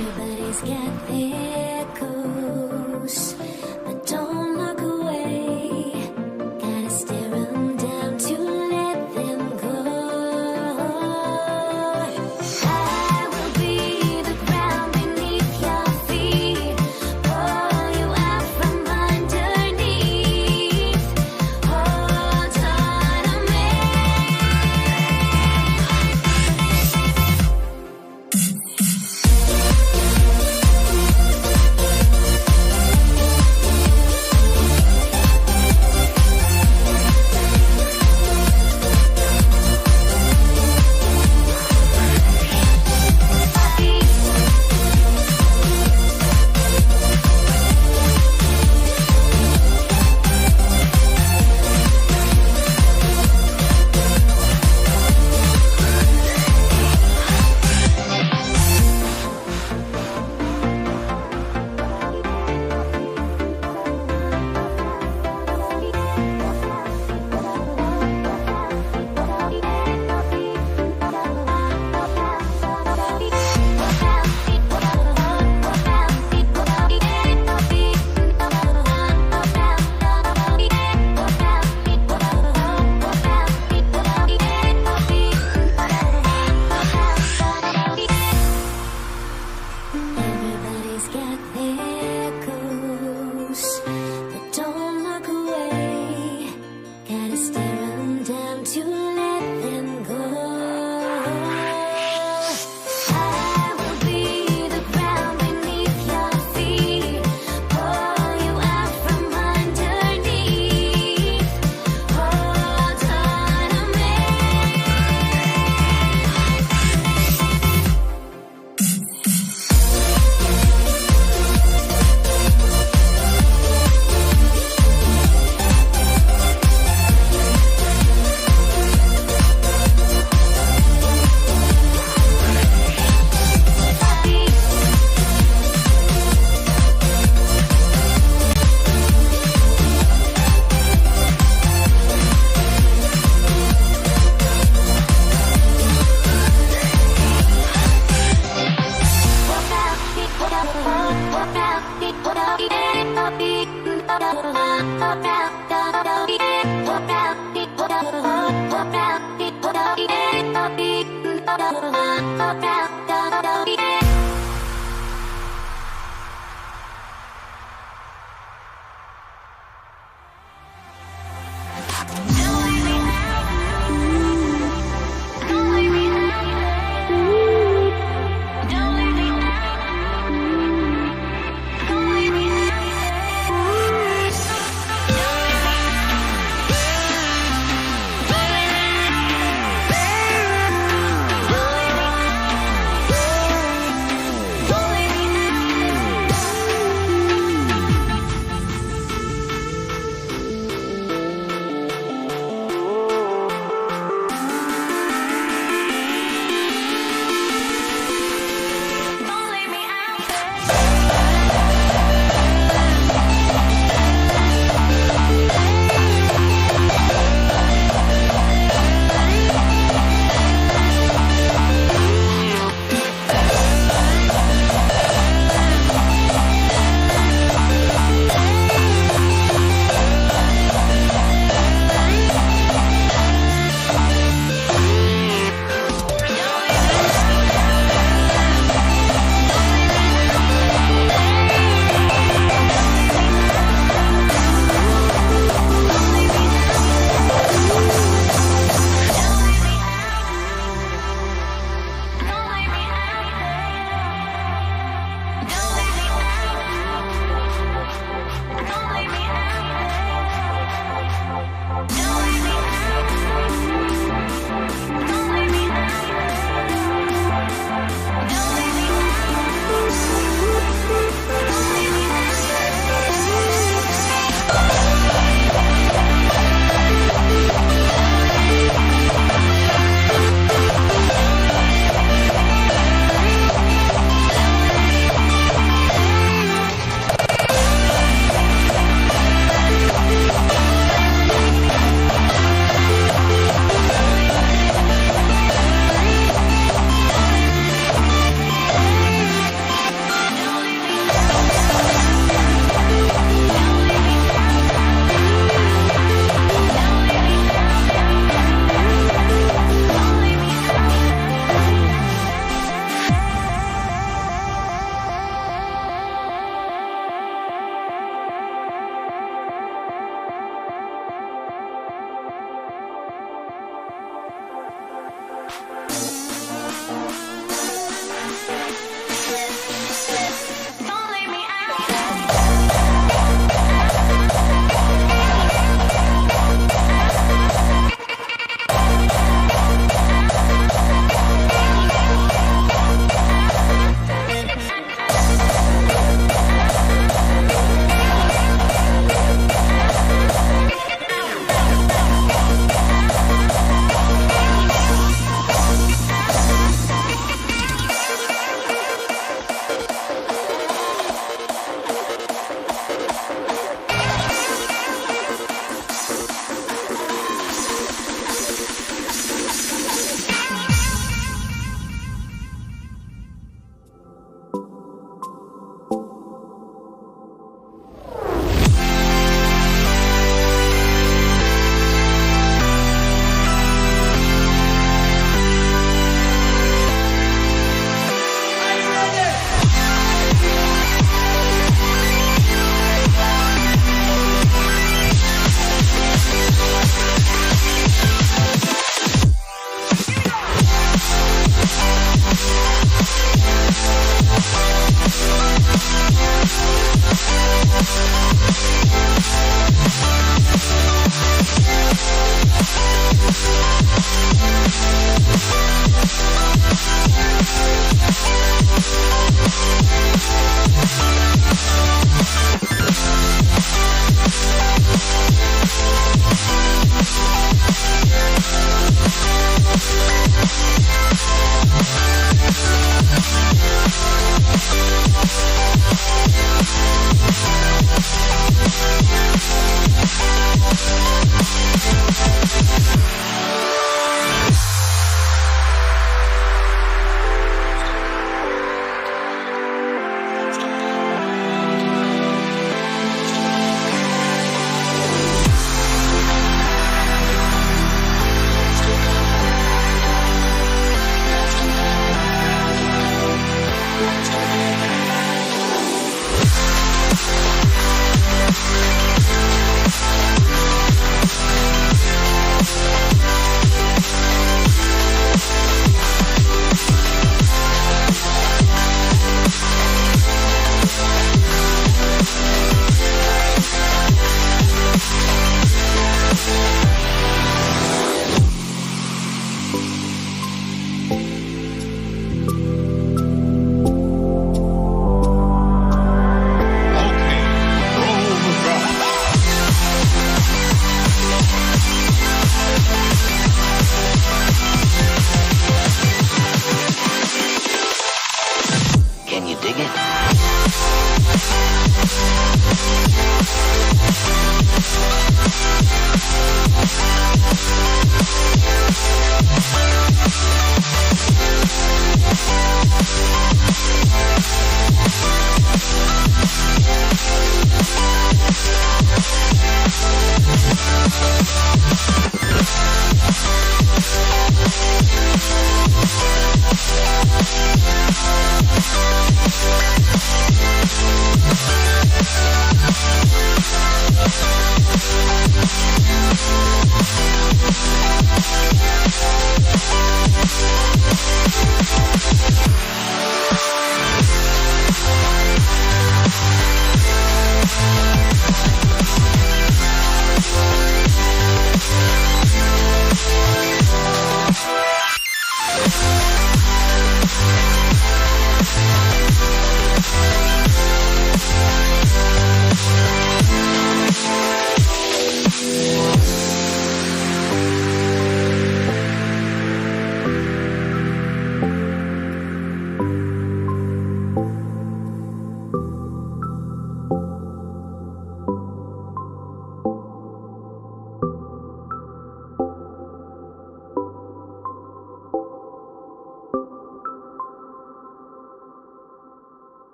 Everybody's got their ghosts, but don't look away. Gotta stare 'em down to let them go. I will be the ground beneath your feet, pull you out from underneath. Hold on to me. Everybody's got their ghosts, but don't look away. Gotta stare 'em down to let them go. I will be the ground beneath your feet, pull you out from underneath. Hold on to me.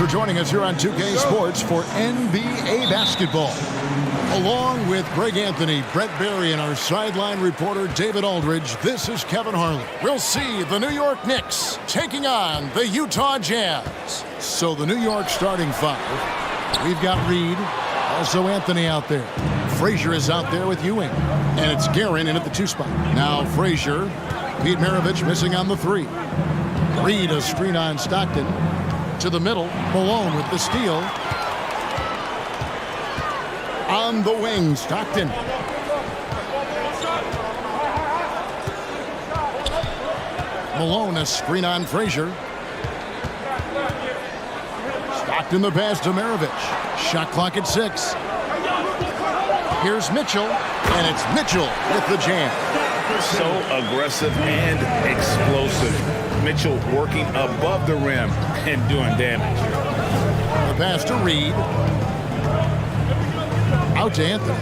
for joining us here on 2K Sports for NBA basketball. Along with Greg Anthony, Brett Barry, and our sideline reporter David Aldridge, this is Kevin Harlan. We'll see the New York Knicks taking on the Utah Jazz. So the New York starting five. We've got Reed, also Anthony out there. Frazier is out there with Ewing. And it's Guerin in at the 2 spot. Now Frazier, Pete Maravich missing on the 3. Reed a screen on Stockton. To the middle, Malone with the steal. On the wing, Stockton. Malone a screen on Frazier. Stockton the pass to Maravich. Shot clock at 6. Here's Mitchell, and it's Mitchell with the jam. So aggressive and explosive. Mitchell working above the rim and doing damage. The pass to Reed. Out to Anthony.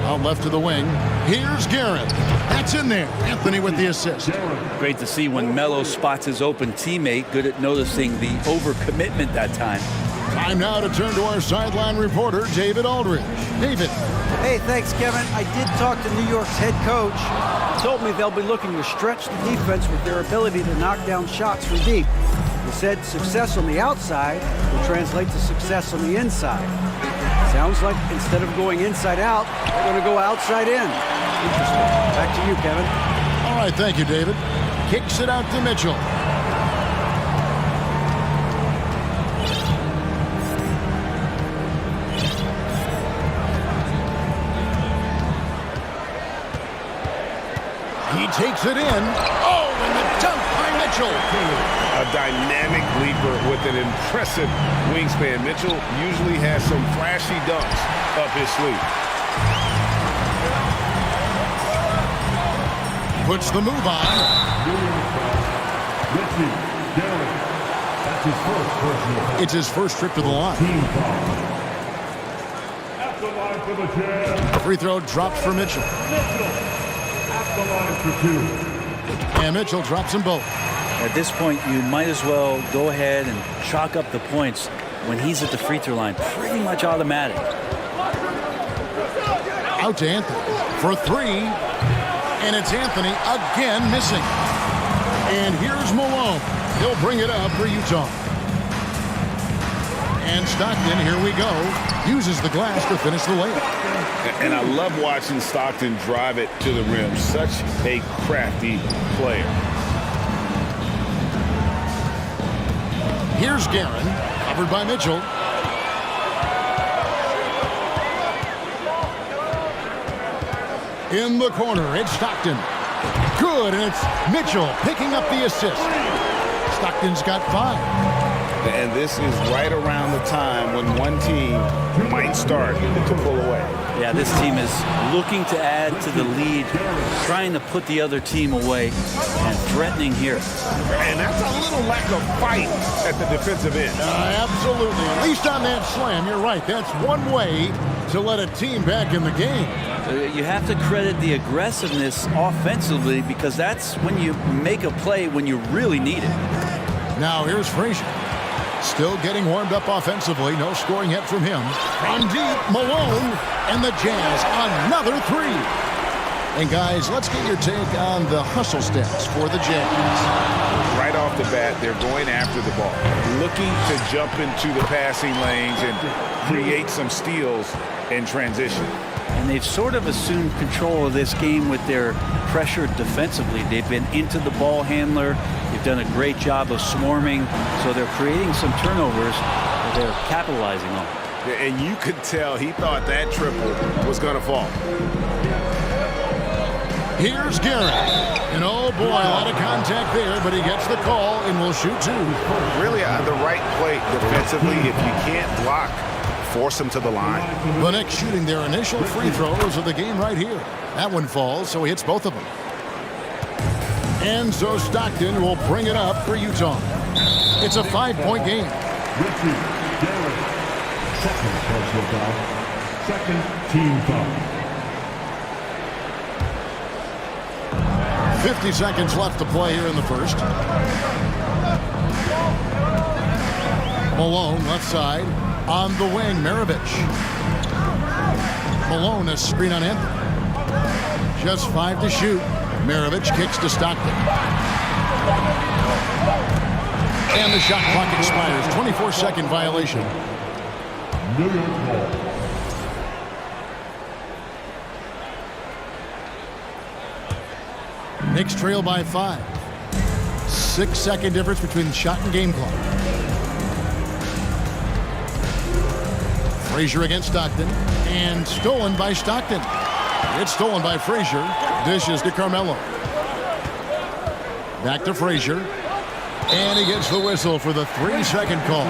Out left to the wing. Here's Guerin. That's in there. Anthony with the assist. Great to see when Melo spots his open teammate. Good at noticing the overcommitment that time. Time now to turn to our sideline reporter, David Aldridge. David. Hey, thanks, Kevin. I did talk to New York's head coach. He told me they'll be looking to stretch the defense with their ability to knock down shots from deep. He said success on the outside will translate to success on the inside. Sounds like instead of going inside out, they're going to go outside in. Interesting. Back to you, Kevin. All right, thank you, David. Kicks it out to Mitchell. He takes it in. Oh, and the dunk by Mitchell. A dynamic leaper with an impressive wingspan. Mitchell usually has some flashy dunks up his sleeve. Puts the move on. It's his first trip to the line. Free throw drops for Mitchell. And Mitchell drops them both. At this point, you might as well go ahead and chalk up the points when he's at the free throw line. Pretty much automatic. Out to Anthony for 3. And it's Anthony again missing. And here's Malone. He'll bring it up for Utah. And Stockton, here we go, uses the glass to finish the layup. And I love watching Stockton drive it to the rim. Such a crafty player. Here's Guerin, covered by Mitchell. In the corner, it's Stockton. Good, and it's Mitchell picking up the assist. Stockton's got 5. And this is right around the time when one team might start to pull away. Yeah, this team is looking to add to the lead, trying to put the other team away, and threatening here. And that's a little lack of fight at the defensive end. Absolutely. At least on that slam, you're right. That's one way to let a team back in the game. You have to credit the aggressiveness offensively because that's when you make a play when you really need it. Now here's Frazier. Still getting warmed up offensively. No scoring yet from him. From deep, Malone, and the Jazz another 3. And guys, let's get your take on the hustle stats for the Jazz. Right off the bat, they're going after the ball, looking to jump into the passing lanes and create some steals in transition. And they've sort of assumed control of this game with their pressure defensively. They've been into the ball handler. They've done a great job of swarming. So they're creating some turnovers that they're capitalizing on. And you could tell he thought that triple was going to fall. Here's Guerin. And oh boy, a lot of contact there, but he gets the call and will shoot 2. Really the right play defensively. If you can't block, force them to the line. The Knicks shooting their initial free throws of the game right here. That one falls, so he hits both of them. And so Stockton will bring it up for Utah. It's a 5-point game. Second personal foul. Second team foul. 50 seconds left to play here in the first. Malone left side. On the wing, Maravich. Malone, a screen on Anthony. Just 5 to shoot. Maravich kicks to Stockton. And the shot clock expires. 24-second violation. New York ball. Knicks trail by 5. 6-second difference between shot and game clock. Frazier against Stockton. And stolen by Stockton. It's stolen by Frazier. Dishes to Carmelo. Back to Frazier. And he gets the whistle for the 3-second call.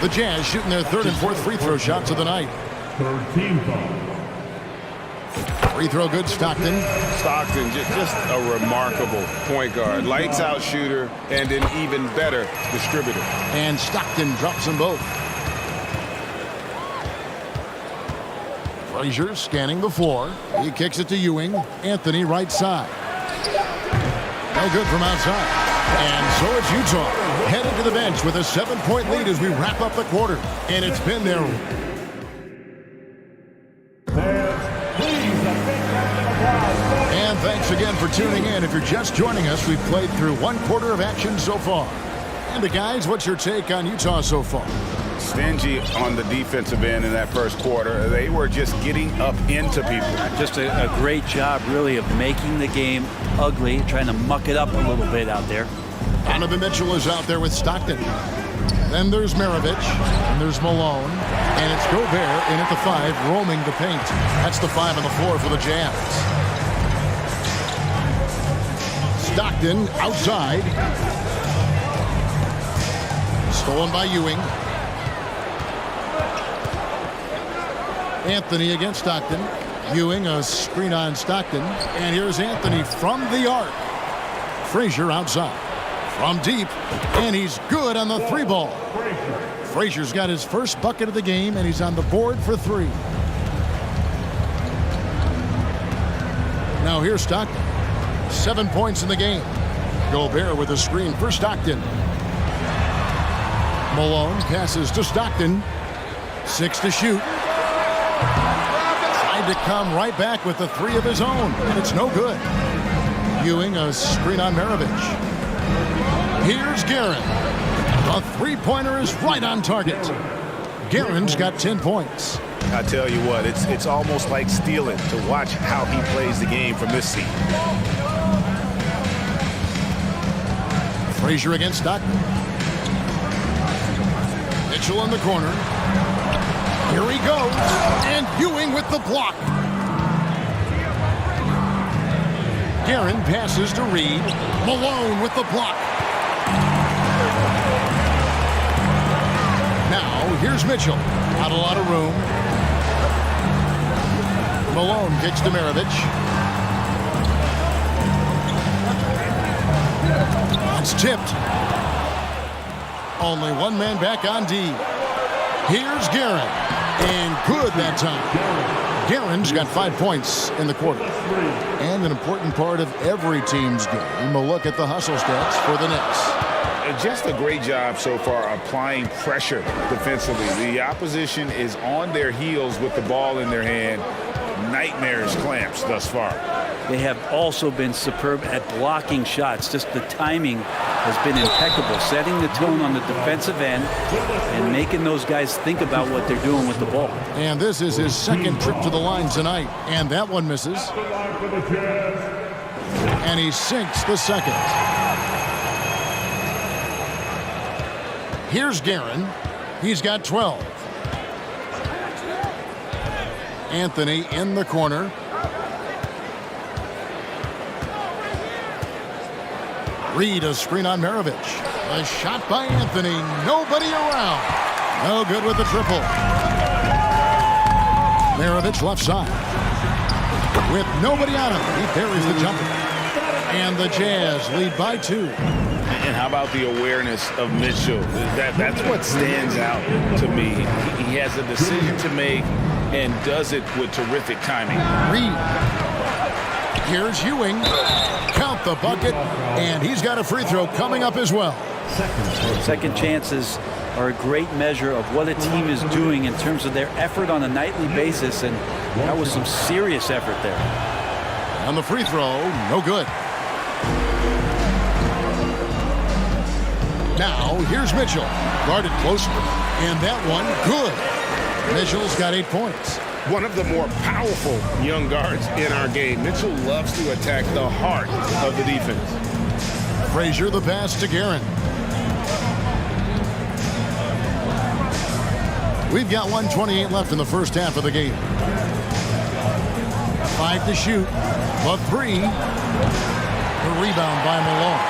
The Jazz shooting their third and fourth free throw shots of the night. Third team foul. Free throw good, Stockton. Stockton, just a remarkable point guard. Lights out shooter and an even better distributor. And Stockton drops them both. Frazier scanning the floor. He kicks it to Ewing. Anthony right side. No good from outside. And so it's Utah headed to the bench with a 7-point lead as we wrap up the quarter. And it's been their... And thanks again for tuning in. If you're just joining us, we've played through 1 quarter of action so far. And the guys, what's your take on Utah so far? Stingy on the defensive end in that first quarter. They were just getting up into people. Just a great job, really, of making the game ugly, trying to muck it up a little bit out there. Donovan Mitchell is out there with Stockton. Then there's Maravich, and there's Malone, and it's Gobert in at the 5, roaming the paint. That's the 5 on the floor for the Jazz. Stockton outside. Stolen by Ewing. Anthony against Stockton. Ewing, a screen on Stockton. And here's Anthony from the arc. Frazier outside. From deep. And he's good on the 3-ball. Frazier's got his first bucket of the game, and he's on the board for 3. Now here's Stockton. 7 points in the game. Gobert with a screen for Stockton. Malone passes to Stockton. 6 to shoot. Tried to come right back with the 3 of his own, and it's no good. Ewing, a screen on Maravich. Here's Guerin. A 3-pointer is right on target. Guerin's got 10 points. I tell you what, it's almost like stealing to watch how he plays the game from this seat. Frazier against Stockton. Mitchell in the corner. Here he goes. And Ewing with the block. Guerin passes to Reed. Malone with the block. Now, here's Mitchell. Not a lot of room. Malone kicks to Maravich. It's tipped. Only 1 man back on D. Here's Guerin. And good that time. Guerin's got 5 points in the quarter. And an important part of every team's game, a look at the hustle stats for the Knicks. Just a great job so far applying pressure defensively. The opposition is on their heels with the ball in their hand. Nightmares clamps thus far. They have also been superb at blocking shots. Just the timing has been impeccable, setting the tone on the defensive end and making those guys think about what they're doing with the ball. And this is his 2nd trip to the line tonight, and that one misses. And he sinks the 2nd. Here's Guerin. He's got 12. Anthony in the corner. Reed, a screen on Maravich. A shot by Anthony. Nobody around. No good with the triple. Maravich left side. With nobody on him, he buries the jumper. And the Jazz lead by 2. And how about the awareness of Mitchell? That's what stands out to me. He has a decision to make and does it with terrific timing. Reed. Here's Ewing. Count the bucket. And he's got a free throw coming up as well. Second chances are a great measure of what a team is doing in terms of their effort on a nightly basis, and that was some serious effort there. On the free throw, no good. Now, here's Mitchell. Guarded closely. And that one, good. Mitchell's got 8 points. One of the more powerful young guards in our game. Mitchell loves to attack the heart of the defense. Frazier, the pass to Guerin. We've got 1:28 left in the first half of the game. 5 to shoot. The 3. The rebound by Malone.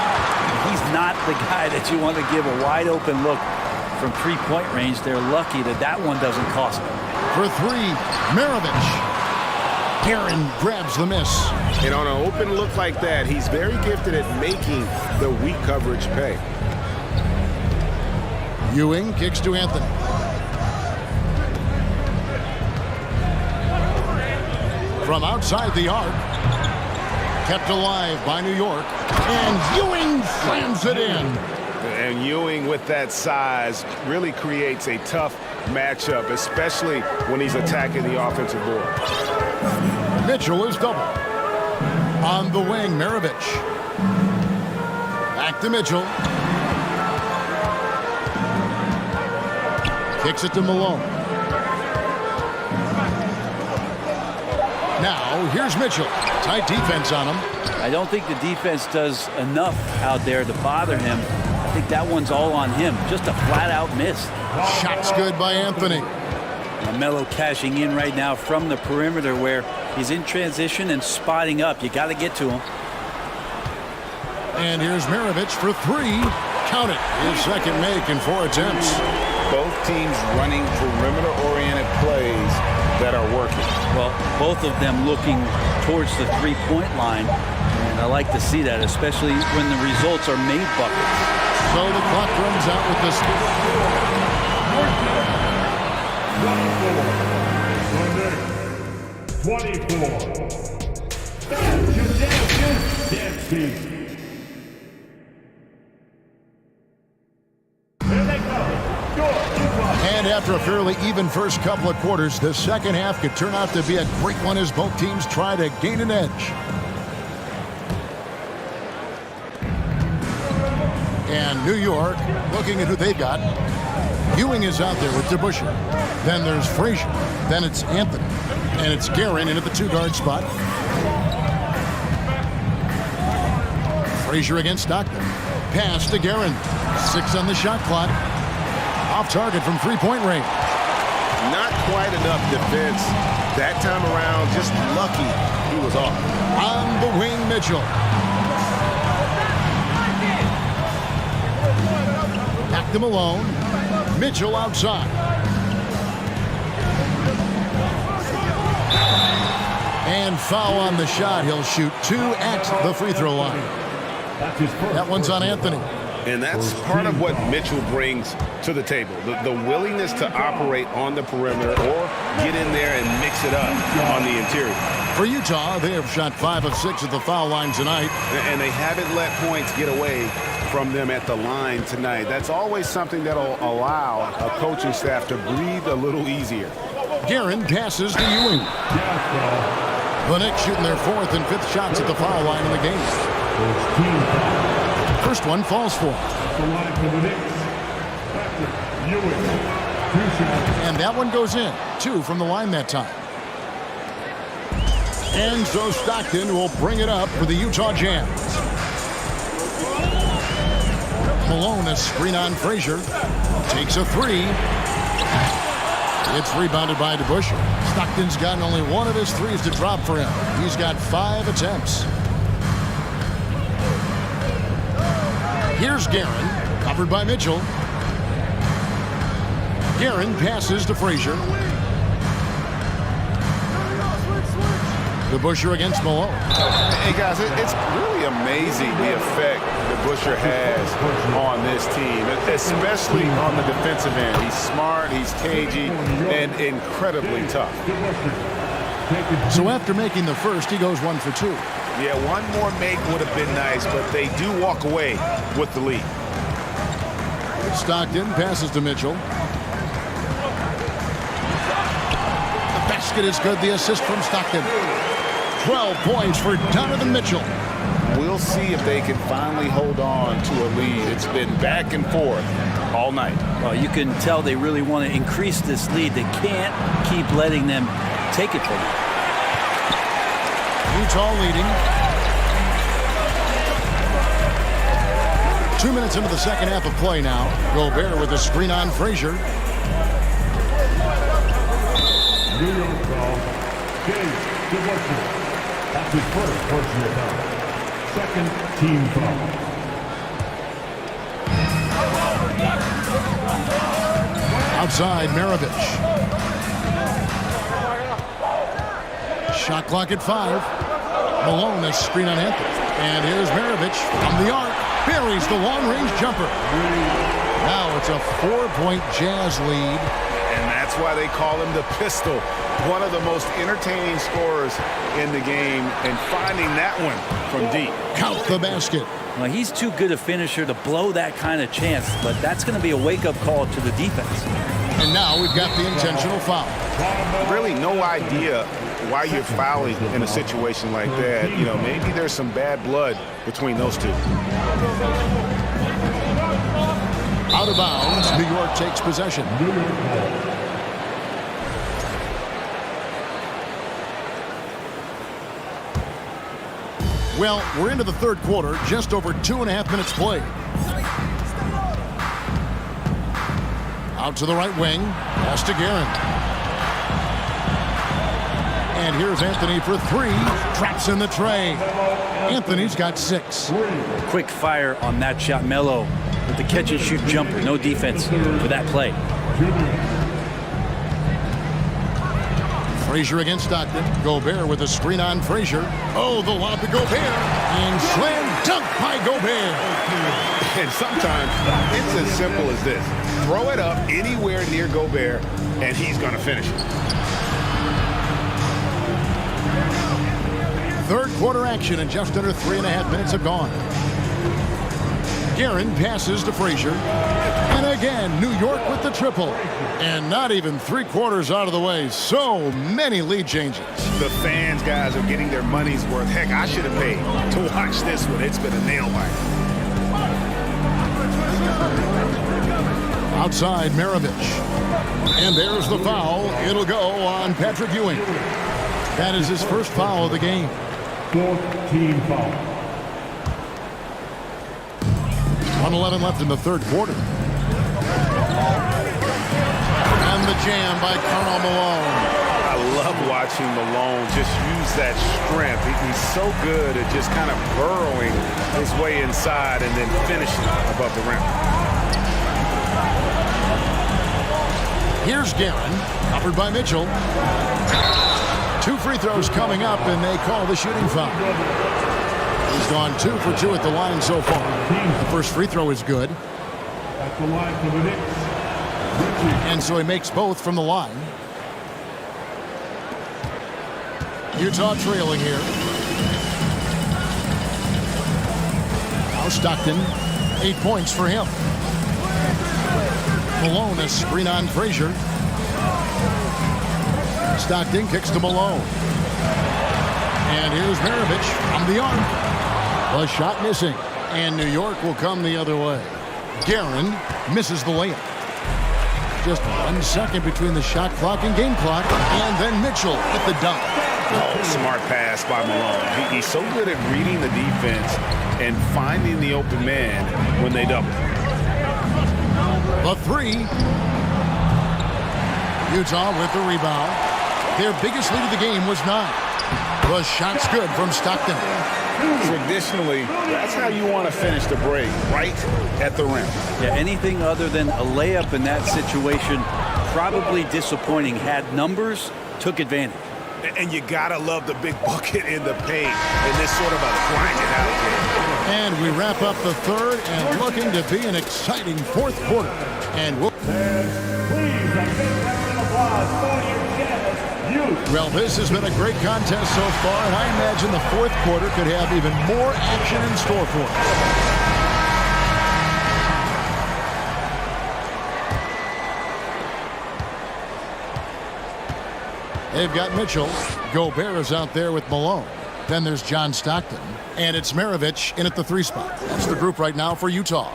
He's not the guy that you want to give a wide open look from 3-point range. They're lucky that that one doesn't cost them. For 3, Maravich. Guerin grabs the miss. And on an open look like that, he's very gifted at making the weak coverage pay. Ewing kicks to Anthony. From outside the arc. Kept alive by New York. And Ewing slams it in. And Ewing, with that size, really creates a tough matchup, especially when he's attacking the offensive board. Mitchell is double. On the wing, Maravich. Back to Mitchell. Kicks it to Malone. Now, here's Mitchell. Tight defense on him. I don't think the defense does enough out there to bother him. I think that one's all on him. Just a flat-out miss. Shot's good by Anthony. Melo cashing in right now from the perimeter where he's in transition and spotting up. You got to get to him. And here's Maravich for 3. Count it. His second make in 4 attempts. Both teams running perimeter-oriented plays that are working. Well, both of them looking towards the 3-point line. And I like to see that, especially when the results are made buckets. So the clock runs out with this. 24. And after a fairly even first couple of quarters, the second half could turn out to be a great one as both teams try to gain an edge. And New York, looking at who they've got. Ewing is out there with DeBusschere. Then there's Frazier. Then it's Anthony. And it's Guerin in at the 2-guard spot. Frazier against Stockton. Pass to Guerin. 6 on the shot clock. Off target from 3-point range. Not quite enough defense that time around. Just lucky he was off. On the wing, Mitchell. Back to Malone. Mitchell outside. And foul on the shot. He'll shoot 2 at the free throw line. That one's on Anthony. And that's part of what Mitchell brings to the table. The willingness to operate on the perimeter or get in there and mix it up on the interior. For Utah, they have shot 5 of 6 at the foul line tonight. And they haven't let points get away from them at the line tonight. That's always something that'll allow a coaching staff to breathe a little easier. Guerin passes to Ewing. The Knicks shooting their 4th and 5th shots at the foul line in the game. First one falls for. And that one goes in. 2 from the line that time. And so Stockton will bring it up for the Utah Jazz. Malone, a screen on Frazier. Takes a 3. It's rebounded by DeBusschere. Stockton's gotten only 1 of his 3s to drop for him. He's got 5 attempts. Here's Guerin, covered by Mitchell. Guerin passes to Frazier. DeBusschere against Malone. Hey, guys, it's really amazing the effect DeBusschere has on this team, especially on the defensive end. He's smart, he's cagey, and incredibly tough. So after making the first, he goes 1 for 2. Yeah, one more make would have been nice, but they do walk away with the lead. Stockton passes to Mitchell. The basket is good. The assist from Stockton. 12 points for Donovan Mitchell. We'll see if they can finally hold on to a lead. It's been back and forth all night. Well, you can tell they really want to increase this lead. They can't keep letting them take it from them. Utah leading. 2 minutes into the second half of play now. Gobert with a screen on Frazier. New York foul. James DeBusschere. That's his first personal foul. Second team foul. Outside, Maravich. Shot clock at 5. Malone, a screen on Anthony. And here's Maravich from the arc. Buries the long-range jumper. Now it's a 4-point Jazz lead. And that's why they call him the Pistol. One of the most entertaining scorers in the game, and finding that one from deep. Count the basket. Well, he's too good a finisher to blow that kind of chance, but that's going to be a wake-up call to the defense. And now we've got the intentional foul. Really no idea why you're fouling in a situation like that. You know, maybe there's some bad blood between those two. Out of bounds, New York takes possession. Well, we're into the third quarter, just over 2.5 minutes played. Out to the right wing, pass to Guerin. And here's Anthony for 3, traps in the tray. Anthony's got 6. Quick fire on that shot. Melo with the catch-and-shoot jumper. No defense for that play. Frazier against Stockton. Gobert with a screen on Frazier. Oh, the lob to Gobert. And slam dunk by Gobert. And sometimes it's as simple as this. Throw it up anywhere near Gobert, and he's going to finish it. Third quarter action, and just under 3.5 minutes have gone. Guerin passes to Frazier. And again, New York with the triple. And not even 3/4 out of the way. So many lead changes. The fans, guys, are getting their money's worth. Heck, I should have paid to watch this one. It's been a nail biter. Outside, Maravich. And there's the foul. It'll go on Patrick Ewing. That is his first foul of the game. Fourth team foul. 1:11 left in the third quarter. And the jam by Karl Malone. I love watching Malone just use that strength. He's so good at just kind of burrowing his way inside and then finishing above the rim. Here's Guerin, covered by Mitchell. 2 free throws coming up, and they call the shooting foul. He's gone 2 for 2 at the line so far. The first free throw is good. At the line for the Knicks. And so he makes both from the line. Utah trailing here. Now Stockton, 8 points for him. Malone, a screen on Frazier. Stockton kicks to Malone. And here's Maravich from the arc. The shot missing. And New York will come the other way. Guerin misses the layup. Just 1 second between the shot clock and game clock. And then Mitchell with the dunk. Oh, smart pass by Malone. He's so good at reading the defense and finding the open man when they double. The 3. Utah with the rebound. Their biggest lead of the game was 9. The shot's good from Stockton. Traditionally, that's how you want to finish the break, right at the rim. Yeah, anything other than a layup in that situation, probably disappointing. Had numbers, took advantage. And you got to love the big bucket in the paint in this sort of a grinding out game. And we wrap up the third and looking to be an exciting fourth quarter. And we'll... Please, a big round of applause for your Kansas. Well, this has been a great contest so far, and I imagine the fourth quarter could have even more action in store for us. They've got Mitchell. Gobert is out there with Malone. Then there's John Stockton. And it's Maravich in at the 3 spot. That's the group right now for Utah.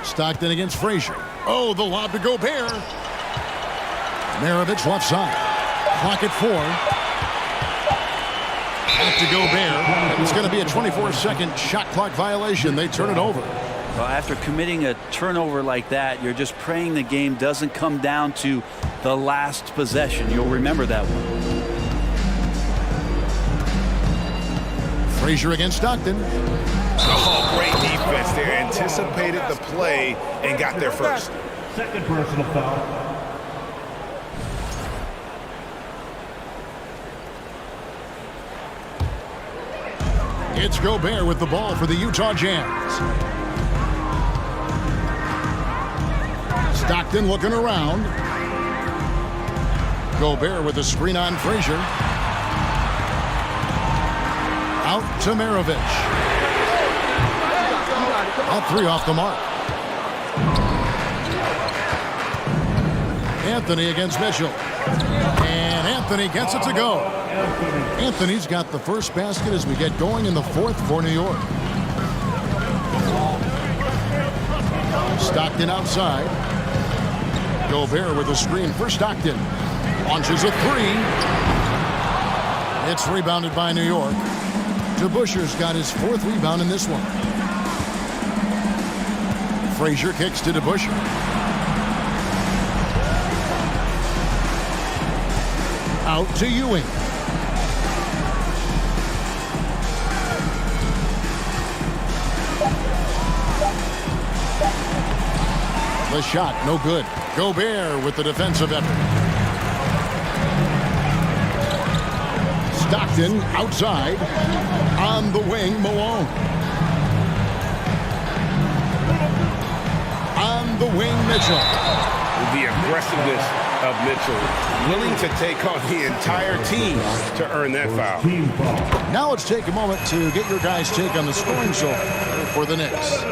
Stockton against Frazier. Oh, the lob to Gobert. Maravich left side. Clock at 4. Back to Gobert. It's going to be a 24-second shot clock violation. They turn it over. Well, after committing a turnover like that, you're just praying the game doesn't come down to the last possession. You'll remember that one. Frazier against Stockton. Oh, great defense there. Anticipated the play and got there first. Second personal foul. It's Gobert with the ball for the Utah Jazz. Stockton looking around. Gobert with a screen on Frazier. Out to Maravich. All 3 off the mark. Anthony against Mitchell. And Anthony gets it to go. Anthony's got the first basket as we get going in the fourth for New York. Stockton outside. Gobert with a screen for Stockton. Launches a 3. It's rebounded by New York. DeBusschere's got his 4th rebound in this one. Frazier kicks to DeBusschere. Out to Ewing. The shot, no good. Gobert with the defensive effort. Stockton outside. On the wing, Malone. On the wing, Mitchell. The aggressiveness of Mitchell, willing to take on the entire team to earn that foul. Team foul. Now let's take a moment to get your guys' take on the scoring so far for the Knicks.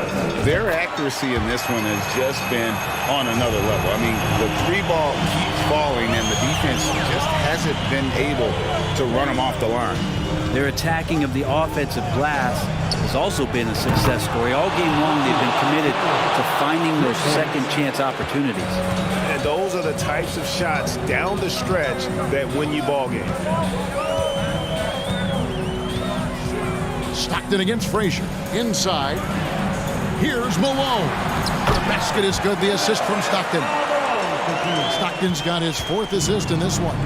Their accuracy in this one has just been on another level. I mean, the 3-ball keeps falling, and the defense just hasn't been able to run them off the line. Their attacking of the offensive glass has also been a success story. All game long, they've been committed to finding those second chance opportunities. And those are the types of shots down the stretch that win you ball games. Stockton against Frazier. Inside. Here's Malone. The basket is good. The assist from Stockton. Stockton's got his 4th assist in this one.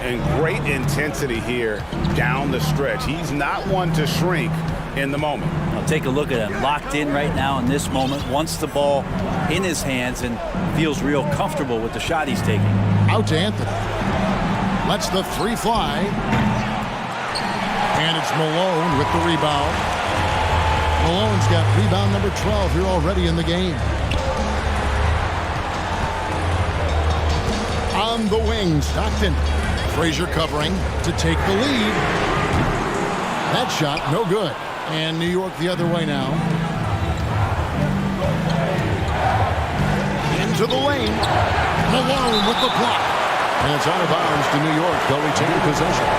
And great intensity here down the stretch. He's not one to shrink in the moment. I'll take a look at him. Locked in right now in this moment. Wants the ball in his hands and feels real comfortable with the shot he's taking. Out to Anthony. Lets the 3 fly. And it's Malone with the rebound. Malone's got rebound number 12 here already in the game. On the wing, Stockton. Frazier covering to take the lead. That shot, no good. And New York the other way now. Into the lane. Malone with the block. And it's out of bounds to New York. They'll retain possession.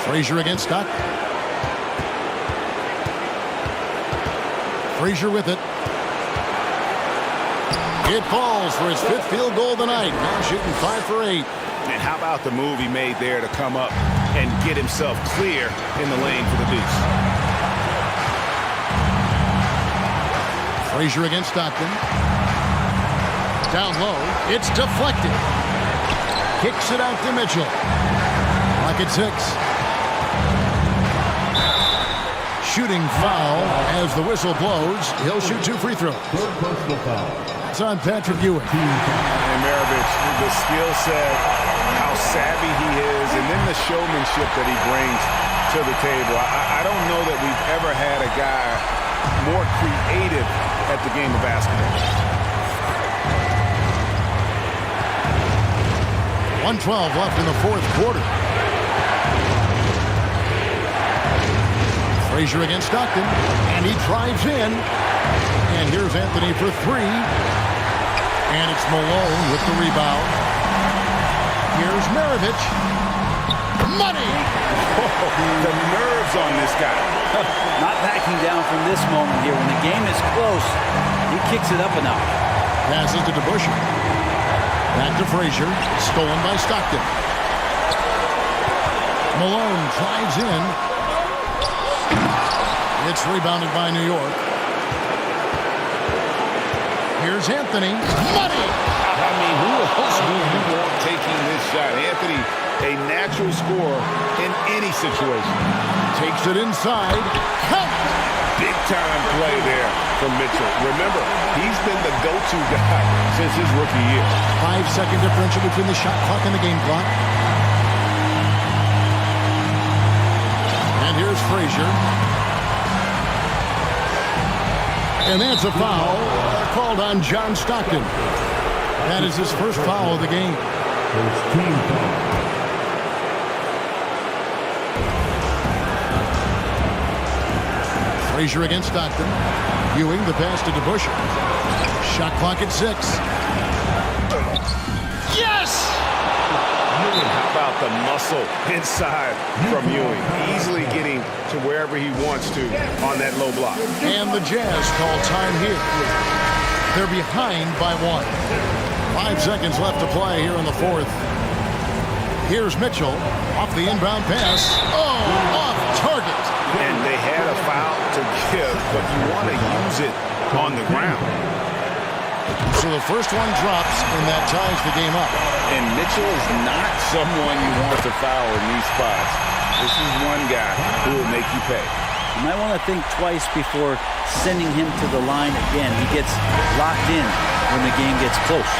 Frazier against Stockton. Frazier with it. It falls for his 5th field goal of the night. Now shooting 5 for 8. And how about the move he made there to come up and get himself clear in the lane for the deuce? Frazier against Stockton. Down low. It's deflected. Kicks it out to Mitchell. Clock at 6. shooting foul as the whistle blows. He'll shoot 2 free throws. Third personal foul. It's on Patrick Ewing. And Maravich, the skill set, how savvy he is, and then the showmanship that he brings to the table. I don't know that we've ever had a guy more creative at the game of basketball. 1:12 left in the fourth quarter. Frazier against Stockton, and he drives in. And here's Anthony for 3. And it's Malone with the rebound. Here's Maravich. Money! The nerves on this guy. Not backing down from this moment here. When the game is close, he kicks it up a notch. Passes to DeBusschere. Back to Frazier. Stolen by Stockton. Malone drives in. It's rebounded by New York. Here's Anthony. Money! I mean, who else do you want taking this shot? Anthony, a natural scorer in any situation. Takes it inside. Count! Big-time play there from Mitchell. Remember, he's been the go-to guy since his rookie year. 5-second differential between the shot clock and the game clock. And here's Frazier. And that's a foul called on John Stockton. That is his first foul of the game. First team foul. Frazier against Stockton. Ewing, the pass to DeBusschere. Shot clock at 6. Yes! How about the muscle inside from Ewing? Easily getting to wherever he wants to on that low block. And the Jazz call time here. They're behind by 1. 5 seconds left to play here in the fourth. Here's Mitchell off the inbound pass. Oh, off target. And they had a foul to give, but you want to use it on the ground. So the first one drops, and that ties the game up. And Mitchell is not someone you want to foul in these spots. This is one guy who will make you pay. You might want to think twice before sending him to the line again. He gets locked in when the game gets close.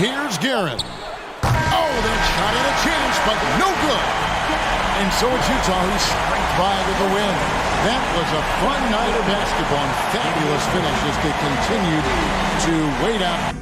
Here's Guerin. Oh, that shot had a chance, but no good. And so it's Utah who scraped by with the win. That was a fun night of basketball and fabulous finish as they continued to wait out.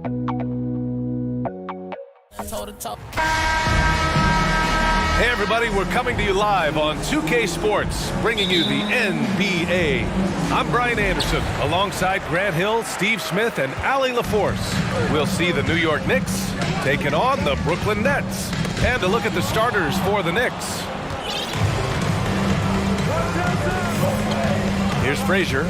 Hey everybody, we're coming to you live on 2K Sports, bringing you the NBA. I'm Brian Anderson, alongside Grant Hill, Steve Smith, and Allie LaForce. We'll see the New York Knicks taking on the Brooklyn Nets. And a look at the starters for the Knicks. Here's Frazier.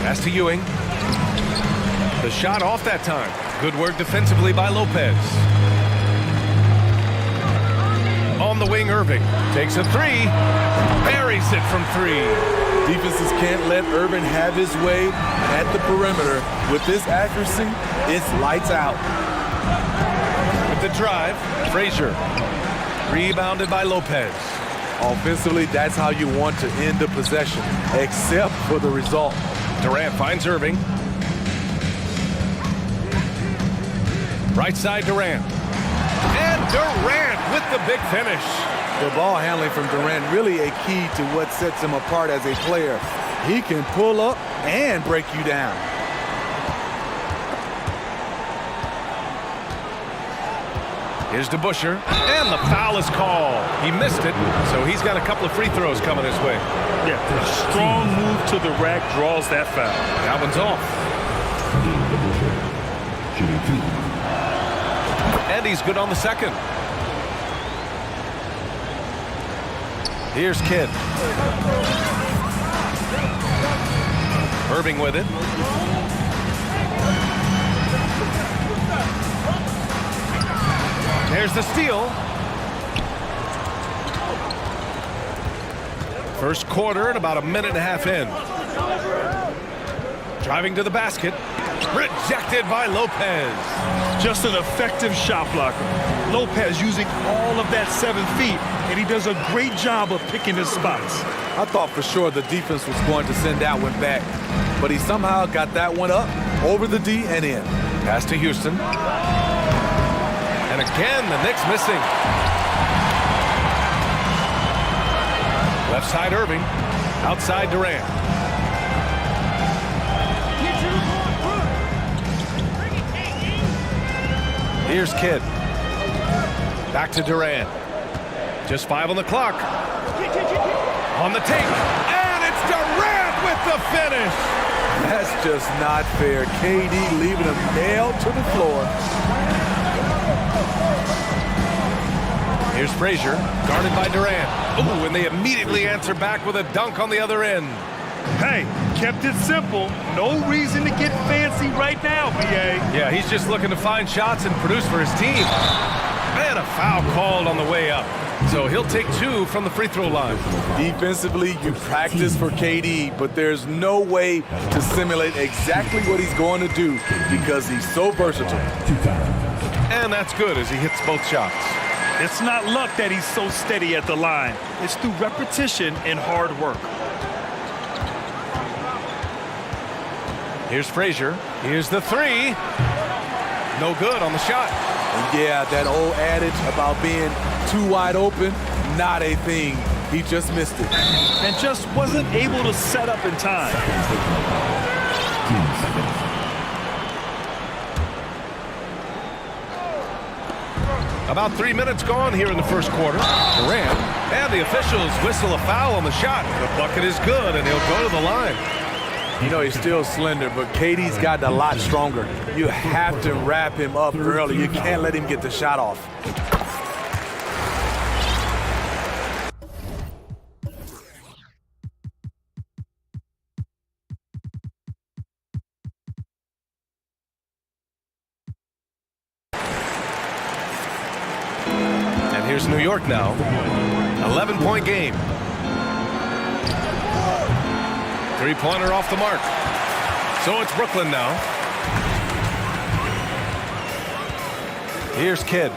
Pass to Ewing. The shot off that time. Good work defensively by Lopez. On the wing, Irving takes a three. Buries it from three. Defenses can't let Irving have his way at the perimeter. With this accuracy, it's lights out. With the drive, Frazier. Rebounded by Lopez. Offensively, that's how you want to end the possession, except for the result. Durant finds Irving. Right side, Durant. And Durant with the big finish. The ball handling from Durant really a key to what sets him apart as a player. He can pull up and break you down. Here's DeBusschere, and the foul is called. He missed it, so he's got a couple of free throws coming his way. Yeah, a strong move to the rack draws that foul. That one's off. And he's good on the second. Here's Kidd. Irving with it. There's the steal. First quarter and about a minute and a half in. Driving to the basket. Rejected by Lopez. Just an effective shot blocker. Lopez using all of that 7 feet, and he does a great job of picking his spots. I thought for sure the defense was going to send that one back, but he somehow got that one up, over the D and in. Pass to Houston. And again, the Knicks missing. Left side, Irving. Outside, Durant. Here's Kidd. Back to Durant. Just 5 on the clock. On the take. And it's Durant with the finish. That's just not fair. KD leaving him nailed to the floor. Here's Frazier, guarded by Durant. Ooh, and they immediately answer back with a dunk on the other end. Hey, kept it simple. No reason to get fancy right now, BA. Yeah, he's just looking to find shots and produce for his team. And a foul called on the way up. So he'll take 2 from the free throw line. Defensively, you practice for KD, but there's no way to simulate exactly what he's going to do because he's so versatile. And that's good as he hits both shots. It's not luck that he's so steady at the line. It's through repetition and hard work. Here's Frazier. Here's the 3. No good on the shot. And yeah, that old adage about being too wide open, not a thing. He just missed it. And just wasn't able to set up in time. About 3 minutes gone here in the first quarter. Durant, and the officials whistle a foul on the shot. The bucket is good, and he'll go to the line. You know, he's still slender, but KD's gotten a lot stronger. You have to wrap him up early. You can't let him get the shot off. And here's New York now. 11-point game. Three-pointer off the mark. So it's Brooklyn now. Here's Kidd.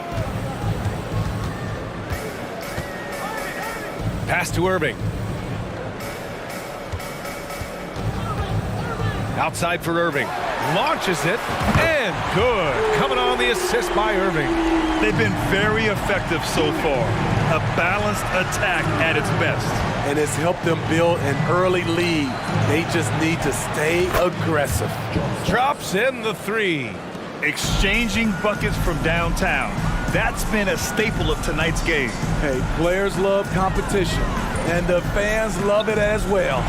Pass to Irving. Outside for Irving. Launches it, and good. Coming on the assist by Irving. They've been very effective so far. A balanced attack at its best. and it's helped them build an early lead. They just need to stay aggressive. Drops in the three. Exchanging buckets from downtown. That's been a staple of tonight's game. Hey, players love competition, and the fans love it as well.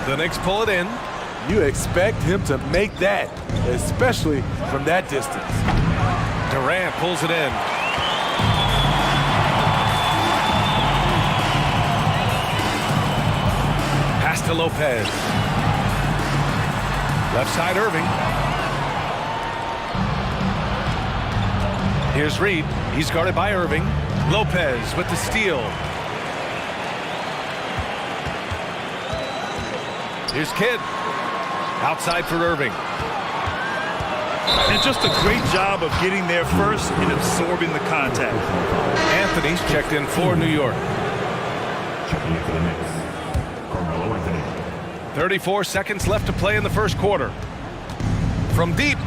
The Knicks pull it in. You expect him to make that, especially from that distance. Durant pulls it in. Pass to Lopez. Left side, Irving. Here's Reed. He's guarded by Irving. Lopez with the steal. Here's Kidd. Outside for Irving. And just a great job of getting there first and absorbing the contact. Anthony's checked in for New York. Checking in for the Knicks, Carmelo Anthony. 34 seconds left to play in the first quarter. From deep.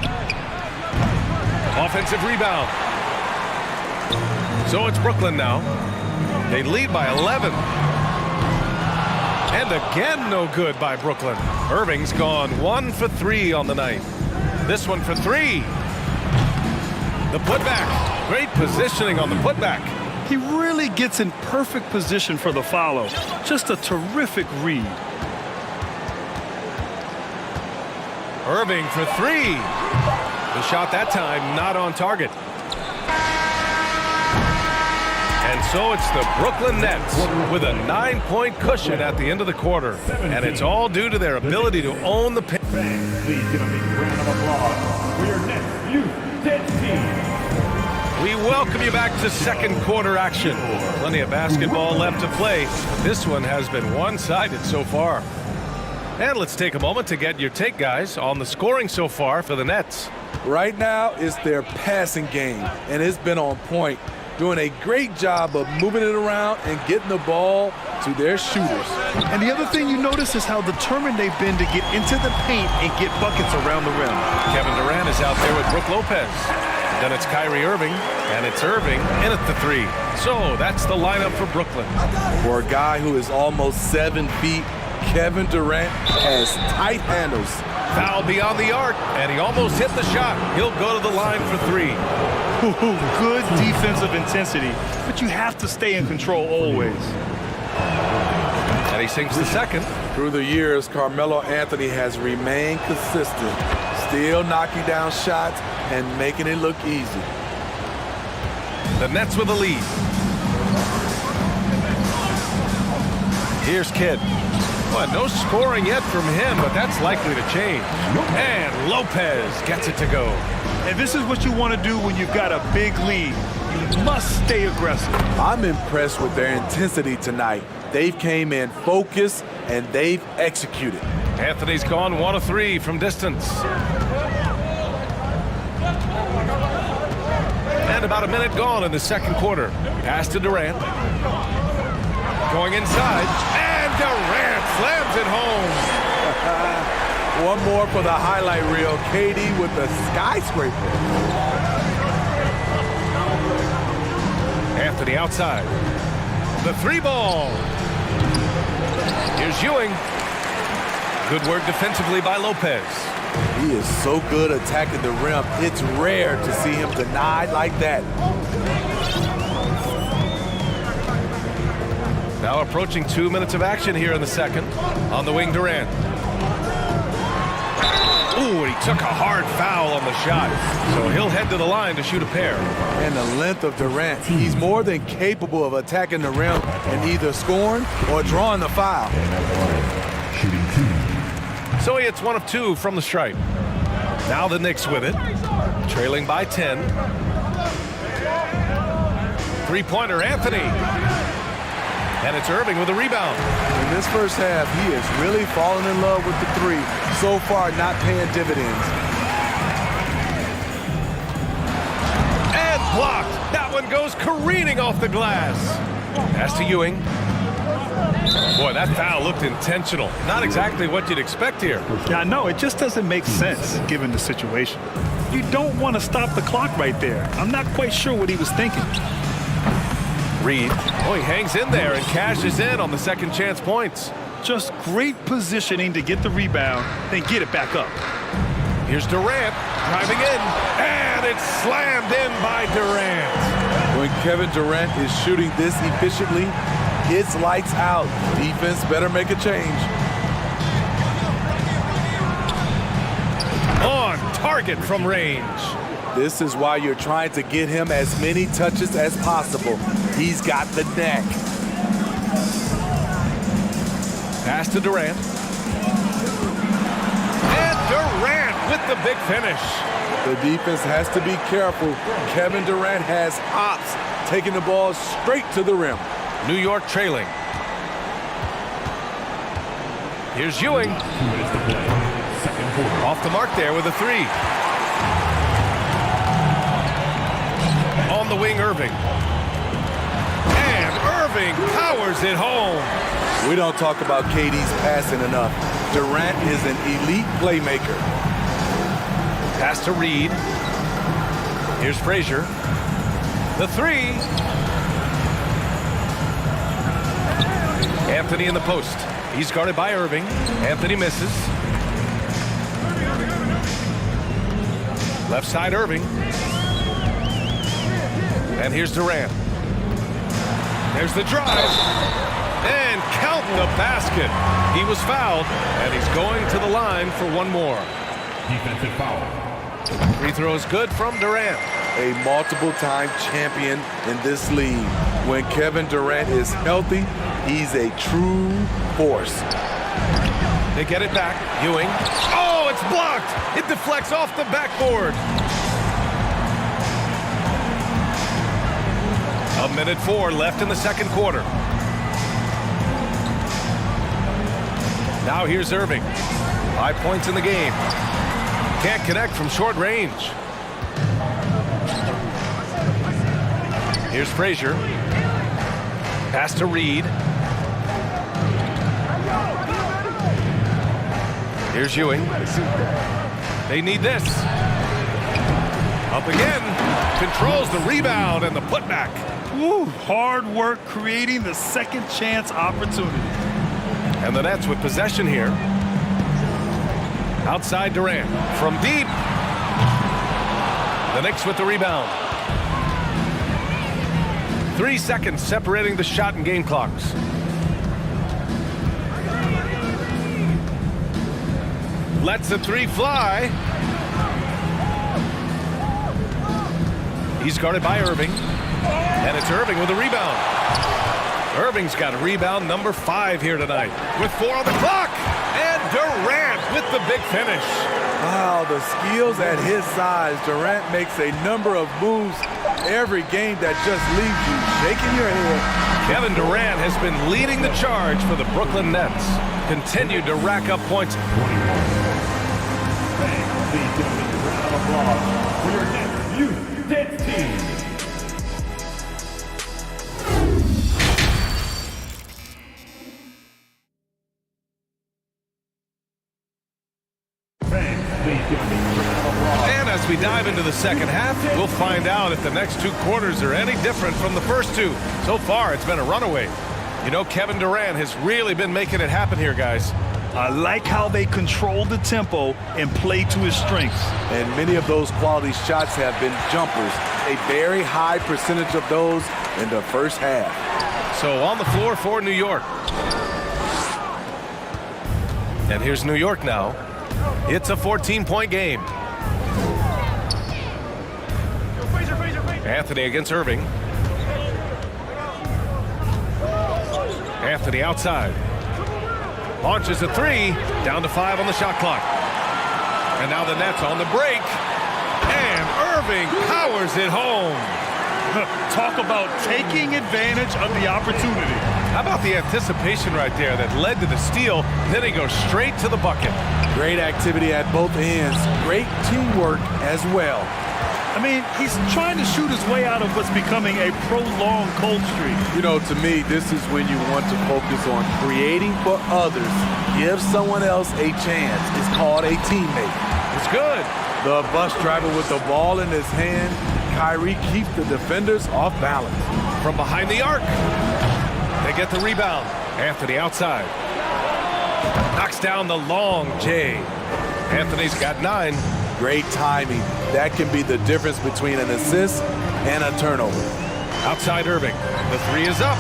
Offensive rebound. So it's Brooklyn now. They lead by 11. And again, no good by Brooklyn. Irving's gone 1 for 3 on the night. This one for 3. The putback. Great positioning on the putback. He really gets in perfect position for the follow. Just a terrific read. Irving for 3. The shot that time not on target. And so it's the Brooklyn Nets with a 9-point cushion at the end of the quarter. And it's all due to their ability to own the paint. Fans, please give a big round of applause for your Nets Youth Nets team. We welcome you back to second quarter action. Plenty of basketball left to play. This one has been one-sided so far. And let's take a moment to get your take, guys, on the scoring so far for the Nets. Right now, it's their passing game, and it's been on point. Doing a great job of moving it around and getting the ball to their shooters. And the other thing you notice is how determined they've been to get into the paint and get buckets around the rim. Kevin Durant is out there with Brook Lopez. Then it's Kyrie Irving, and it's Irving in at the 3. So that's the lineup for Brooklyn. For a guy who is almost 7 feet, Kevin Durant has tight handles. Foul beyond the arc, and he almost hit the shot. He'll go to the line for 3. Good defensive intensity, but you have to stay in control always. And he sinks the second. Through the years, Carmelo Anthony has remained consistent, still knocking down shots and making it look easy. The Nets with the lead. Here's Kidd. Well, no scoring yet from him, but that's likely to change. And Lopez gets it to go. And this is what you want to do when you've got a big lead. You must stay aggressive. I'm impressed with their intensity tonight. They've came in focused and they've executed. Anthony's gone 1 of 3 from distance. And about a minute gone in the second quarter. Pass to Durant. Going inside, and Durant slams it home. One more for the highlight reel. KD with the skyscraper. Anthony outside. The 3 ball. Here's Ewing. Good work defensively by Lopez. He is so good attacking the rim. It's rare to see him denied like that. Now approaching 2 minutes of action here in the second. On the wing, Durant. Ooh, he took a hard foul on the shot. So he'll head to the line to shoot a pair. And the length of Durant, he's more than capable of attacking the rim and either scoring or drawing the foul. Shooting 2. So he hits 1 of 2 from the stripe. Now the Knicks with it. Trailing by 10. 3-pointer, Anthony. And it's Irving with a rebound. In this first half, he is really falling in love with the 3. So far, not paying dividends. And blocked. That one goes careening off the glass. Pass to Ewing. Boy, that foul looked intentional. Not exactly what you'd expect here. Yeah, no, it just doesn't make sense given the situation. You don't want to stop the clock right there. I'm not quite sure what he was thinking. Reed. Oh, he hangs in there and cashes in on the second chance points. Just great positioning to get the rebound, then get it back up. Here's Durant driving in, and it's slammed in by Durant. When Kevin Durant is shooting this efficiently, it's lights out. Defense better make a change. On target from range. This is why you're trying to get him as many touches as possible. He's got the neck. Pass to Durant. And Durant with the big finish. The defense has to be careful. Kevin Durant has hops, taking the ball straight to the rim. New York trailing. Here's Ewing. Off the mark there with a three. On the wing, Irving. And Irving powers it home. We don't talk about KD's passing enough. Durant is an elite playmaker. Pass to Reed. Here's Frazier. The three. Anthony in the post. He's guarded by Irving. Anthony misses. Left side, Irving. And here's Durant. There's the drive. And count the basket. He was fouled, and he's going to the line for one more. Defensive foul. Free throw is good from Durant. A multiple-time champion in this league. When Kevin Durant is healthy, he's a true force. They get it back. Ewing. Oh, it's blocked. It deflects off the backboard. 1:04 left in the second quarter. Now here's Irving. 5 points in the game. Can't connect from short range. Here's Frazier. Pass to Reed. Here's Ewing. They need this. Up again. Controls the rebound and the putback. Woo, hard work creating the second chance opportunity. And the Nets with possession here. Outside Durant. From deep. The Knicks with the rebound. 3 seconds separating the shot and game clocks. Lets the three fly. He's guarded by Irving. And it's Irving with a rebound. Irving's got rebound number 5 here tonight. With 4 on the clock. And Durant with the big finish. Wow, the skills at his size. Durant makes a number of moves every game that just leaves you shaking your head. Kevin Durant has been leading the charge for the Brooklyn Nets. Continued to rack up points. 21. Please give them a round of applause for your Nets Youth Dance Team. And as we dive into the second half, we'll find out if the next 2 quarters are any different from the first 2. So far, it's been a runaway. You know, Kevin Durant has really been making it happen here, guys. I like how they control the tempo and play to his strengths. And many of those quality shots have been jumpers. A very high percentage of those in the first half. So on the floor for New York. And here's New York now. It's a 14-point game. Anthony against Irving. Anthony outside. Launches a 3. Down to 5 on the shot clock. And now the Nets on the break. And Irving powers it home. Talk about taking advantage of the opportunity. How about the anticipation right there that led to the steal? Then he goes straight to the bucket. Great activity at both ends. Great teamwork as well. I mean, he's trying to shoot his way out of what's becoming a prolonged cold streak. You know, to me, this is when you want to focus on creating for others. Give someone else a chance. It's called a teammate. It's good. The bus driver with the ball in his hand Kyrie keeps the defenders off balance. From behind the arc. They get the rebound. Anthony outside. Knocks down the long J. Anthony's got 9. Great timing. That can be the difference between an assist and a turnover. Outside Irving. The 3 is up.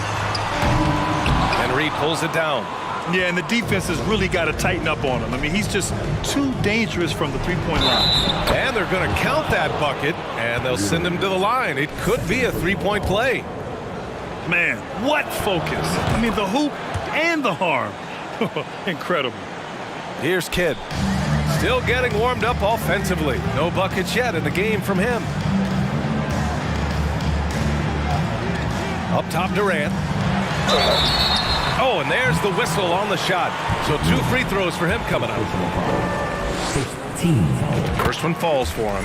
And Reed pulls it down. Yeah, and the defense has really got to tighten up on him. I mean, he's just too dangerous from the three-point line. And they're going to count that bucket, and they'll send him to the line. It could be a three-point play. Man, what focus. I mean, the hoop and the arm. Incredible. Here's Kidd. Still getting warmed up offensively. No buckets yet in the game from him. Up top, Durant. Oh, and there's the whistle on the shot. So 2 free throws for him coming up. First one falls for him.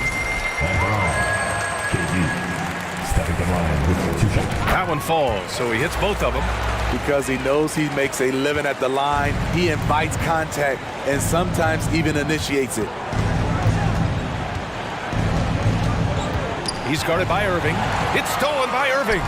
That one falls, so he hits both of them. Because he knows he makes a living at the line, he invites contact and sometimes even initiates it. He's guarded by Irving. It's stolen by Irving.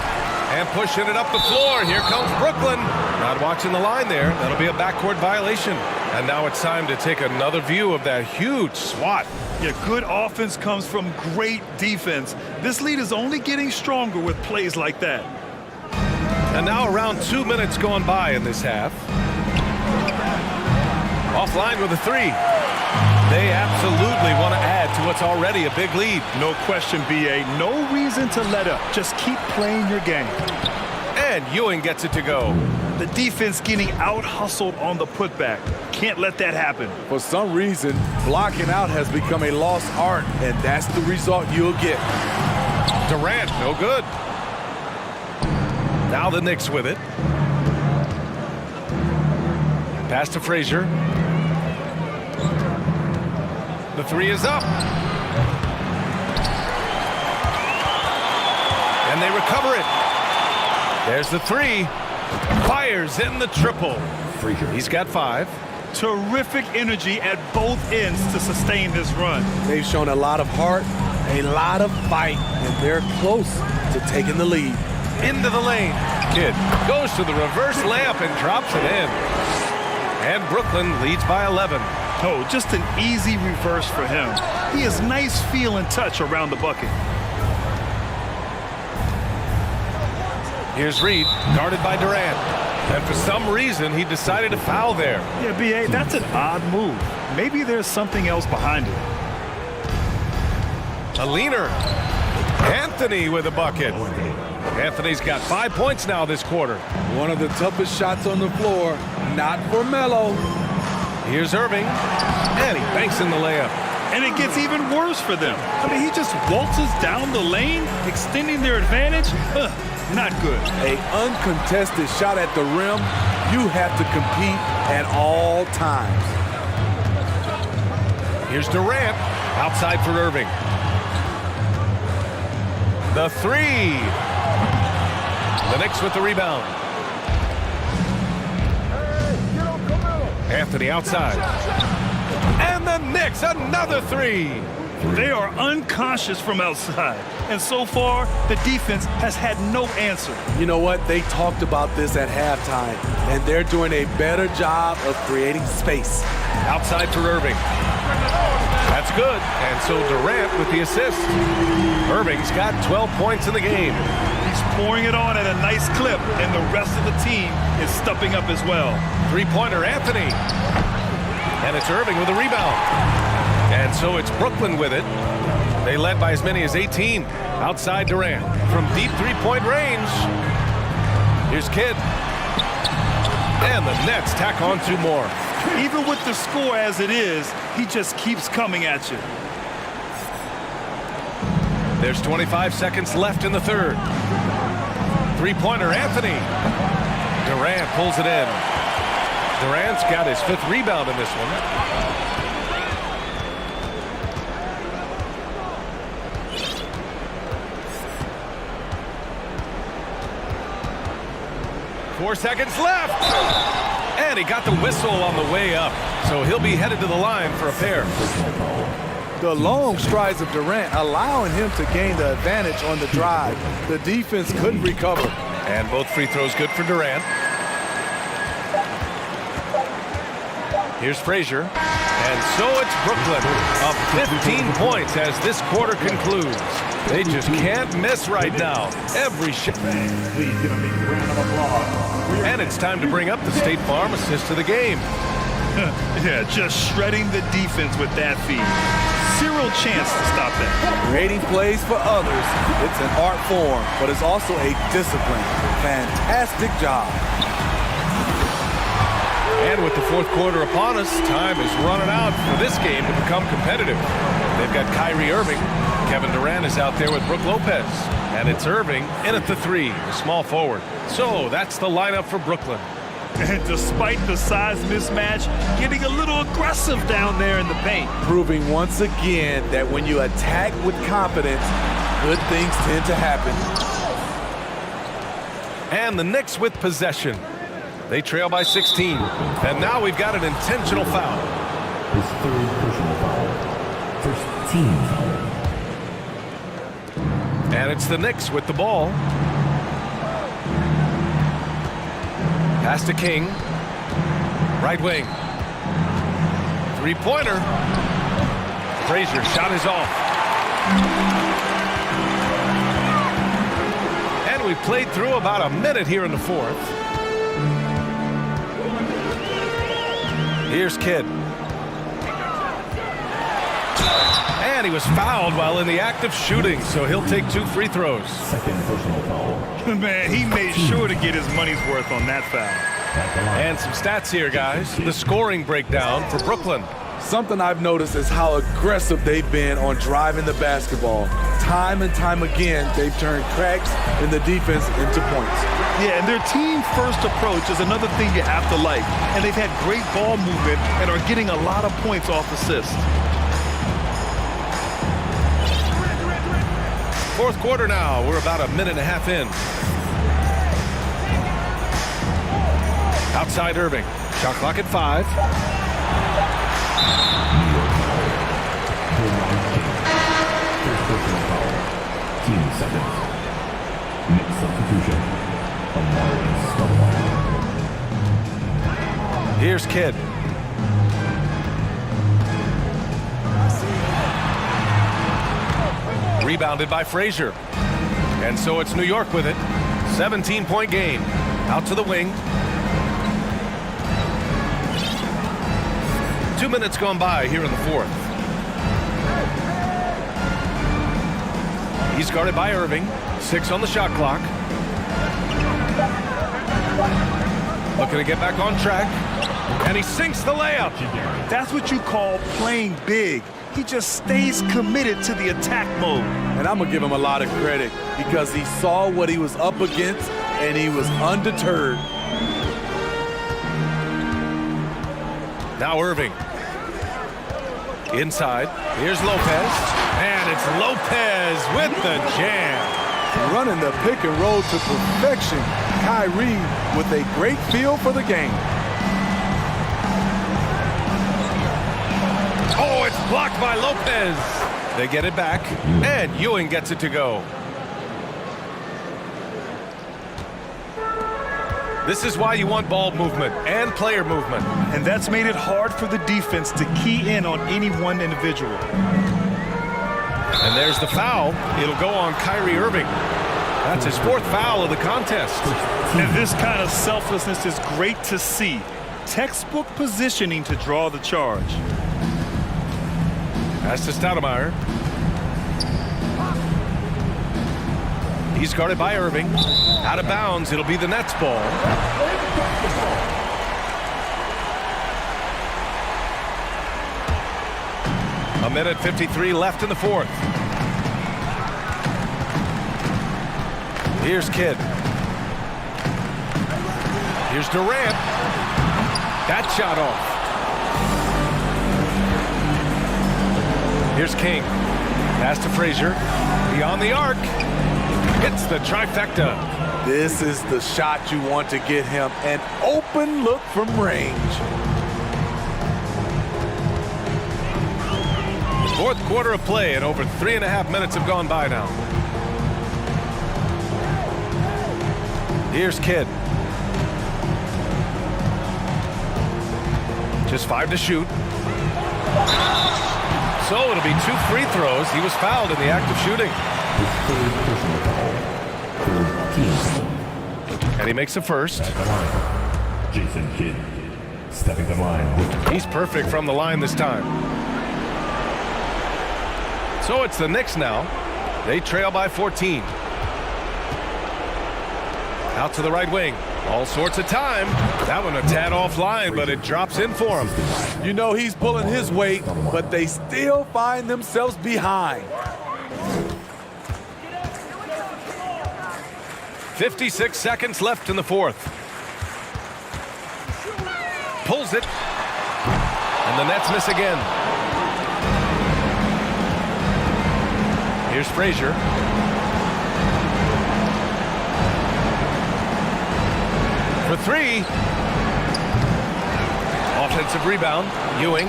And pushing it up the floor. Here comes Brooklyn. Not watching the line there. That'll be a backcourt violation. And now it's time to take another view of that huge swat. Yeah, good offense comes from great defense. This lead is only getting stronger with plays like that. And now around 2 minutes gone by in this half. Offline with a 3. They absolutely want to add to what's already a big lead. No question, B.A. No reason to let up. Just keep playing your game. And Ewing gets it to go. The defense getting out-hustled on the putback. Can't let that happen. For some reason, blocking out has become a lost art, and that's the result you'll get. Durant, no good. Now the Knicks with it. Pass to Frazier. The 3 is up. And they recover it. There's the 3. Fires in the triple. He's got 5. Terrific energy at both ends to sustain this run. They've shown a lot of heart, a lot of fight, and they're close to taking the lead. Into the lane. Kidd goes to the reverse layup and drops it in. And Brooklyn leads by 11. Oh, just an easy reverse for him. He has nice feel and touch around the bucket. Here's Reed, guarded by Durant. And for some reason, he decided to foul there. Yeah, B.A., that's an odd move. Maybe there's something else behind it. A leaner. Anthony with a bucket. Anthony's got 5 points now this quarter. One of the toughest shots on the floor, not for Melo. Here's Irving. And he banks in the layup. And it gets even worse for them. I mean, he just waltzes down the lane, extending their advantage. Not good. An uncontested shot at the rim, you have to compete at all times. Here's Durant, outside for Irving. The 3. The Knicks with the rebound. Anthony outside. And the Knicks, another 3. They are unconscious from outside. And so far, the defense has had no answer. You know what? They talked about this at halftime, and they're doing a better job of creating space. Outside for Irving. That's good. And so Durant with the assist. Irving's got 12 points in the game. He's pouring it on at a nice clip, and the rest of the team is stepping up as well. Three-pointer, Anthony. And it's Irving with a rebound. And so it's Brooklyn with it. They led by as many as 18. Outside Durant from deep three-point range. Here's Kidd. And the Nets tack on 2 more. Even with the score as it is, he just keeps coming at you. There's 25 seconds left in the third. Three-pointer, Anthony. Durant pulls it in. Durant's got his 5th rebound in this one. 4 seconds left. And he got the whistle on the way up. So he'll be headed to the line for a pair. The long strides of Durant allowing him to gain the advantage on the drive. The defense couldn't recover. And both free throws good for Durant. Here's Frazier. And so it's Brooklyn up 15 points as this quarter concludes. They just can't miss right now. Every shot. Please give a big round of applause. And it's time to bring up the State Farm assist of the game. Yeah, just shredding the defense with that feed. Zero chance to stop that. Creating plays for others. It's an art form, but it's also a discipline. Fantastic job. And with the fourth quarter upon us, time is running out for this game to become competitive. They've got Kyrie Irving. Kevin Durant is out there with Brook Lopez. And it's Irving in at the three, the small forward. So that's the lineup for Brooklyn. And despite the size mismatch, getting a little aggressive down there in the paint. Proving once again that when you attack with confidence, good things tend to happen. And the Knicks with possession. They trail by 16. And now we've got an intentional foul. His third personal foul. First team foul. And it's the Knicks with the ball. Pass to King. Right wing. Three-pointer. Frazier shot is off. And we played through about a minute here in the fourth. Here's Kidd. And he was fouled while in the act of shooting, so he'll take 2 free throws. Second personal foul. Man, he made sure to get his money's worth on that foul. And some stats here, guys. The scoring breakdown for Brooklyn. Something I've noticed is how aggressive they've been on driving the basketball. Time and time again, they've turned cracks in the defense into points. Yeah, and their team-first approach is another thing you have to like. And they've had great ball movement and are getting a lot of points off assists. Fourth quarter now. We're about a minute and a half in. Outside Irving. Shot clock at 5. First personal foul. Team seconds. Next substitution. Amari Stoudemire. Here's Kidd. Rebounded by Frazier. And so it's New York with it. 17-point game. Out to the wing. 2 minutes gone by here in the fourth. He's guarded by Irving. 6 on the shot clock. Looking to get back on track. And he sinks the layup. That's what you call playing big. He just stays committed to the attack mode. And I'm going to give him a lot of credit because he saw what he was up against and he was undeterred. Now Irving. Inside. Here's Lopez. And it's Lopez with the jam. Running the pick and roll to perfection. Kyrie with a great feel for the game. Oh, it's blocked by Lopez. They get it back, and Ewing gets it to go. This is why you want ball movement and player movement. And that's made it hard for the defense to key in on any one individual. And there's the foul. It'll go on Kyrie Irving. That's his 4th foul of the contest. And this kind of selflessness is great to see. Textbook positioning to draw the charge. Pass to Stoudemire. He's guarded by Irving. Out of bounds. It'll be the Nets ball. A minute 53 left in the fourth. Here's Kidd. Here's Durant. That shot off. Here's King. Pass to Frazier. Beyond the arc. Hits the trifecta. This is the shot you want to get him. An open look from range. Fourth quarter of play, and over 3.5 minutes have gone by now. Here's Kidd. Just 5 to shoot. So it'll be 2 free throws. He was fouled in the act of shooting. And he makes the first. Jason Kidd stepping the line. He's perfect from the line this time. So it's the Knicks now. They trail by 14. Out to the right wing. All sorts of time. That one a tad offline, but it drops in for him. You know he's pulling his weight, but they still find themselves behind. 56 seconds left in the fourth. Pulls it. And the Nets miss again. Here's Frazier. For 3. Offensive rebound. Ewing.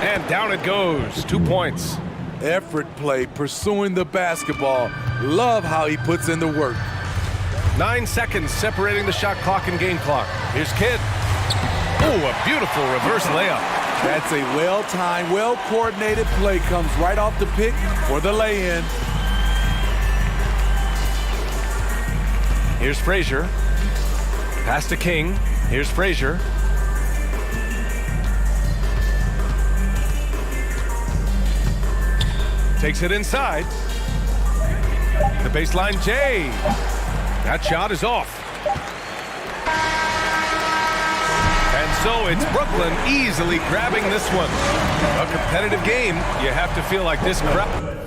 And down it goes. 2 points. Effort play, pursuing the basketball. Love how he puts in the work. 9 seconds separating the shot clock and game clock. Here's Kidd. Oh, a beautiful reverse layup. That's a well-timed, well-coordinated play. Comes right off the pick for the lay-in. Here's Frazier. Pass to King. Here's Frazier. Takes it inside. The baseline J. That shot is off. And so it's Brooklyn easily grabbing this one. A competitive game. You have to feel like this crowd.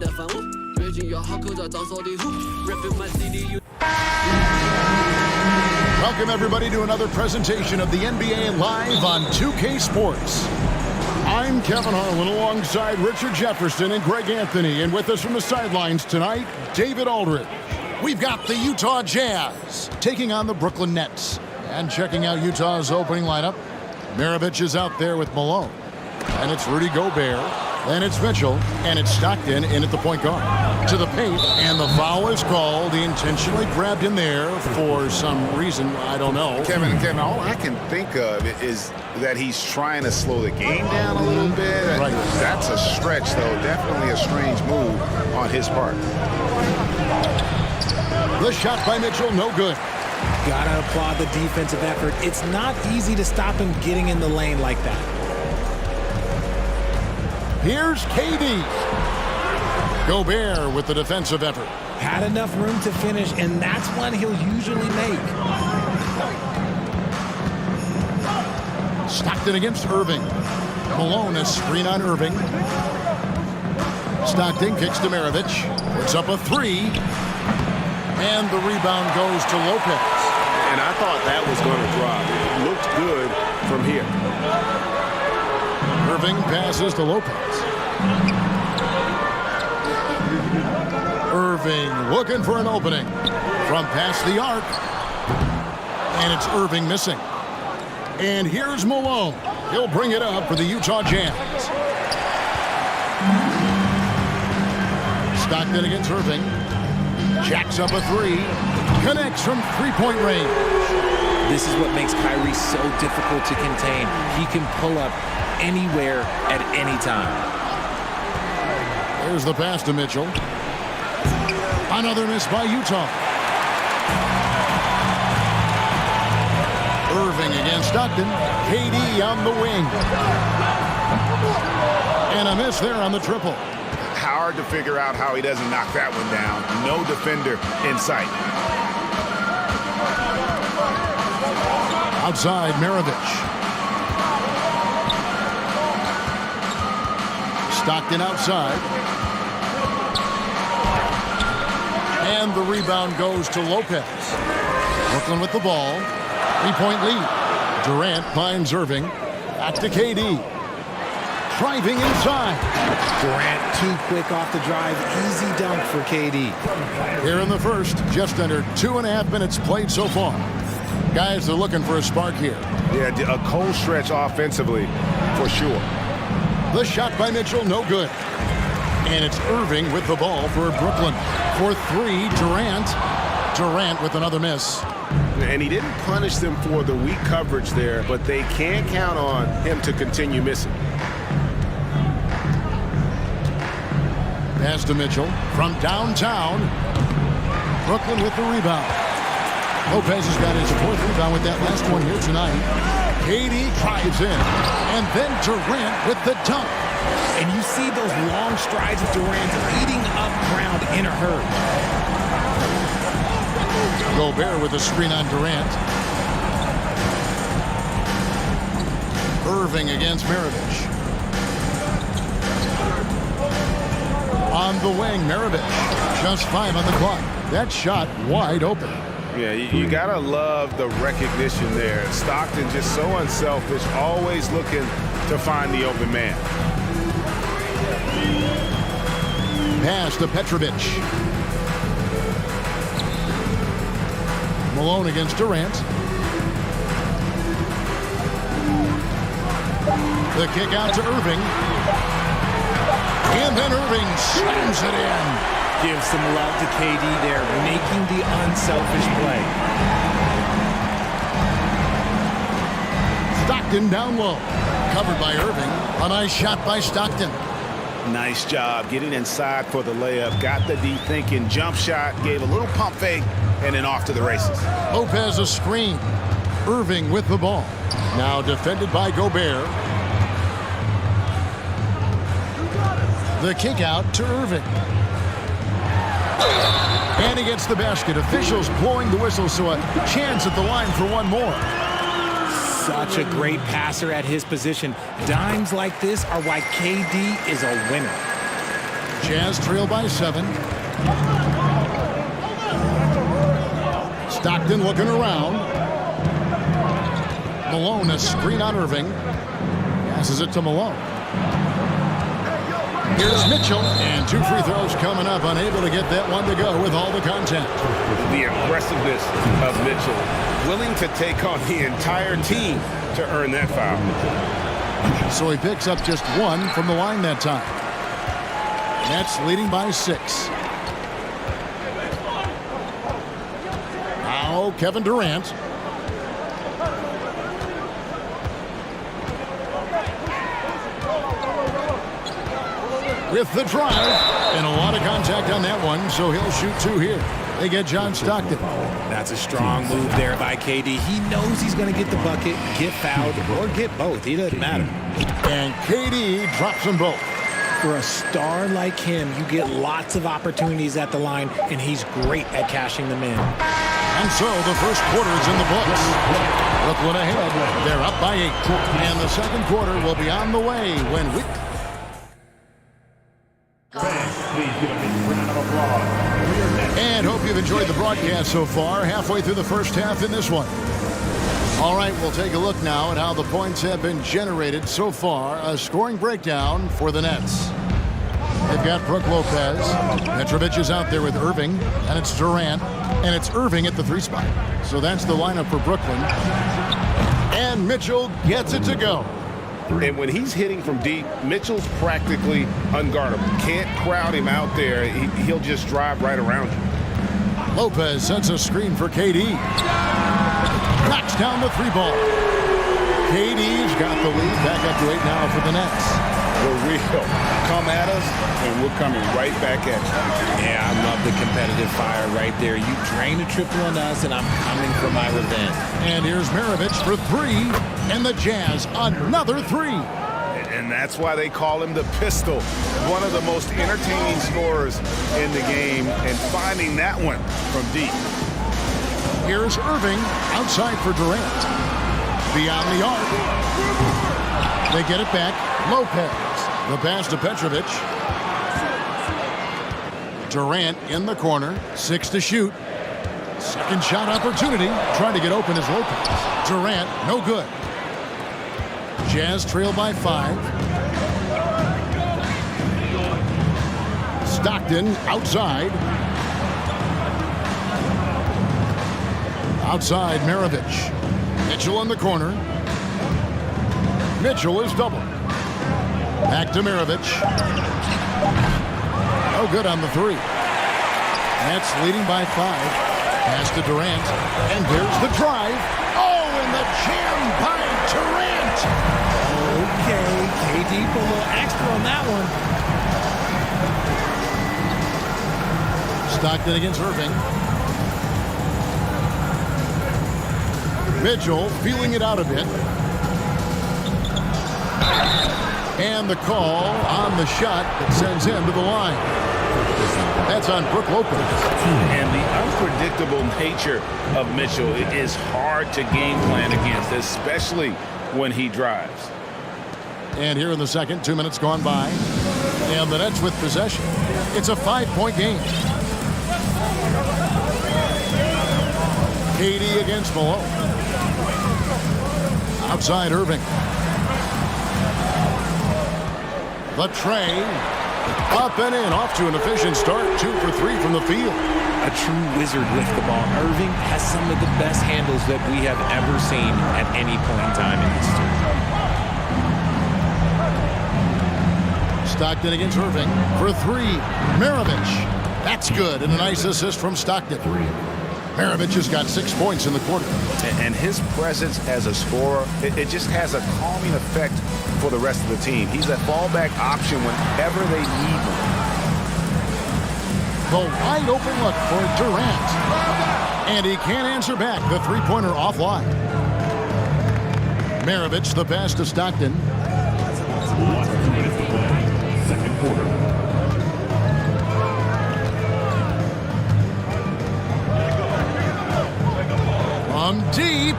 的反物，最近要好口罩找扫地虎 ，rapping my city。 Welcome, everybody, to another presentation of the NBA Live on 2K Sports. I'm Kevin Harlan alongside Richard Jefferson and Greg Anthony. And with us from the sidelines tonight, David Aldridge. We've got the Utah Jazz taking on the Brooklyn Nets. And checking out Utah's opening lineup, Maravich is out there with Malone. And it's Rudy Gobert. Then it's Mitchell, and it's Stockton in at the point guard. To the paint, and the foul is called. He intentionally grabbed him there for some reason, I don't know. Kevin, all I can think of is that he's trying to slow the game down a little bit. Right. That's a stretch, though. Definitely a strange move on his part. The shot by Mitchell, no good. Gotta applaud the defensive effort. It's not easy to stop him getting in the lane like that. Here's KD. Gobert with the defensive effort. Had enough room to finish, and that's one he'll usually make. Stockton against Irving. Malone, a screen on Irving. Stockton kicks to Maravich. Puts up a three. And the rebound goes to Lopez. And I thought that was going to drop. It looked good from here. Irving passes to Lopez. Irving looking for an opening from past the arc. And it's Irving missing. And here's Malone. He'll bring it up for the Utah Jazz. Stockton against Irving. Jacks up a three. Connects from three-point range. This is what makes Kyrie so difficult to contain. He can pull up anywhere at any time. There's the pass to Mitchell. Another miss by Utah. Irving against Stockton. KD on the wing. And a miss there on the triple. Hard to figure out how he doesn't knock that one down. No defender in sight. Outside, Maravich. Stockton outside. And the rebound goes to Lopez. Brooklyn with the ball. 3-point lead. Durant finds Irving. Back to KD. Driving inside. Durant too quick off the drive. Easy dunk for KD. Here in the first, just under 2.5 minutes played so far. Guys are looking for a spark here. Yeah, a cold stretch offensively for sure. The shot by Mitchell, no good. And it's Irving with the ball for Brooklyn. For three, Durant. Durant with another miss. And he didn't punish them for the weak coverage there, but they can't count on him to continue missing. Pass to Mitchell from downtown. Brooklyn with the rebound. Lopez has got his fourth rebound with that last one here tonight. KD drives in. And then Durant with the dunk. And you see those long strides of Durant eating up ground in a hurry. Gobert with a screen on Durant. Irving against Maravich. On the wing, Maravich. Just 5 on the clock. That shot wide open. Yeah, you gotta love the recognition there. Stockton just so unselfish, always looking to find the open man. Pass to Petrovic. Malone against Durant. The kick out to Irving. And then Irving slams it in. Give some love to KD there, making the unselfish play. Stockton down low. Covered by Irving. A nice shot by Stockton. Nice job getting inside for the layup. Got the deep thinking jump shot. Gave a little pump fake. And then off to the races. Lopez a screen. Irving with the ball. Now defended by Gobert. The kick out to Irving. And he gets the basket. Officials blowing the whistle, so a chance at the line for one more. Such a great passer at his position. Dimes like this are why KD is a winner. Jazz trail by 7. Stockton looking around. Malone, a screen on Irving. Passes it to Malone. Here's Mitchell, and 2 free throws coming up. Unable to get that one to go with all the contact. The aggressiveness of Mitchell, willing to take on the entire team to earn that foul. So he picks up just 1 from the line that time. Nets leading by 6. Now Kevin Durant. With the drive, and a lot of contact on that one, so he'll shoot 2 here. They get John Stockton. That's a strong move there by KD. He knows he's going to get the bucket, get fouled, or get both. He doesn't matter. And KD drops them both. For a star like him, you get lots of opportunities at the line, and he's great at cashing them in. And so the first quarter is in the books. Brooklyn ahead. They're up by 8. And the second quarter will be on the way when we... And hope you've enjoyed the broadcast so far. Halfway through the first half in this one. All right, we'll take a look now at how the points have been generated so far. A scoring breakdown for the Nets. They've got Brook Lopez. Petrovic is out there with Irving. And it's Durant. And it's Irving at the 3 spot. So that's the lineup for Brooklyn. And Mitchell gets it to go. And when he's hitting from deep, Mitchell's practically unguardable. Can't crowd him out there. He'll just drive right around you. Lopez sets a screen for KD. Knocks down the 3 ball. KD's got the lead. Back up to 8 now for the Nets. For real. Come at us, and we're coming right back at you. Yeah, I love the competitive fire right there. You drain a triple on us, and I'm coming for my revenge. And here's Maravich for 3. And the Jazz, another 3. And that's why they call him the Pistol. One of the most entertaining scorers in the game, and finding that one from deep. Here's Irving outside for Durant. Beyond the arc. They get it back. Lopez. The pass to Petrovic. Durant in the corner. 6 to shoot. Second shot opportunity. Trying to get open is Lopez. Durant, no good. Jazz trail by 5. Stockton outside. Outside Maravich. Mitchell in the corner. Mitchell is doubled. Back to Maravich. No good on the 3. Nets leading by 5. Pass to Durant. And there's the drive. Oh, and the jam by Durant. Okay, KD put a little extra on that one. Stockton against Irving. Mitchell feeling it out a bit. And the call on the shot that sends him to the line. That's on Brook Lopez. And the unpredictable nature of Mitchell is hard to game plan against, especially when he drives. And here in the second, 2 minutes gone by. And the Nets with possession. It's a 5-point game. KD against Malone. Outside Irving. The tray. Up and in. Off to an efficient start. 2 for 3 from the field. A true wizard with the ball. Irving has some of the best handles that we have ever seen at any point in time in history. Stockton against Irving for 3. Maravich. That's good. And a nice assist from Stockton. Maravich has got 6 points in the quarter. And his presence as a scorer, it just has a calming effect for the rest of the team. He's a fallback option whenever they need him. The wide open look for Durant. And he can't answer back. The 3-pointer offline. Maravich, the pass to Stockton. Second quarter. From deep.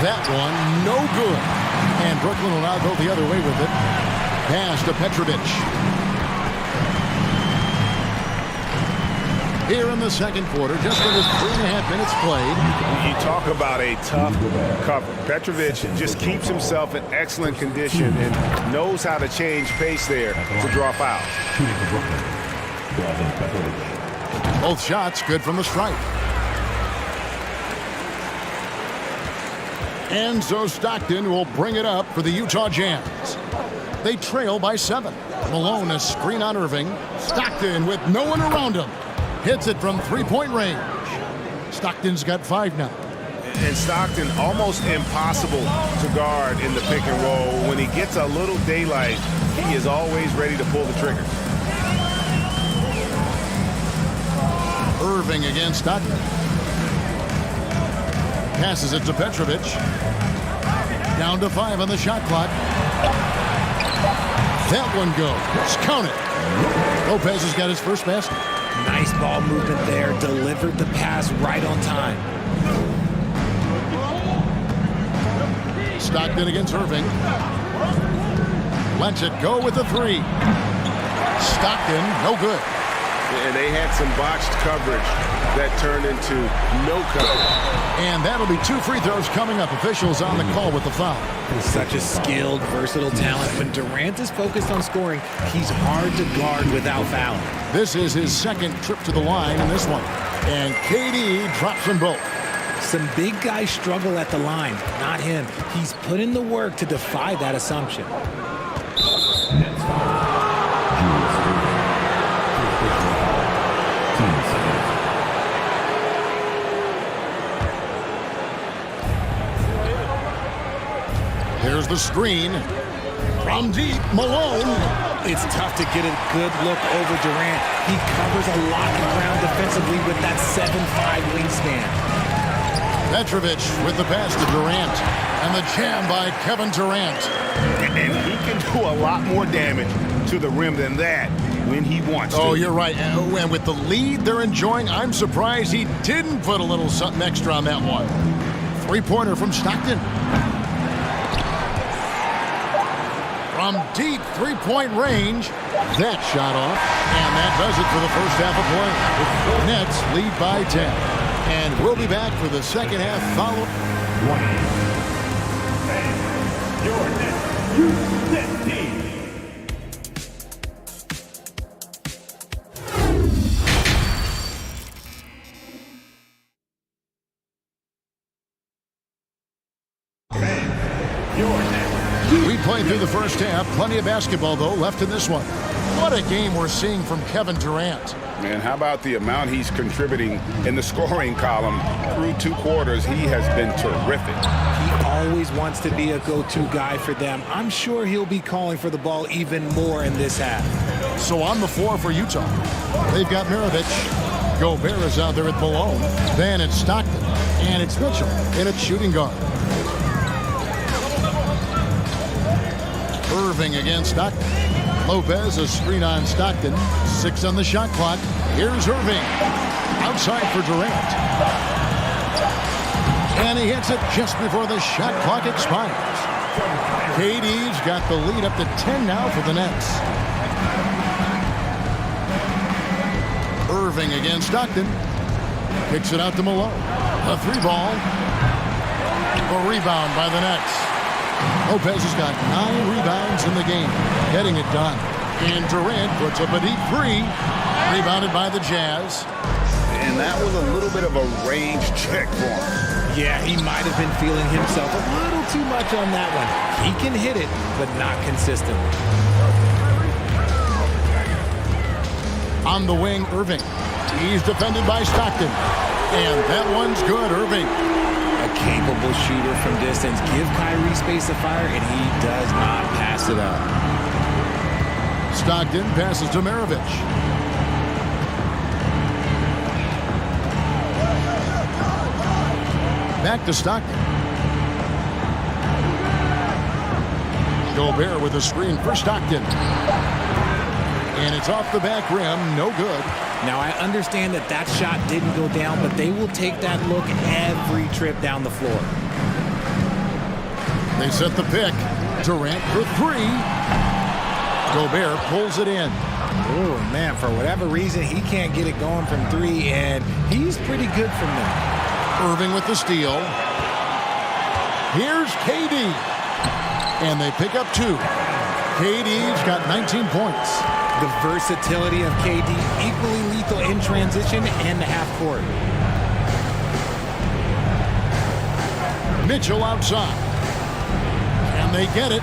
That one, no good. And Brooklyn will now go the other way with it. Pass to Petrovic. here in the second quarter, just under 3.5 minutes played. You talk about a tough cover. Petrovic just keeps himself in excellent condition and knows how to change pace there to draw fouls. Both shots good from the stripe. And so Stockton will bring it up for the Utah Jazz. They trail by 7. Malone a screen on Irving. Stockton with no one around him. Hits it from three-point range. Stockton's got 5 now. And Stockton almost impossible to guard in the pick and roll. When he gets a little daylight, he is always ready to pull the trigger. Irving against Stockton. Passes it to Petrovic. Down to 5 on the shot clock. That one goes. Count it. Lopez has got his first basket. Nice ball movement there. Delivered the pass right on time. Stockton against Irving. Lets it go with the 3. Stockton, no good. And they had some botched coverage that turned into no coverage. And that'll be 2 free throws coming up. Officials on the call with the foul. He's such a skilled, versatile talent. When Durant is focused on scoring, he's hard to guard without fouling. This is his second trip to the line in this one. And KD drops them both. Some big guys struggle at the line, not him. He's put in the work to defy that assumption. Here's the screen. From deep, Malone. It's tough to get a good look over Durant. He covers a lot of ground defensively with that 7'5" wingspan. Petrovic with the pass to Durant. And the jam by Kevin Durant. And he can do a lot more damage to the rim than that when he wants to. Oh, you're right. And with the lead they're enjoying, I'm surprised he didn't put a little something extra on that one. 3-pointer from Stockton. From deep 3-point range. That shot off. And that does it for the first half of play. The Nets lead by 10. And we'll be back for the second half follow. Your Net team. We played through the first half. Plenty of basketball, though, left in this one. What a game we're seeing from Kevin Durant. Man, how about the amount he's contributing in the scoring column through 2 quarters? He has been terrific. He always wants to be a go-to guy for them. I'm sure he'll be calling for the ball even more in this half. So on the floor for Utah, they've got Maravich. Gobert is out there at Malone. Then it's Stockton. And it's Mitchell in its shooting guard. Irving against Stockton. Lopez a screen on Stockton. 6 on the shot clock. Here's Irving. Outside for Durant. And he hits it just before the shot clock expires. KD's got the lead up to 10 now for the Nets. Irving against Stockton. Kicks it out to Malone. A 3-ball. A rebound by the Nets. Lopez has got 9 rebounds in the game, getting it done. And Durant puts up a deep 3, rebounded by the Jazz. And that was a little bit of a range check for him. Yeah, he might have been feeling himself a little too much on that one. He can hit it, but not consistently. On the wing, Irving. He's defended by Stockton. And that one's good, Irving. A capable shooter from distance. Give Kyrie space to fire, and he does not pass it up. Stockton passes to Maravich. Back to Stockton. Gobert with a screen for Stockton. And it's off the back rim, no good. Now, I understand that that shot didn't go down, but they will take that look every trip down the floor. They set the pick. Durant for 3. Gobert pulls it in. Oh, man, for whatever reason, he can't get it going from 3, and he's pretty good from there. Irving with the steal. Here's KD. And they pick up 2. KD's got 19 points. The versatility of KD, equally lethal in transition and the half court. Mitchell outside. And they get it.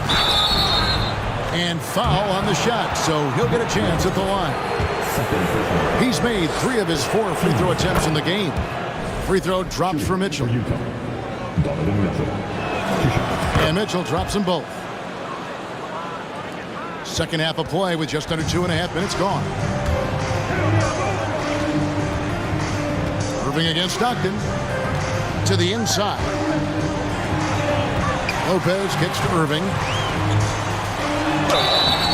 And foul on the shot, so he'll get a chance at the line. He's made 3 of his 4 free throw attempts in the game. Free throw drops for Mitchell. And Mitchell drops them both. Second half of play with just under 2.5 minutes gone. Irving against Stockton. To the inside. Lopez gets to Irving.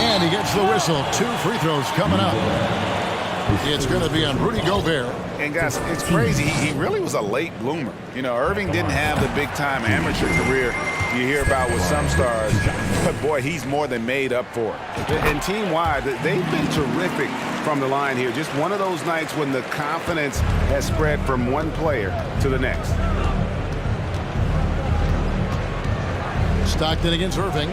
And he gets the whistle. 2 free throws coming up. It's going to be on Rudy Gobert. And guys, it's crazy. He really was a late bloomer. You know, Irving didn't have the big-time amateur career you hear about with some stars. But, boy, he's more than made up for it. And team-wide, they've been terrific from the line here. Just one of those nights when the confidence has spread from one player to the next. Stockton against Irving.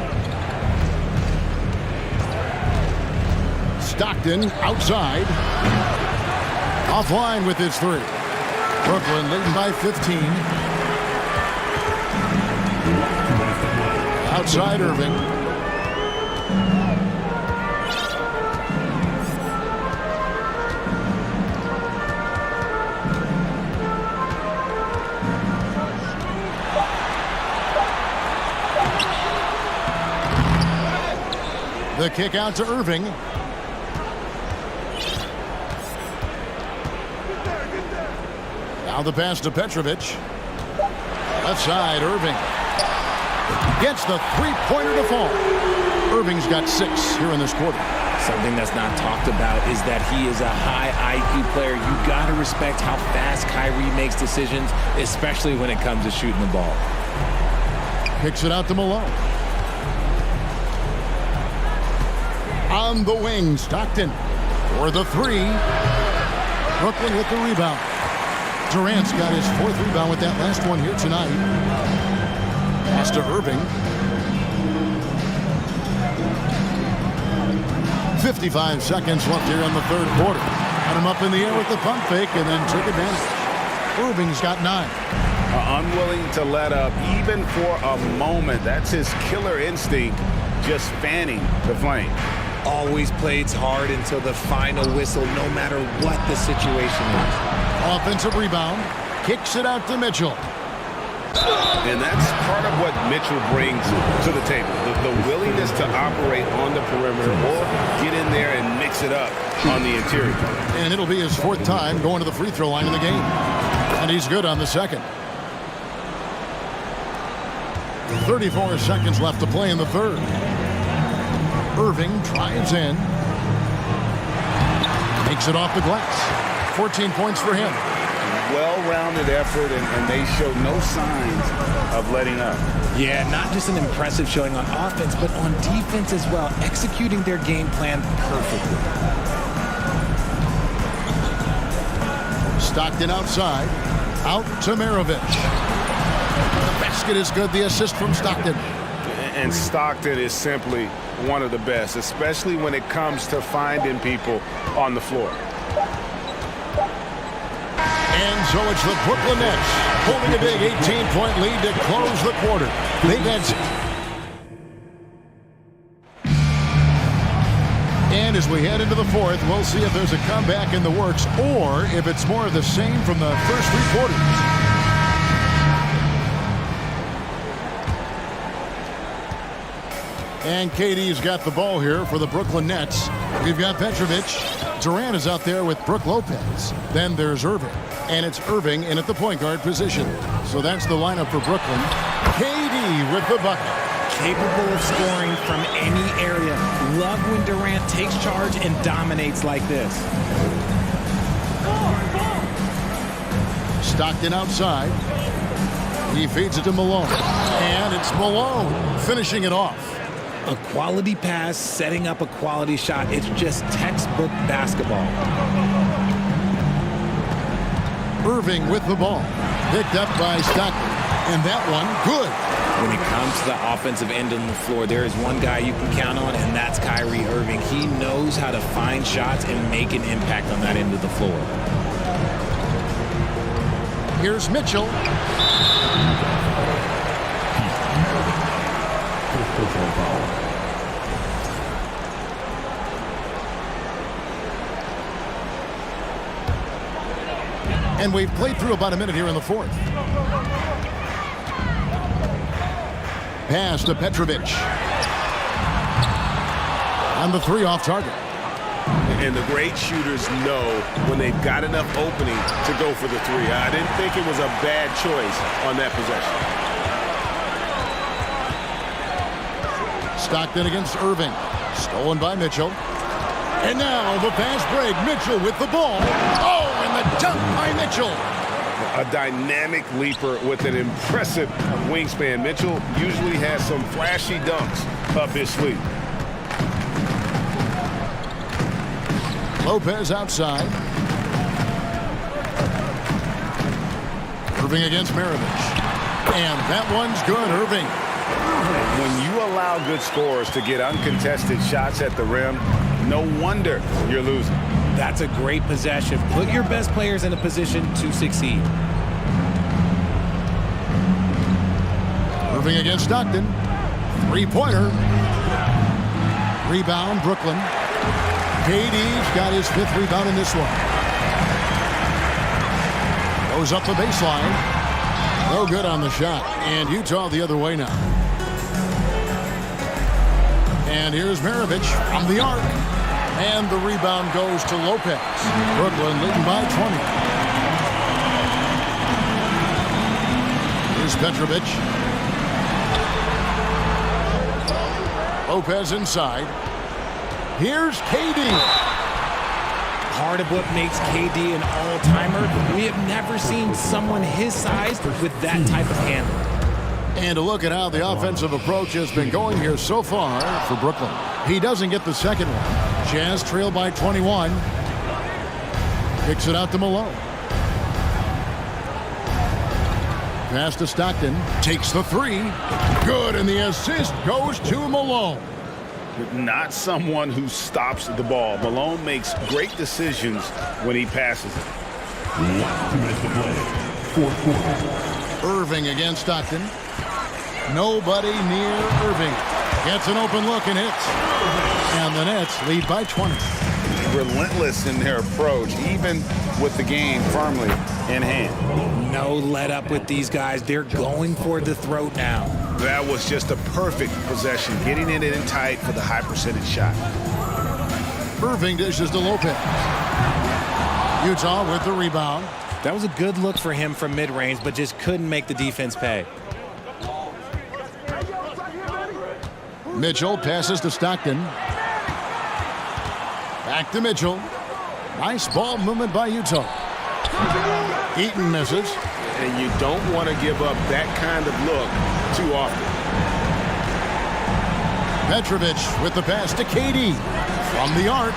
Stockton outside. Offline with his 3. Brooklyn leading by 15. Outside Irving. The kick out to Irving. Now the pass to Petrovic. Left side, Irving. Gets the three-pointer to fall. Irving's got 6 here in this quarter. Something that's not talked about is that he is a high IQ player. You got to respect how fast Kyrie makes decisions, especially when it comes to shooting the ball. Kicks it out to Malone. On the wing, Stockton for the 3. Brooklyn with the rebound. Durant's got his 4th rebound with that last one here tonight. Pass to Irving. 55 seconds left here in the 3rd quarter. Got him up in the air with the pump fake and then took advantage. Irving's got 9. Unwilling to let up even for a moment. That's his killer instinct, just fanning the flame. Always plays hard until the final whistle, no matter what the situation is. Offensive rebound. Kicks it out to Mitchell. And that's part of what Mitchell brings to the table. The willingness to operate on the perimeter or get in there and mix it up on the interior. And it'll be his 4th time going to the free throw line in the game. And he's good on the 2nd. 34 seconds left to play in the 3rd. Irving drives in. Makes it off the glass. 14 points for him. Well-rounded effort, and they show no signs of letting up. Yeah, not just an impressive showing on offense, but on defense as well, executing their game plan perfectly. Stockton outside. Out to Maravich. The basket is good. The assist from Stockton. And Stockton is simply one of the best, especially when it comes to finding people on the floor. And so it's the Brooklyn Nets holding a big 18-point lead to close the quarter. They've had... And as we head into the 4th, we'll see if there's a comeback in the works or if it's more of the same from the first 3 quarters. And KD's got the ball here for the Brooklyn Nets. We've got Petrovic. Durant is out there with Brook Lopez. Then there's Irving. And it's Irving in at the point guard position. So that's the lineup for Brooklyn. KD with the bucket. Capable of scoring from any area. Love when Durant takes charge and dominates like this. Stockton outside. He feeds it to Malone. And it's Malone finishing it off. A quality pass, setting up a quality shot. It's just textbook basketball. Irving with the ball. Picked up by Stockton. And that one, good. When it comes to the offensive end on the floor, there is one guy you can count on, and that's Kyrie Irving. He knows how to find shots and make an impact on that end of the floor. Here's Mitchell. And we've played through about a minute here in the fourth. Pass to Petrovic. On the three off target. And the great shooters know when they've got enough opening to go for the three. I didn't think it was a bad choice on that possession. Stockton against Irving. Stolen by Mitchell. And now the fast break. Mitchell with the ball. Oh, and the dunk by Mitchell. A dynamic leaper with an impressive wingspan. Mitchell usually has some flashy dunks up his sleeve. Lopez outside. Irving against Maravich. And that one's good, Irving. When you allow good scorers to get uncontested shots at the rim, no wonder you're losing. That's a great possession. Put your best players in a position to succeed. Irving against Stockton. Three-pointer. Rebound, Brooklyn. KD's got his fifth rebound in this one. Goes up the baseline. No good on the shot. And Utah the other way now. And here's Maravich from the arc. And the rebound goes to Lopez. Brooklyn leading by 20. Here's Petrovic. Lopez inside. Here's KD. Part of what makes KD an all-timer, we have never seen someone his size with that type of handle. And to look at how the offensive approach has been going here so far for Brooklyn. He doesn't get the second one. Jazz trail by 21. Kicks it out to Malone. Pass to Stockton. Takes the three. Good, and the assist goes to Malone. Not someone who stops the ball. Malone makes great decisions when he passes it. 2 minutes to play. Fourth quarter. Irving against Stockton. Nobody near Irving. Gets an open look and hits. And the Nets lead by 20. Relentless in their approach, even with the game firmly in hand. No let up with these guys. They're going for the throat now. That was just a perfect possession, getting it in tight for the high percentage shot. Irving dishes to Lopez. Utah with the rebound. That was a good look for him from mid-range, but just couldn't make the defense pay. Mitchell passes to Stockton. Back to Mitchell. Nice ball movement by Utah. Eaton misses. And you don't want to give up that kind of look too often. Petrovic with the pass to KD. From the arc.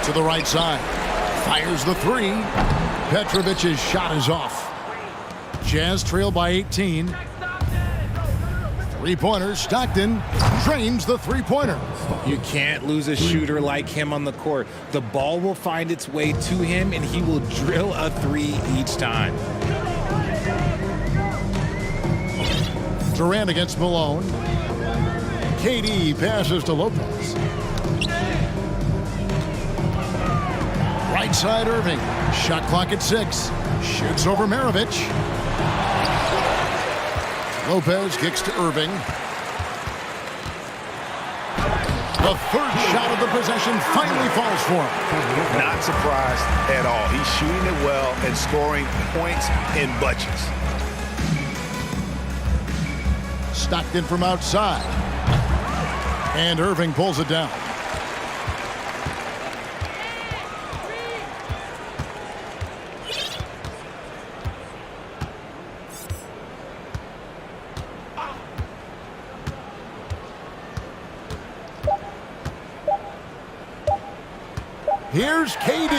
To the right side. Fires the three. Petrovic's shot is off. Jazz trail by 18. Three-pointer. Stockton drains the three-pointer. You can't lose a shooter like him on the court. The ball will find its way to him, and he will drill a three each time. Durant against Malone. KD passes to Lopez. Right side Irving. Shot clock at 6. Shoots over Maravich. Lopez kicks to Irving. The third shot of the possession finally falls for him. Not surprised at all. He's shooting it well and scoring points in bunches. Stockton from outside. And Irving pulls it down. Here's KD.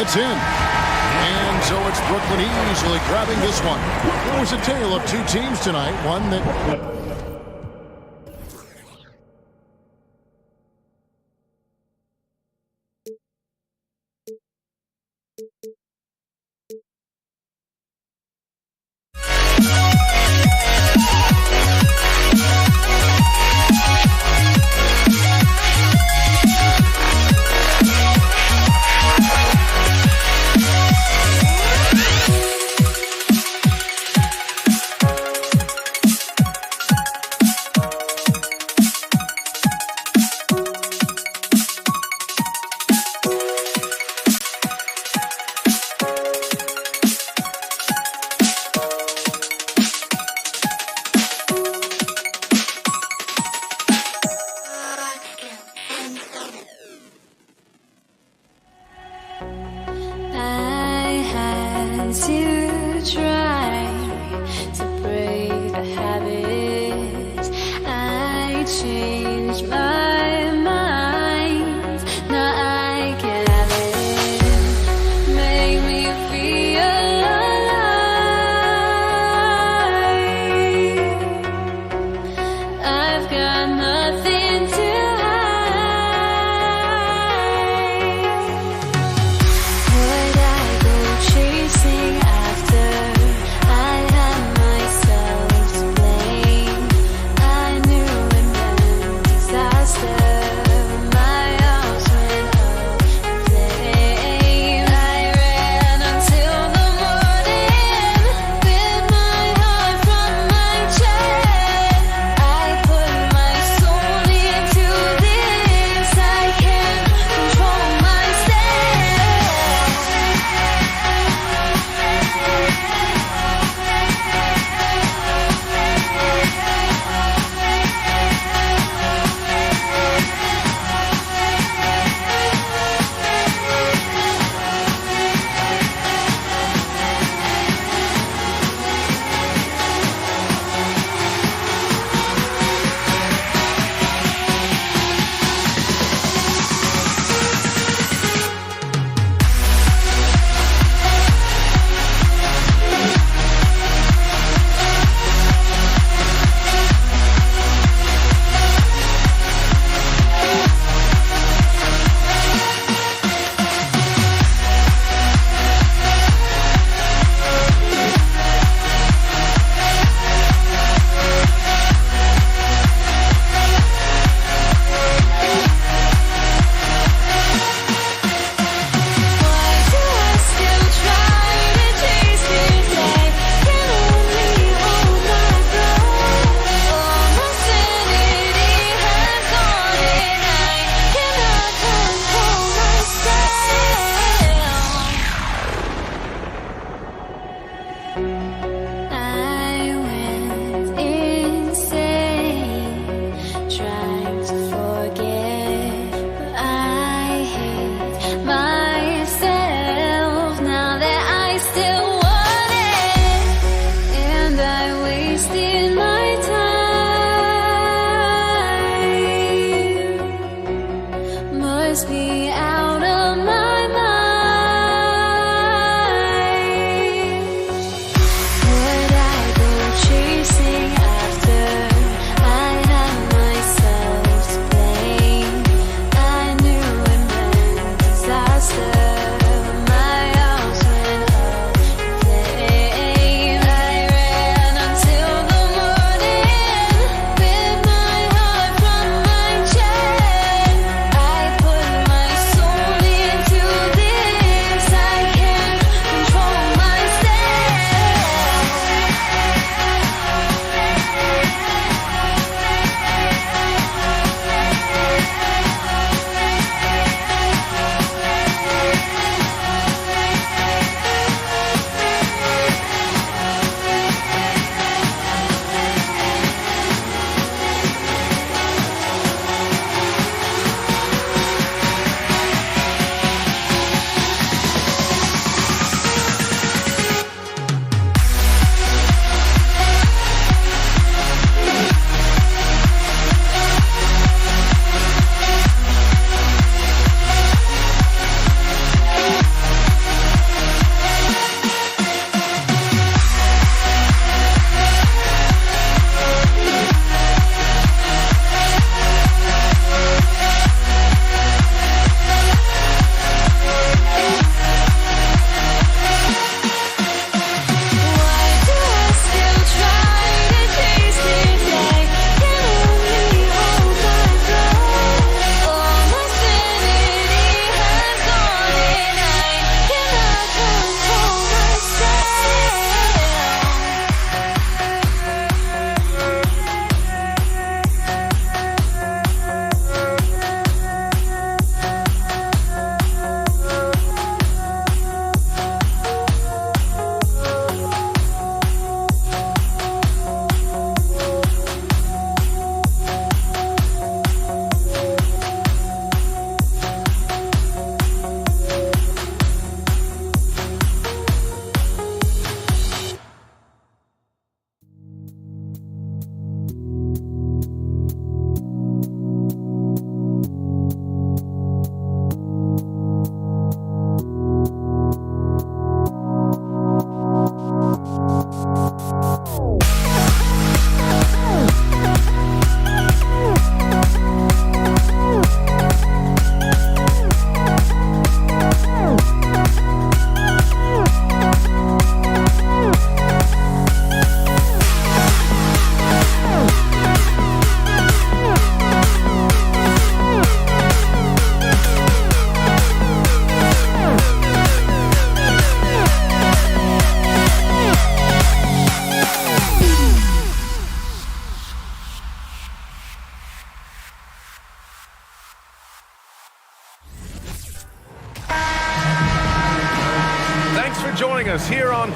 It's in. And so it's Brooklyn easily grabbing this one. It was a tale of two teams tonight. One that...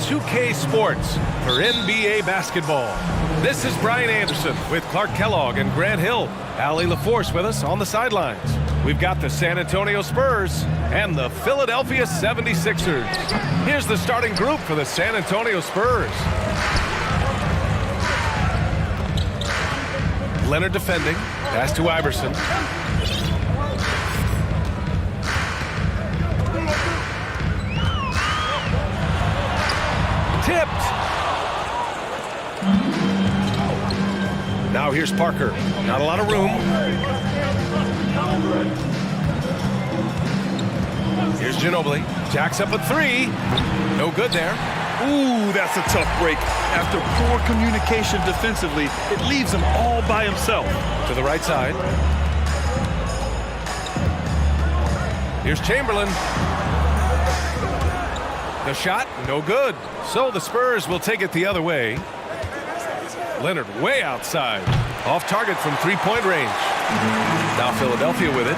2K Sports for NBA basketball. This is Brian Anderson with Clark Kellogg and Grant Hill. Allie LaForce with us on the sidelines. We've got the San Antonio Spurs and the Philadelphia 76ers. Here's the starting group for the San Antonio Spurs. Leonard defending. Pass to Iverson. Tipped. Now here's Parker. Not a lot of room. Here's Ginobili. Jacks up a three. No good there. Ooh, that's a tough break. After poor communication defensively, it leaves him all by himself. To the right side. Here's Chamberlain. The shot, no good. So the Spurs will take it the other way. Leonard way outside. Off target from three-point range. Now Philadelphia with it.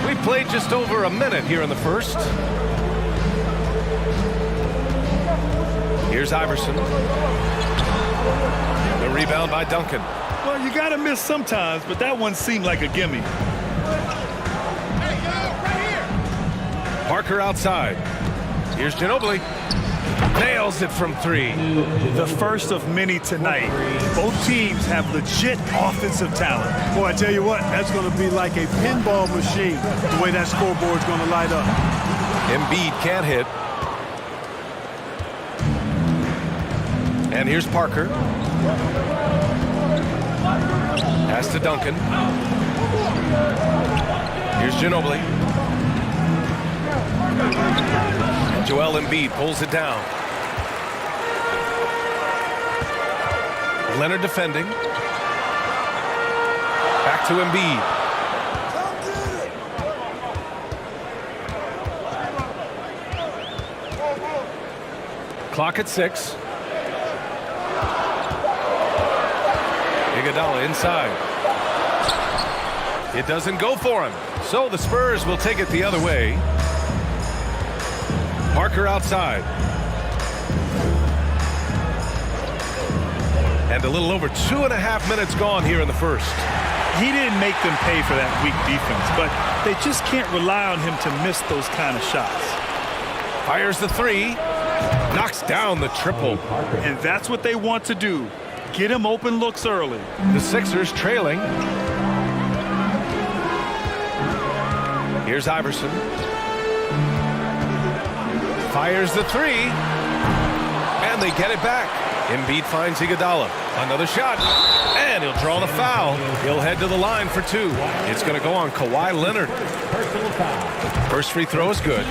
We played just over a minute here in the first. Here's Iverson. The rebound by Duncan. Well, you got to miss sometimes, but that one seemed like a gimme. Parker outside. Here's Ginobili. Nails it from three. The first of many tonight. Both teams have legit offensive talent. Boy, I tell you what, that's going to be like a pinball machine, the way that scoreboard's going to light up. Embiid can't hit. And here's Parker. Pass to Duncan. Here's Ginobili. Joel Embiid pulls it down. Leonard defending. Back to Embiid. Clock at 6. Iguodala inside. It doesn't go for him. So the Spurs will take it the other way. Parker outside. And a little over 2.5 minutes gone here in the first. He didn't make them pay for that weak defense, but they just can't rely on him to miss those kind of shots. Fires the three. Knocks down the triple. And that's what they want to do. Get him open looks early. The Sixers trailing. Here's Iverson. Fires the three. And they get it back. Embiid finds Iguodala. Another shot. And he'll draw the foul. He'll head to the line for two. It's going to go on Kawhi Leonard. First free throw is good.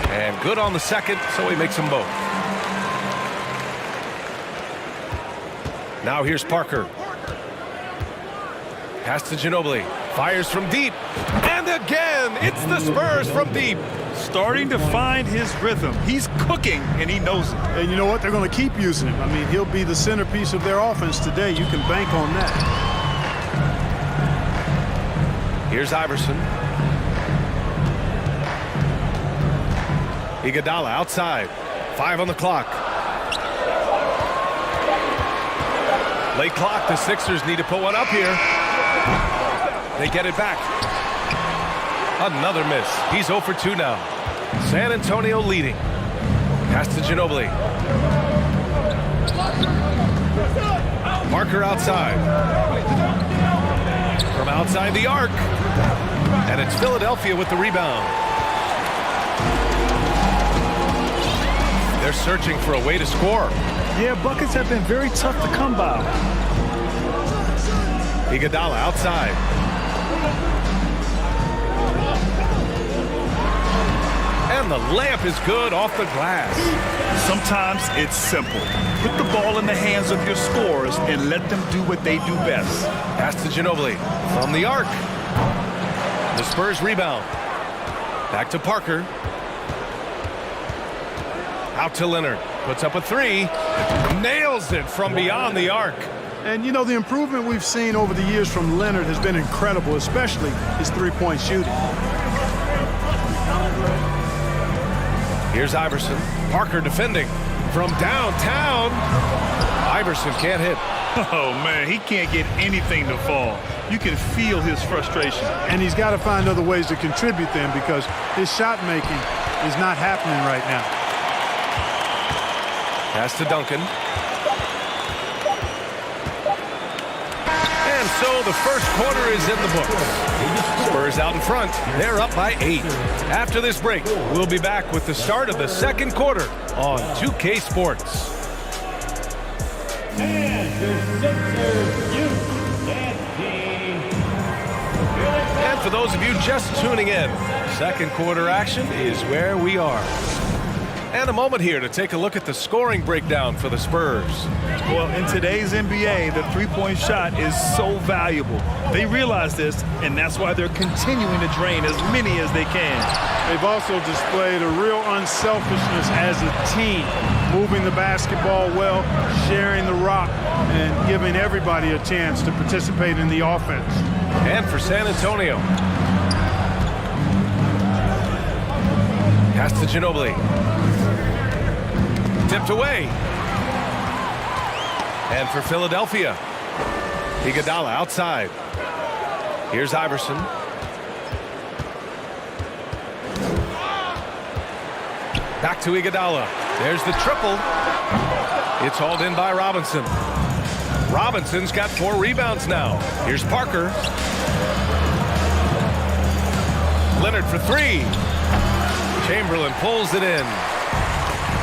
And good on the second, so he makes them both. Now here's Parker. Pass to Ginobili. Fires from deep. And again, it's the Spurs from deep. Starting to find his rhythm. He's cooking, and he knows it. And you know what? They're going to keep using him. I mean, he'll be the centerpiece of their offense today. You can bank on that. Here's Iverson. Iguodala outside. 5 on the clock. Late clock. The Sixers need to put one up here. They get it back. Another miss. He's 0 for 2 now. San Antonio leading. Pass to Ginobili. Parker outside. From outside the arc. And it's Philadelphia with the rebound. They're searching for a way to score. Yeah, buckets have been very tough to come by. Iguodala outside. And the layup is good off the glass. Sometimes it's simple. Put the ball in the hands of your scorers and let them do what they do best. Pass to Ginobili from the arc. The Spurs rebound. Back to Parker. Out to Leonard. Puts up a three. Nails it from beyond the arc. And, you know, the improvement we've seen over the years from Leonard has been incredible, especially his three-point shooting. Here's Iverson. Parker defending from downtown. Iverson can't hit. Oh, man, he can't get anything to fall. You can feel his frustration. And he's got to find other ways to contribute then because his shot making is not happening right now. Pass to Duncan. And so the first quarter is in the books. Spurs out in front. They're up by 8. After this break, we'll be back with the start of the second quarter on 2K Sports. And for those of you just tuning in, second quarter action is where we are. And a moment here to take a look at the scoring breakdown for the Spurs. Well, in today's NBA, the three-point shot is so valuable. They realize this, and that's why they're continuing to drain as many as they can. They've also displayed a real unselfishness as a team, moving the basketball well, sharing the rock, and giving everybody a chance to participate in the offense. And for San Antonio, pass to Ginobili. Tipped away. And for Philadelphia, Iguodala outside. Here's Iverson. Back to Iguodala. There's the triple. It's hauled in by Robinson. Robinson's got 4 rebounds now. Here's Parker. Leonard for 3. Chamberlain pulls it in.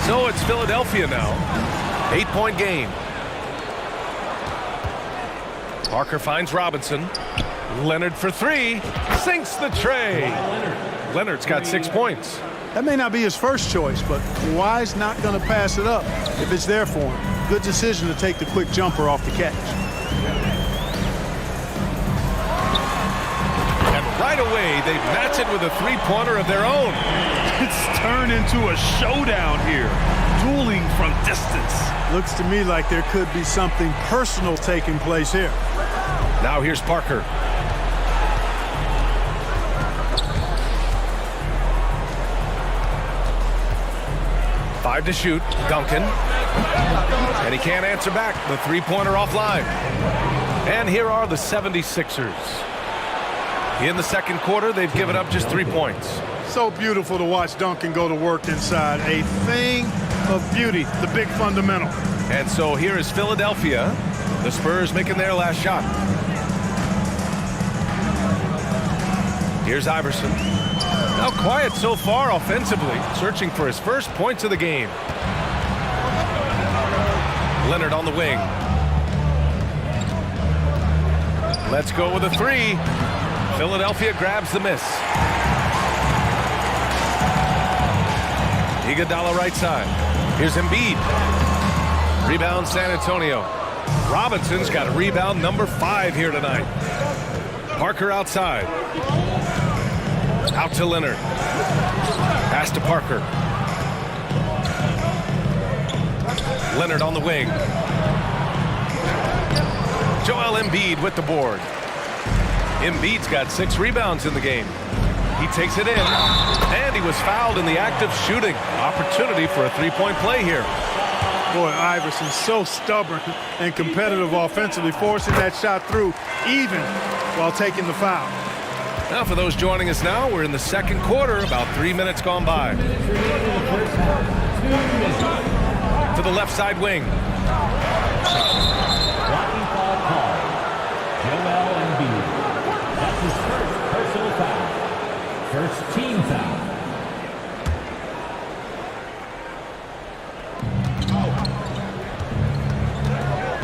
So it's Philadelphia now. 8-point game. Parker finds Robinson. Leonard for 3. Sinks the tray. Leonard's got 6 points. That may not be his first choice, but Kawhi's not going to pass it up if it's there for him. Good decision to take the quick jumper off the catch. And right away, they match it with a three-pointer of their own. It's turned into a showdown here. Dueling from distance. Looks to me like there could be something personal taking place here. Now here's Parker. Five to shoot. Duncan. And he can't answer back. The three-pointer offline. And here are the 76ers. In the second quarter, they've given up just 3 points. So beautiful to watch Duncan go to work inside. A thing of beauty, the big fundamental. And so here is Philadelphia. The Spurs making their last shot. Here's Iverson. Now quiet so far offensively, searching for his first points of the game. Leonard on the wing. Let's go with a 3. Philadelphia grabs the miss. Iguodala right side. Here's Embiid. Rebound San Antonio. Robinson's got a rebound number 5 here tonight. Parker outside. Out to Leonard. Pass to Parker. Leonard on the wing. Joel Embiid with the board. Embiid's got 6 rebounds in the game. He takes it in, and he was fouled in the act of shooting. Opportunity for a three-point play here. Boy, Iverson's so stubborn and competitive offensively, forcing that shot through even while taking the foul. Now for those joining us now, we're in the second quarter, about 3 minutes gone by. To the left side wing. Blocking foul call. Joel Embiid. That's his first personal foul. First team foul.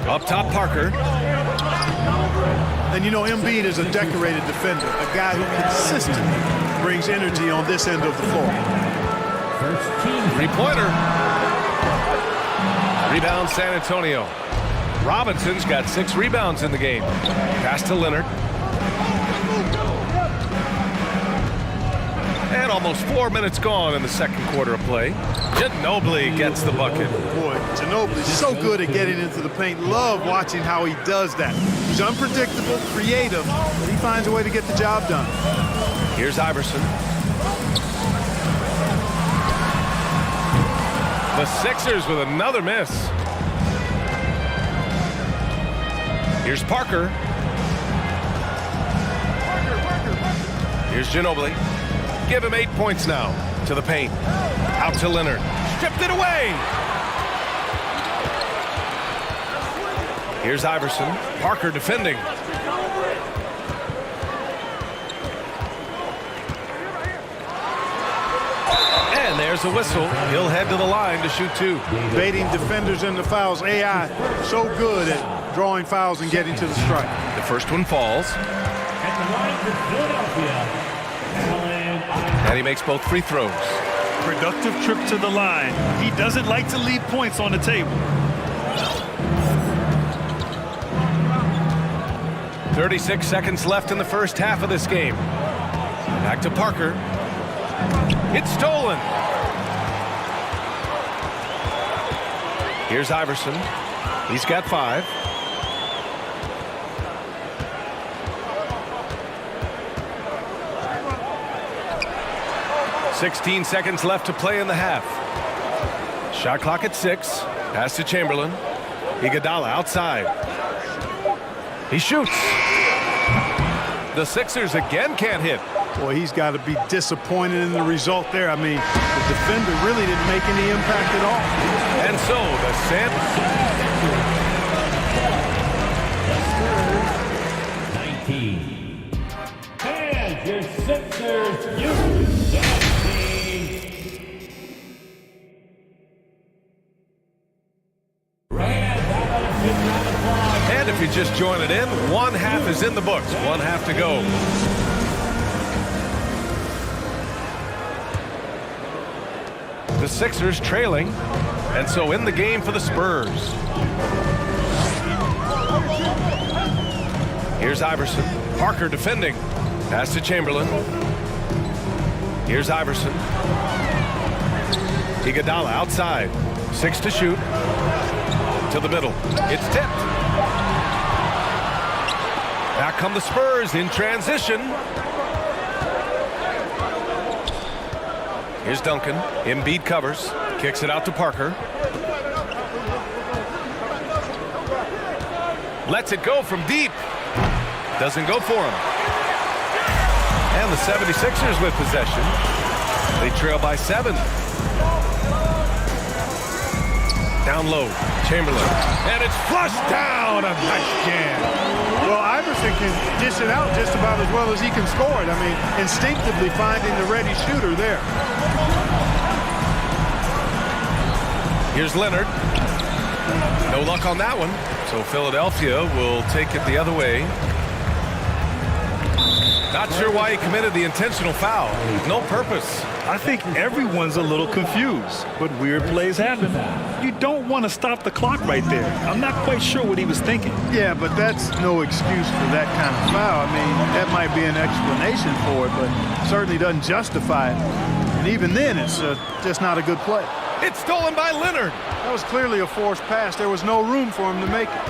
Up top, Parker. And you know, Embiid is a decorated defender, a guy who consistently brings energy on this end of the floor. First team three-pointer. Rebound San Antonio. Robinson's got 6 rebounds in the game. Pass to Leonard. And almost 4 minutes gone in the second quarter of play. Ginobili gets the bucket. Boy, Ginobili's so good at getting into the paint. Love watching how he does that. He's unpredictable, creative, but he finds a way to get the job done. Here's Iverson. The Sixers with another miss. Here's Parker. Here's Ginobili. Give him 8 points now to the paint. Out to Leonard. Stripped it away. Here's Iverson. Parker defending. And there's a whistle. He'll head to the line to shoot 2. Baiting defenders into fouls. AI so good at drawing fouls and getting to the strike. The first one falls. And he makes both free throws. Productive trip to the line. He doesn't like to leave points on the table. 36 seconds left in the first half of this game. Back to Parker. It's stolen. Here's Iverson. He's got 5. .16 seconds left to play in the half. Shot clock at 6. Pass to Chamberlain. Iguodala outside. He shoots. The Sixers again can't hit. Boy, he's got to be disappointed in the result there. I mean, the defender really didn't make any impact at all. And so the 19. And your Sixers, And if you just joined it in, one half is in the books. One half to go. The Sixers trailing, and so in the game for the Spurs. Here's Iverson. Parker defending. Pass to Chamberlain. Here's Iverson. Iguodala outside. 6 to shoot. To the middle. It's tipped. Back come the Spurs in transition. Here's Duncan. Embiid covers. Kicks it out to Parker. Lets it go from deep. Doesn't go for him. And the 76ers with possession. They trail by 7. Down low. Chamberlain. And it's flushed down. A nice jam. Well, Iverson can dish it out just about as well as he can score it. I mean, instinctively finding the ready shooter there. Here's Leonard. No luck on that one. So Philadelphia will take it the other way. Not sure why he committed the intentional foul. No purpose. I think everyone's a little confused, but weird plays happen. You don't want to stop the clock right there. I'm not quite sure what he was thinking. Yeah, but that's no excuse for that kind of foul. I mean, that might be an explanation for it, but certainly doesn't justify it. And even then, it's just not a good play. It's stolen by Leonard. That was clearly a forced pass. There was no room for him to make it.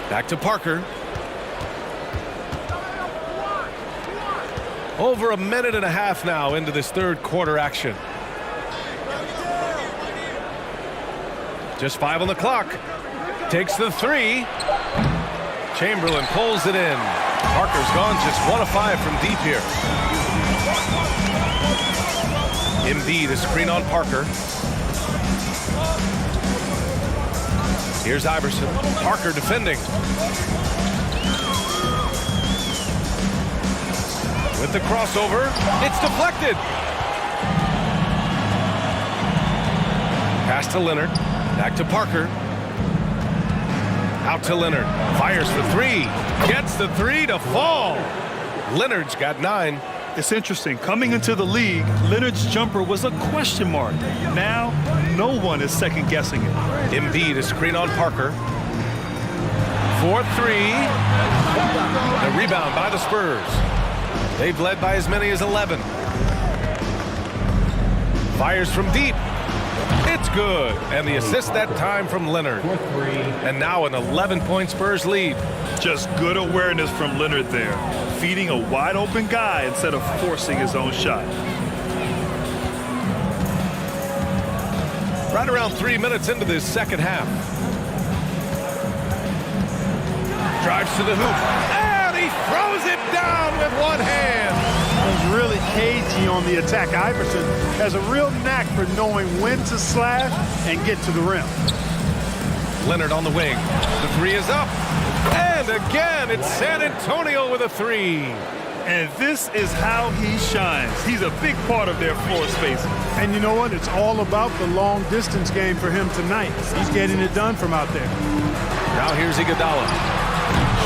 Back to Parker. Over a minute and a half now into this third quarter action. Just 5 on the clock. Takes the 3. Chamberlain pulls it in. Parker's gone just 1 of 5 from deep here. Embiid, a screen on Parker. Here's Iverson. Parker defending. With the crossover, it's deflected. Pass to Leonard. Back to Parker. Out to Leonard. Fires for 3. Gets the 3 to fall. Leonard's got 9. It's interesting. Coming into the league, Leonard's jumper was a question mark. Now, no one is second-guessing it. Embiid, a screen on Parker. 4-3. The rebound by the Spurs. They've led by as many as 11. Fires from deep. It's good. And the assist that time from Leonard. And now an 11-point Spurs lead. Just good awareness from Leonard there. Feeding a wide open guy instead of forcing his own shot. Right around 3 minutes into this second half. Drives to the hoop. And he throws it down with one hand. He's really cagey on the attack. Iverson has a real knack for knowing when to slash and get to the rim. Leonard on the wing. The three is up. And again, it's San Antonio with a three. And this is how he shines. He's a big part of their floor spacing. And you know what? It's all about the long distance game for him tonight. He's getting it done from out there. Now here's Iguodala.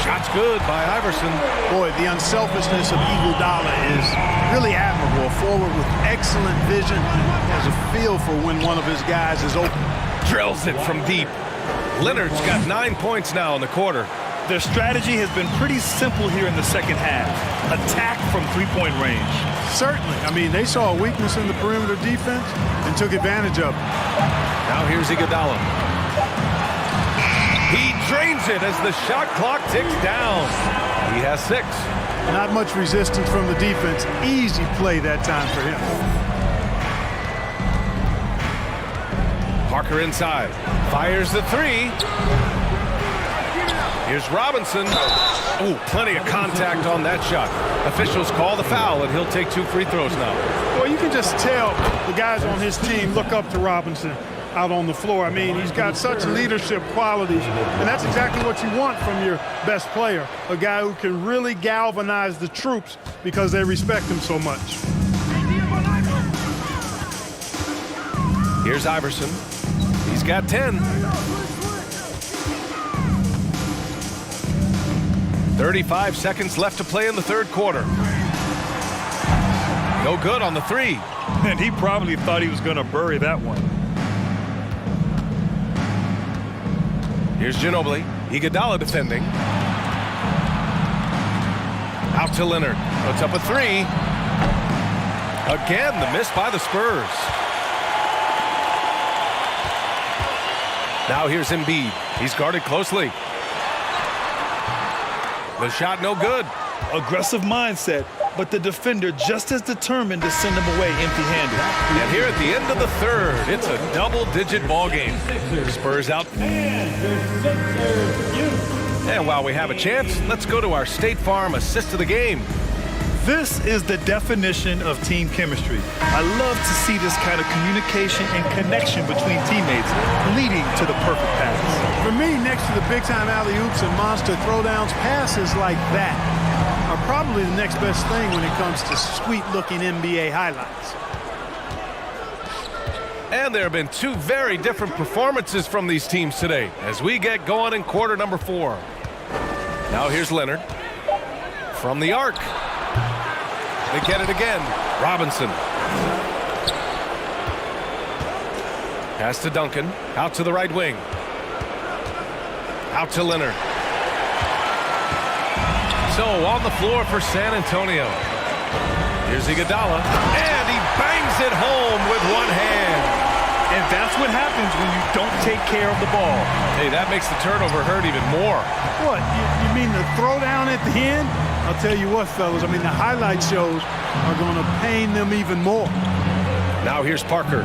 Shot's good by Iverson. Boy, the unselfishness of Iguodala is really admirable. A forward with excellent vision. Has a feel for when one of his guys is open. Drills it from deep. Leonard's got 9 points now in the quarter. Their strategy has been pretty simple here in the second half. Attack from three-point range. Certainly. I mean, they saw a weakness in the perimeter defense and took advantage of it. Now here's Iguodala. He drains it as the shot clock ticks down. He has 6. Not much resistance from the defense. Easy play that time for him. Parker inside. Fires the three. Here's Robinson. Ooh, plenty of contact on that shot. Officials call the foul, and he'll take 2 free throws now. Well, you can just tell the guys on his team look up to Robinson out on the floor. I mean, he's got such leadership qualities, and that's exactly what you want from your best player, a guy who can really galvanize the troops because they respect him so much. Here's Iverson. He's got 10. 35 seconds left to play in the third quarter. No good on the three. And he probably thought he was going to bury that one. Here's Ginobili. Iguodala defending. Out to Leonard. Puts up a three. Again, the miss by the Spurs. Now here's Embiid. He's guarded closely. The shot no good. Aggressive mindset, but the defender just as determined to send him away empty-handed. And here at the end of the third, it's a double-digit ball game. Spurs out. And while we have a chance, let's go to our State Farm assist of the game. This is the definition of team chemistry. I love to see this kind of communication and connection between teammates leading to the perfect pass. For me, next to the big-time alley-oops and monster throwdowns, passes like that are probably the next best thing when it comes to sweet-looking NBA highlights. And there have been 2 very different performances from these teams today as we get going in quarter number 4. Now here's Leonard from the arc. They get it again. Robinson. Pass to Duncan. Out to the right wing. Out to Leonard. So on the floor for San Antonio. Here's Iguodala. And he bangs it home with one hand. And that's what happens when you don't take care of the ball. Hey, that makes the turnover hurt even more. What, you mean the throwdown at the end? I'll tell you what, fellas, I mean, the highlight shows are going to pain them even more. Now here's Parker.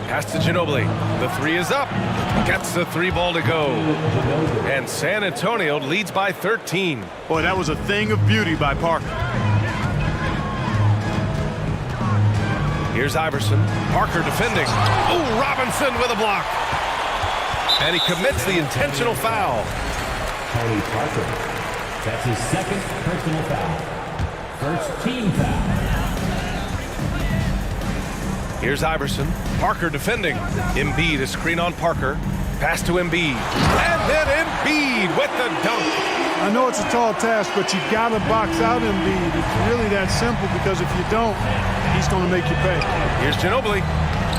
Pass to Ginobili. The three is up. Gets the 3 ball to go. And San Antonio leads by 13. Boy, that was a thing of beauty by Parker. Here's Iverson. Parker defending. Oh, Robinson with a block. And he commits the intentional foul. Tony Parker. That's his 2nd personal foul. First team foul. Here's Iverson. Parker defending. Embiid, a screen on Parker. Pass to Embiid. And then Embiid with the dunk. I know it's a tall task, but you've got to box out Embiid. It's really that simple because if you don't, he's going to make you pay. Here's Ginobili.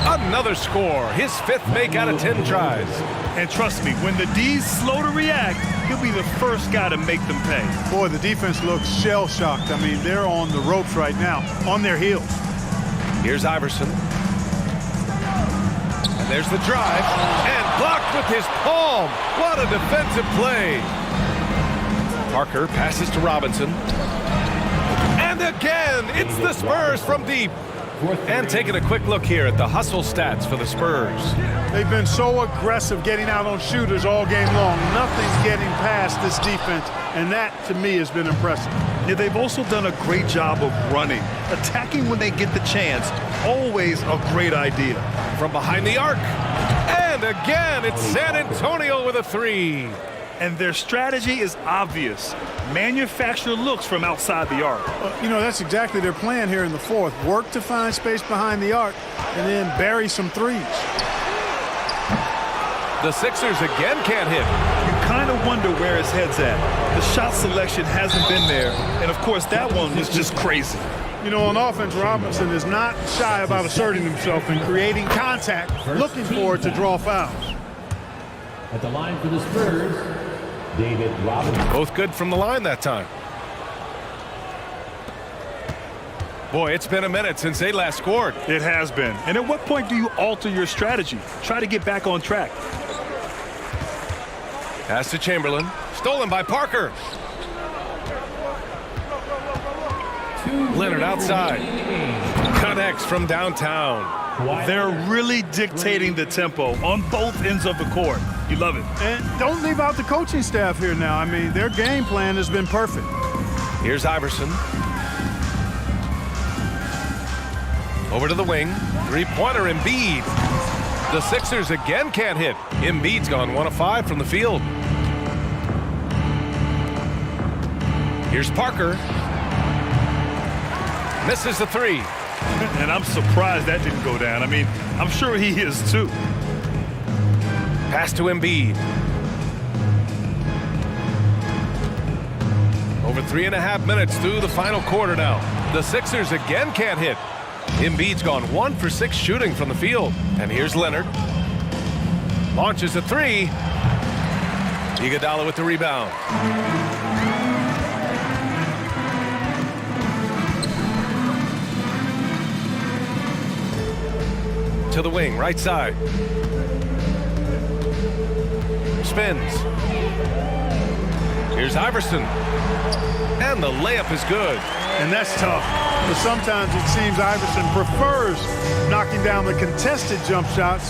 Another score. His 5th make out of 10 tries. And trust me, when the D's slow to react, he'll be the first guy to make them pay. Boy, the defense looks shell-shocked. I mean, they're on the ropes right now, on their heels. Here's Iverson. And there's the drive. And blocked with his palm. What a defensive play. Parker passes to Robinson. And again, it's the Spurs from deep. And taking a quick look here at the hustle stats for the Spurs. They've been so aggressive getting out on shooters all game long. Nothing's getting past this defense, and that, to me, has been impressive. Yeah, they've also done a great job of running. Attacking when they get the chance, always a great idea. From behind the arc. And again, it's San Antonio with a three. And their strategy is obvious. Manufacture looks from outside the arc. You know, that's exactly their plan here in the fourth. Work to find space behind the arc and then bury some threes. The Sixers again can't hit. You kind of wonder where his head's at. The shot selection hasn't been there. And, of course, that one is just crazy. You know, on offense, Robinson is not shy about asserting himself and creating contact, looking for it to draw fouls. At the line for the Spurs, David Robinson. Both good from the line that time. Boy, it's been a minute since they last scored. It has been. And at what point do you alter your strategy? Try to get back on track. Pass to Chamberlain. Stolen by Parker. Leonard outside. Connects from downtown. They're really dictating the tempo on both ends of the court. You love it. And don't leave out the coaching staff here now. I mean, their game plan has been perfect. Here's Iverson. Over to the wing. Three-pointer Embiid. The Sixers again can't hit. Embiid's gone 1 of 5 from the field. Here's Parker. Misses the three. And I'm surprised that didn't go down. I mean, I'm sure he is too. Pass to Embiid. Over 3.5 minutes through the final quarter now. The Sixers again can't hit. Embiid's gone 1 for 6 shooting from the field. And here's Leonard. Launches a three. Iguodala with the rebound. To the wing, right side. Spins. Here's Iverson. And the layup is good. And that's tough. But sometimes it seems Iverson prefers knocking down the contested jump shots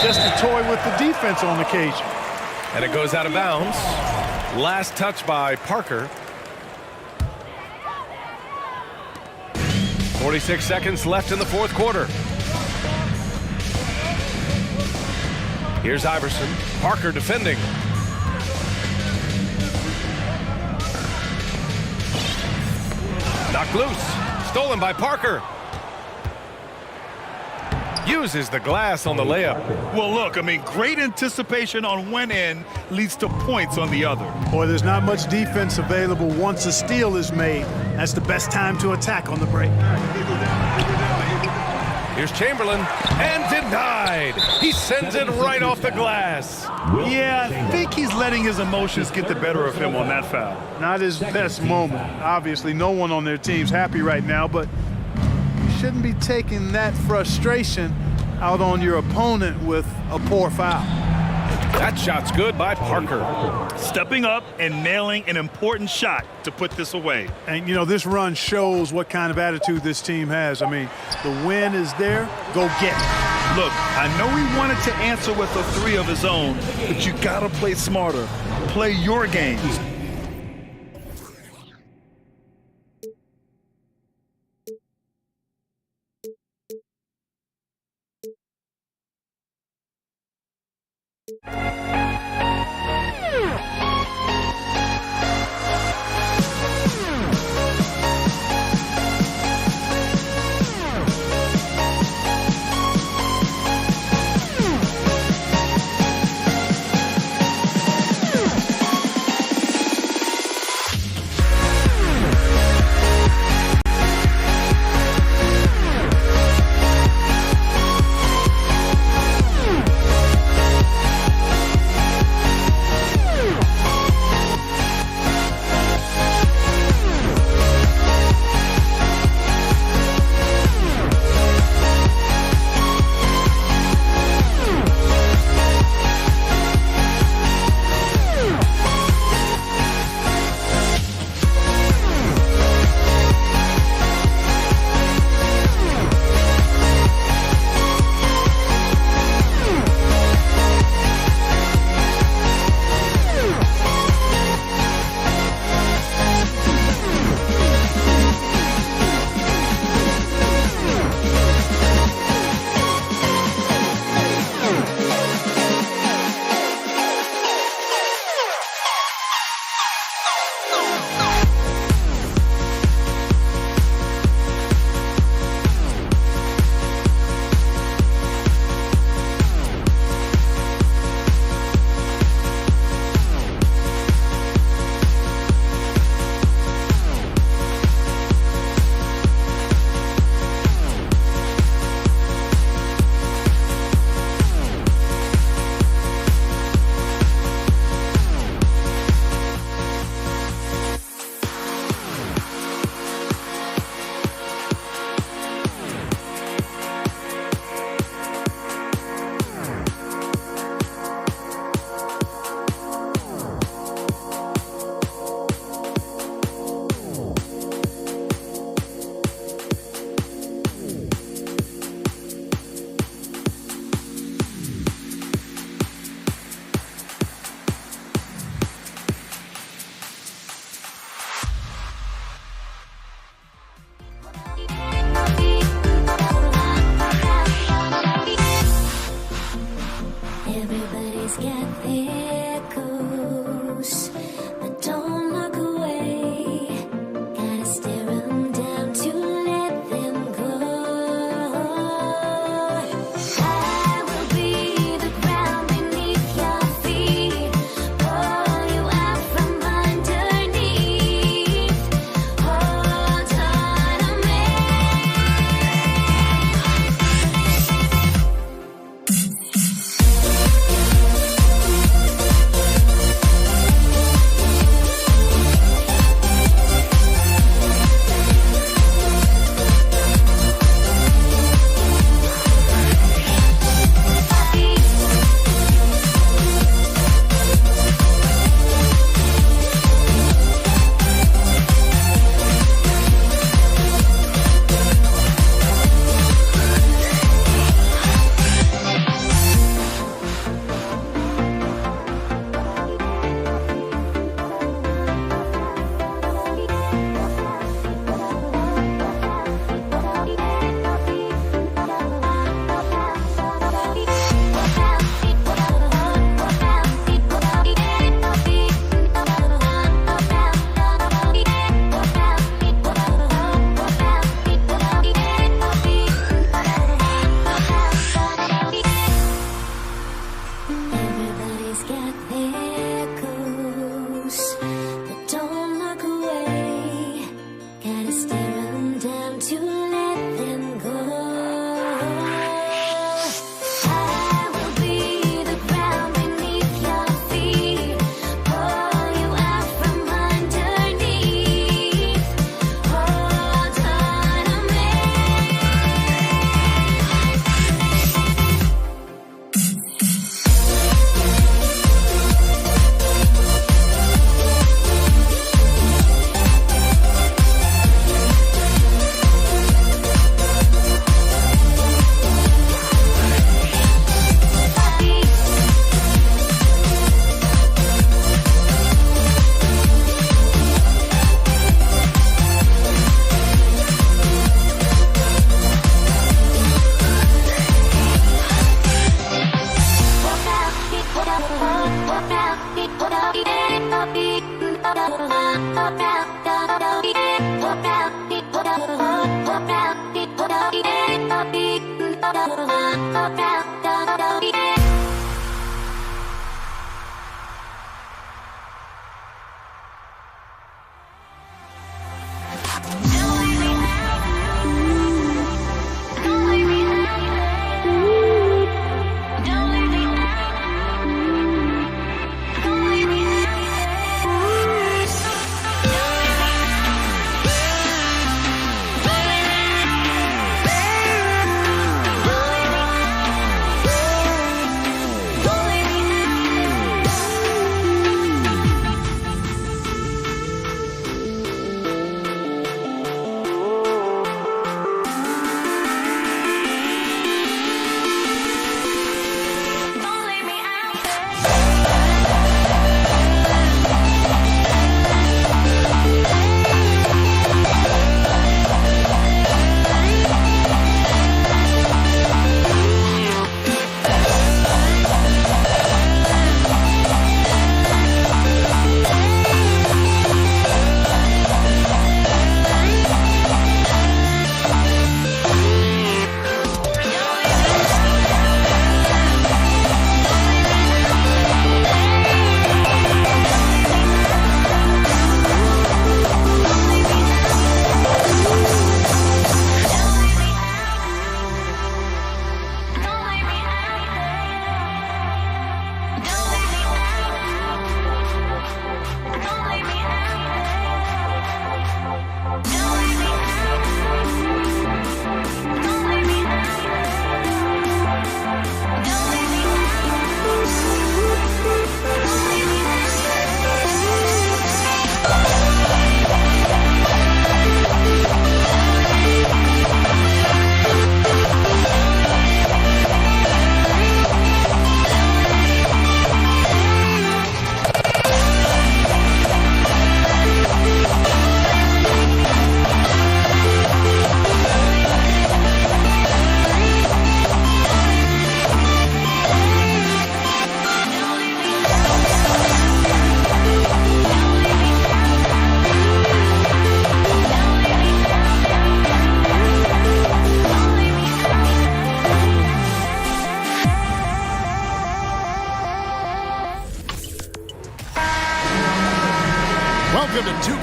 just to toy with the defense on occasion. And it goes out of bounds. Last touch by Parker. 46 seconds left in the fourth quarter. Here's Iverson. Parker defending. Knocked loose. Stolen by Parker. Uses the glass on the layup. Well, look, I mean, great anticipation on one end leads to points on the other. Boy, there's not much defense available once a steal is made. That's the best time to attack on the break. Here's Chamberlain, and denied. He sends it right off the glass. Yeah, I think he's letting his emotions get the better of him on that foul. Not his best moment. Obviously, no one on their team's happy right now, but you shouldn't be taking that frustration out on your opponent with a poor foul. That shot's good by Parker. Stepping up and nailing an important shot to put this away. And, you know, this run shows what kind of attitude this team has. I mean, the win is there. Go get it. Look, I know he wanted to answer with a three of his own, but you got to play smarter. Play your games.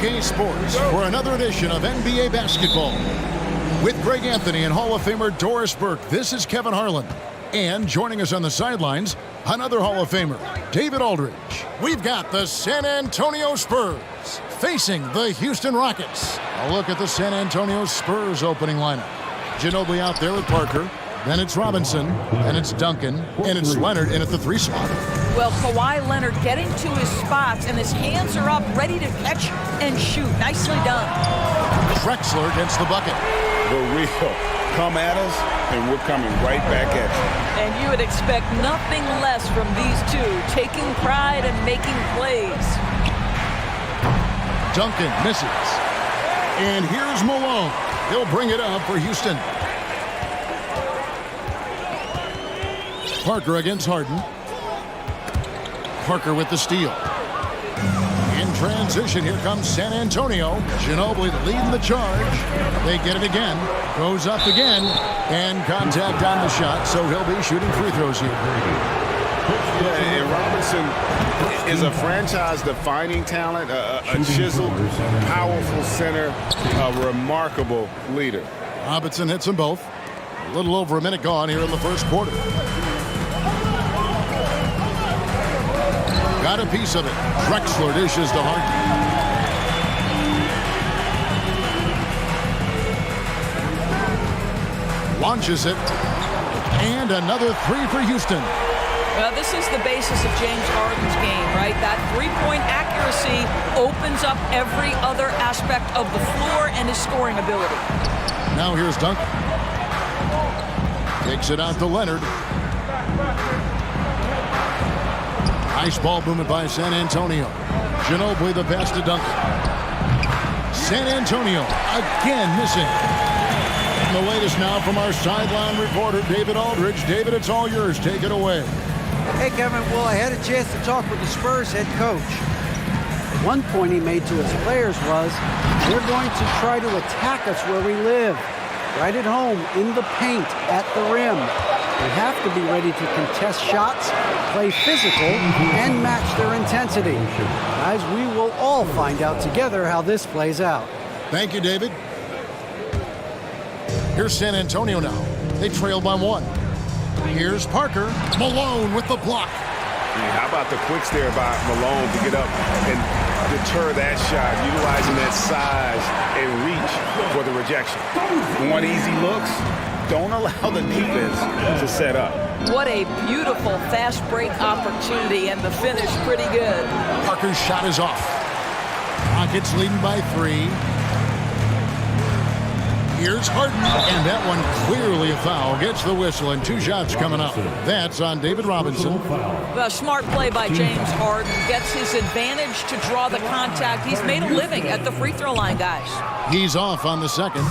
2K Sports for another edition of NBA basketball. With Greg Anthony and Hall of Famer Doris Burke, this is Kevin Harlan. And joining us on the sidelines, another Hall of Famer, David Aldridge. We've got the San Antonio Spurs facing the Houston Rockets. A look at the San Antonio Spurs opening lineup. Ginobili out there with Parker. Then it's Robinson, and it's Duncan, and it's Leonard in at the 3 spot. Well, Kawhi Leonard getting to his spots, and his hands are up, ready to catch and shoot. Nicely done. Drexler gets the bucket. The real. Come at us, and we're coming right back at you. And you would expect nothing less from these two, taking pride and making plays. Duncan misses. And here's Malone. He'll bring it up for Houston. Parker against Harden. Parker with the steal. In transition, here comes San Antonio. Ginobili leading the charge. They get it again. Goes up again. And contact on the shot, so he'll be shooting free throws here. Yeah, and Robinson is a franchise-defining talent, a chiseled, powerful center, a remarkable leader. Robinson hits them both. A little over a minute gone here in the first quarter. Got a piece of it. Drexler dishes to Harden. Launches it. And another 3 for Houston. Well, this is the basis of James Harden's game, right? That three-point accuracy opens up every other aspect of the floor and his scoring ability. Now here's Duncan. Takes it out to Leonard. Nice ball movement by San Antonio. Ginobili the pass to Duncan. San Antonio again missing. And the latest now from our sideline reporter, David Aldridge. David, it's all yours. Take it away. Hey, Kevin. Well, I had a chance to talk with the Spurs head coach. One point he made to his players was, they're going to try to attack us where we live. Right at home, in the paint, at the rim. We have to be ready to contest shots, play physical, and match their intensity. Guys, we will all find out together how this plays out. Thank you, David. Here's San Antonio now. They trail by 1. Here's Parker. Malone with the block. How about the quicks there by Malone to get up and deter that shot, utilizing that size and reach for the rejection. One easy looks. Don't allow the defense to set up. What a beautiful fast break opportunity, and the finish pretty good. Parker's shot is off. Rockets leading by 3. Here's Harden, and that one clearly a foul. Gets the whistle, and 2 shots coming up. That's on David Robinson. A smart play by James Harden. Gets his advantage to draw the contact. He's made a living at the free throw line, guys. He's off on the second.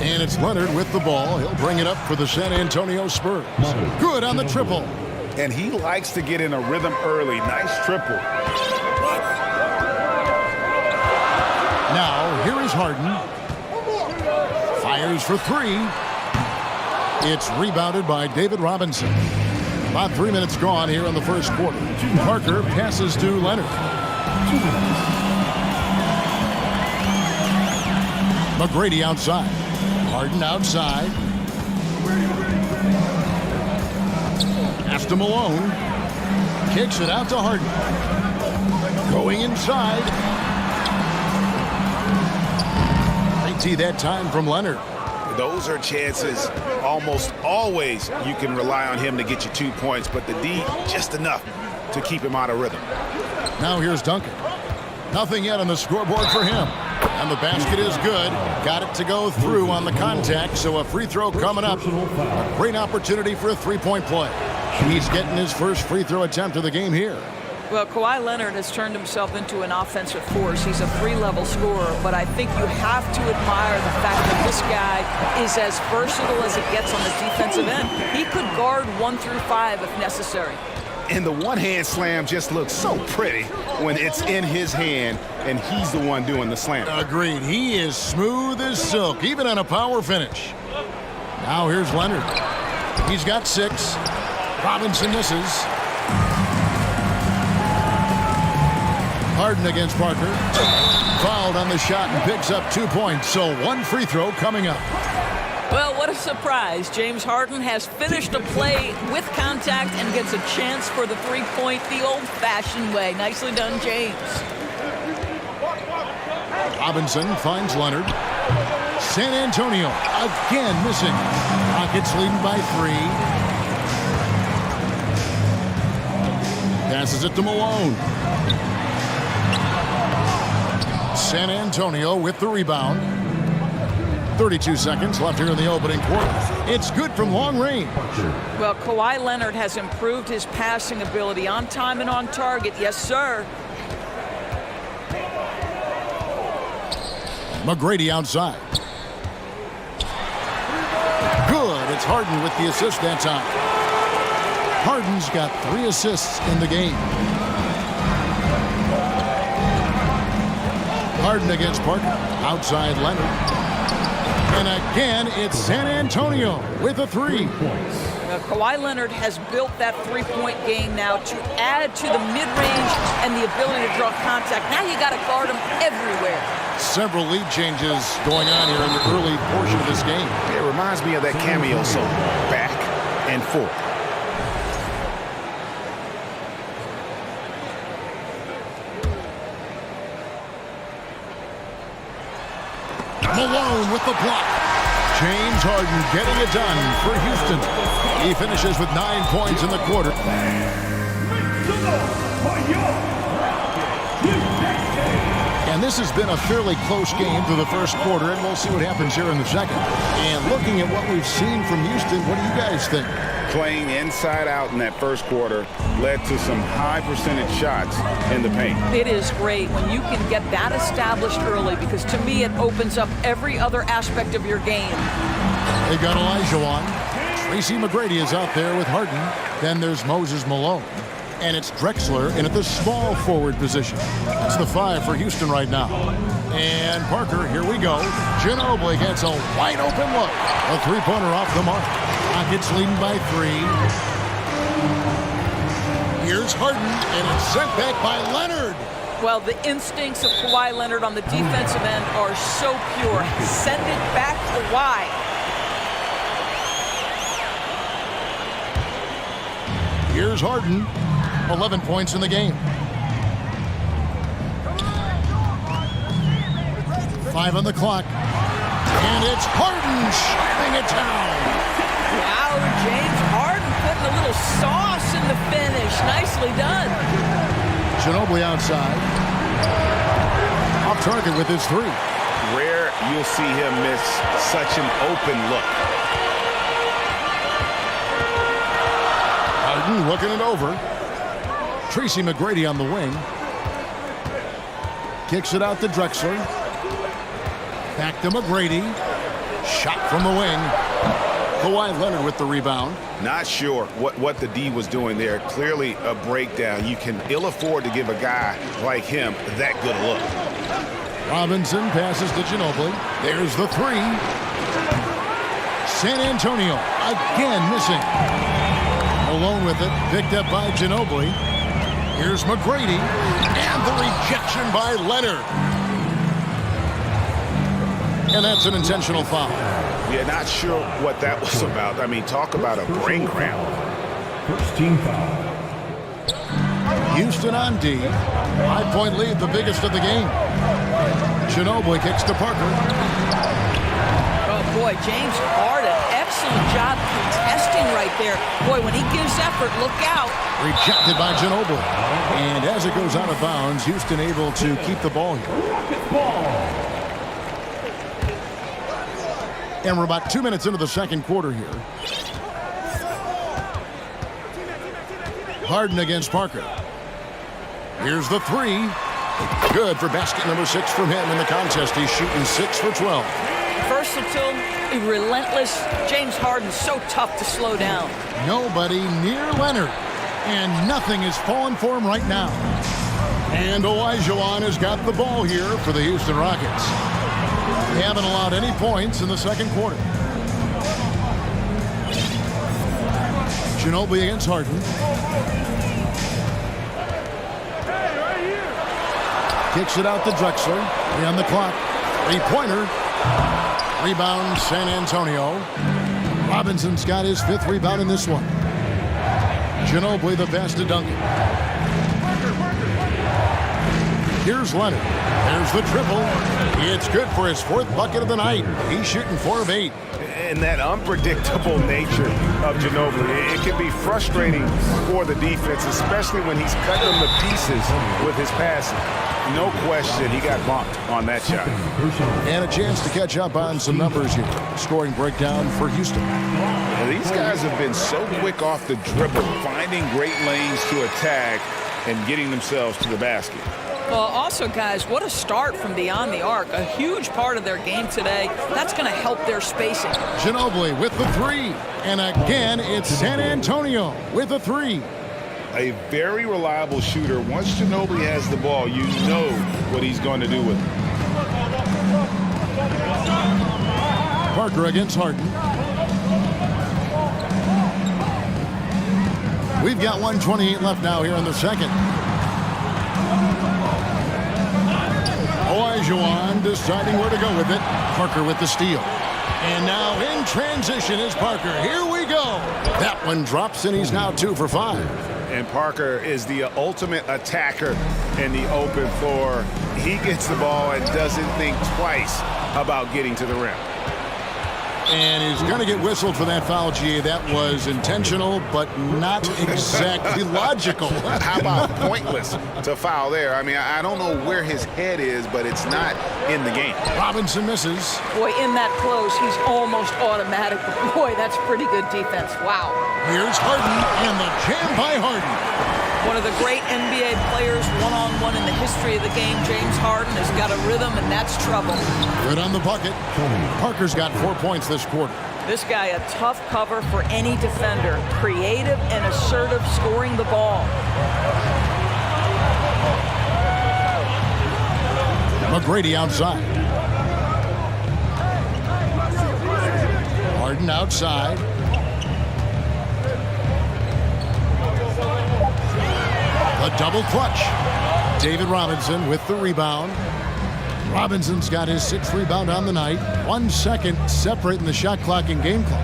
And it's Leonard with the ball. He'll bring it up for the San Antonio Spurs. Good on the triple. And he likes to get in a rhythm early. Nice triple. Now, here is Harden. Fires for 3. It's rebounded by David Robinson. About 3 minutes gone here in the first quarter. Parker passes to Leonard. McGrady outside. Harden outside. Pass to Malone. Kicks it out to Harden. Going inside. They that time from Leonard. Those are chances almost always you can rely on him to get you 2 points, but the D just enough to keep him out of rhythm. Now here's Duncan. Nothing yet on the scoreboard for him. And the basket is good. Got it to go through on the contact, so a free throw coming up. A great opportunity for a 3-point play. He's getting his first free throw attempt of the game here. Well, Kawhi Leonard has turned himself into an offensive force. He's a 3-level scorer, but I think you have to admire the fact that this guy is as versatile as it gets on the defensive end. He could guard 1 through 5 if necessary. And the one-hand slam just looks so pretty when it's in his hand and he's the one doing the slam. Agreed. He is smooth as silk, even on a power finish. Now here's Leonard. He's got 6. Robinson misses. Harden against Parker. Fouled on the shot and picks up 2 points. So one free throw coming up. Well, what a surprise. James Harden has finished a play with contact and gets a chance for the three-point the old-fashioned way. Nicely done, James. Robinson finds Leonard. San Antonio again missing. Rockets leading by 3. Passes it to Malone. San Antonio with the rebound. 32 seconds left here in the opening quarter. It's good from long range. Well, Kawhi Leonard has improved his passing ability on time and on target. Yes, sir. McGrady outside. Good. It's Harden with the assist that time. Harden's got 3 assists in the game. Harden against Parker. Outside Leonard. And again, it's San Antonio with a 3. Now, Kawhi Leonard has built that three-point game now to add to the mid-range and the ability to draw contact. Now you got to guard him everywhere. Several lead changes going on here in the early portion of this game. It reminds me of that cameo song, back and forth. Malone with the block. James Harden getting it done for Houston. He finishes with 9 points in the quarter. And this has been a fairly close game through the first quarter, and we'll see what happens here in the second. And looking at what we've seen from Houston, what do you guys think? Playing inside out in that first quarter led to some high percentage shots in the paint. It is great when you can get that established early, because to me it opens up every other aspect of your game. They got Olajuwon. Tracy McGrady is out there with Harden. Then there's Moses Malone. And it's Drexler in at the small forward position. It's the 5 for Houston right now. And Parker, here we go. Ginobili gets a wide open look. A three-pointer off the mark. Rockets leading by 3. Here's Harden, and it's sent back by Leonard. Well, the instincts of Kawhi Leonard on the defensive end are so pure. Send it back Kawhi. Here's Harden. 11 points in the game. 5 on the clock. And it's Harden shutting it down. Wow, James Harden putting a little sauce in the finish. Nicely done. Ginobili outside. Off target with his 3. Rare you'll see him miss such an open look. Harden looking it over. Tracy McGrady on the wing. Kicks it out to Drexler. Back to McGrady. Shot from the wing. Kawhi Leonard with the rebound. Not sure what the D was doing there. Clearly a breakdown. You can ill afford to give a guy like him that good a look. Robinson passes to Ginobili. There's the 3. San Antonio again missing. Malone with it. Picked up by Ginobili. Here's McGrady, and the rejection by Leonard. And that's an intentional foul. Yeah, not sure what that was about. I mean, talk about a brain cramp. First team foul. Houston on D. 5-point lead, the biggest of the game. Ginobili kicks to Parker. Oh, boy, James Harden, excellent job contesting right there. Boy, when he gives effort, look out. Rejected by Ginobili. And as it goes out of bounds, Houston able to keep the ball here. And we're about 2 minutes into the second quarter here. Harden against Parker. Here's the 3. Good for basket number 6 from him in the contest. He's shooting 6 for 12. Versatile, relentless. James Harden so tough to slow down. Nobody near Leonard. And nothing is falling for him right now. And Olajuwon has got the ball here for the Houston Rockets. They haven't allowed any points in the second quarter. Ginobili against Harden. Kicks it out to Drexler. 3 on the clock. 3-pointer. Rebound, San Antonio. Robinson's got his 5th rebound in this one. Ginobili the pass to Duncan. Here's Leonard. There's the triple. It's good for his 4th bucket of the night. He's shooting 4 of 8. And that unpredictable nature of Ginobili, it can be frustrating for the defense, especially when he's cutting them to pieces with his passing. No question, he got bumped on that shot. And a chance to catch up on some numbers here. Scoring breakdown for Houston. Now, these guys have been so quick off the dribble, finding great lanes to attack and getting themselves to the basket. Well, also, guys, what a start from beyond the arc. A huge part of their game today. That's going to help their spacing. Ginobili with the 3. And again, it's San Antonio with a 3. A very reliable shooter. Once Ginobili has the ball, you know what he's going to do with it. Parker against Harden. We've got 1:28 left now here in the second. Olajuwon deciding where to go with it. Parker with the steal. And now in transition is Parker. Here we go. That one drops, and he's now 2 for 5. And Parker is the ultimate attacker in the open floor. He gets the ball and doesn't think twice about getting to the rim. And he's going to get whistled for that foul, G. That was intentional, but not exactly logical. How about pointless to foul there? I mean, I don't know where his head is, but it's not in the game. Robinson misses. Boy, in that close, he's almost automatic. Boy, that's pretty good defense. Wow. Here's Harden, and the jam by Harden. One of the great NBA players, one-on-one in the history of the game, James Harden, has got a rhythm, and that's trouble. Good on the bucket. Parker's got 4 points this quarter. This guy, a tough cover for any defender. Creative and assertive scoring the ball. McGrady outside. Harden outside. A double clutch. David Robinson with the rebound. Robinson's got his 6th rebound on the night. 1 second separating the shot clock and game clock.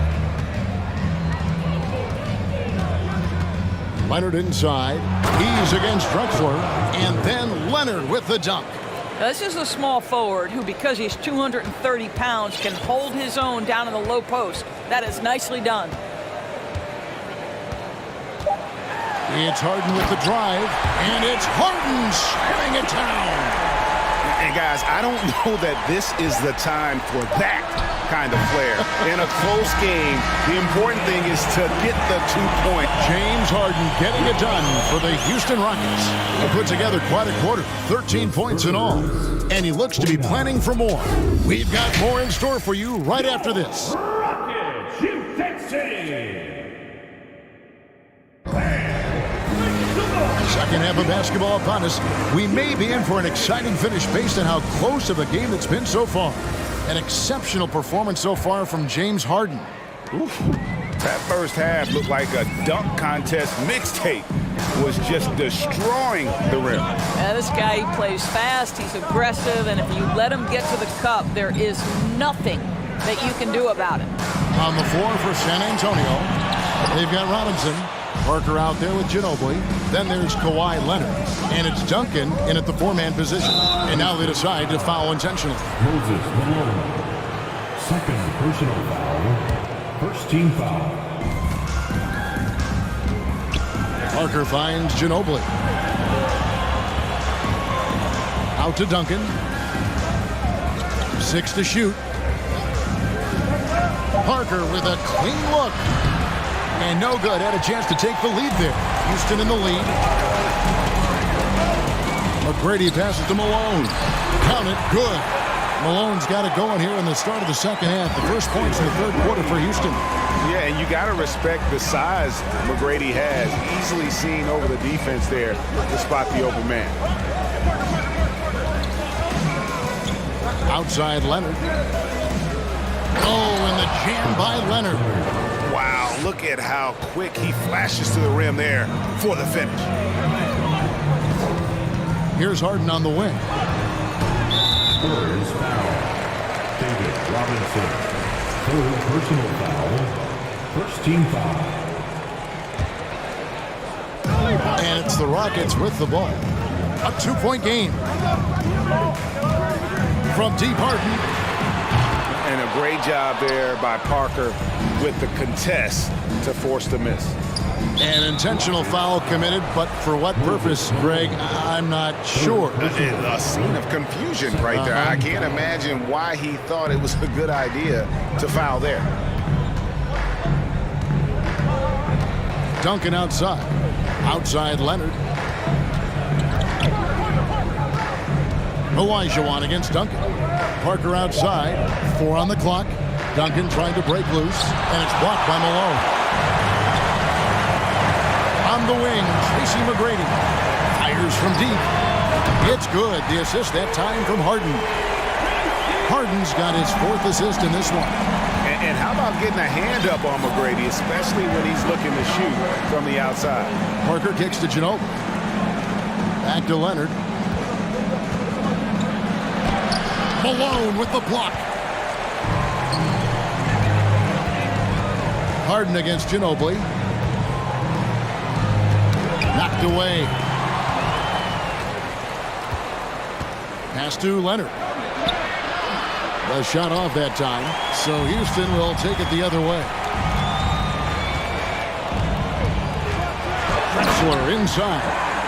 Leonard inside. He's against Drexler. And then Leonard with the dunk. Now, this is a small forward who, because he's 230 pounds, can hold his own down in the low post. That is nicely done. It's Harden with the drive, and it's Harden slamming it down. And guys, I don't know that this is the time for that kind of flair. In a close game, the important thing is to get the 2 points. James Harden getting it done for the Houston Rockets. He put together quite a quarter, 13 points in all. And he looks to be planning for more. We've got more in store for you right after this. Rockets, Houston City. Second half of basketball upon us. We may be in for an exciting finish based on how close of a game it's been so far. An exceptional performance so far from James Harden. Oof. That first half looked like a dunk contest mixtape. Was just destroying the rim. This guy, he plays fast, he's aggressive, and if you let him get to the cup, there is nothing that you can do about it. On the floor for San Antonio, they've got Robinson. Parker out there with Ginobili. Then there's Kawhi Leonard. And it's Duncan in at the 4-man position. And now they decide to foul intentionally. Moses Malone. Second personal foul. First team foul. Parker finds Ginobili. Out to Duncan. 6 to shoot. Parker with a clean look. And no good. Had a chance to take the lead there. Houston in the lead. McGrady passes to Malone. Count it. Good. Malone's got it going here in the start of the second half. The first points in the third quarter for Houston. Yeah, and you got to respect the size McGrady has. Easily seen over the defense there to spot the open man. Outside Leonard. Oh, and the jam by Leonard. Wow, look at how quick he flashes to the rim there for the finish. Here's Harden on the wing. first foul. David Robinson, third personal foul. First team foul. And it's the Rockets with the ball. A 2-point game. From deep, Harden. And a great job there by Parker with the contest to force the miss. An intentional foul committed, but for what purpose, Greg? I'm not sure. A scene of confusion right there. I can't imagine why he thought it was a good idea to foul there. Duncan outside. Outside Leonard. Olajuwon against Duncan. Parker outside. 4 on the clock. Duncan trying to break loose, and it's blocked by Malone. On the wing, Tracy McGrady. Fires from deep. It's good. The assist that time from Harden. Harden's got his 4th assist in this one. And how about getting a hand up on McGrady, especially when he's looking to shoot from the outside. Parker kicks to Ginobili. Back to Leonard. Malone with the block. Harden against Ginobili. Knocked away. Pass to Leonard. The shot off that time, so Houston will take it the other way. Drexler inside.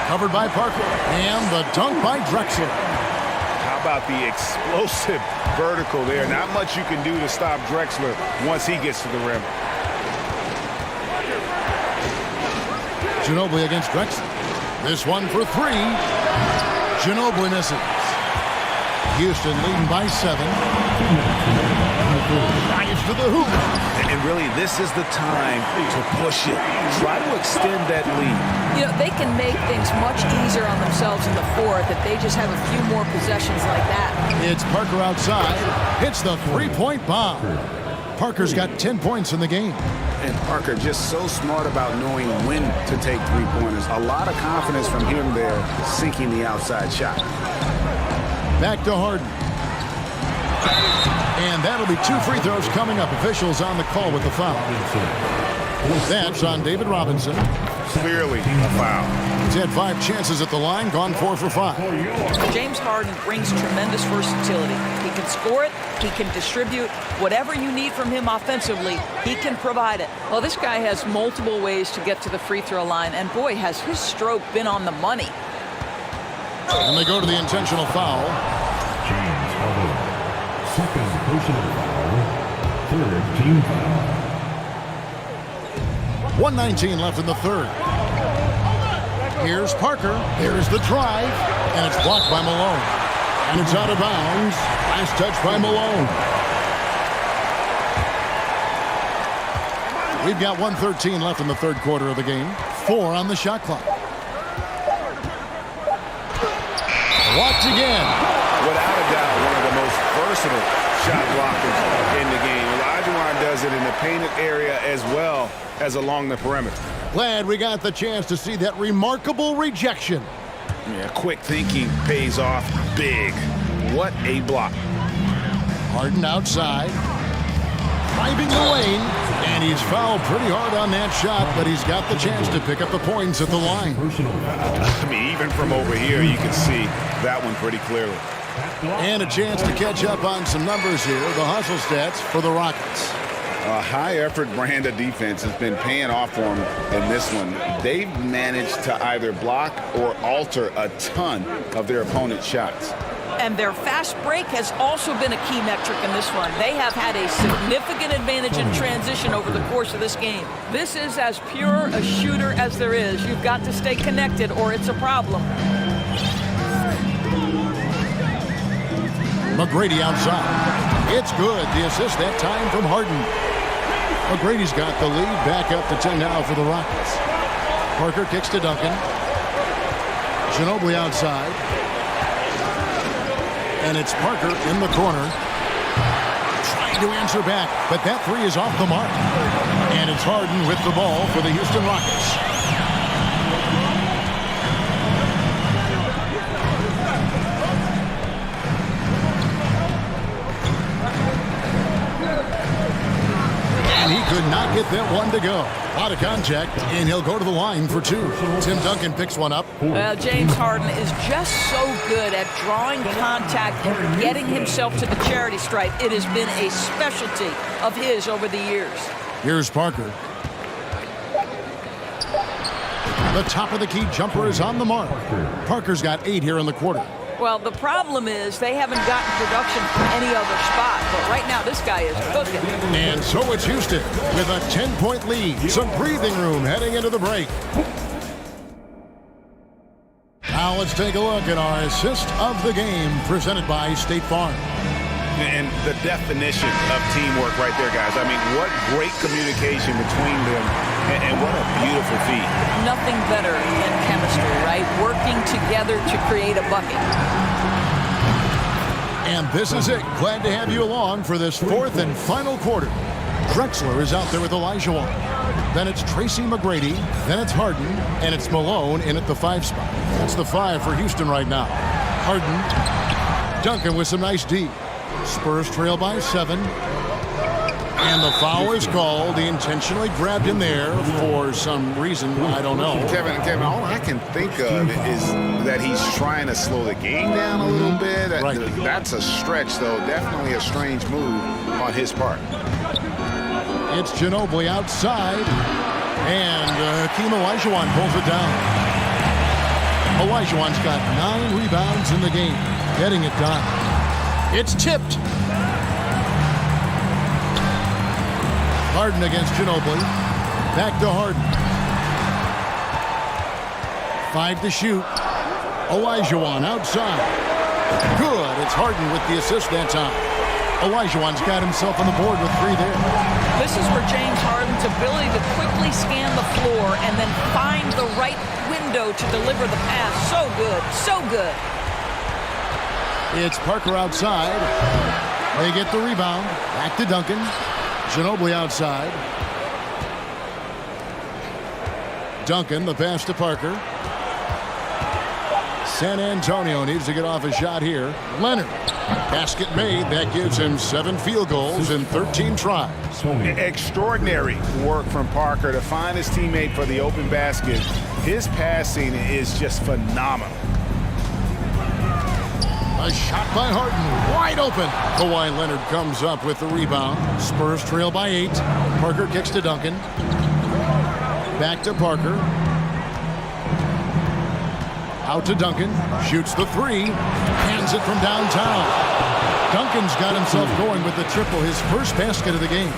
Covered by Parker. And the dunk by Drexler. How about the explosive vertical there? Not much you can do to stop Drexler once he gets to the rim. Ginobili against Drexler. This one for 3. Ginobili misses. Houston leading by 7. Drives to the hoop. And really, this is the time to push it. Try to extend that lead. You know, they can make things much easier on themselves in the 4th if they just have a few more possessions like that. It's Parker outside. Hits the 3-point bomb. Parker's got 10 points in the game. And Parker just so smart about knowing when to take 3-pointers. A lot of confidence from him there, sinking the outside shot. Back to Harden. And that'll be 2 free throws coming up. Officials on the call with the foul. That's on David Robinson. Clearly a foul. He's had 5 chances at the line, gone 4 for 5. James Harden brings tremendous versatility. He can score it, he can distribute. Whatever you need from him offensively, he can provide it. Well, this guy has multiple ways to get to the free throw line, and boy, has his stroke been on the money. And they go to the intentional foul. James Harden, second personal foul. Third team foul. 1:19 left in the 3rd. Here's Parker. There's the drive. And it's blocked by Malone. And it's out of bounds. Last touch by Malone. We've got 1:13 left in the 3rd quarter of the game. 4 on the shot clock. Watch again. Without a doubt, one of the most versatile shot blockers in the game. Olajuwon does it in the painted area as well as along the perimeter. Glad we got the chance to see that remarkable rejection. Yeah, quick thinking pays off big. What a block. Harden outside. Driving the lane. And he's fouled pretty hard on that shot, but he's got the chance to pick up the points at the line. I mean, even from over here, you can see that one pretty clearly. And a chance to catch up on some numbers here. The hustle stats for the Rockets. A high-effort brand of defense has been paying off for them in this one. They've managed to either block or alter a ton of their opponent's shots. And their fast break has also been a key metric in this one. They have had a significant advantage in transition over the course of this game. This is as pure a shooter as there is. You've got to stay connected or it's a problem. McGrady outside. It's good. The assist that time from Harden. McGrady's got the lead back up to 10 now for the Rockets. Parker kicks to Duncan. Ginobili outside. And it's Parker in the corner. Trying to answer back, but that 3 is off the mark. And it's Harden with the ball for the Houston Rockets. could not get that one to go. A lot of contact, and he'll go to the line for 2. Tim Duncan picks one up. Well, James Harden is just so good at drawing contact and getting himself to the charity stripe. It has been a specialty of his over the years. Here's Parker. The top of the key jumper is on the mark. Parker's got 8 here in the quarter. Well, the problem is they haven't gotten production from any other spot. But right now, this guy is cooking. And so it's Houston with a 10-point lead. Some breathing room heading into the break. Now let's take a look at our assist of the game presented by State Farm. And the definition of teamwork right there, guys. I mean, what great communication between them, and what a beautiful feat. Nothing better than chemistry, right? Working together to create a bucket. And this is it. Glad to have you along for this 4th and final quarter. Drexler is out there with Olajuwon. Then it's Tracy McGrady. Then it's Harden. And it's Malone in at the 5 spot. That's the 5 for Houston right now. Harden. Duncan with some nice D. Spurs trail by 7. And the foul is called. He intentionally grabbed him there for some reason. I don't know. Kevin, all I can think of is that he's trying to slow the game down a little bit. Right. That's a stretch, though. Definitely a strange move on his part. It's Ginobili outside. And Hakeem Olajuwon pulls it down. Olajuwon's got 9 rebounds in the game. Getting it done. It's tipped. Harden against Ginobili. Back to Harden. 5 to shoot. Olajuwon outside. Good. It's Harden with the assist that time. Olajuwon's got himself on the board with 3 there. This is where James Harden's ability to quickly scan the floor and then find the right window to deliver the pass. So good. So good. It's Parker outside. They get the rebound. Back to Duncan. Ginobili outside. Duncan, the pass to Parker. San Antonio needs to get off a shot here. Leonard. Basket made. That gives him 7 field goals in 13 tries. Extraordinary work from Parker to find his teammate for the open basket. His passing is just phenomenal. A shot by Harden, wide open. Kawhi Leonard comes up with the rebound. Spurs trail by 8. Parker kicks to Duncan. Back to Parker. Out to Duncan. Shoots the 3. Hands it from downtown. Duncan's got himself going with the triple, his first basket of the game.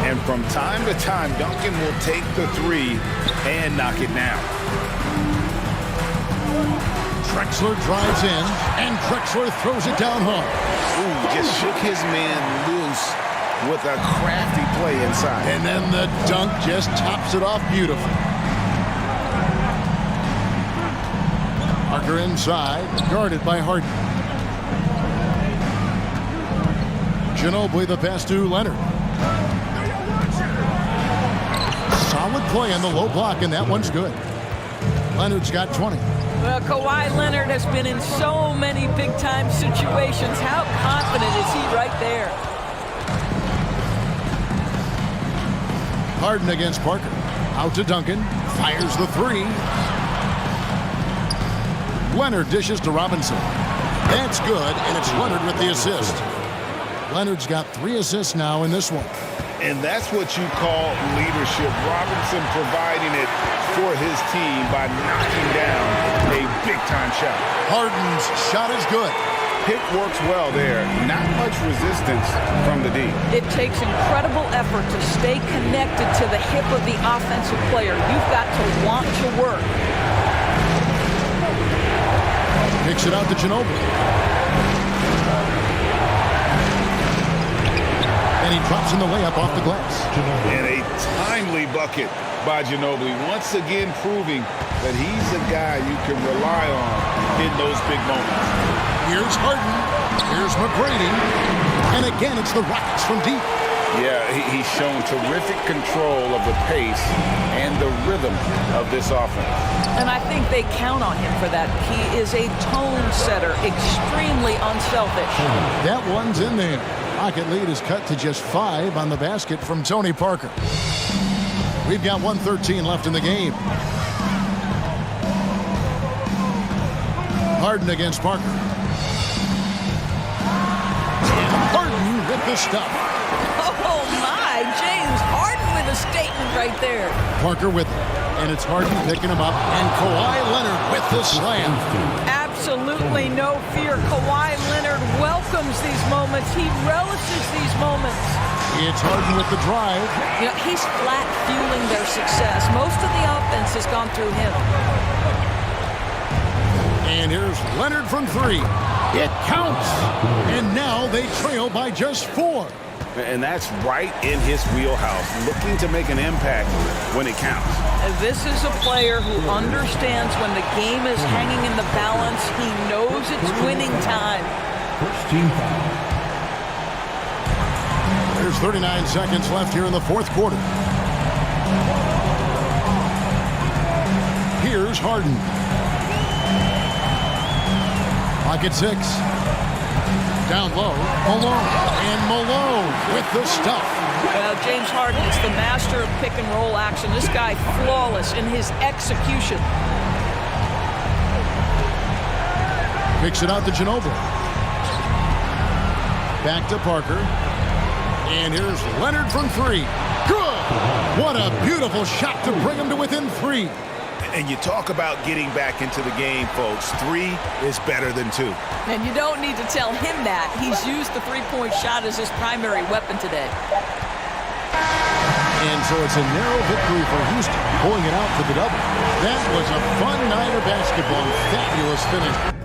And from time to time, Duncan will take the 3 and knock it down. Drexler drives in, and Drexler throws it down hard. Ooh, just shook his man loose with a crafty play inside. And then the dunk just tops it off beautifully. Parker inside, guarded by Harden. Ginobili the pass to Leonard. Solid play on the low block, and that one's good. Leonard's got 20. Well, Kawhi Leonard has been in so many big-time situations. How confident is he right there? Harden against Parker. Out to Duncan. Fires the 3. Leonard dishes to Robinson. That's good, and it's Leonard with the assist. Leonard's got 3 assists now in this one. And that's what you call leadership. Robinson providing it for his team by knocking down a big-time shot. Harden's shot is good. Pick works well there. Not much resistance from the D. It takes incredible effort to stay connected to the hip of the offensive player. You've got to want to work. Kicks it out to Ginobili. And he drops in the layup off the glass. And a timely bucket by Ginobili. Once again proving that he's a guy you can rely on in those big moments. Here's Harden. Here's McGrady. And again, it's the Rockets from deep. Yeah, he's shown terrific control of the pace and the rhythm of this offense. And I think they count on him for that. He is a tone setter, extremely unselfish. That one's in there. Pocket lead is cut to just 5 on the basket from Tony Parker. We've got 1:13 left in the game. Harden against Parker. And Harden with the stuff. Oh, my. James Harden with a statement right there. Parker with it. And it's Harden picking him up. And Kawhi Leonard with the slam. Absolutely no fear. Kawhi Leonard welcomes these moments. He relishes these moments. It's Harden with the drive. You know, he's flat fueling their success. Most of the offense has gone through him. And here's Leonard from 3. It counts. And now they trail by just 4. And that's right in his wheelhouse, looking to make an impact when it counts. This is a player who understands when the game is hanging in the balance. He knows it's winning time. First team foul. There's 39 seconds left here in the fourth quarter. Here's Harden. Pocket 6. Down low, Malone. And Malone with the stuff. Well, James Harden is the master of pick and roll action. This guy flawless in his execution. Kicks it out to Ginobili. Back to Parker. And here's Leonard from 3. Good! What a beautiful shot to bring him to within 3. And you talk about getting back into the game, folks. 3 is better than 2. And you don't need to tell him that. He's used the three-point shot as his primary weapon today. And so it's a narrow victory for Houston, pulling it out for the double. That was a fun night of basketball. Fabulous finish.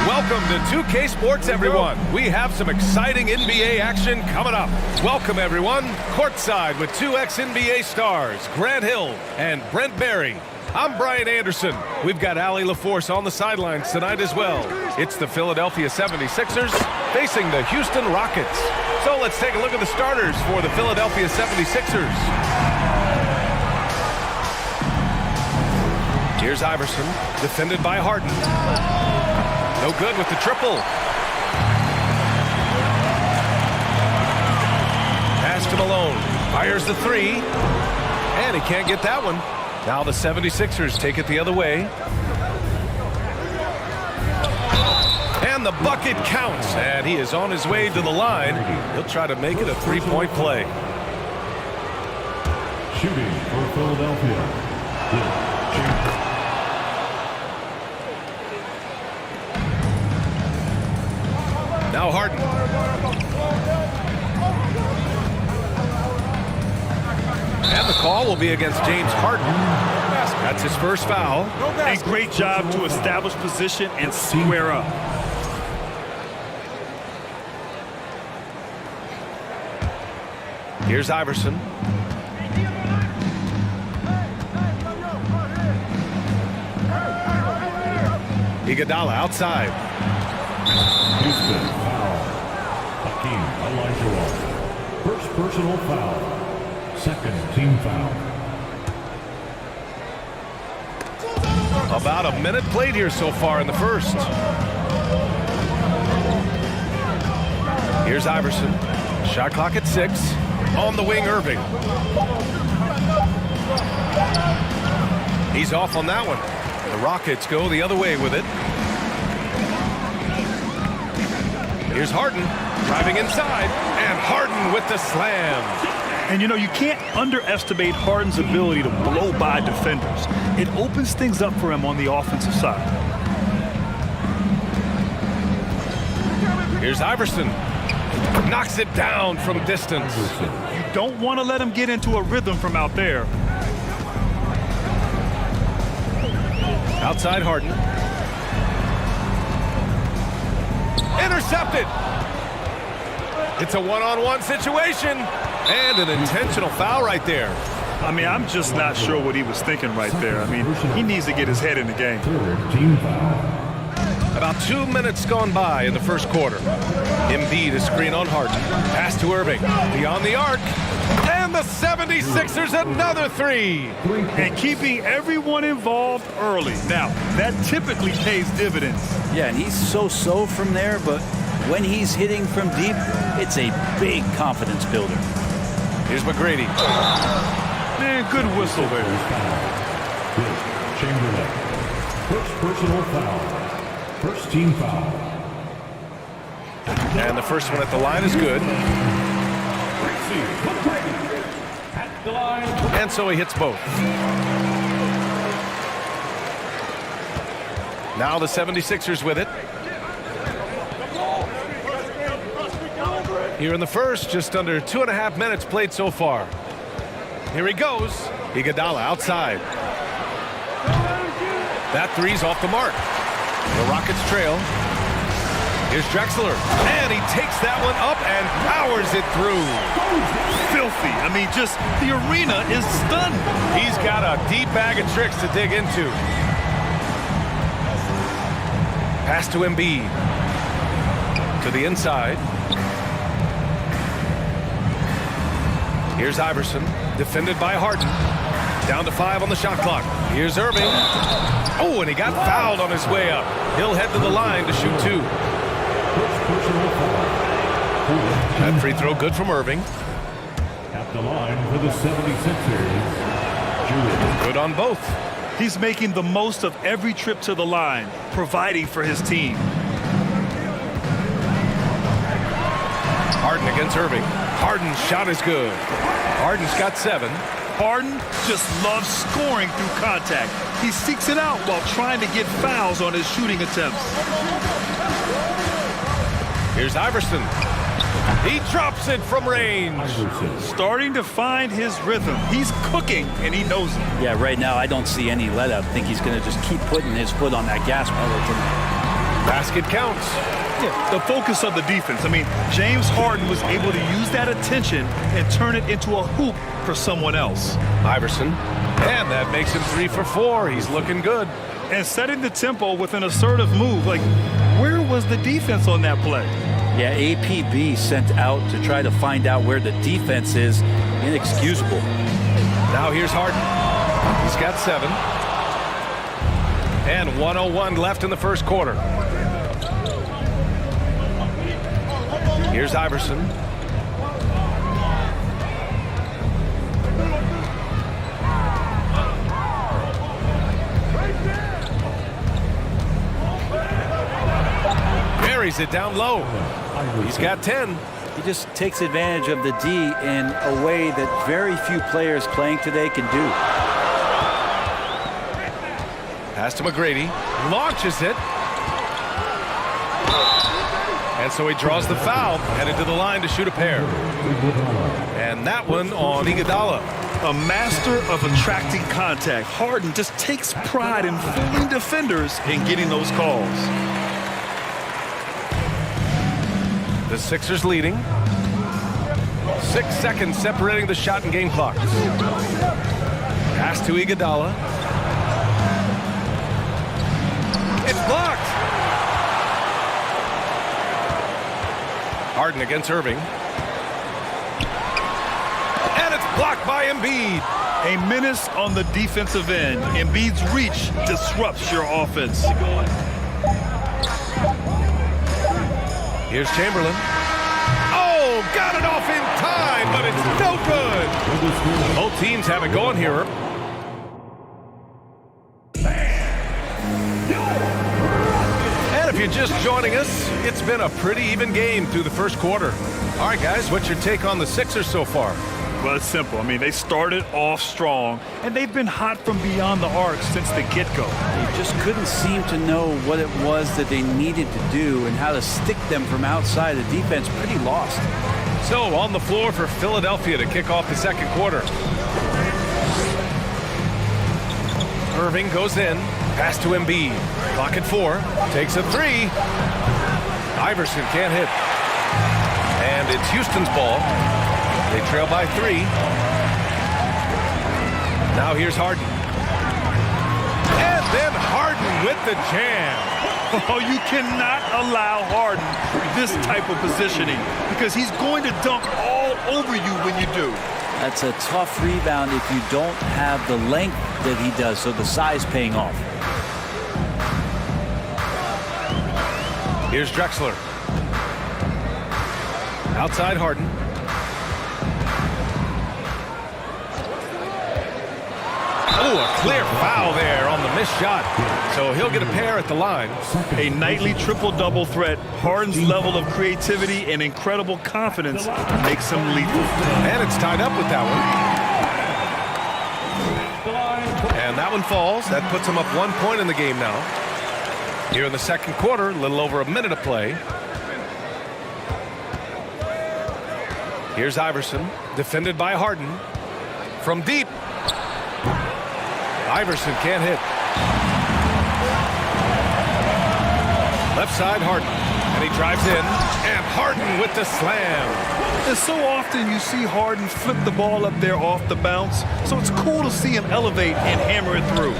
Welcome to 2K Sports, everyone. We have some exciting NBA action coming up. Welcome, everyone. Courtside with two ex-NBA stars, Grant Hill and Brent Barry. I'm Brian Anderson. We've got Allie LaForce on the sidelines tonight as well. It's the Philadelphia 76ers facing the Houston Rockets. So let's take a look at the starters for the Philadelphia 76ers. Here's Iverson, defended by Harden. No good with the triple. Pass to Malone. Fires the three. And he can't get that one. Now the 76ers take it the other way. And the bucket counts. And he is on his way to the line. He'll try to make it a three-point play. Shooting for Philadelphia. Now Harden. And the call will be against James Harden. That's his first foul. A great job to establish position and square up. Here's Iverson. Iguodala outside. Houston foul. Hakeem Olajuwon. First personal foul. Second team foul. About a minute played here so far in the first. Here's Iverson. Shot clock at 6. On the wing, Irving. He's off on that one. The Rockets go the other way with it. Here's Harden, driving inside, and Harden with the slam. And you know, you can't underestimate Harden's ability to blow by defenders. It opens things up for him on the offensive side. Here's Iverson. Knocks it down from distance. You don't want to let him get into a rhythm from out there. Outside Harden. Intercepted. It's a one-on-one situation. And an intentional foul right there. I mean, I'm just not sure what he was thinking right there. I mean, he needs to get his head in the game. Team foul. About 2 minutes gone by in the first quarter. Embiid is screen on Harden. Pass to Irving. Beyond the arc. And the 76ers another three. And keeping everyone involved early. Now, that typically pays dividends. Yeah, and he's so-so from there, but when he's hitting from deep, it's a big confidence builder. Here's McGrady. Man, good whistle there. Chamberlain. First personal foul. First team foul. And the first one at the line is good. And so he hits both. Now the 76ers with it. Here in the first, just under 2.5 minutes played so far. Here he goes. Iguodala outside. That three's off the mark. The Rockets trail. Here's Drexler. And he takes that one up and powers it through. Filthy. I mean, just the arena is stunned. He's got a deep bag of tricks to dig into. Pass to Embiid. To the inside. Here's Iverson, defended by Harden. Down to 5 on the shot clock. Here's Irving. Oh, and he got fouled on his way up. He'll head to the line to shoot 2. That free throw good from Irving. At the line for the 76ers, Julius. Good on both. He's making the most of every trip to the line, providing for his team. Harden against Irving. Harden's shot is good. Harden's got 7. Harden just loves scoring through contact. He seeks it out while trying to get fouls on his shooting attempts. Here's Iverson. He drops it from range. Starting to find his rhythm. He's cooking, and he knows it. Yeah, right now I don't see any let up. I think he's going to just keep putting his foot on that gas pedal tonight. Basket counts. Yeah, the focus of the defense. I mean, James Harden was able to use that attention and turn it into a hoop for someone else. Iverson. And that makes him 3 for 4. He's looking good. And setting the tempo with an assertive move. Like, where was the defense on that play? Yeah, APB sent out to try to find out where the defense is. Inexcusable. Now here's Harden. He's got 7. And 1:01 left in the first quarter. Here's Iverson. Buries it down low. He's got 10. He just takes advantage of the D in a way that very few players playing today can do. Pass to McGrady. Launches it. And so he draws the foul, headed to the line to shoot a pair. And that one on Iguodala. A master of attracting contact. Harden just takes pride in fooling defenders and getting those calls. The Sixers leading. 6 seconds separating the shot and game clock. Pass to Iguodala. It's blocked. Harden against Irving. And it's blocked by Embiid. A menace on the defensive end. Embiid's reach disrupts your offense. Here's Chamberlain. Oh, got it off in time, but it's no good. Both teams have it going here. And if you're just joining us, it's been a pretty even game through the first quarter. All right, guys, what's your take on the Sixers so far? Well, it's simple. I mean, they started off strong, and they've been hot from beyond the arc since the get-go. They just couldn't seem to know what it was that they needed to do and how to stick them from outside. The defense pretty lost. So, on the floor for Philadelphia to kick off the second quarter. Irving goes in. Pass to Embiid. Clock at 4. Takes a 3. Iverson can't hit. And it's Houston's ball. They trail by 3. Now here's Harden. And then Harden with the jam. Oh, you cannot allow Harden this type of positioning because he's going to dunk all over you when you do. That's a tough rebound if you don't have the length that he does, so the size paying off. Here's Drexler. Outside Harden. Oh, a clear foul there on the missed shot. So he'll get a pair at the line. A nightly triple-double threat. Harden's level of creativity and incredible confidence makes him lethal. And it's tied up with that one. And that one falls. That puts him up 1 point in the game now. Here in the second quarter, a little over a minute of play. Here's Iverson, defended by Harden. From deep. Iverson can't hit. Left side, Harden. And he drives in. And Harden with the slam. And so often you see Harden flip the ball up there off the bounce. So it's cool to see him elevate and hammer it through.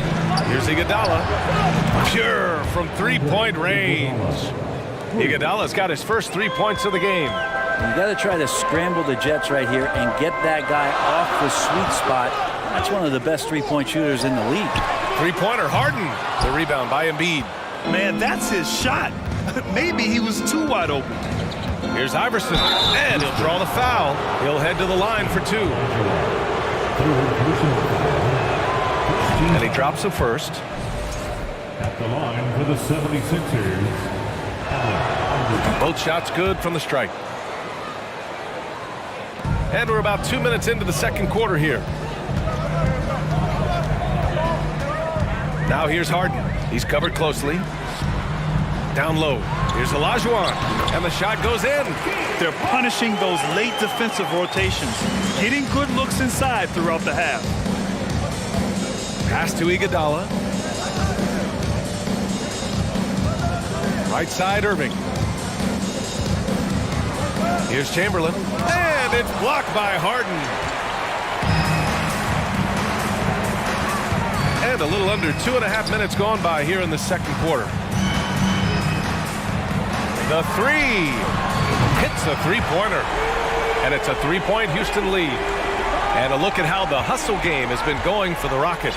Here's Iguodala. Pure from three-point range. Iguodala's got his first 3 points of the game. You got to try to scramble the Jets right here and get that guy off the sweet spot. That's one of the best three-point shooters in the league. Three-pointer, Harden. The rebound by Embiid. Man, that's his shot. Maybe he was too wide open. Here's Iverson, and he'll draw the foul. He'll head to the line for 2. And he drops the first. At the line for the 76ers. Both shots good from the strike. And we're about 2 minutes into the second quarter here. Now here's Harden. He's covered closely. Down low. Here's Olajuwon. And the shot goes in. They're punishing those late defensive rotations. Getting good looks inside throughout the half. Pass to Iguodala. Right side, Irving. Here's Chamberlain. And it's blocked by Harden. And a little under 2.5 minutes gone by here in the second quarter. The three. Hits a three-pointer. And it's a 3-point Houston lead. And a look at how the hustle game has been going for the Rockets.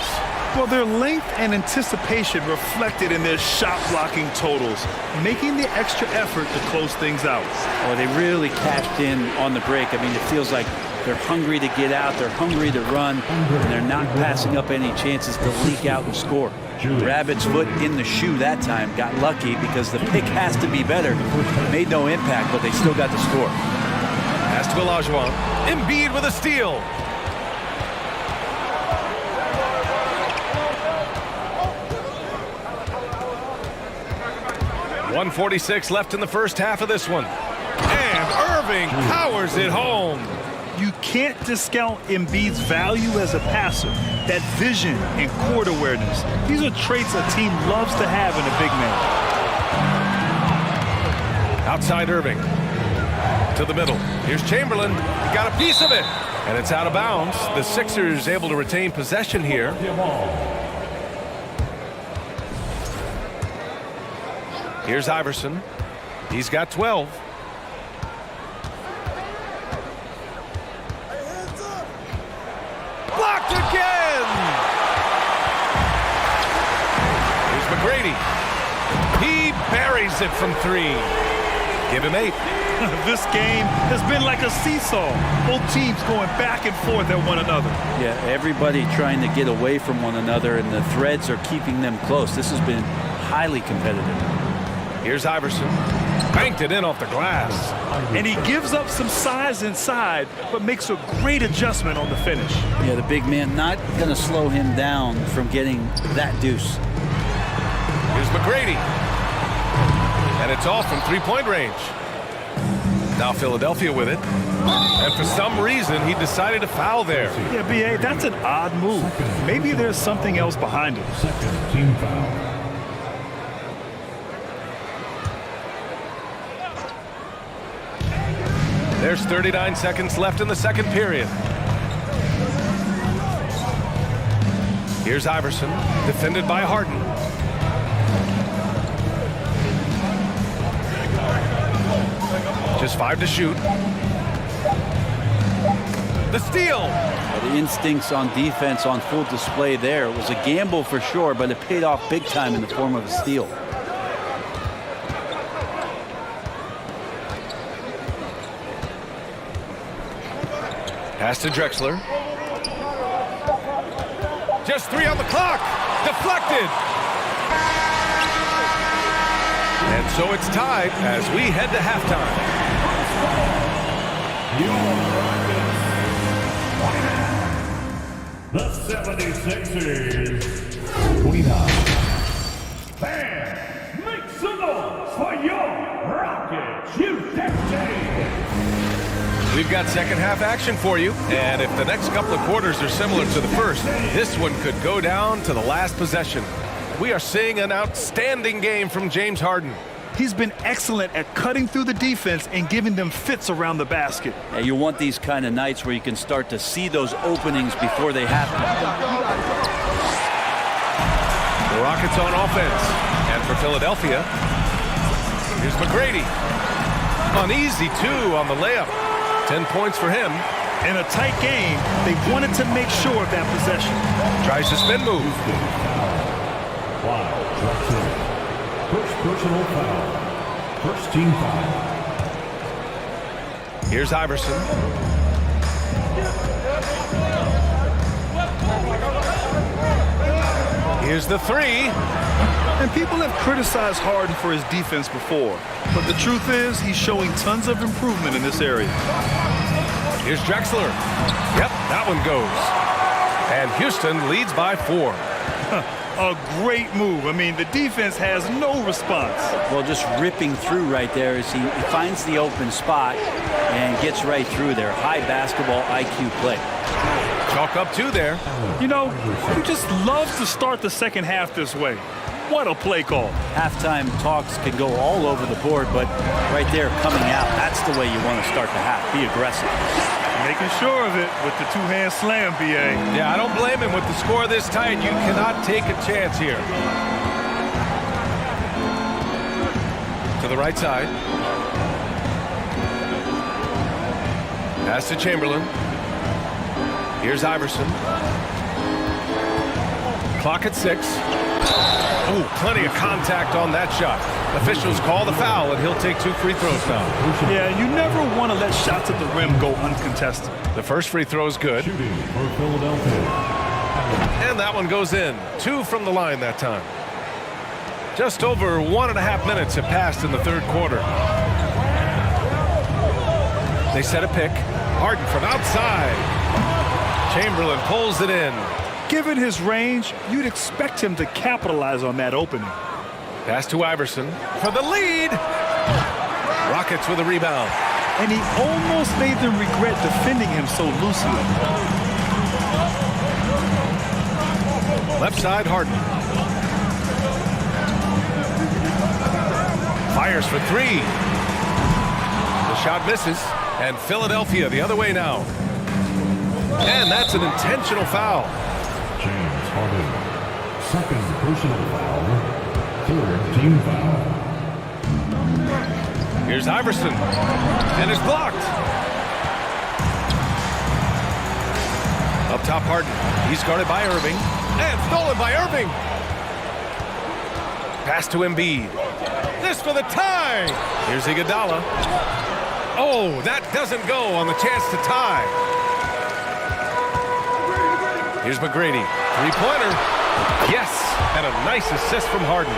Well, their length and anticipation reflected in their shot blocking totals, making the extra effort to close things out. Oh, they really cashed in on the break. I mean, it feels like they're hungry to get out, they're hungry to run, and they're not passing up any chances to leak out and score. Rabbit's foot in the shoe that time, got lucky because the pick has to be better. Made no impact, but they still got the score. Pass to Olajuwon. Embiid with a steal. .146 left in the first half of this one. And Irving powers it home. You can't discount Embiid's value as a passer. That vision and court awareness. These are traits a team loves to have in a big man. Outside Irving. To the middle. Here's Chamberlain. He got a piece of it. And it's out of bounds. The Sixers able to retain possession here. Here's Iverson. He's got 12. Blocked again! Here's McGrady. He buries it from 3. Give him 8. This game has been like a seesaw. Both teams going back and forth at one another. Yeah, everybody trying to get away from one another, and the threads are keeping them close. This has been highly competitive. Here's Iverson. Banked it in off the glass. And he gives up some size inside, but makes a great adjustment on the finish. Yeah, the big man not going to slow him down from getting that deuce. Here's McGrady. And it's off from 3-point range. Now Philadelphia with it. And for some reason, he decided to foul there. Yeah, B.A., that's an odd move. Maybe there's something else behind it. Second team foul. There's 39 seconds left in the second period. Here's Iverson, defended by Harden. Just 5 to shoot. The steal. The instincts on defense on full display there. It was a gamble for sure, but it paid off big time in the form of a steal. Pass to Drexler. Just 3 on the clock. Deflected. And so it's tied as we head to halftime. The 76ers, 29. Fans, make some noise for your Rockets, Houston. We've got second half action for you, and if the next couple of quarters are similar to the first, this one could go down to the last possession. We are seeing an outstanding game from James Harden. He's been excellent at cutting through the defense and giving them fits around the basket. Yeah, you want these kind of nights where you can start to see those openings before they happen. The Rockets on offense, and for Philadelphia, here's McGrady. An easy 2 on the layup. 10 points for him. In a tight game, they wanted to make sure of that possession. Tries the spin move. Wow, first personal foul. First team foul. Here's Iverson. Here's the 3. And people have criticized Harden for his defense before. But the truth is, he's showing tons of improvement in this area. Here's Drexler. Yep, that one goes. And Houston leads by 4. A great move. I mean, the defense has no response. Well, just ripping through right there as he finds the open spot and gets right through there. High basketball IQ play. Chalk up 2 there. You know, you just love to start the second half this way. What a play call. Halftime talks can go all over the board, but right there coming out, that's the way you want to start the half. Be aggressive. Making sure of it with the 2-hand slam, B.A. Yeah, I don't blame him. With the score this tight, you cannot take a chance here. To the right side. Pass to Chamberlain. Here's Iverson. Clock at 6. Ooh, plenty of contact on that shot. Officials call the foul, and he'll take 2 free throws now. Yeah, you never want to let shots at the rim go uncontested. The first free throw is good. Shooting for Philadelphia. And that one goes in. 2 from the line that time. Just over 1.5 minutes have passed in the third quarter. They set a pick. Harden from outside. Chamberlain pulls it in. Given his range, you'd expect him to capitalize on that opening. Pass to Iverson for the lead. Rockets with a rebound. And he almost made them regret defending him so loosely. Left side, Harden. Fires for 3. The shot misses. And Philadelphia the other way now. And that's an intentional foul. James Harden. Second personal foul. Third team foul. Here's Iverson. And it's blocked. Up top, Harden. He's guarded by Irving. And stolen by Irving. Pass to Embiid. This for the tie. Here's Iguodala. Oh, that doesn't go on the chance to tie. Here's McGrady. 3-pointer. Yes, and a nice assist from Harden.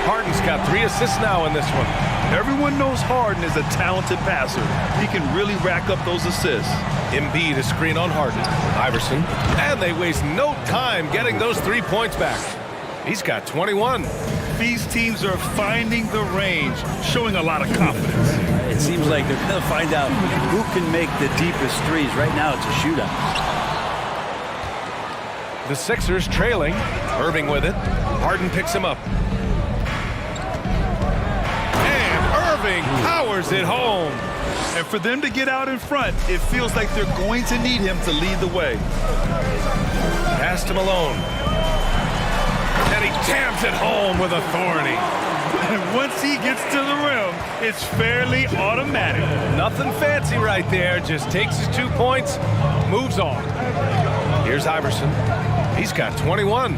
Harden's got 3 assists now in this one. Everyone knows Harden is a talented passer. He can really rack up those assists. Embiid a screen on Harden. Iverson. And they waste no time getting those 3 points back. He's got 21. These teams are finding the range, showing a lot of confidence. It seems like they're going to find out who can make the deepest threes. Right now, it's a shootout. The Sixers trailing. Irving with it. Harden picks him up. And Irving powers it home. And for them to get out in front, it feels like they're going to need him to lead the way. Pass to Malone. And he jams it home with authority. And once he gets to the rim, it's fairly automatic. Nothing fancy right there. Just takes his 2 points, moves on. Here's Iverson. He's got 21.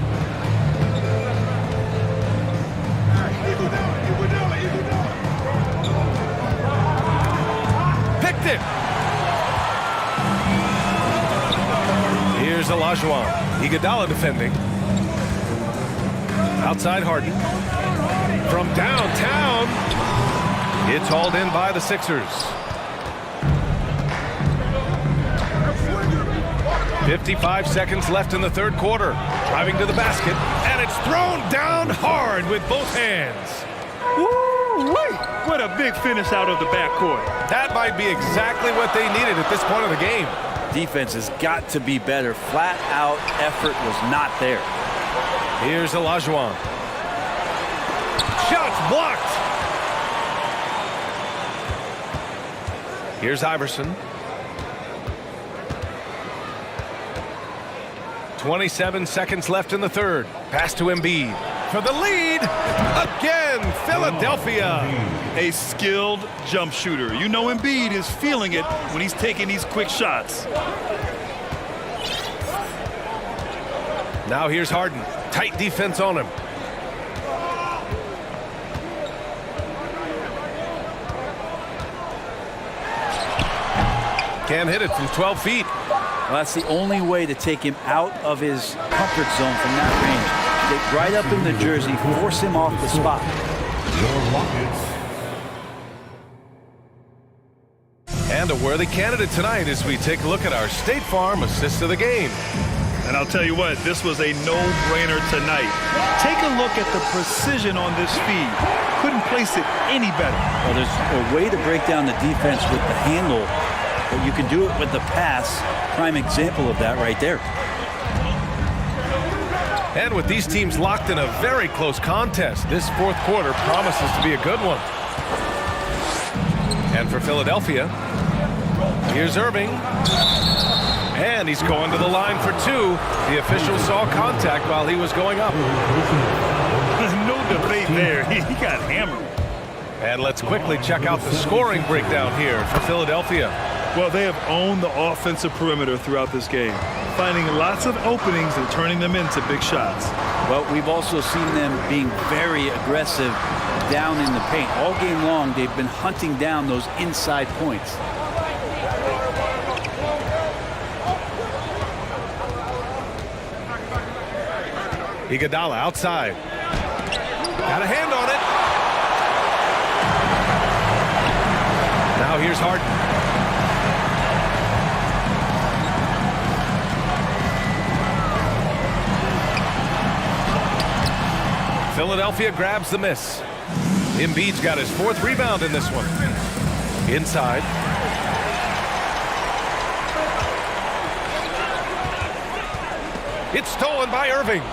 Picked it. Here's Olajuwon. Iguodala defending. Outside Harden. From downtown. It's hauled in by the Sixers. 55 seconds left in the third quarter. Driving to the basket, and it's thrown down hard with both hands. Woo-wee! What a big finish out of the backcourt. That might be exactly what they needed at this point of the game. Defense has got to be better. Flat out effort was not there. Here's Olajuwon. Shots blocked. Here's Iverson. 27 seconds left in the third. Pass to Embiid for the lead. Again, Philadelphia. A skilled jump shooter. You know Embiid is feeling it when he's taking these quick shots. Now here's Harden. Tight defense on him. Can't hit it from 12 feet. Well, that's the only way to take him out of his comfort zone from that range. Get right up in the jersey, force him off the spot. And a worthy candidate tonight as we take a look at our State Farm assist of the game. And I'll tell you what, this was a no-brainer tonight. Take a look at the precision on this feed. Couldn't place it any better. Well, there's a way to break down the defense with the handle, but you can do it with the pass. Prime example of that right there. And with these teams locked in a very close contest, this fourth quarter promises to be a good one. And for Philadelphia, here's Irving. And he's going to the line for two. The official saw contact while he was going up. No debate there. He got hammered. And let's quickly check out the scoring breakdown here for Philadelphia. Well, they have owned the offensive perimeter throughout this game, finding lots of openings and turning them into big shots. Well, we've also seen them being very aggressive down in the paint. All game long, they've been hunting down those inside points. Iguodala outside. Got a hand on it. Now here's Harden. Philadelphia grabs the miss. Embiid's got his fourth rebound in this one. Inside. It's stolen by Irving.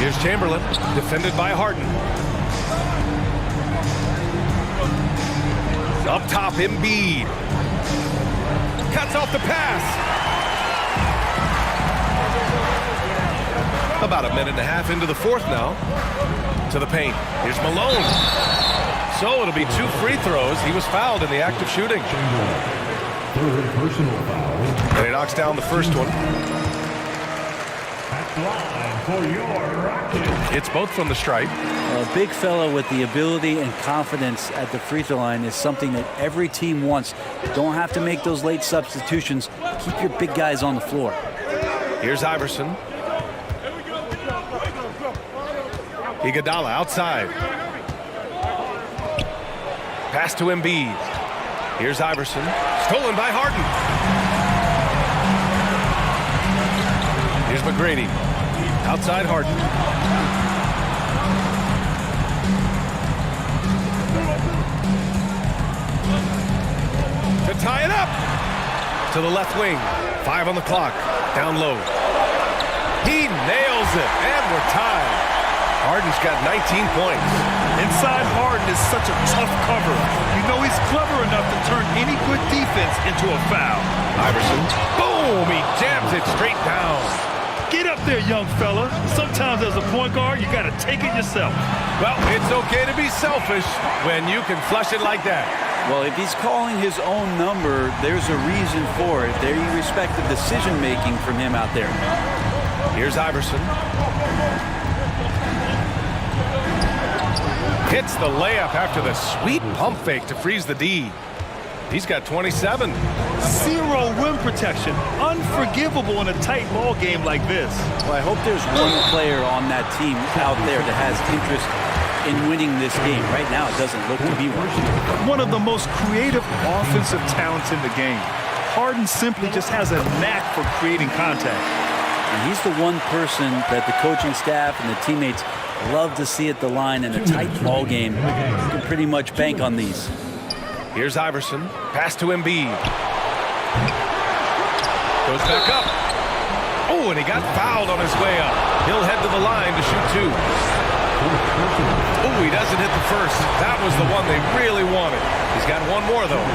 Here's Chamberlain, defended by Harden. Up top, Embiid. Cuts off the pass. About a minute and a half into the fourth now. To the paint. Here's Malone. So it'll be 2 free throws. He was fouled in the act of shooting. Third personal foul. And he knocks down the first one. At the line for your Rockets. It's both from the stripe. A big fella with the ability and confidence at the free throw line is something that every team wants. Don't have to make those late substitutions. Keep your big guys on the floor. Here's Iverson. Iguodala outside. Pass to Embiid. Here's Iverson. Stolen by Harden. Here's McGrady. Outside Harden. To tie it up. To the left wing. 5 on the clock. Down low. He nails it. And we're tied. Harden's got 19 points. Inside Harden is such a tough cover. You know he's clever enough to turn any good defense into a foul. Iverson. Boom! He jams it straight down. Get up there, young fella. Sometimes as a point guard, you got to take it yourself. Well, it's okay to be selfish when you can flush it like that. Well, if he's calling his own number, there's a reason for it. They respect the decision-making from him out there. Here's Iverson. Hits the layup after the sweet pump fake to freeze the D. He's got 27. Zero rim protection. Unforgivable in a tight ball game like this. Well, I hope there's one player on that team out there that has interest in winning this game. Right now, it doesn't look to be one. One of the most creative offensive talents in the game. Harden simply just has a knack for creating contact. And he's the one person that the coaching staff and the teammates love to see at the line in a tight ball game. You can pretty much bank on these. Here's Iverson. Pass to Embiid. Goes back up. Oh, and he got fouled on his way up. He'll head to the line to shoot two. Oh, he doesn't hit the first. That was the one they really wanted. He's got one more, though.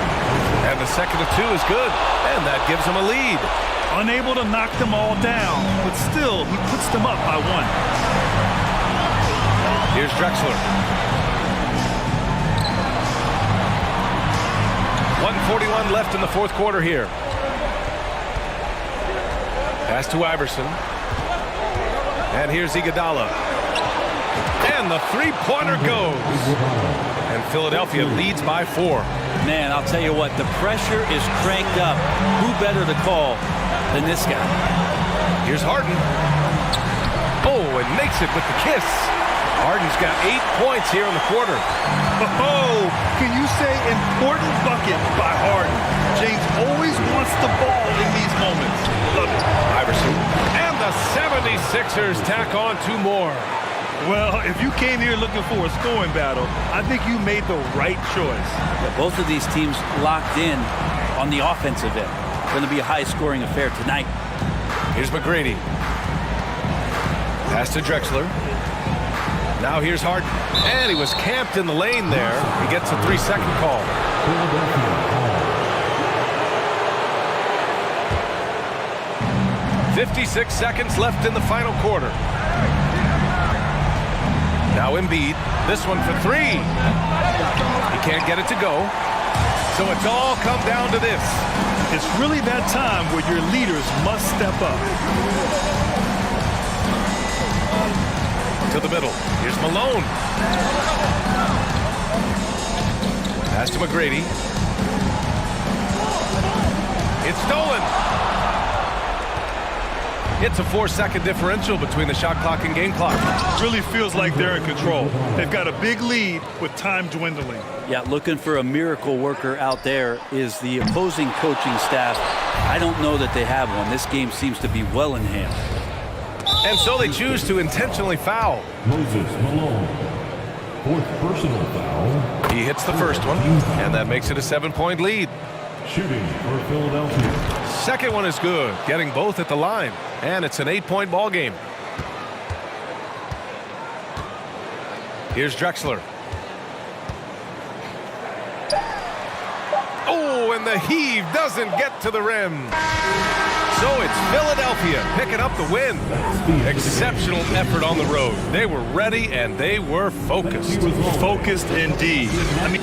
And the second of two is good. And that gives him a lead. Unable to knock them all down, but still, he puts them up by one. Here's Drexler. 1:41 left in the fourth quarter here. Pass to Iverson. And here's Iguodala. And the three-pointer goes. And Philadelphia leads by 4. Man, I'll tell you what, the pressure is cranked up. Who better to call than this guy? Here's Harden. Oh, and makes it with the kiss. Harden's got 8 points here in the quarter. Oh, can you say important bucket by Harden? James always wants the ball in these moments. Iverson. And the 76ers tack on 2 more. Well, if you came here looking for a scoring battle, I think you made the right choice. Yeah, both of these teams locked in on the offensive end. It's going to be a high-scoring affair tonight. Here's McGrady. Pass to Drexler. Now here's Harden. And he was camped in the lane there. He gets a 3-second call. 56 seconds left in the final quarter. Now Embiid. This one for 3. He can't get it to go. So it's all come down to this. It's really that time where your leaders must step up. To the middle. Here's Malone. Pass to McGrady. It's stolen. It's a 4-second differential between the shot clock and game clock. Really feels like they're in control. They've got a big lead with time dwindling. Yeah, looking for a miracle worker out there is the opposing coaching staff. I don't know that they have one. This game seems to be well in hand. And so they choose to intentionally foul. Moses Malone. 4th personal foul. He hits the first one, and that makes it a 7-point lead. Shooting for Philadelphia. Second one is good, getting both at the line. And it's an 8-point ball game. Here's Drexler. Oh, and the heave doesn't get to the rim. So it's Philadelphia picking up the win. Exceptional effort on the road. They were ready and they were focused. Focused indeed. I mean,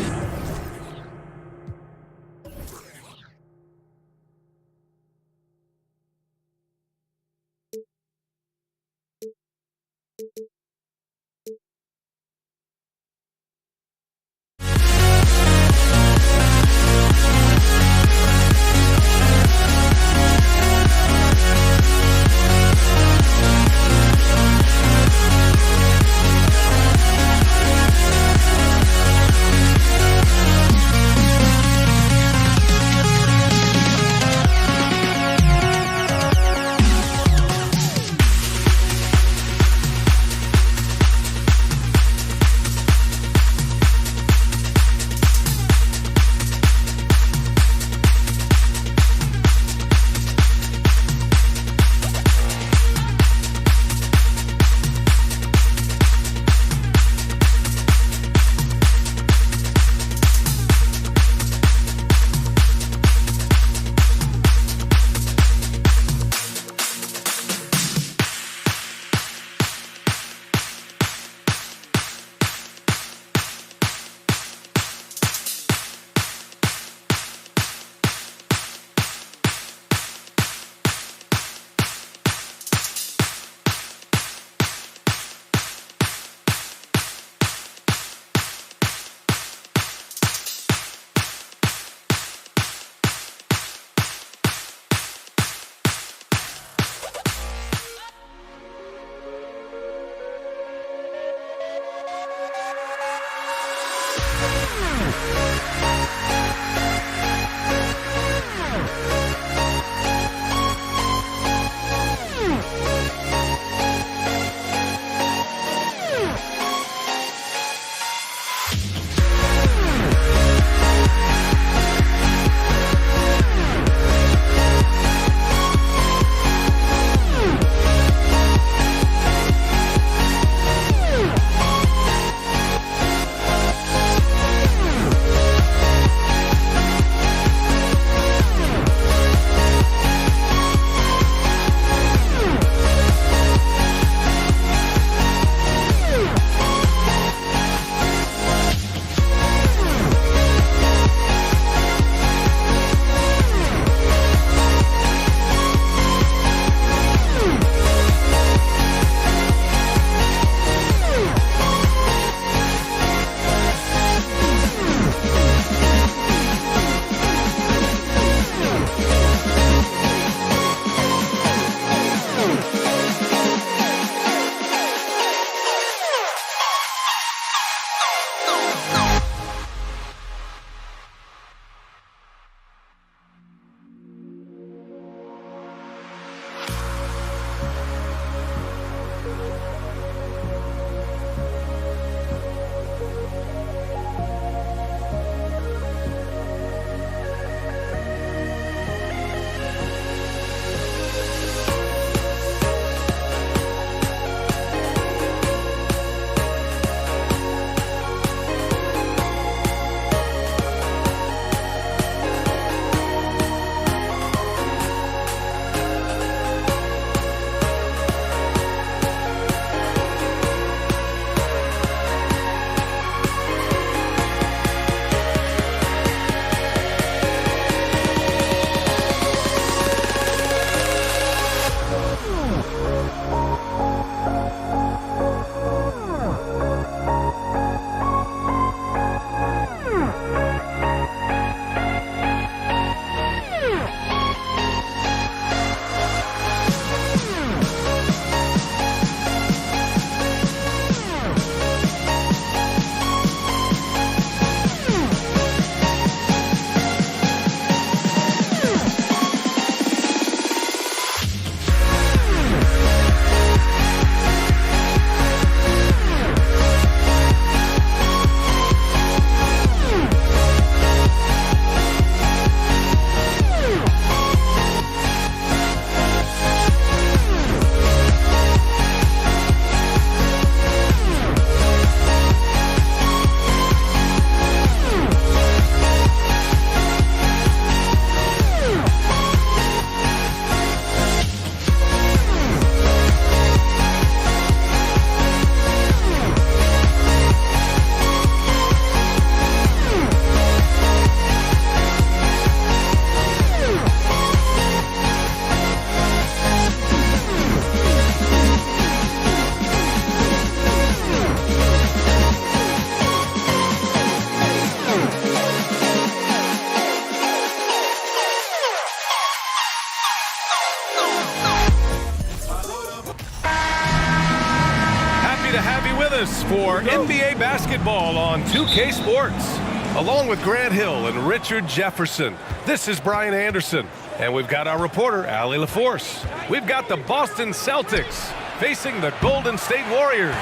for NBA basketball on 2K Sports. Along with Grant Hill and Richard Jefferson, this is Brian Anderson. And we've got our reporter, Allie LaForce. We've got the Boston Celtics facing the Golden State Warriors.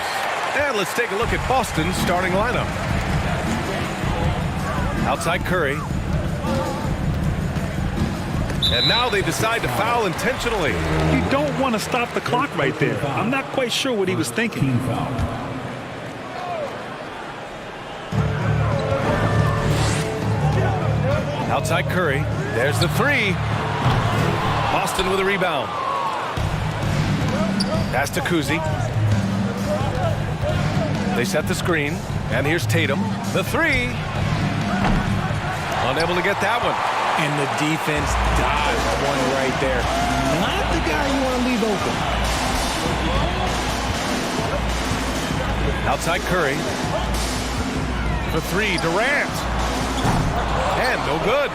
And let's take a look at Boston's starting lineup. Outside Curry. And now they decide to foul intentionally. You don't want to stop the clock right there. I'm not quite sure what he was thinking. Outside Curry. There's the three. Boston with a rebound. Pass to Kuzi. They set the screen. And here's Tatum. The three. Unable to get that one. And the defense dodged one right there. Not the guy you want to leave open. Outside Curry. The three, Durant. And no good.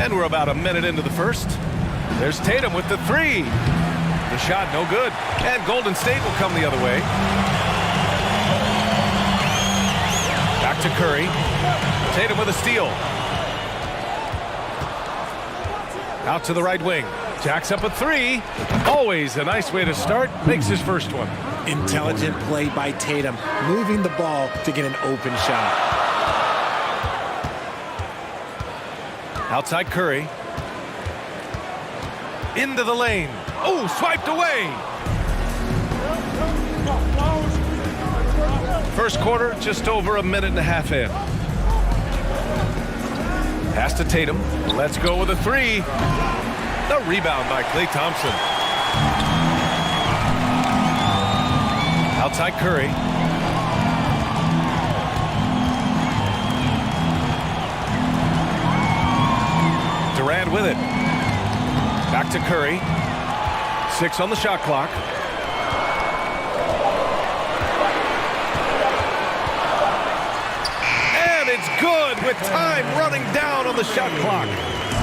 And we're about a minute into the first. There's Tatum with the three. The shot, no good. And Golden State will come the other way. Back to Curry. Tatum with a steal. Out to the right wing. Jacks up a three. Always a nice way to start. Makes his first one. Intelligent play by Tatum, moving the ball to get an open shot. Outside Curry. Into the lane. Oh, swiped away. First quarter, just over a minute and a half in. Pass to Tatum. Let's go with a three. The rebound by Klay Thompson. Outside Curry. Durant with it. Back to Curry. 6 on the shot clock. And it's good with time running down on the shot clock.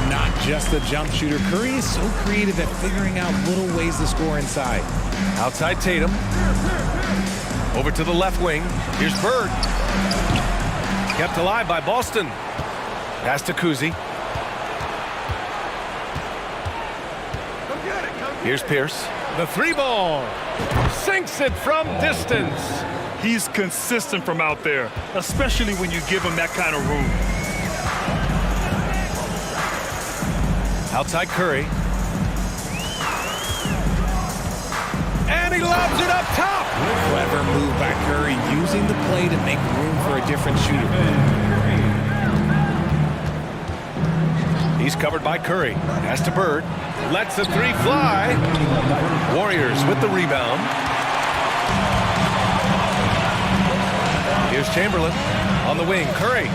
Not just a jump shooter. Curry is so creative at figuring out little ways to score inside. Outside Tatum. Over to the left wing. Here's Bird. Kept alive by Boston. Pass to Kuzi. Here's Pierce. The three ball. Sinks it from distance. He's consistent from out there, especially when you give him that kind of room. Outside Curry. And he lobs it up top. Clever move by Curry, using the play to make room for a different shooter. He's covered by Curry. Pass to Bird. Lets the three fly. Warriors with the rebound. Here's Chamberlain on the wing. Curry.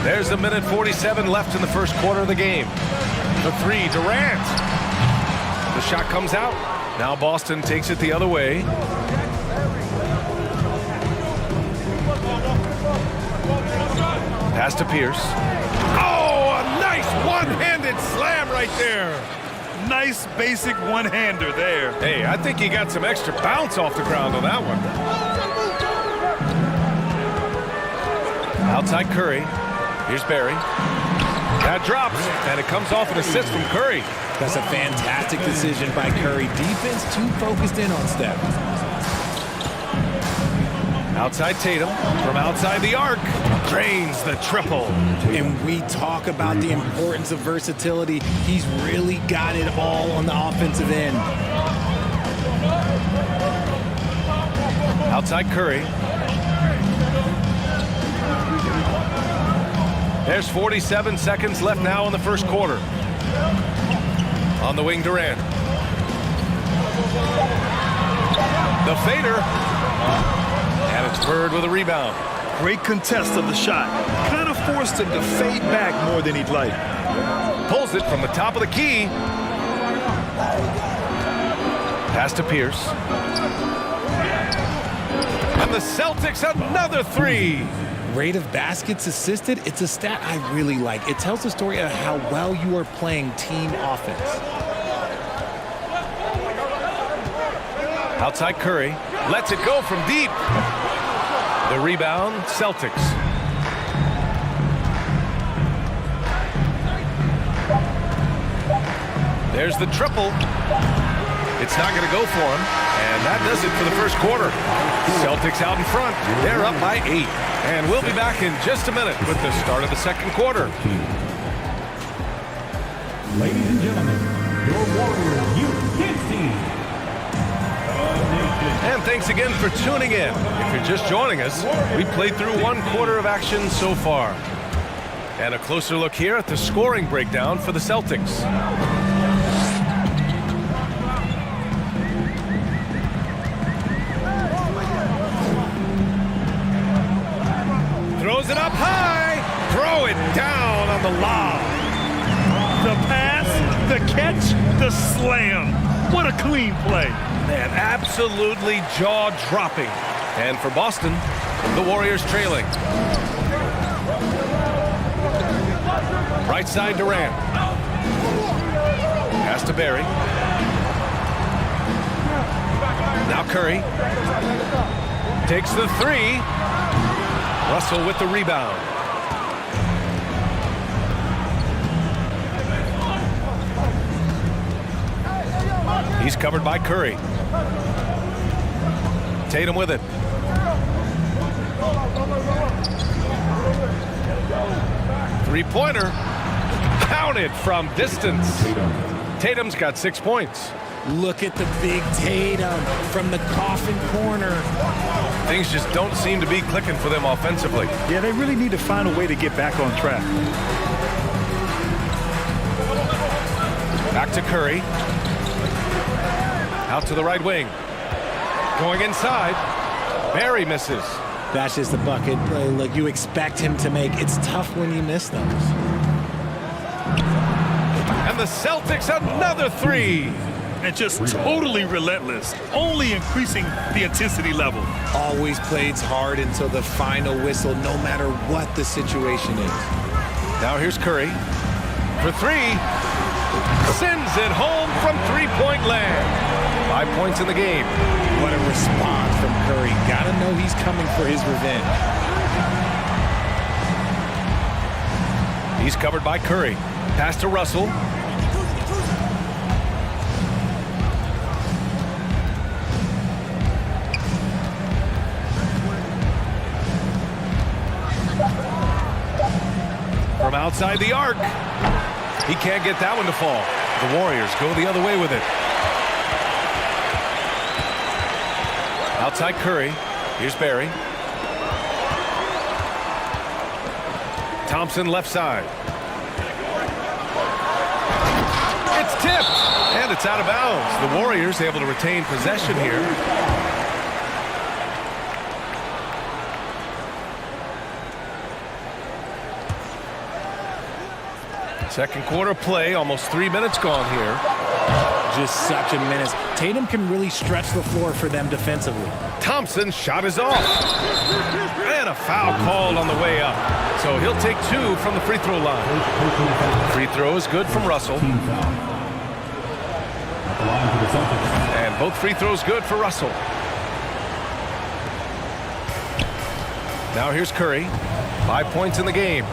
There's a minute 47 left in the first quarter of the game. The three, Durant. The shot comes out. Now Boston takes it the other way. Pass to Pierce. Oh, a nice one-handed slam right there. Nice basic one-hander there. Hey, I think he got some extra bounce off the ground on that one. Outside Curry. Here's Barry. That drops, and it comes off an assist from Curry. That's a fantastic decision by Curry. Defense too focused in on Steph. Outside Tatum, from outside the arc, drains the triple. And we talk about the importance of versatility. He's really got it all on the offensive end. Outside Curry. There's 47 seconds left now in the first quarter. On the wing, Durant. The fader. And it's Bird with a rebound. Great contest of the shot. Kind of forced him to fade back more than he'd like. Pulls it from the top of the key. Pass to Pierce. And the Celtics another three. Rate of baskets assisted, it's a stat I really like. It tells the story of how well you are playing team offense. Outside Curry. Lets it go from deep. The rebound, Celtics. There's the triple. It's not going to go for him. And that does it for the first quarter. Celtics out in front. They're up by 8. And we'll be back in just a minute with the start of the second quarter. Ladies and gentlemen, your Warriors Youth Kids team. And thanks again for tuning in. If you're just joining us, we played through 1 quarter of action so far. And a closer look here at the scoring breakdown for the Celtics. Throws it up high. Throw it down on the lob. The pass, the catch, the slam. What a clean play. Man, absolutely jaw-dropping. And for Boston, the Warriors trailing. Right side Durant. Pass to Barry. Now Curry. Takes the 3. Russell with the rebound. He's covered by Curry. Tatum with it. Three-pointer. Counted from distance. Tatum's got 6 points. Look at the big Tatum from the coffin corner. Things just don't seem to be clicking for them offensively. Yeah, they really need to find a way to get back on track. Back to Curry. Out to the right wing. Going inside. Barry misses. That's just the bucket. Look, you expect him to make. It's tough when you miss those. And the Celtics another 3. And just totally relentless, only increasing the intensity level. Always plays hard until the final whistle, no matter what the situation is. Now here's Curry for 3. Sends it home from three-point land. 5 points in the game. What a response from Curry. Gotta know he's coming for his revenge. He's covered by Curry. Pass to Russell. From outside the arc. He can't get that one to fall. The Warriors go the other way with it. Outside Curry. Here's Barry. Thompson left side. It's tipped. And it's out of bounds. The Warriors able to retain possession here. Second quarter play, almost 3 minutes gone here. Just such a menace. Tatum can really stretch the floor for them defensively. Thompson's shot is off. And a foul called on the way up. So he'll take 2 from the free throw line. Free throw is good from Russell. And both free throws good for Russell. Now here's Curry. 5 points in the game.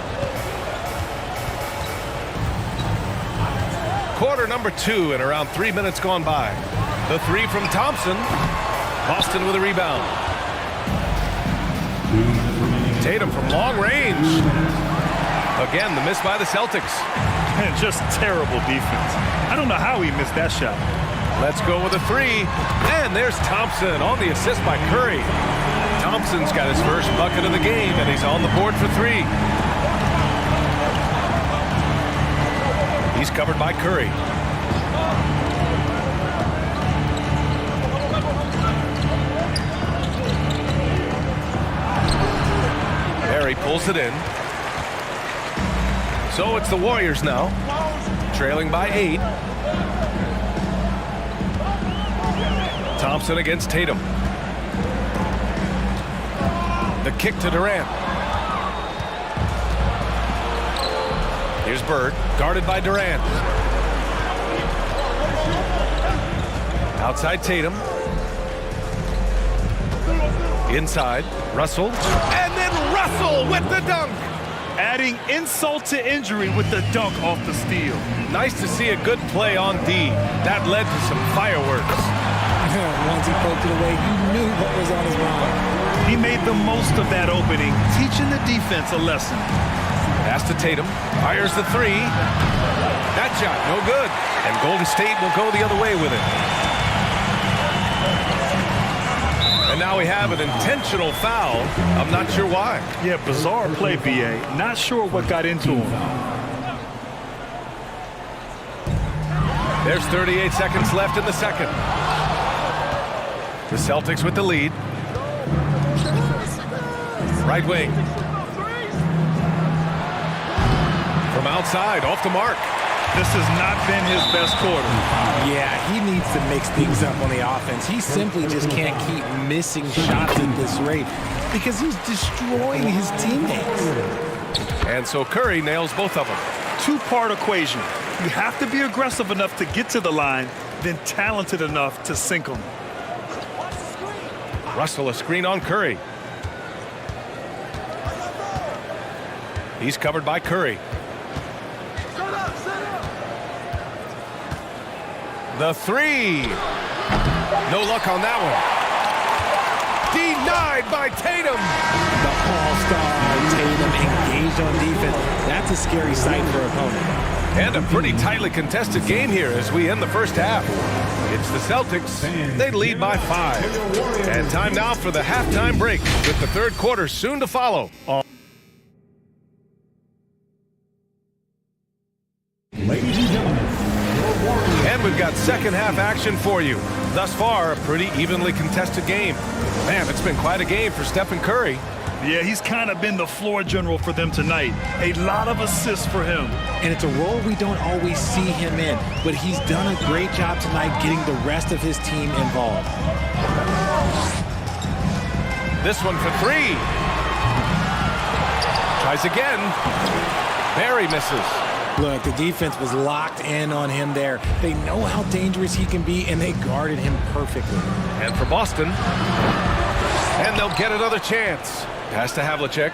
Quarter number 2 and around 3 minutes gone by. The 3 from Thompson. Boston with a rebound. Tatum from long range. Again, the miss by the Celtics. And just terrible defense. I don't know how he missed that shot. Let's go with a 3. And there's Thompson on the assist by Curry. Thompson's got his first bucket of the game, and he's on the board for 3. He's covered by Curry. Barry pulls it in. So it's the Warriors now, trailing by 8. Thompson against Tatum. The kick to Durant. Here's Bird, guarded by Durant. Outside Tatum. Inside, Russell. And then Russell with the dunk. Adding insult to injury with the dunk off the steal. Nice to see a good play on D. That led to some fireworks. Once he poked it away, you knew what was on his mind. He made the most of that opening, teaching the defense a lesson. Pass to Tatum. Fires the three. That shot, no good. And Golden State will go the other way with it. And now we have an intentional foul. I'm not sure why. Yeah, bizarre play, B.A. Not sure what got into him. There's 38 seconds left in the second. The Celtics with the lead. Right wing. From outside, off the mark. This has not been his best quarter. Yeah, he needs to mix things up on the offense. He simply just can't keep missing shots at this rate because he's destroying his teammates. And so Curry nails both of them. Two-part equation. You have to be aggressive enough to get to the line, then talented enough to sink them. Russell, a screen on Curry. He's covered by Curry. The three. No luck on that one. Denied by Tatum. The all-star Tatum engaged on defense. That's a scary sight for opponent. And a pretty tightly contested game here as we end the first half. It's the Celtics. They lead by 5. And time now for the halftime break with the third quarter soon to follow. Ladies and gentlemen, and we've got second half action for you. Thus far, a pretty evenly contested game. Man, it's been quite a game for Stephen Curry. Yeah, he's kind of been the floor general for them tonight. A lot of assists for him. And it's a role we don't always see him in, but he's done a great job tonight getting the rest of his team involved. This one for three. Tries again. Barry misses. Look, the defense was locked in on him there. They know how dangerous he can be, and they guarded him perfectly. And for Boston. And they'll get another chance. Pass to Havlicek.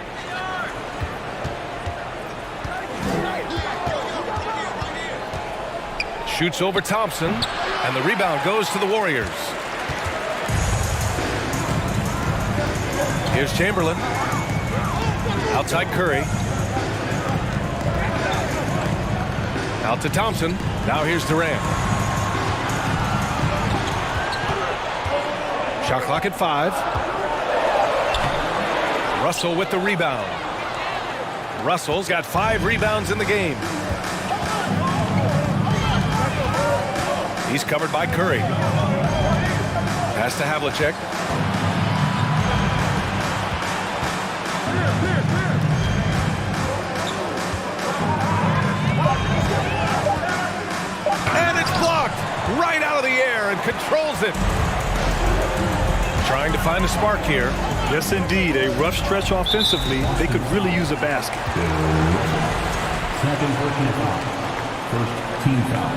Shoots over Thompson. And the rebound goes to the Warriors. Here's Chamberlain. Outside Curry. Out to Thompson. Now here's Durant. Shot clock at 5. Russell with the rebound. Russell's got 5 rebounds in the game. He's covered by Curry. Pass to Havlicek. And it's blocked right out of the air and controls it. Trying to find a spark here. Yes, indeed. A rough stretch offensively. They could really use a basket. second personal foul. First team foul.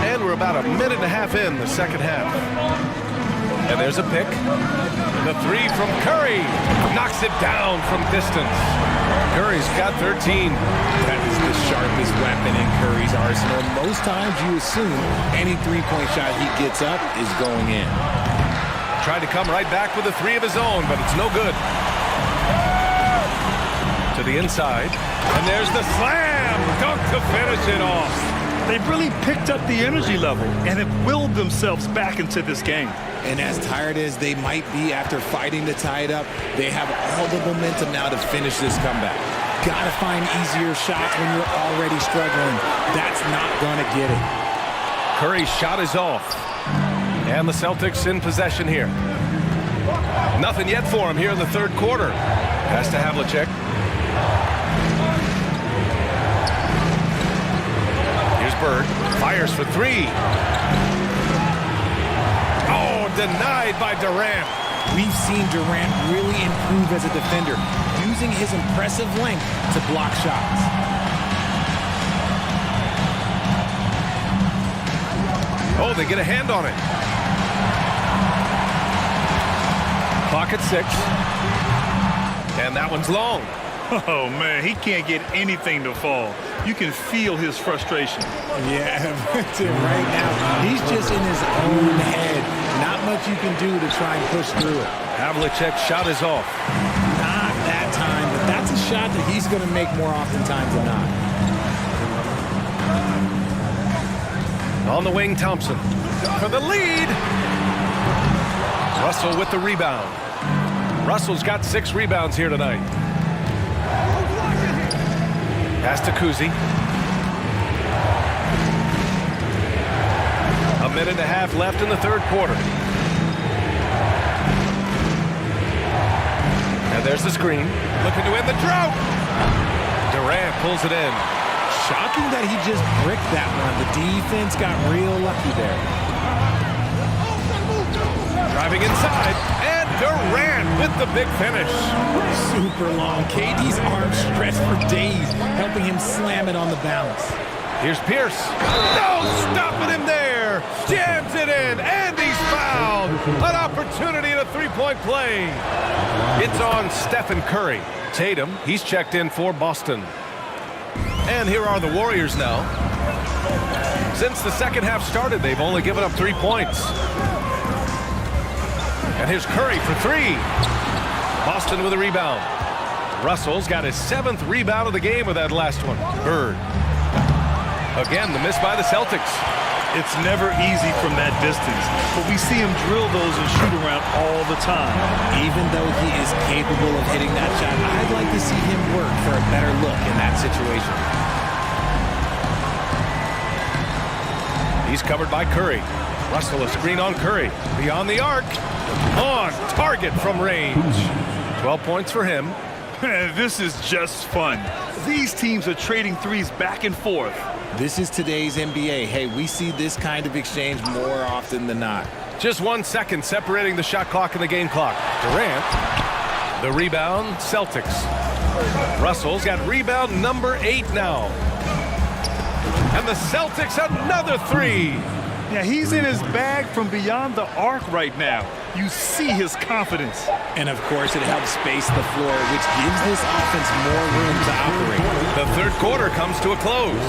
And we're about a minute and a half in the second half. And there's a pick. The three from Curry. Knocks it down from distance. Curry's got 13. That is the sharpest weapon in Curry's arsenal. Most times you assume any three-point shot he gets up is going in. Tried to come right back with a three of his own, but it's no good. To the inside. And there's the slam dunk to finish it off. They've really picked up the energy level and have willed themselves back into this game. And as tired as they might be after fighting to tie it up, they have all the momentum now to finish this comeback. Gotta find easier shots when you're already struggling. That's not gonna get it. Curry's shot is off. And the Celtics in possession here. Nothing yet for him here in the third quarter. Pass to Havlicek. Here's Bird. Fires for three. Oh, denied by Durant. We've seen Durant really improve as a defender, using his impressive length to block shots. Oh, they get a hand on it. Clock at 6. And that one's long. Oh, man, he can't get anything to fall. You can feel his frustration. Yeah, right now, he's just in his own head. Not much you can do to try and push through it. Havlicek's shot is off. Not that time, but that's a shot that he's going to make more oftentimes than not. On the wing, Thompson for the lead. Russell with the rebound. Russell's got 6 rebounds here tonight. Pass to Kuzi. A minute and a half left in the third quarter. And there's the screen. Looking to win the drought. Durant pulls it in. Shocking that he just bricked that one. The defense got real lucky there. Driving inside. And Durant with the big finish. Super long. KD's arms stretched for days, helping him slam it on the bounce. Here's Pierce. No, stopping him there. Jams it in, and he's fouled. An opportunity at a three-point play. It's on Stephen Curry. Tatum, he's checked in for Boston. And here are the Warriors now. Since the second half started, they've only given up 3 points. And here's Curry for 3. Boston with a rebound. Russell's got his 7th rebound of the game with that last one. Bird. Again, the miss by the Celtics. It's never easy from that distance, but we see him drill those and shoot around all the time. Even though he is capable of hitting that shot, I'd like to see him work for a better look in that situation. He's covered by Curry. Russell a screen on Curry. Beyond the arc. On target from range. 12 points for him. This is just fun. These teams are trading threes back and forth. This is today's NBA. Hey, we see this kind of exchange more often than not. Just 1 second separating the shot clock and the game clock. Durant. The rebound, Celtics. Russell's got rebound number 8 now. And the Celtics another 3. Yeah, he's in his bag from beyond the arc right now. You see his confidence. And, of course, it helps space the floor, which gives this offense more room to operate. The third quarter comes to a close.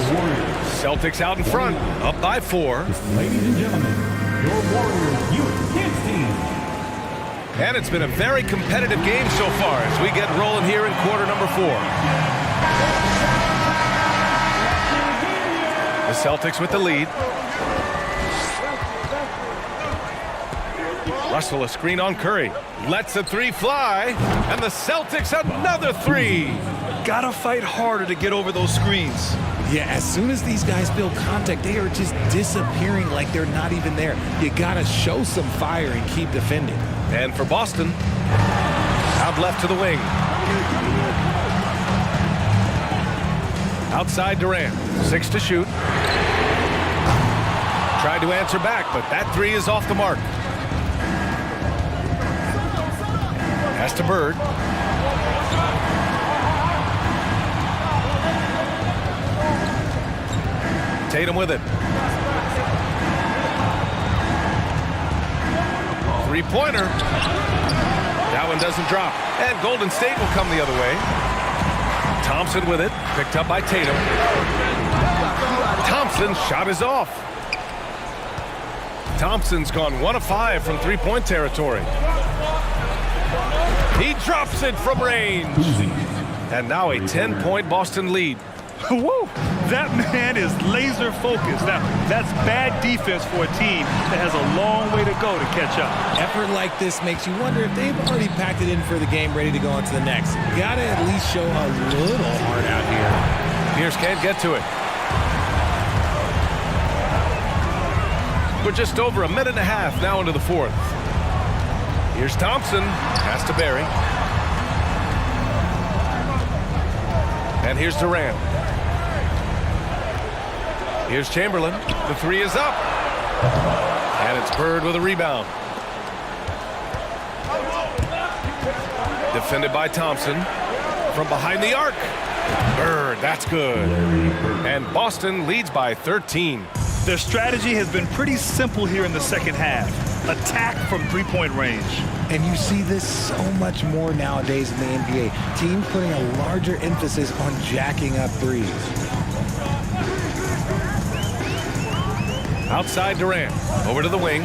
Celtics out in front, up by 4. Ladies and gentlemen, your Warriors Youth Kids team. And it's been a very competitive game so far as we get rolling here in quarter number 4. The Celtics with the lead. Russell a screen on Curry. Lets a 3 fly. And the Celtics another 3. Gotta fight harder to get over those screens. Yeah, as soon as these guys feel contact, they are just disappearing like they're not even there. You gotta show some fire and keep defending. And for Boston, out left to the wing. Outside Durant, 6 to shoot. Tried to answer back, but that 3 is off the mark. Pass to Bird. Tatum with it. 3-pointer. That one doesn't drop. And Golden State will come the other way. Thompson with it. Picked up by Tatum. Thompson's shot is off. Thompson's gone 1 of 5 from 3-point territory. He drops it from range. And now a 10-point Boston lead. Whoa, that man is laser focused. Now, that's bad defense for a team that has a long way to go to catch up. Effort like this makes you wonder if they've already packed it in for the game, ready to go on to the next. Gotta at least show a little heart out here. Pierce can't get to it. We're just over a minute and a half now into the fourth. Here's Thompson. Pass to Barry. And here's Durant. Here's Chamberlain. The 3 is up. And it's Bird with a rebound. defended by Thompson. From behind the arc. Bird, that's good. And Boston leads by 13. Their strategy has been pretty simple here in the second half. Attack from three-point range. And you see this so much more nowadays in the NBA. Teams putting a larger emphasis on jacking up threes. Outside Durant. Over to the wing.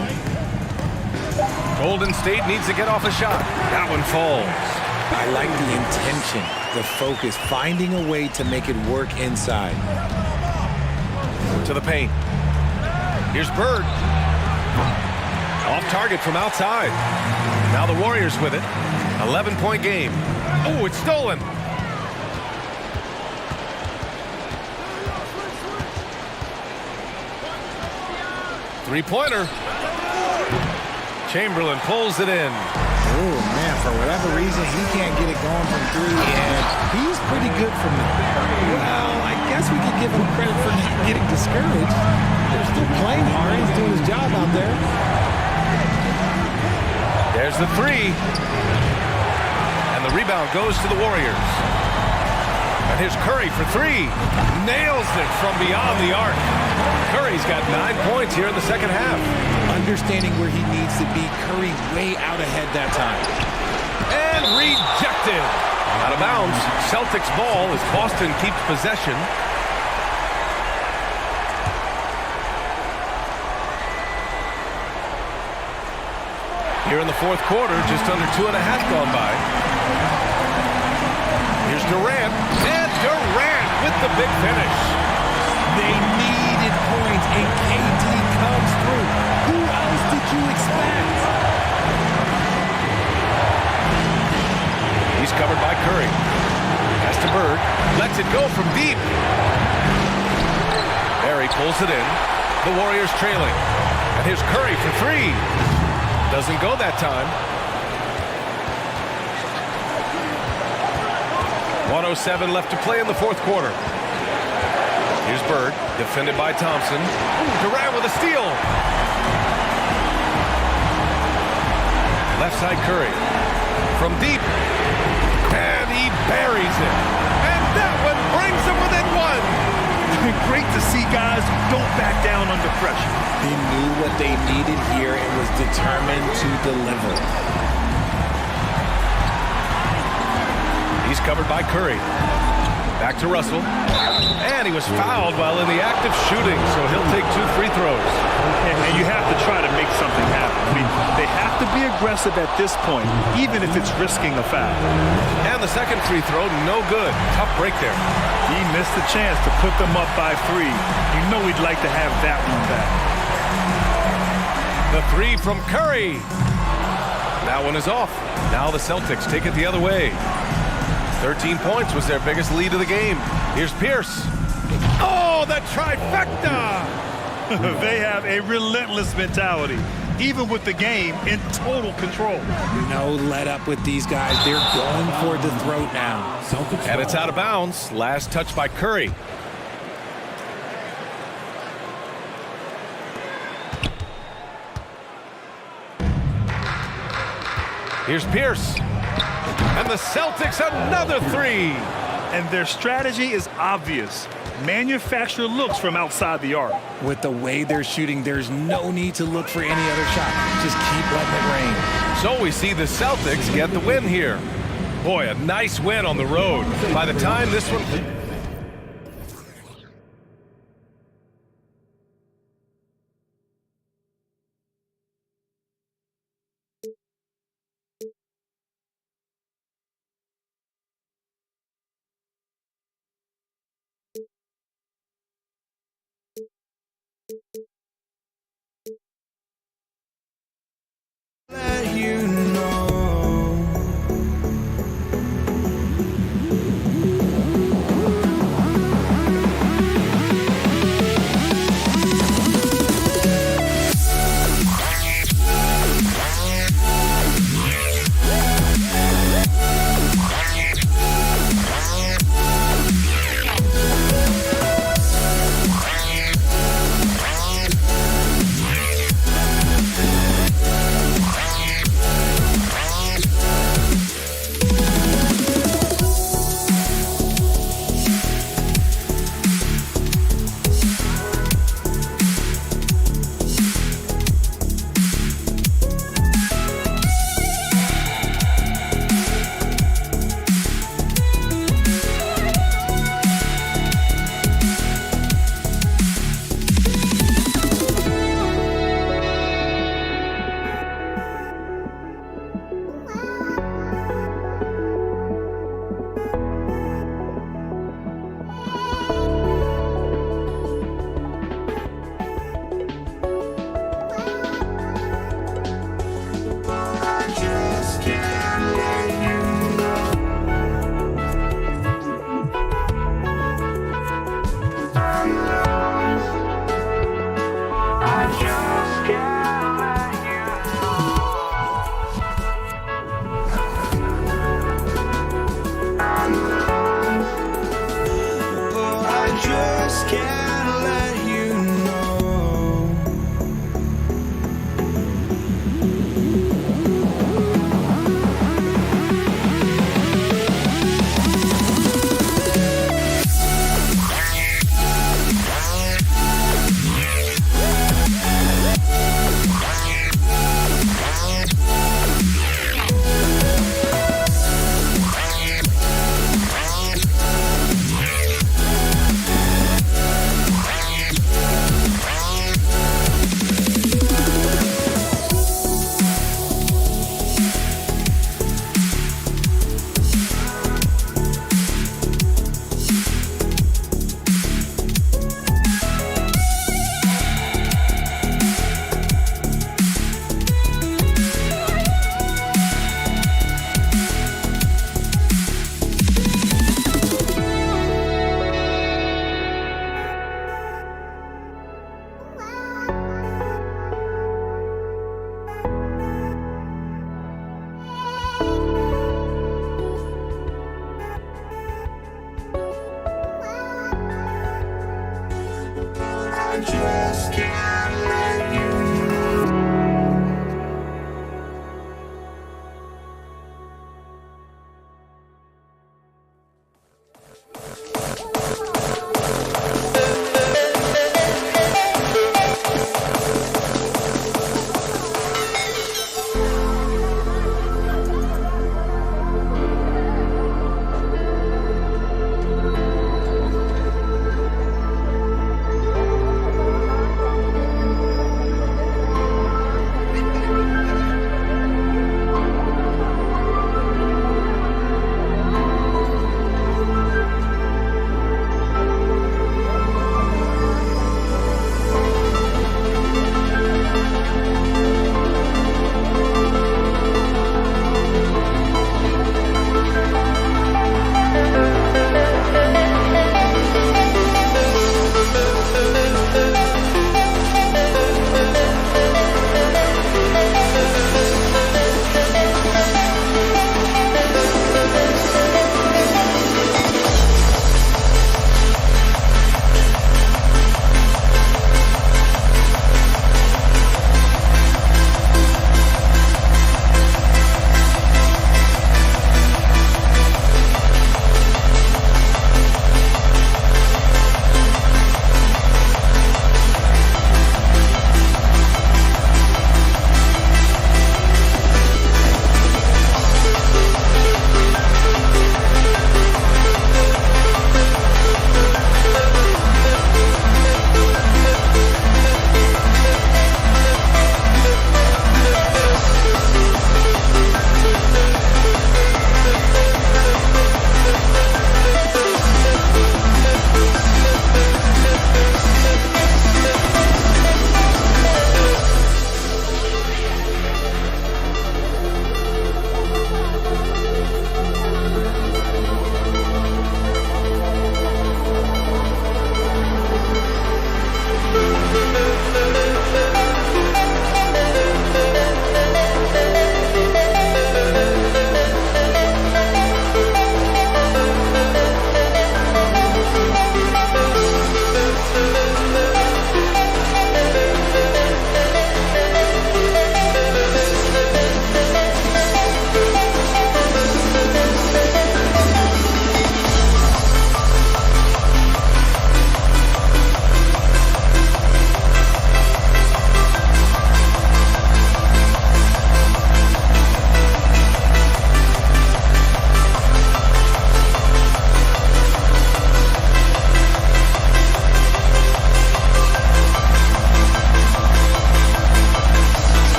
Golden State needs to get off a shot. That one falls. I like the intention, the focus, finding a way to make it work inside. To the paint. Here's Bird. Off target from outside. Now the Warriors with it. 11-point game. Oh, it's stolen. Three-pointer. Chamberlain pulls it in. Oh, man, for whatever reason, he can't get it going from three, and he's pretty good from there. Well, I guess we could give him credit for not getting discouraged. They're still playing hard. He's doing his job out there. There's the three. And the rebound goes to the Warriors. And here's Curry for three. Nails it from beyond the arc. Curry's got 9 points here in the second half. Understanding where he needs to be, Curry way out ahead that time. And rejected. Out of bounds. Celtics ball as Boston keeps possession. Here in the fourth quarter, just under 2.5 gone by. Here's Durant. And Durant with the big finish. They needed points, and KD comes through. Who else did you expect? He's covered by Curry. Pass to Bird. Lets it go from deep. Barry pulls it in. The Warriors trailing. And here's Curry for three. Doesn't go that time. 1:07 left to play in the fourth quarter. Here's Bird, defended by Thompson. Durant with a steal. Left side Curry. From deep. And he buries it. And that one brings him within one. Great to see guys who don't back down under pressure. He knew what they needed here and was determined to deliver. He's covered by Curry. Back to Russell. And he was fouled while in the act of shooting, so he'll take 2 free throws. And you have to try to make something happen. I mean, they have to be aggressive at this point, even if it's risking a foul. And the second free throw, no good. Tough break there. He missed the chance to put them up by 3. You know he'd like to have that one back. The three from Curry. That one is off. Now the Celtics take it the other way. 13 points was their biggest lead of the game. Here's Pierce. Oh, the trifecta! They have a relentless mentality, even with the game in total control. No let up with these guys. They're going for the throat now. And it's out of bounds. Last touch by Curry. Here's Pierce. And the Celtics another three. And their strategy is obvious. Manufacture looks from outside the arc. With the way they're shooting, there's no need to look for any other shot. Just keep letting it rain. So we see the Celtics get the win here. Boy, a nice win on the road. By the time this one... Let you know.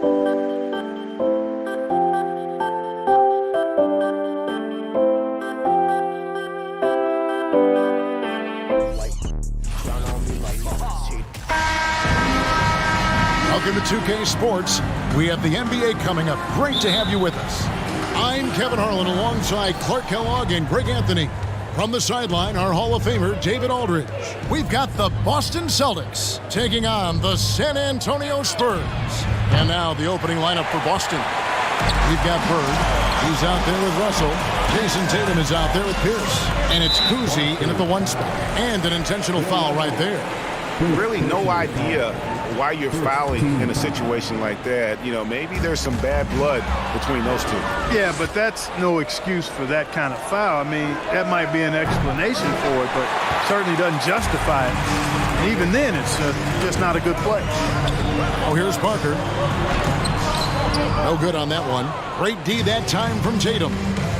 Welcome to 2K Sports. We have the NBA coming up. Great to have you with us. I'm Kevin Harlan alongside Clark Kellogg and Greg Anthony. From the sideline, our Hall of Famer, David Aldridge. We've got the Boston Celtics taking on the San Antonio Spurs. And now the opening lineup for Boston. We've got Bird. He's out there with Russell. Jason Tatum is out there with Pierce. And it's Cousy in at the 1 spot. And an intentional foul right there. Really no idea why you're fouling in a situation like that. You know, maybe there's some bad blood between those two. Yeah, but that's no excuse for that kind of foul. I mean, that might be an explanation for it, but certainly doesn't justify it. And even then, it's just not a good play. Oh, here's Parker. No good on that one. Great D that time from Tatum.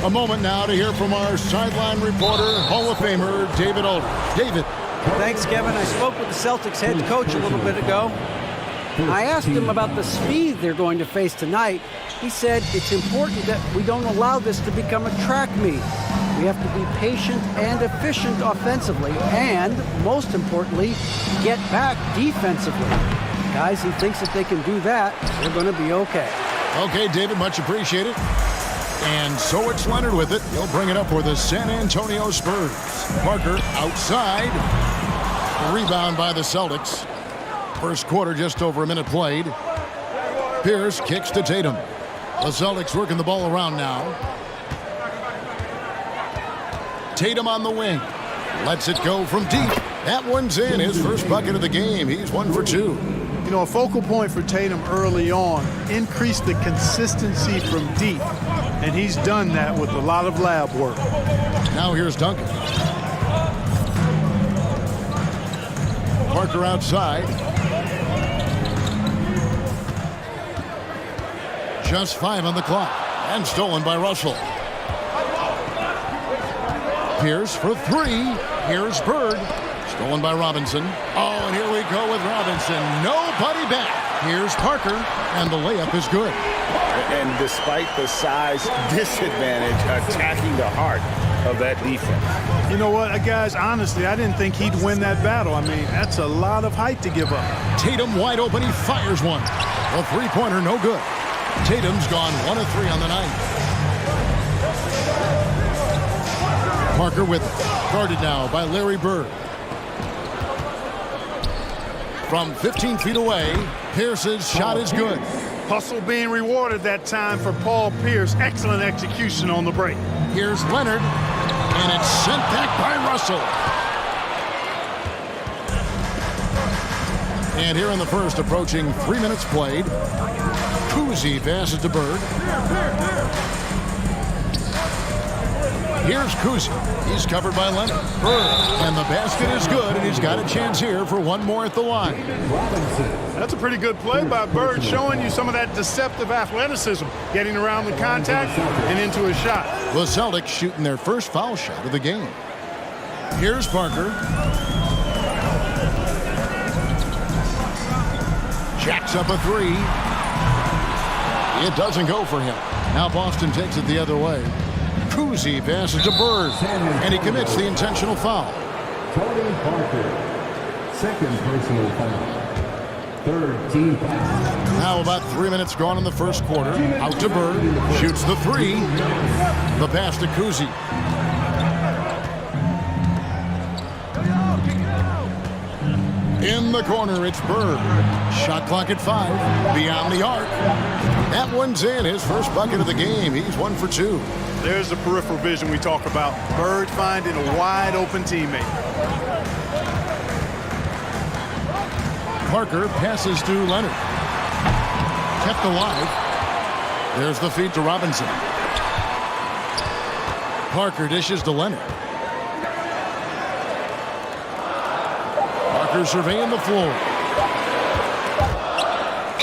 A moment now to hear from our sideline reporter, Hall of Famer, David Aldridge. David. Thanks, Kevin. I spoke with the Celtics head coach a little bit ago. I asked him about the speed they're going to face tonight. He said it's important that we don't allow this to become a track meet. We have to be patient and efficient offensively, and most importantly, get back defensively. Guys, he thinks if they can do that, they're going to be okay. Okay, David, much appreciated. And so it's Leonard with it. He'll bring it up for the San Antonio Spurs. Parker outside. Rebound by the Celtics. First quarter, just over a minute played. Pierce kicks to Tatum. The Celtics working the ball around now. Tatum on the wing. Lets it go from deep. That one's in. His first bucket of the game. He's 1 for 2. You know, a focal point for Tatum early on, increased the consistency from deep. And he's done that with a lot of lab work. Now here's Duncan. Parker outside. Just 5 on the clock. And stolen by Russell. Pierce for 3. Here's Bird. Stolen by Robinson. Oh, and here we go with Robinson. Nobody back. Here's Parker. And the layup is good. And despite the size disadvantage, attacking the heart of that defense. You know what, guys, honestly, I didn't think he'd win that battle. I mean, that's a lot of height to give up. Tatum wide open. He fires one. A three-pointer, no good. Tatum's gone 1 of 3 on the night. Parker with it. Guarded now by Larry Bird. From 15 feet away, Pierce's shot is good. Hustle being rewarded that time for Paul Pierce. Excellent execution on the break. Here's Leonard, and it's sent back by Russell. And here in the first, approaching 3 minutes played, Cousy passes to Bird. Here's Cousy. He's covered by Leonard. Bird, and the basket is good, and he's got a chance here for one more at the line. That's a pretty good play by Bird, showing you some of that deceptive athleticism, getting around the contact and into a shot. The Celtics shooting their first foul shot of the game. Here's Parker. Jacks up a 3. It doesn't go for him. Now Boston takes it the other way. Cousy passes to Bird, and he commits the intentional foul. Tony Parker, second personal foul. Third team foul. Now about 3 minutes gone in the first quarter. Out to Bird, shoots the 3. The pass to Cousy. In the corner, it's Bird. Shot clock at 5. Beyond the arc. That one's in. His first bucket of the game. He's 1 for 2. There's the peripheral vision we talk about. Bird finding a wide open teammate. Parker passes to Leonard. Kept alive. There's the feed to Robinson. Parker dishes to Leonard. Parker surveying the floor.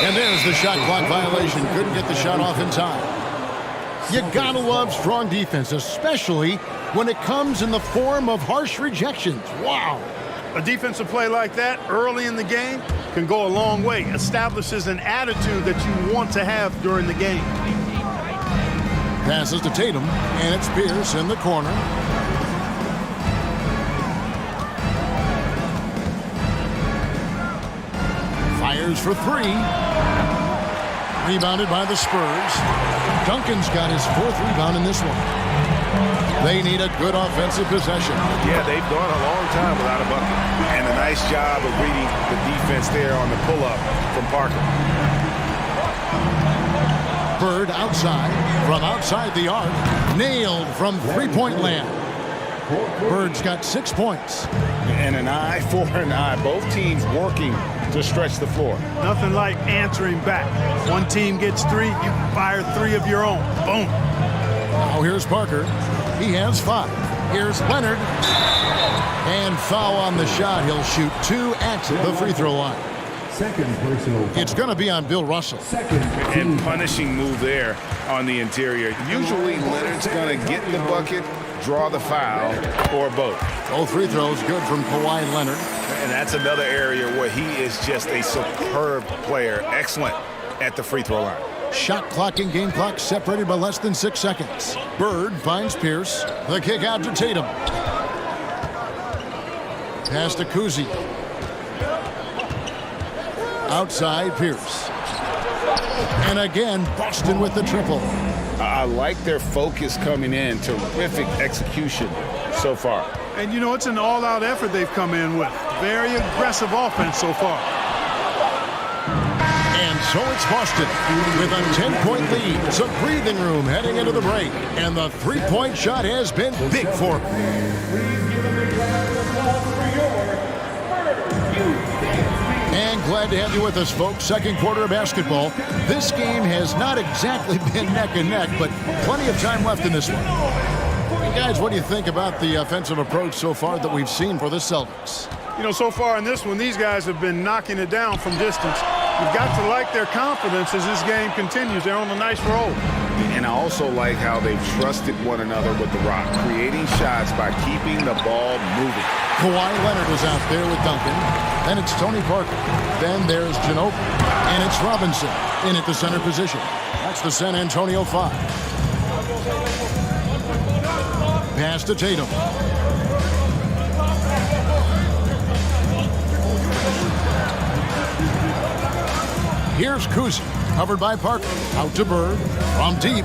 And there's the shot clock violation. Couldn't get the shot off in time. You gotta love strong defense, especially when it comes in the form of harsh rejections. Wow. A defensive play like that early in the game, can go a long way. Establishes an attitude that you want to have during the game. Passes to Tatum, and it's Pierce in the corner. Fires for three. Rebounded by the Spurs. Duncan's got his 4th rebound in this one. They need a good offensive possession. Yeah, they've gone a long time without a bucket. And a nice job of reading the defense there on the pull-up from Parker. Bird outside, from outside the arc, nailed from three-point land. Bird's got 6 points. And an eye for an eye. Both teams working to stretch the floor. Nothing like answering back. One team gets 3, you fire 3 of your own. Boom. Now here's Parker. He has 5. Here's Leonard. And foul on the shot. He'll shoot 2 at the free throw line. Second personal foul. It's going to be on Bill Russell. And punishing move there on the interior. Usually Leonard's going to get the bucket, draw the foul, or both. Both free throws good from Kawhi Leonard. And that's another area where he is just a superb player. Excellent at the free throw line. Shot clock and game clock separated by less than 6 seconds. Bird finds Pierce. The kick out to Tatum. Pass to Kuzi. Outside Pierce. And again, Boston with the triple. I like their focus coming in. Terrific execution so far. And, you know, it's an all-out effort they've come in with. Very aggressive offense so far. And so it's Boston with a 10-point lead. Some breathing room heading into the break. And the three-point shot has been big for them. And glad to have you with us, folks. Second quarter of basketball. This game has not exactly been neck and neck, but plenty of time left in this one. And guys, what do you think about the offensive approach so far that we've seen for the Celtics? You know, so far in this one, these guys have been knocking it down from distance. You've got to like their confidence as this game continues. They're on a nice roll. And I also like how they've trusted one another with the rock, creating shots by keeping the ball moving. Kawhi Leonard was out there with Duncan. Then it's Tony Parker. Then there's Ginobili. And it's Robinson in at the center position. That's the San Antonio 5. Pass to Tatum. Here's Kuzi, covered by Parker. Out to Bird, from deep.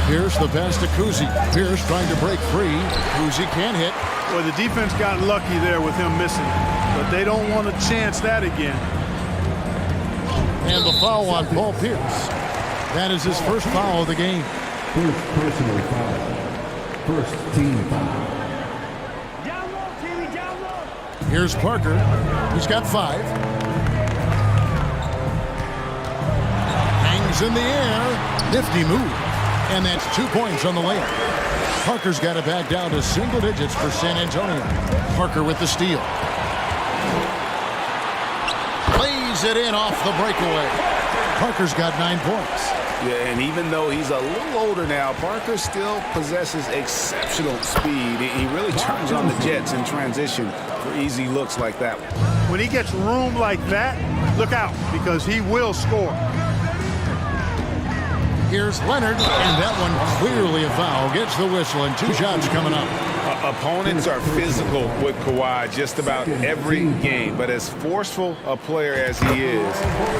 Here's the pass to Kuzi. Pierce trying to break free. Kuzi can't hit. Well, the defense got lucky there with him missing, but they don't want to chance that again. And the foul on Paul Pierce. That is his first foul of the game. First personal foul. First team foul. Here's Parker. He's got 5. Hangs in the air. Nifty move. And that's 2 points on the layup. Parker's got it back down to single digits for San Antonio. Parker with the steal. Plays it in off the breakaway. Parker's got 9 points. Yeah, and even though he's a little older now, Parker still possesses exceptional speed. He really turns on the jets in transition for easy looks like that one. When he gets room like that, look out, because he will score. Here's Leonard, and that one clearly a foul. Gets the whistle, and 2 shots coming up. Opponents are physical with Kawhi just about every game, but as forceful a player as he is,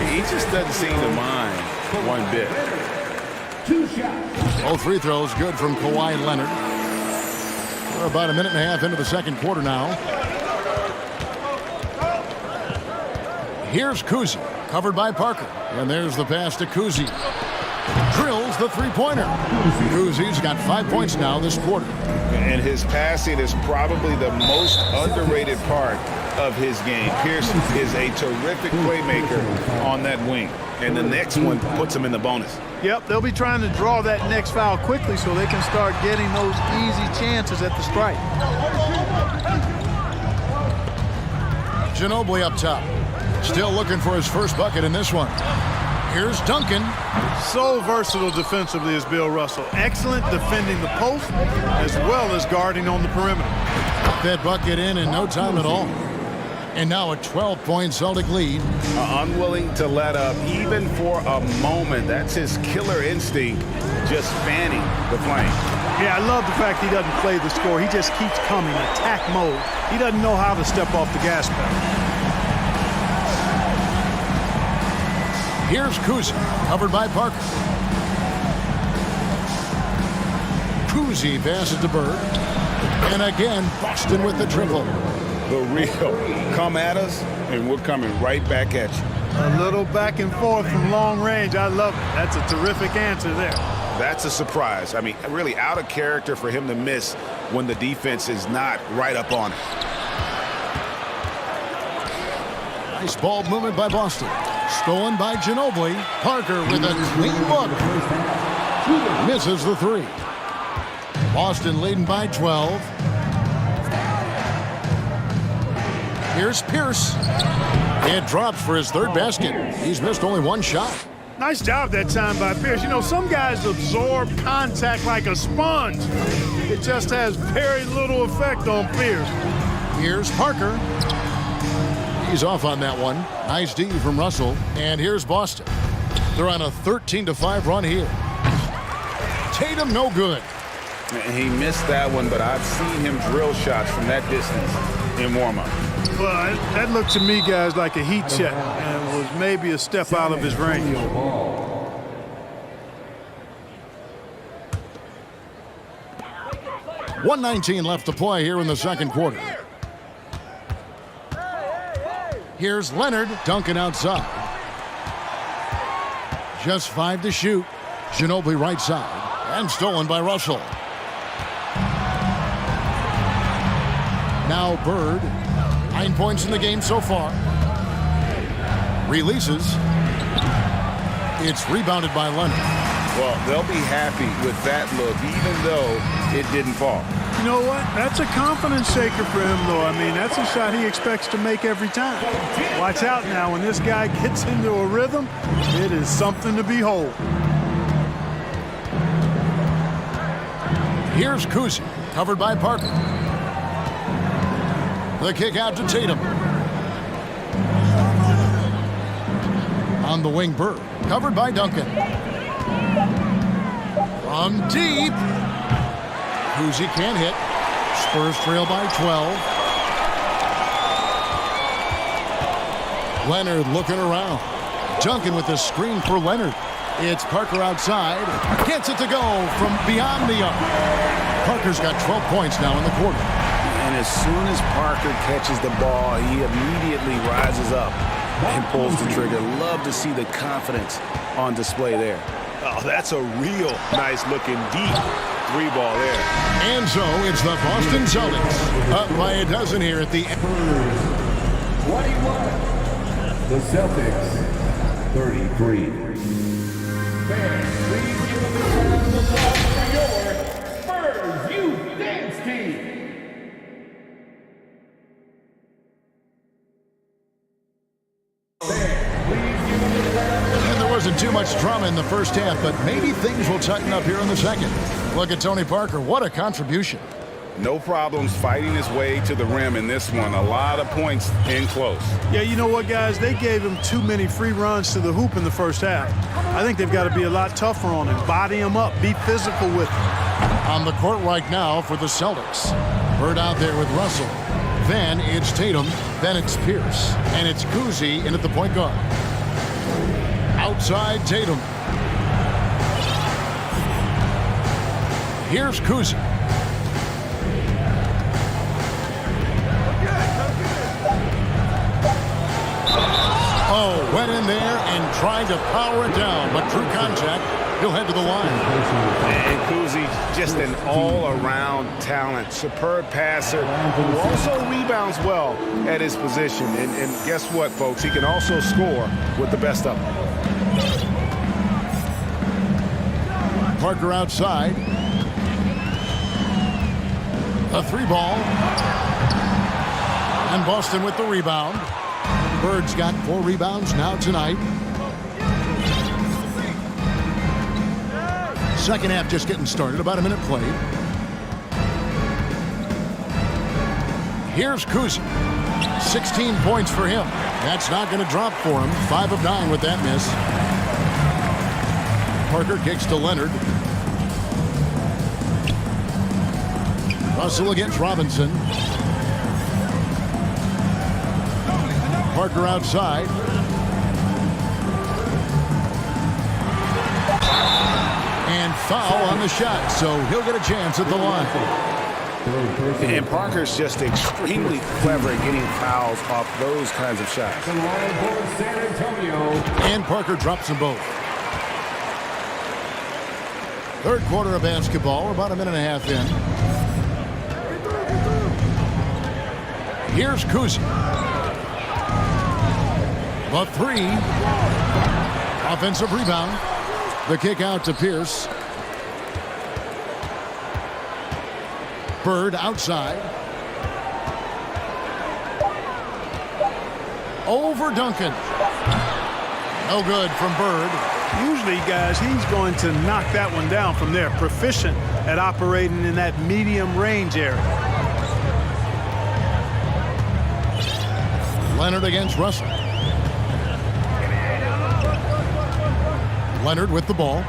he just doesn't seem to mind one bit. 2 shots. Both free throws good from Kawhi Leonard. We're about a minute and a half into the second quarter now. Here's Kuzi, covered by Parker. And there's the pass to Kuzi. Drills the three-pointer. Kuzi's got 5 points now this quarter. And his passing is probably the most underrated part of his game. Pierce is a terrific playmaker on that wing. And the next one puts him in the bonus. Yep, they'll be trying to draw that next foul quickly so they can start getting those easy chances at the strike. Ginobili up top. Still looking for his first bucket in this one. Here's Duncan. So versatile defensively is Bill Russell. Excellent defending the post as well as guarding on the perimeter. That bucket in no time at all. And now a 12-point Celtic lead. Unwilling to let up even for a moment. That's his killer instinct, just fanning the flame. Yeah, I love the fact he doesn't play the score. He just keeps coming, attack mode. He doesn't know how to step off the gas pedal. Here's Kuzi, covered by Parker. Kuzi passes to Bird. And again, Boston with the triple. The real come at us, and we're coming right back at you. A little back and forth from long range. I love it. That's a terrific answer there. That's a surprise. I mean, really out of character for him to miss when the defense is not right up on it. Nice ball movement by Boston. Stolen by Ginobili. Parker with a clean look. Misses the three. Boston leading by 12. Here's Pierce. It drops for his third basket. He's missed only one shot. Nice job that time by Pierce. You know, some guys absorb contact like a sponge. It just has very little effect on Pierce. Here's Parker. He's off on that one. Nice D from Russell. And here's Boston. They're on a 13-5 run here. Tatum no good. He missed that one, but I've seen him drill shots from that distance in warm-up. Well, that looked to me, guys, like a heat check and was maybe a step out of his range. .119 left to play here in the second quarter. Here's Leonard dunking outside. Just 5 to shoot. Ginobili right side. And stolen by Russell. Now Bird. 9 points in the game so far. Releases. It's rebounded by Leonard. Well, they'll be happy with that look, even though it didn't fall. You know what? That's a confidence shaker for him, though. I mean, that's a shot he expects to make every time. Watch out now. When this guy gets into a rhythm, it is something to behold. Here's Kuzi, covered by Parker. The kick out to Tatum. On the wing, Bird, covered by Duncan. From deep. Kuzi can't hit. Spurs trail by 12. Leonard looking around. Duncan with the screen for Leonard. It's Parker outside. Gets it to go from beyond the arc. Parker's got 12 points now in the quarter. And as soon as Parker catches the ball, he immediately rises up and pulls the trigger. Love to see the confidence on display there. Oh, that's a real nice-looking deep three-ball there. And so it's the Boston Celtics up by a dozen here at the end. 21. The Celtics, 33. Fans, please give a big round of applause for your Spurs Youth Dance Team. And there wasn't too much drama in the first half, but maybe things will tighten up here in the second. Look at Tony Parker. What a contribution. No problems fighting his way to the rim in this one. A lot of points in close. Yeah, you know what, guys? They gave him too many free runs to the hoop in the first half. I think they've got to be a lot tougher on him. Body him up. Be physical with him. On the court right now for the Celtics. Bird out there with Russell. Then it's Tatum. Then it's Pierce. And it's Kuzi in at the point guard. Outside Tatum. Here's Kuzi. Oh, went in there and tried to power it down, but true contact. He'll head to the line. And Kuzi, just an all-around talent. Superb passer who also rebounds well at his position. And guess what, folks? He can also score with the best of them. Parker outside. A three ball. And Boston with the rebound. Bird's got 4 rebounds now tonight. Second half just getting started. About a minute played. Here's Kuzi. 16 points for him. That's not going to drop for him. 5 of 9 with that miss. Parker kicks to Leonard. Russell against Robinson. Parker outside. And foul on the shot, so he'll get a chance at the line. And Parker's just extremely clever at getting fouls off those kinds of shots. And Parker drops them both. Third quarter of basketball, about a minute and a half in. Here's Kuzi. The three. Offensive rebound. The kick out to Pierce. Bird outside. Over Duncan. No good from Bird. Usually, guys, he's going to knock that one down from there. Proficient at operating in that medium range area. Leonard against Russell. Leonard with the ball.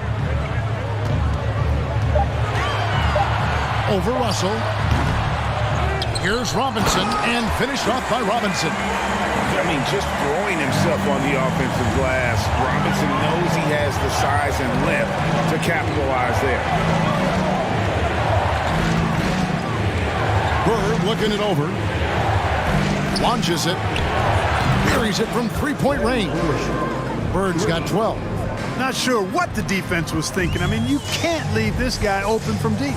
Over Russell. Here's Robinson, and finished off by Robinson. I mean, just throwing himself on the offensive glass. Robinson knows he has the size and length to capitalize there. Bird looking it over. Launches it. Buries it from three-point range. Bird's got 12. Not sure what the defense was thinking. I mean, you can't leave this guy open from deep.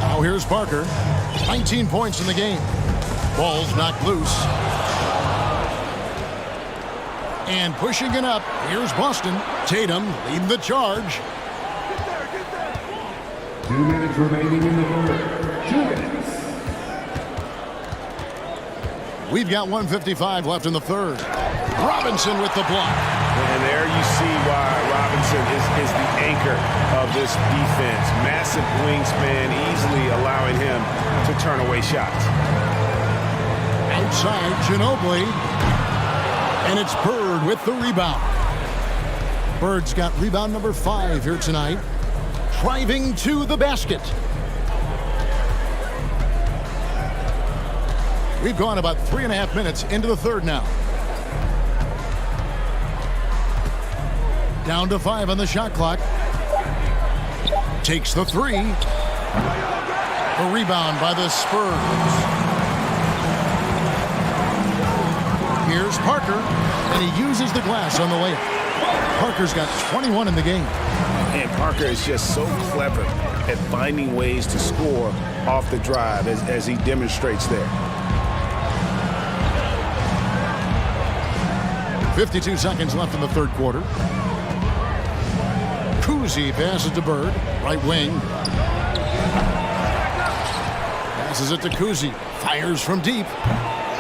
Now here's Parker. 19 points in the game. Ball's knocked loose. And pushing it up, here's Boston. Tatum leading the charge. 2 minutes remaining in the third. 2 minutes. We've got 1:55 left in the third. Robinson with the block. And there you see why Robinson is the anchor of this defense. Massive wingspan, easily allowing him to turn away shots. Outside, Ginobili. And it's Bird with the rebound. Bird's got rebound number 5 here tonight. Driving to the basket. We've gone about 3.5 minutes into the third now. Down to 5 on the shot clock. Takes the 3. A rebound by the Spurs. Here's Parker, and he uses the glass on the layup. Parker's got 21 in the game. And Parker is just so clever at finding ways to score off the drive as he demonstrates there. 52 seconds left in the third quarter. Kuzi passes to Bird, right wing. Passes it to Kuzi, fires from deep.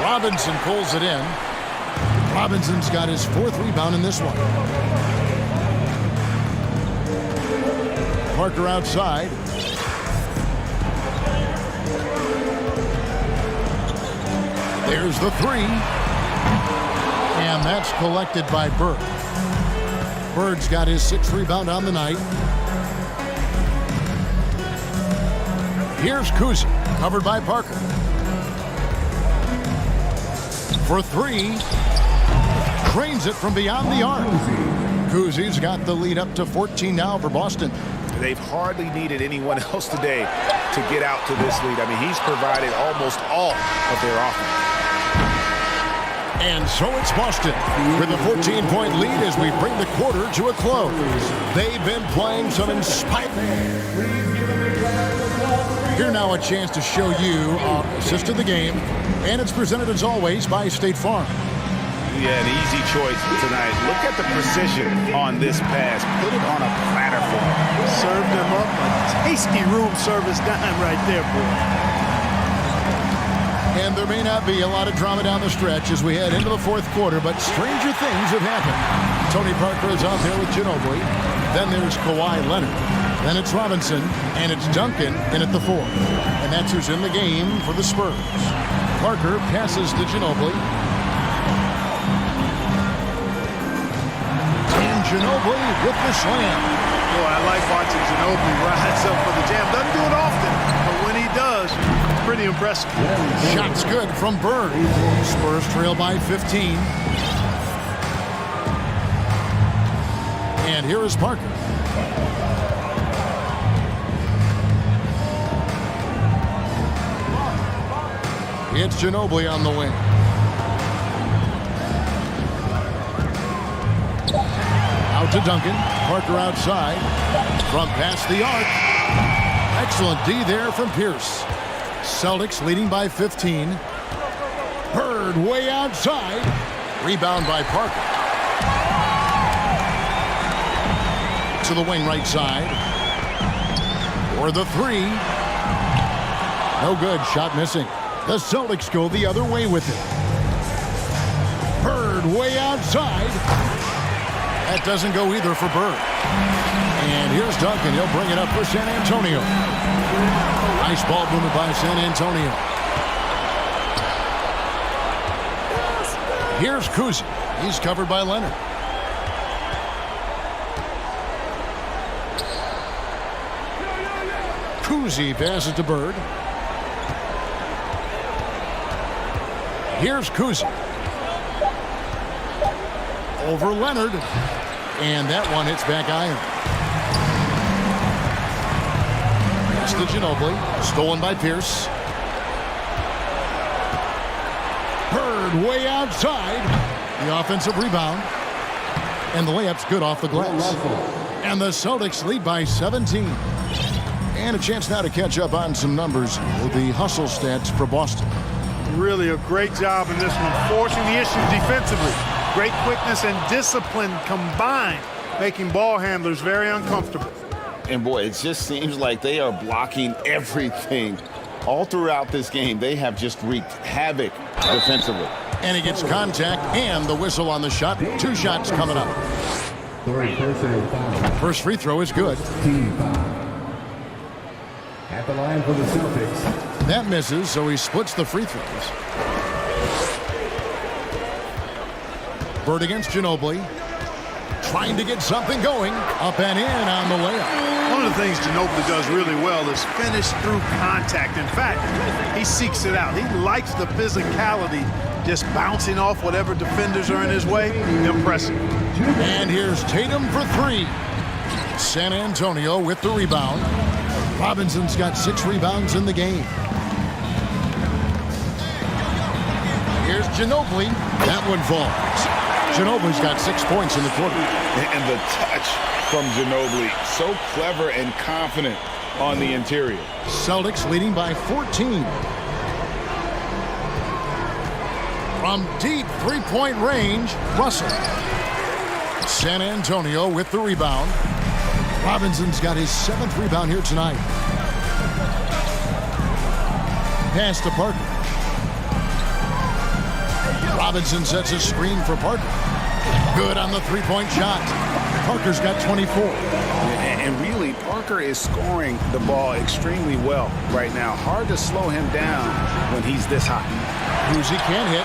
Robinson pulls it in. Robinson's got his 4th rebound in this one. Parker outside. There's the 3. And that's collected by Bird. Bird's got his 6th rebound on the night. Here's Kuzi, covered by Parker. For 3. Trains it from beyond the arc. Kuzi's got the lead up to 14 now for Boston. They've hardly needed anyone else today to get out to this lead. I mean, he's provided almost all of their offense. And so it's Boston with a 14-point lead as we bring the quarter to a close. They've been playing some inspiring. Here now a chance to show you our assist of the game. And it's presented as always by State Farm. Yeah, an easy choice tonight. Look at the precision on this pass. Put it on a platter for him. Served him up a tasty room service dime right there, boy. And there may not be a lot of drama down the stretch as we head into the fourth quarter, but stranger things have happened. Tony Parker is out there with Ginobili. Then there's Kawhi Leonard. Then it's Robinson, and it's Duncan in at the 4th. And that's who's in the game for the Spurs. Parker passes to Ginobili. And Ginobili with the slam. Boy, I like watching Ginobili rise up for the jam. Doesn't do it often, but when he does, pretty impressive. Shot's good from Bird. Spurs trail by 15. And here is Parker. It's Ginobili on the wing. Out to Duncan. Parker outside. From past the arc. Excellent D there from Pierce. Celtics leading by 15. Bird way outside. Rebound by Parker. To the wing right side. For the 3. No good. Shot missing. The Celtics go the other way with it. Bird way outside. That doesn't go either for Bird. And here's Duncan. He'll bring it up for San Antonio. Nice ball movement by San Antonio. Here's Kuzi. He's covered by Leonard. Kuzi passes to Bird. Here's Kuzi. Over Leonard. And that one hits back iron. Pass to Ginobili. Stolen by Pierce. Bird way outside. The offensive rebound. And the layup's good off the glass. And the Celtics lead by 17. And a chance now to catch up on some numbers with the hustle stats for Boston. Really a great job in this one, forcing the issue defensively. Great quickness and discipline combined, making ball handlers very uncomfortable. And boy, it just seems like they are blocking everything. All throughout this game, they have just wreaked havoc defensively. And he gets contact and the whistle on the shot. 2 shots coming up. First free throw is good. At the line for the Celtics. That misses, so he splits the free throws. Bird against Ginobili. Trying to get something going. Up and in on the layup. One of the things Ginobili does really well is finish through contact. In fact, he seeks it out. He likes the physicality, just bouncing off whatever defenders are in his way. Impressive. And here's Tatum for 3. San Antonio with the rebound. Robinson's got 6 rebounds in the game. Here's Ginobili. That one falls. Ginobili's got 6 points in the quarter. And the touch from Ginobili, so clever and confident on the interior. Celtics leading by 14. From deep 3-point range, Russell. San Antonio with the rebound. Robinson's got his 7th rebound here tonight. Pass to Parker. Robinson sets a screen for Parker. Good on the 3-point shot. Parker's got 24. And really, Parker is scoring the ball extremely well right now. Hard to slow him down when he's this hot. Kuzi can't hit.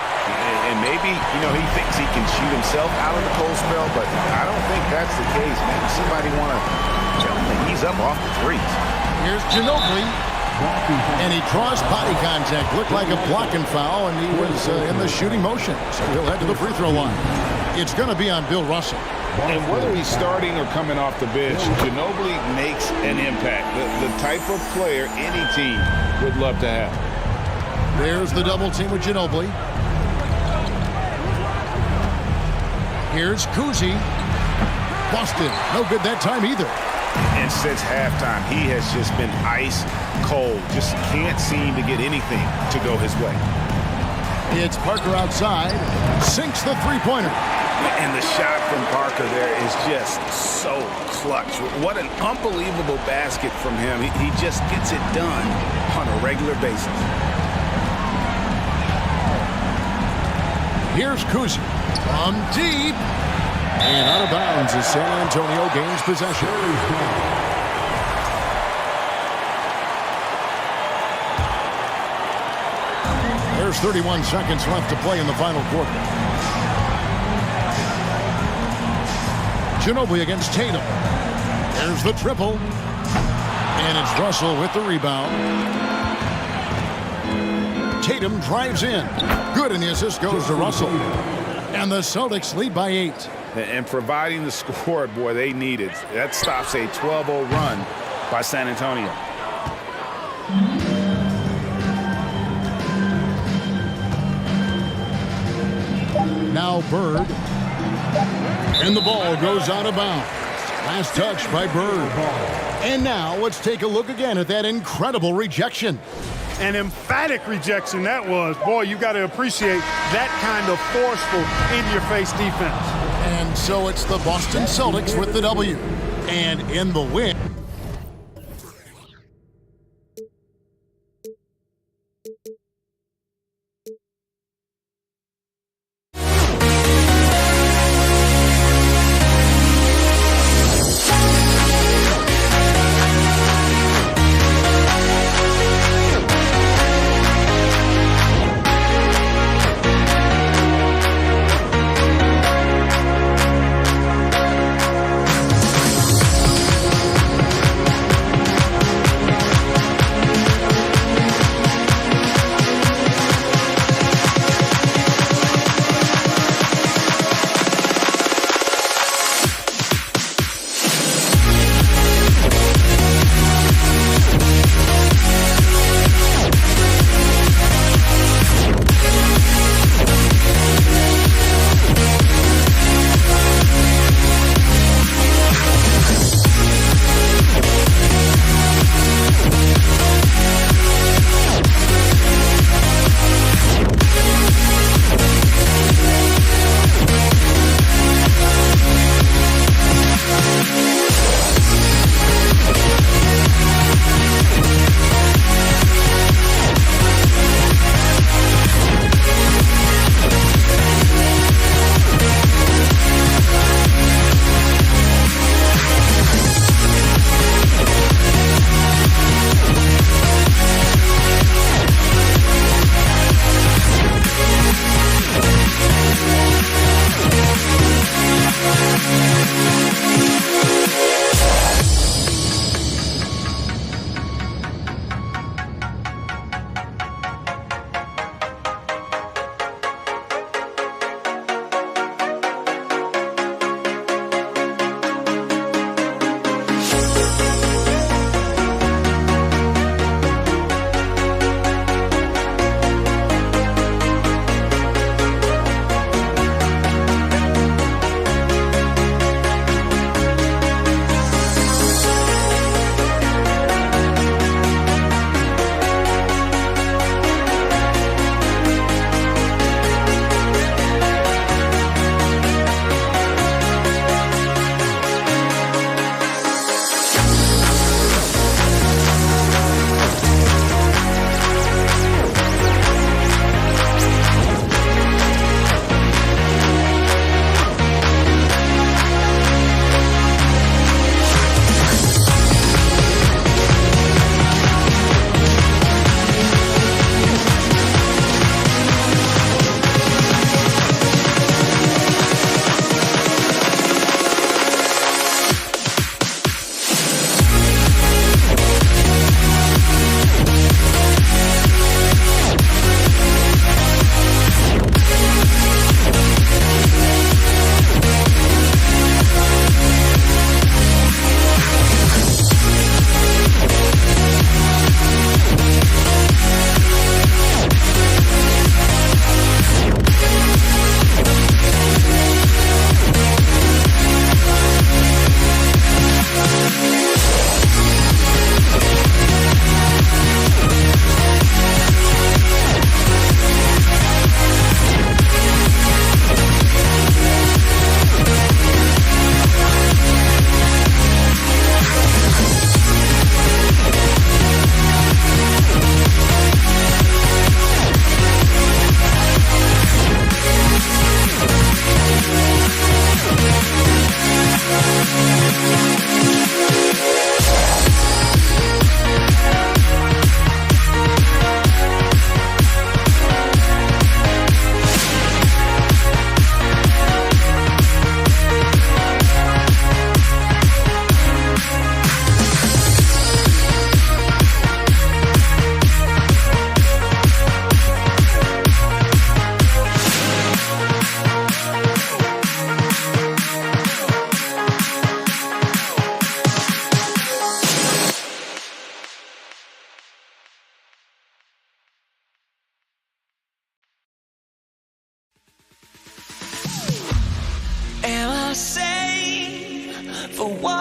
And maybe, he thinks he can shoot himself out of the cold spell, but I don't think that's the case. Maybe somebody want to tell him to ease up off the threes. Here's Ginobili. And he draws body contact. Looked like a blocking foul, and he was in the shooting motion. So he'll head to the free throw line. It's going to be on Bill Russell. And whether he's starting or coming off the bench, Ginobili makes an impact. The type of player any team would love to have. There's the double team with Ginobili. Here's Kuzi. Busted. No good that time either. And since halftime, he has just been ice cold. Just can't seem to get anything to go his way. It's Parker outside. Sinks the three-pointer. And the shot from Parker there is just so clutch. What an unbelievable basket from him. He just gets it done on a regular basis. Here's Kuzi from deep. And out of bounds as San Antonio gains possession. There's 31 seconds left to play in the final quarter. Ginobili against Tatum. There's the triple. And it's Russell with the rebound. Tatum drives in. Good, and the assist goes to Russell. And the Celtics lead by 8. And providing the score, boy, they needed. That stops a 12-0 run by San Antonio. Now Bird. And the ball goes out of bounds. Last touch by Bird. And now let's take a look again at that incredible rejection. An emphatic rejection that was. Boy, you got to appreciate that kind of forceful, in-your-face defense. And so it's the Boston Celtics with the W. And in the win.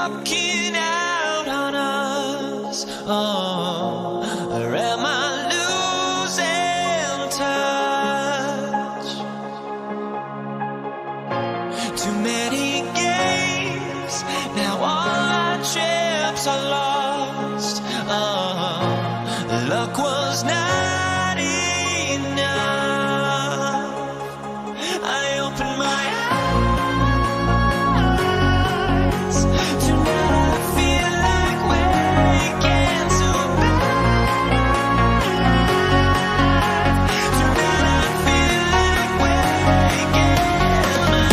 walking out on us? Oh, or am I losing touch? Too many games, now all our chips are lost. Oh, luck was not enough. I opened my eyes. Tonight I feel like waking to life. Tonight I feel like waking up.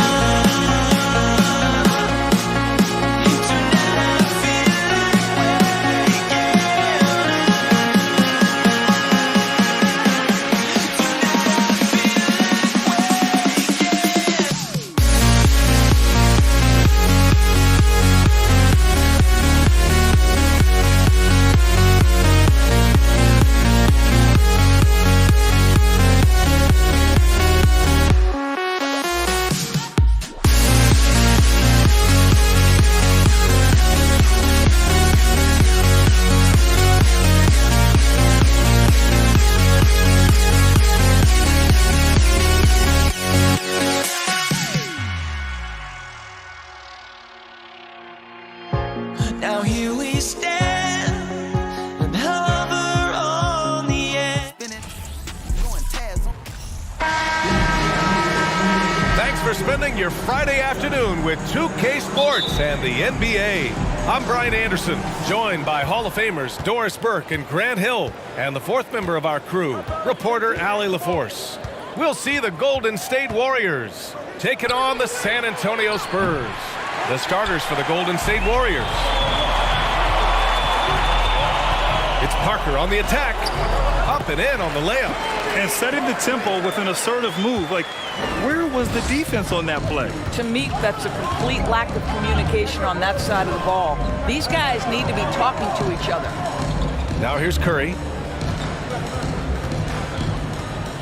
Tonight I feel like now here we stand and hover on the edge. Thanks for spending your Friday afternoon with 2K Sports and the NBA. I'm Brian Anderson, joined by Hall of Famers Doris Burke and Grant Hill, and the fourth member of our crew, reporter Allie LaForce. We'll see the Golden State Warriors taking on the San Antonio Spurs. The starters for the Golden State Warriors. It's Parker on the attack, up and in on the layup. And setting the tempo with an assertive move. Like, where was the defense on that play? To me, that's a complete lack of communication on that side of the ball. These guys need to be talking to each other. Now here's Curry.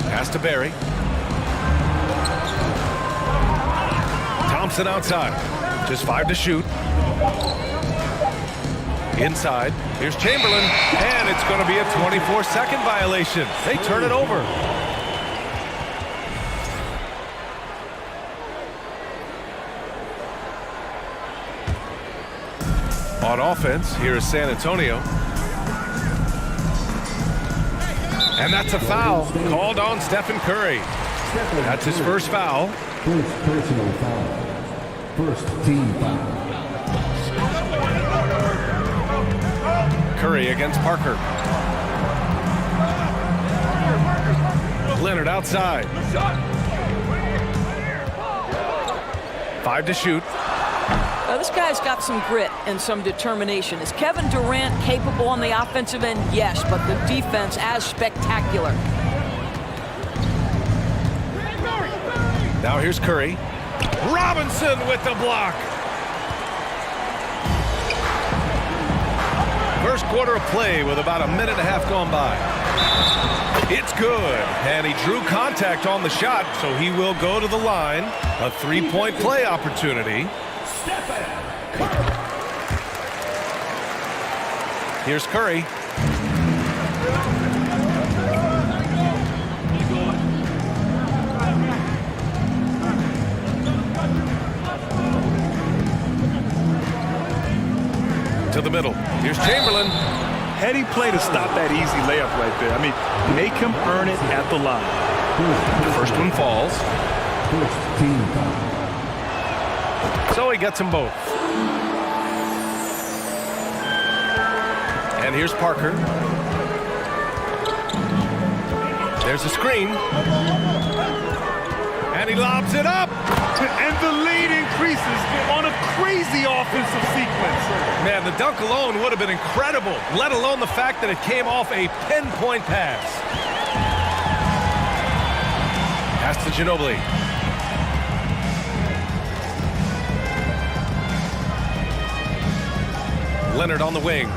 Pass to Barry. Thompson outside. Just 5 to shoot. Inside. Here's Chamberlain. And it's going to be a 24-second violation. They turn it over. On offense, here is San Antonio. And that's a foul called on Stephen Curry. That's his first foul. First personal foul. First team foul. Curry against Parker. Leonard outside. 5 to shoot. Now, this guy's got some grit and some determination. Is Kevin Durant capable on the offensive end? Yes, but the defense as spectacular. Now here's Curry. Robinson with the block. First quarter of play with about a minute and a half gone by. It's good, and he drew contact on the shot, so he will go to the line. A three-point play opportunity. Here's Curry. To the middle. Here's Chamberlain. Heady play to stop that easy layup right there. I mean, make him earn it at the line. The first one falls. So he gets them both. And here's Parker. There's a screen. And he lobs it up. And the lead increases on a crazy offensive sequence. Man, the dunk alone would have been incredible, let alone the fact that it came off a pinpoint pass. Pass to Ginobili. Leonard on the wing.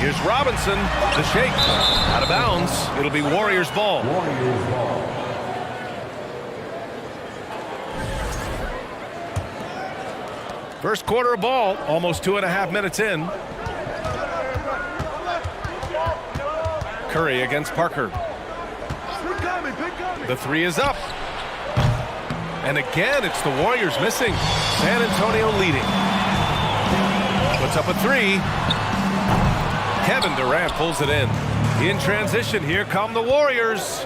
Here's Robinson, the shake, out of bounds. It'll be Warriors ball. First quarter of ball, almost 2.5 minutes in. Curry against Parker. The three is up. And again, it's the Warriors missing. San Antonio leading. Puts up a three. Kevin Durant pulls it in. In transition, here come the Warriors.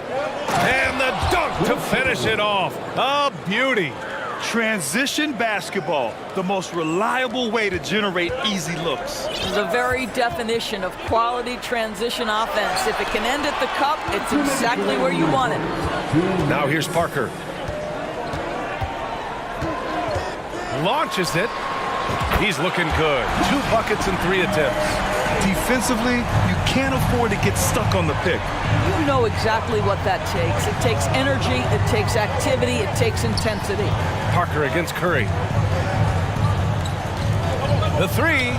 And the dunk to finish it off. A beauty. Transition basketball, the most reliable way to generate easy looks. The very definition of quality transition offense. If it can end at the cup, it's exactly where you want it. Now here's Parker. Launches it. He's looking good. 2 buckets and 3 attempts. Defensively, you can't afford to get stuck on the pick. You know exactly what that takes. It takes energy, it takes activity, it takes intensity. Parker against Curry. The three.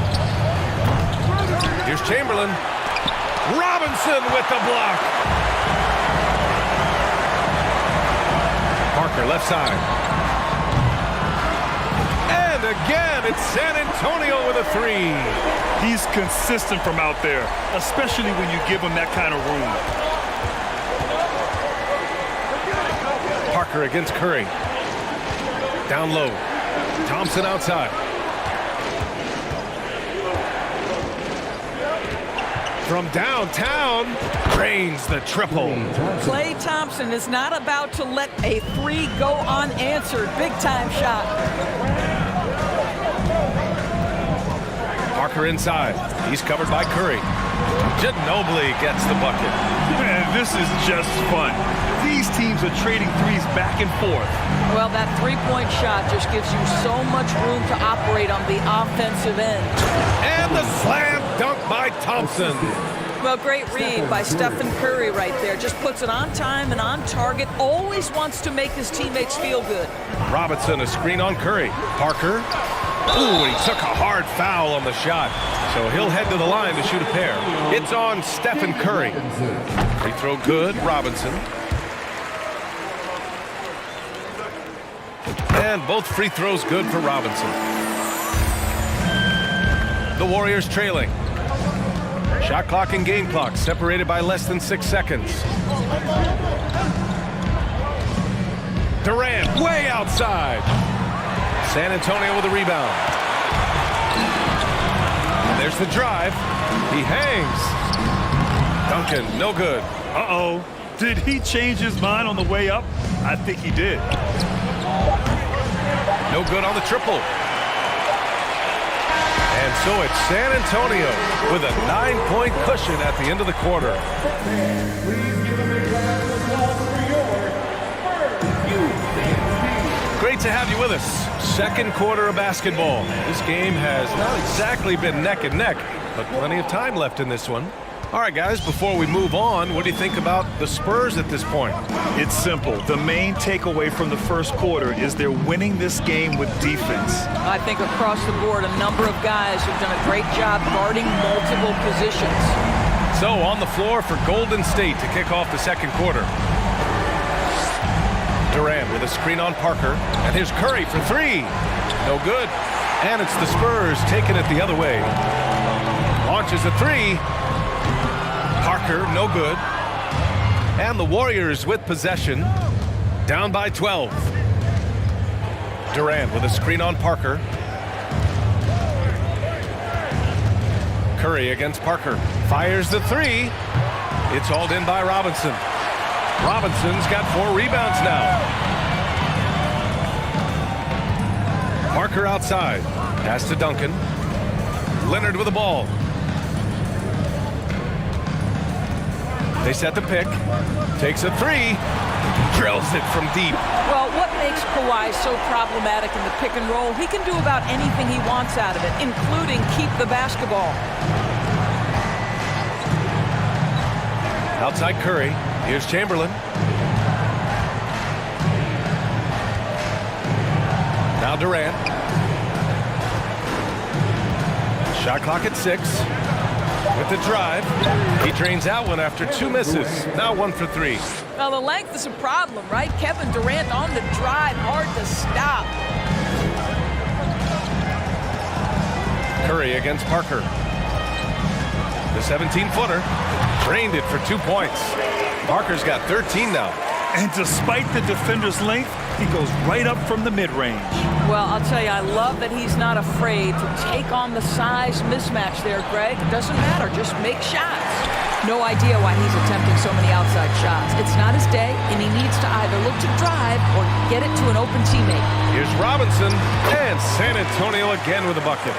Here's Chamberlain. Robinson with the block. Parker left side. And again, it's San Antonio with a three. He's consistent from out there, especially when you give him that kind of room. Parker against Curry. Down low. Thompson outside. From downtown, drains the triple. Klay Thompson is not about to let a three go unanswered. Big time shot. Parker inside. He's covered by Curry. Ginobili gets the bucket. Man, this is just fun. These teams are trading threes back and forth. Well, that three-point shot just gives you so much room to operate on the offensive end. And the slam dunk by Thompson. Well, great read by Stephen Curry right there. Just puts it on time and on target. Always wants to make his teammates feel good. Robinson, a screen on Curry. Parker. Ooh, he took a hard foul on the shot. So he'll head to the line to shoot a pair. It's on Stephen Curry. Free throw good, Robinson. And both free throws good for Robinson. The Warriors trailing. Shot clock and game clock separated by less than 6 seconds. Durant way outside. San Antonio with a rebound. And there's the drive. He hangs. Duncan, no good. Uh-oh. Did he change his mind on the way up? I think he did. No good on the triple. And so it's San Antonio with a 9-point cushion at the end of the quarter. Great to have you with us. Second quarter of basketball. This game has not exactly been neck and neck, but plenty of time left in this one. All right, guys, before we move on, what do you think about the Spurs at this point? It's simple. The main takeaway from the first quarter is they're winning this game with defense. I think across the board, a number of guys have done a great job guarding multiple positions. So on the floor for Golden State to kick off the second quarter. Durant with a screen on Parker. And here's Curry for three. No good. And it's the Spurs taking it the other way. Launches a three. Parker, no good. And the Warriors with possession, down by 12. Durant with a screen on Parker. Curry against Parker. Fires the three. It's hauled in by Robinson. Robinson's got 4 rebounds now. Parker outside. Pass to Duncan. Leonard with the ball. They set the pick. Takes a three. Drills it from deep. Well, what makes Kawhi so problematic in the pick and roll? He can do about anything he wants out of it, including keep the basketball. Outside Curry. Here's Chamberlain. Now Durant. Shot clock at 6. With the drive, he drains that one after 2 misses. Now 1 for 3. Now the length is a problem, right? Kevin Durant on the drive, hard to stop. Curry against Parker. The 17-footer drained it for 2 points. Parker's got 13 now. And despite the defender's length, he goes right up from the mid-range. Well, I'll tell you, I love that he's not afraid to take on the size mismatch there, Greg. It doesn't matter. Just make shots. No idea why he's attempting so many outside shots. It's not his day, and he needs to either look to drive or get it to an open teammate. Here's Robinson, and San Antonio again with a bucket.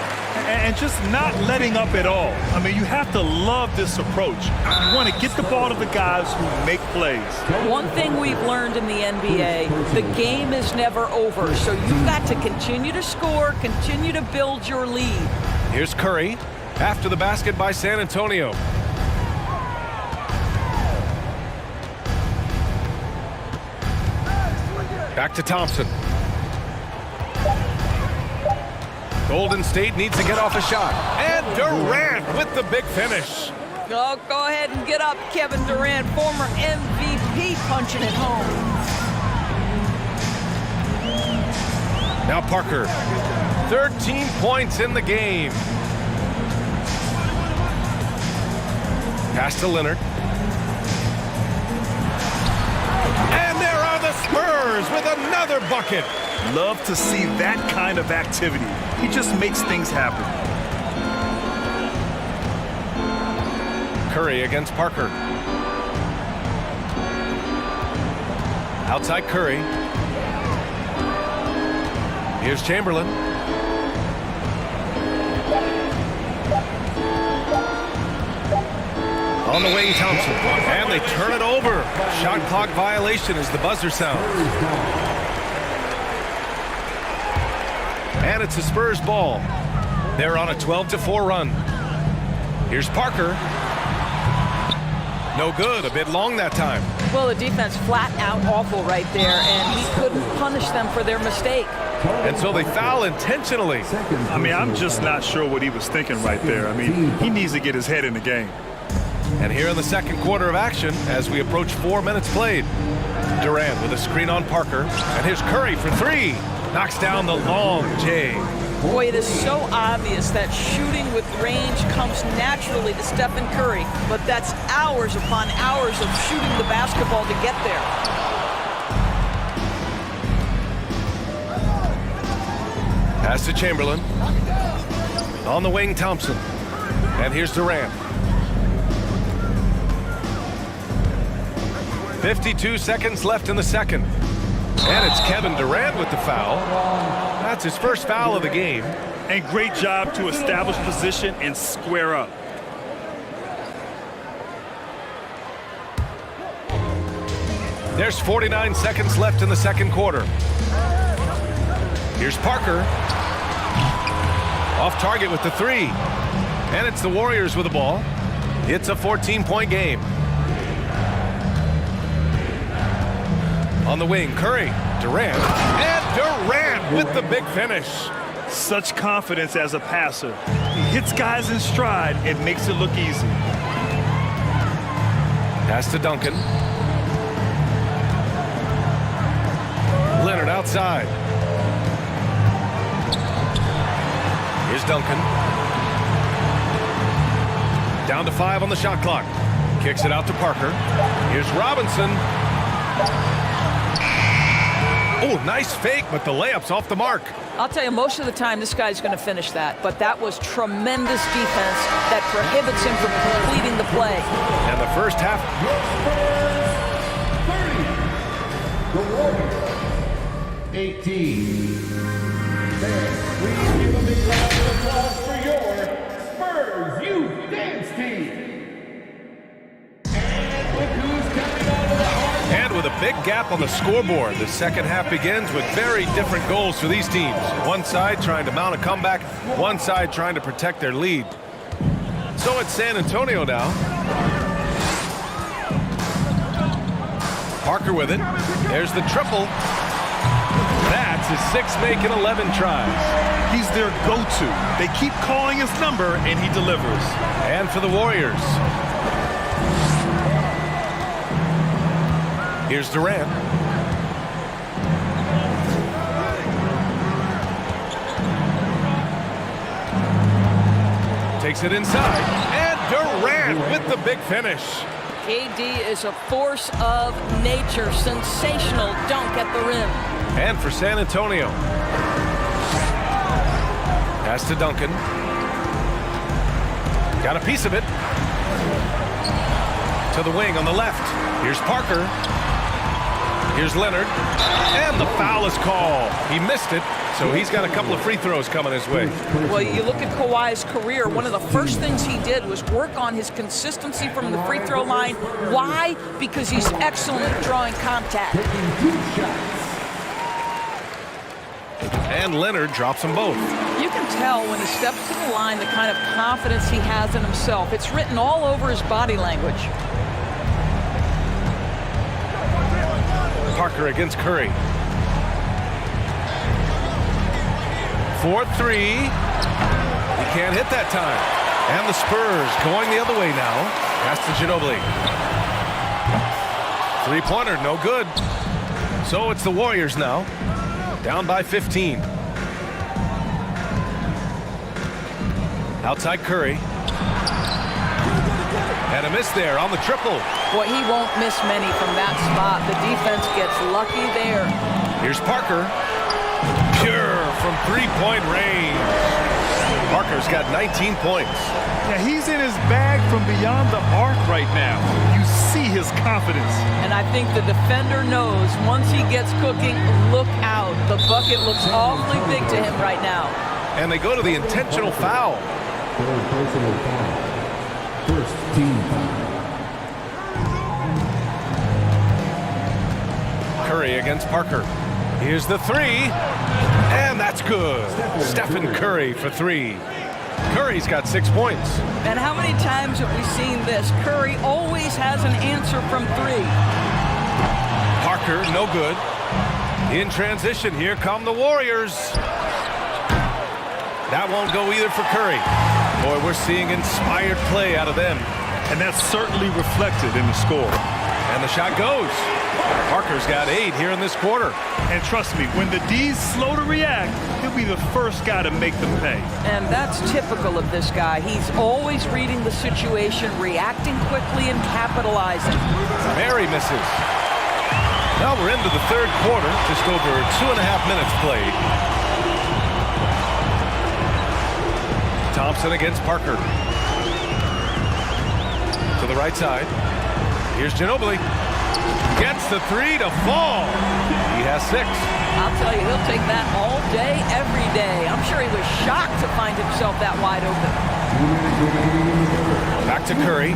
And just not letting up at all. I mean, you have to love this approach. You want to get the ball to the guys who make plays. One thing we've learned in the NBA, the game is never over. So you've got to continue to score, continue to build your lead. Here's Curry after the basket by San Antonio. Back to Thompson. Golden State needs to get off a shot. And Durant with the big finish. Oh, go ahead and get up, Kevin Durant, former MVP, punching it home. Now Parker, 13 points in the game. Pass to Leonard. And there are the Spurs with another bucket. Love to see that kind of activity. He just makes things happen. Curry against Parker. Outside Curry. Here's Chamberlain. On the wing, Thompson. And they turn it over. Shot clock violation as the buzzer sounds. And it's a Spurs ball. They're on a 12-4 run. Here's Parker. No good. A bit long that time. Well, the defense flat out awful right there, and he couldn't punish them for their mistake. And so they foul intentionally. I mean, I'm just not sure what he was thinking right there. I mean, he needs to get his head in the game. And here in the second quarter of action, as we approach 4 minutes played, Durant with a screen on Parker. And here's Curry for three. Knocks down the long J. Boy, it is so obvious that shooting with range comes naturally to Stephen Curry, but that's hours upon hours of shooting the basketball to get there. Pass to Chamberlain. On the wing, Thompson. And here's Durant. 52 seconds left in the second. And it's Kevin Durant with the foul. That's his first foul of the game. And great job to establish position and square up. There's 49 seconds left in the second quarter. Here's Parker. Off target with the three. And it's the Warriors with the ball. It's a 14-point game. On the wing, Curry, Durant, and Durant with the big finish. Such confidence as a passer. He hits guys in stride and makes it look easy. Pass to Duncan. Leonard outside. Here's Duncan. Down to 5 on the shot clock. Kicks it out to Parker. Here's Robinson. Oh, nice fake, but the layup's off the mark. I'll tell you, most of the time this guy's going to finish that, but that was tremendous defense that prohibits him from completing the play. And the first half. The Warriors, 18. Fans, please give a big round of applause for your Spurs Youth Dance Team. And look who's coming out of the heart. And with a big gap on the scoreboard, the second half begins with very different goals for these teams. One side trying to mount a comeback, one side trying to protect their lead. So it's San Antonio now. Parker with it. There's the triple. That's his 6th make in 11 tries. He's their go-to. They keep calling his number, and he delivers. And for the Warriors. Here's Durant. Takes it inside. And Durant with the big finish. KD is a force of nature. Sensational dunk at the rim. And for San Antonio. Pass to Duncan. Got a piece of it. To the wing on the left. Here's Parker. Here's Leonard. And the foul is called. He missed it, so he's got a couple of free throws coming his way. Well, you look at Kawhi's career, one of the first things he did was work on his consistency from the free throw line. Why? Because he's excellent at drawing contact. And Leonard drops them both. You can tell when he steps to the line the kind of confidence he has in himself. It's written all over his body language. Parker against Curry. 4-3. He can't hit that time. And the Spurs going the other way now. Pass to Ginobili. Three-pointer, no good. So it's the Warriors now. Down by 15. Outside Curry. And a miss there on the triple. Boy, he won't miss many from that spot. The defense gets lucky there. Here's Parker. Pure from three-point range. Parker's got 19 points. Yeah, he's in his bag from beyond the arc right now. You see his confidence. And I think the defender knows once he gets cooking, look out. The bucket looks awfully big to him right now. And they go to the intentional foul. Third personal foul. First team foul. Curry against Parker. Here's the three. And that's good. Stephen Curry for three. Curry's got 6 points. And how many times have we seen this? Curry always has an answer from three. Parker, no good. In transition, here come the Warriors. That won't go either for Curry. Boy, we're seeing inspired play out of them. And that's certainly reflected in the score. And the shot goes. Parker's got 8 here in this quarter. And trust me, when the D's slow to react, he'll be the first guy to make them pay. And that's typical of this guy. He's always reading the situation, reacting quickly, and capitalizing. Mary misses. Now we're into the third quarter, just over 2.5 minutes played. Thompson against Parker. To the right side. Here's Ginobili. Gets the three to fall. He has 6. I'll tell you, he'll take that all day, every day. I'm sure he was shocked to find himself that wide open. Back to Curry.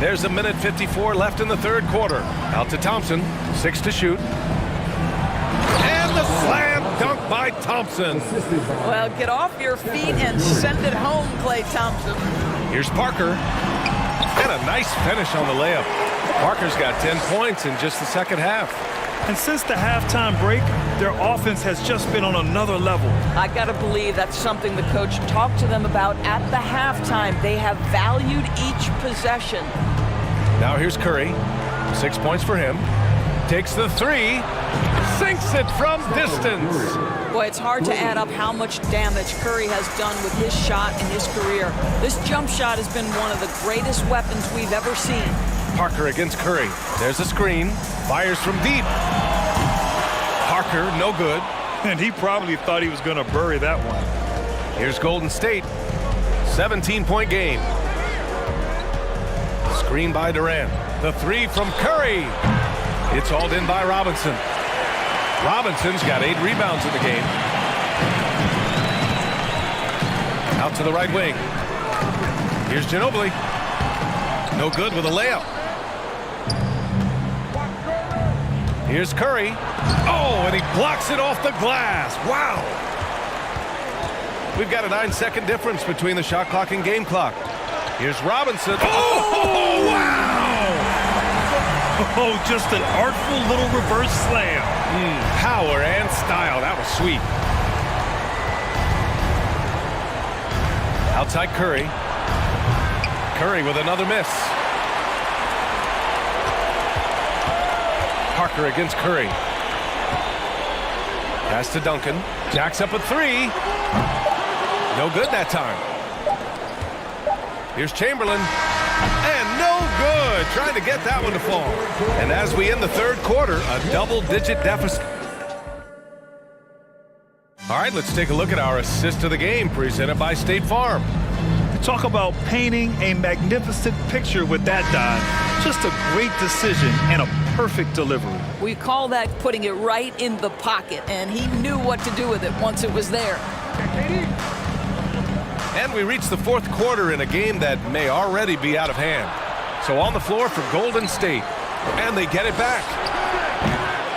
There's 1:54 left in the third quarter. Out to Thompson. 6 to shoot. And the slam dunk by Thompson. Well, get off your feet and send it home, Klay Thompson. Here's Parker. And a nice finish on the layup. Parker's got 10 points in just the second half. And since the halftime break, their offense has just been on another level. I got to believe that's something the coach talked to them about at the halftime. They have valued each possession. Now here's Curry. 6 points for him. Takes the three. Sinks it from distance. Boy, it's hard to add up how much damage Curry has done with his shot in his career. This jump shot has been one of the greatest weapons we've ever seen. Parker against Curry. There's a screen. Fires from deep. Parker, no good. And he probably thought he was going to bury that one. Here's Golden State. 17-point game. Screen by Durant. The three from Curry. It's hauled in by Robinson. Robinson's got 8 rebounds in the game. Out to the right wing. Here's Ginobili. No good with a layup. Here's Curry. Oh, and he blocks it off the glass. Wow. We've got a 9-second difference between the shot clock and game clock. Here's Robinson. Oh, wow. Oh, just an artful little reverse slam. Power and style. That was sweet. Outside Curry. Curry with another miss. Parker against Curry. Pass to Duncan. Jacks up a three. No good that time. Here's Chamberlain. And no good. Trying to get that one to fall. And as we end the third quarter, a double-digit deficit. All right, let's take a look at our assist of the game presented by State Farm. Talk about painting a magnificent picture with that dive. Just a great decision and a perfect delivery. We call that putting it right in the pocket, and he knew what to do with it once it was there. And we reach the fourth quarter in a game that may already be out of hand. So on the floor for Golden State, and they get it back.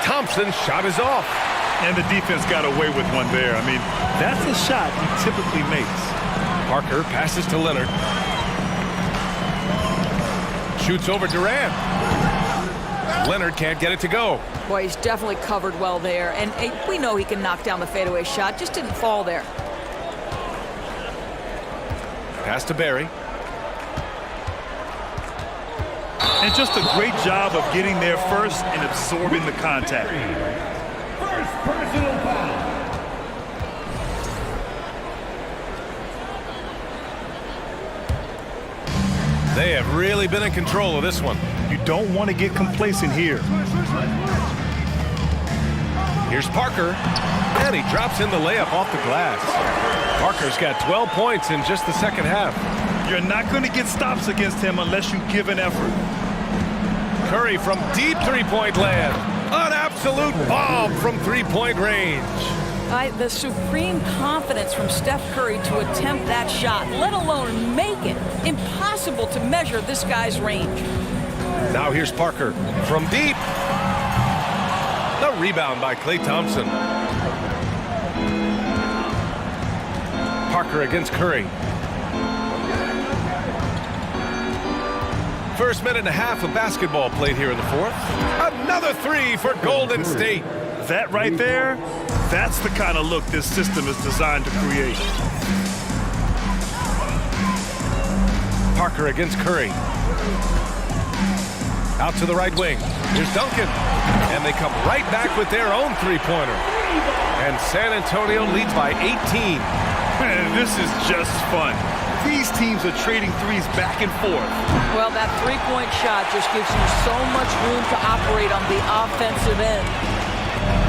Thompson's shot is off. And the defense got away with one there. I mean, that's a shot he typically makes. Parker passes to Leonard. Shoots over Durant. Leonard can't get it to go. Boy, he's definitely covered well there. And we know he can knock down the fadeaway shot. Just didn't fall there. Pass to Barry. And just a great job of getting there first and absorbing the contact. First personal foul. They have really been in control of this one. You don't want to get complacent here. Here's Parker, and he drops in the layup off the glass. Parker's got 12 points in just the second half. You're not going to get stops against him unless you give an effort. Curry from deep three-point land. An absolute bomb from three-point range. The supreme confidence from Steph Curry to attempt that shot, let alone make it. Impossible to measure this guy's range. Now here's Parker from deep. The rebound by Klay Thompson. Parker against Curry. First minute and a half of basketball played here in the fourth. Another three for Golden State. That right there, that's the kind of look this system is designed to create. Parker against Curry. Out to the right wing. Here's Duncan. And they come right back with their own three-pointer. And San Antonio leads by 18. Man, this is just fun. These teams are trading threes back and forth. Well, that three-point shot just gives you so much room to operate on the offensive end.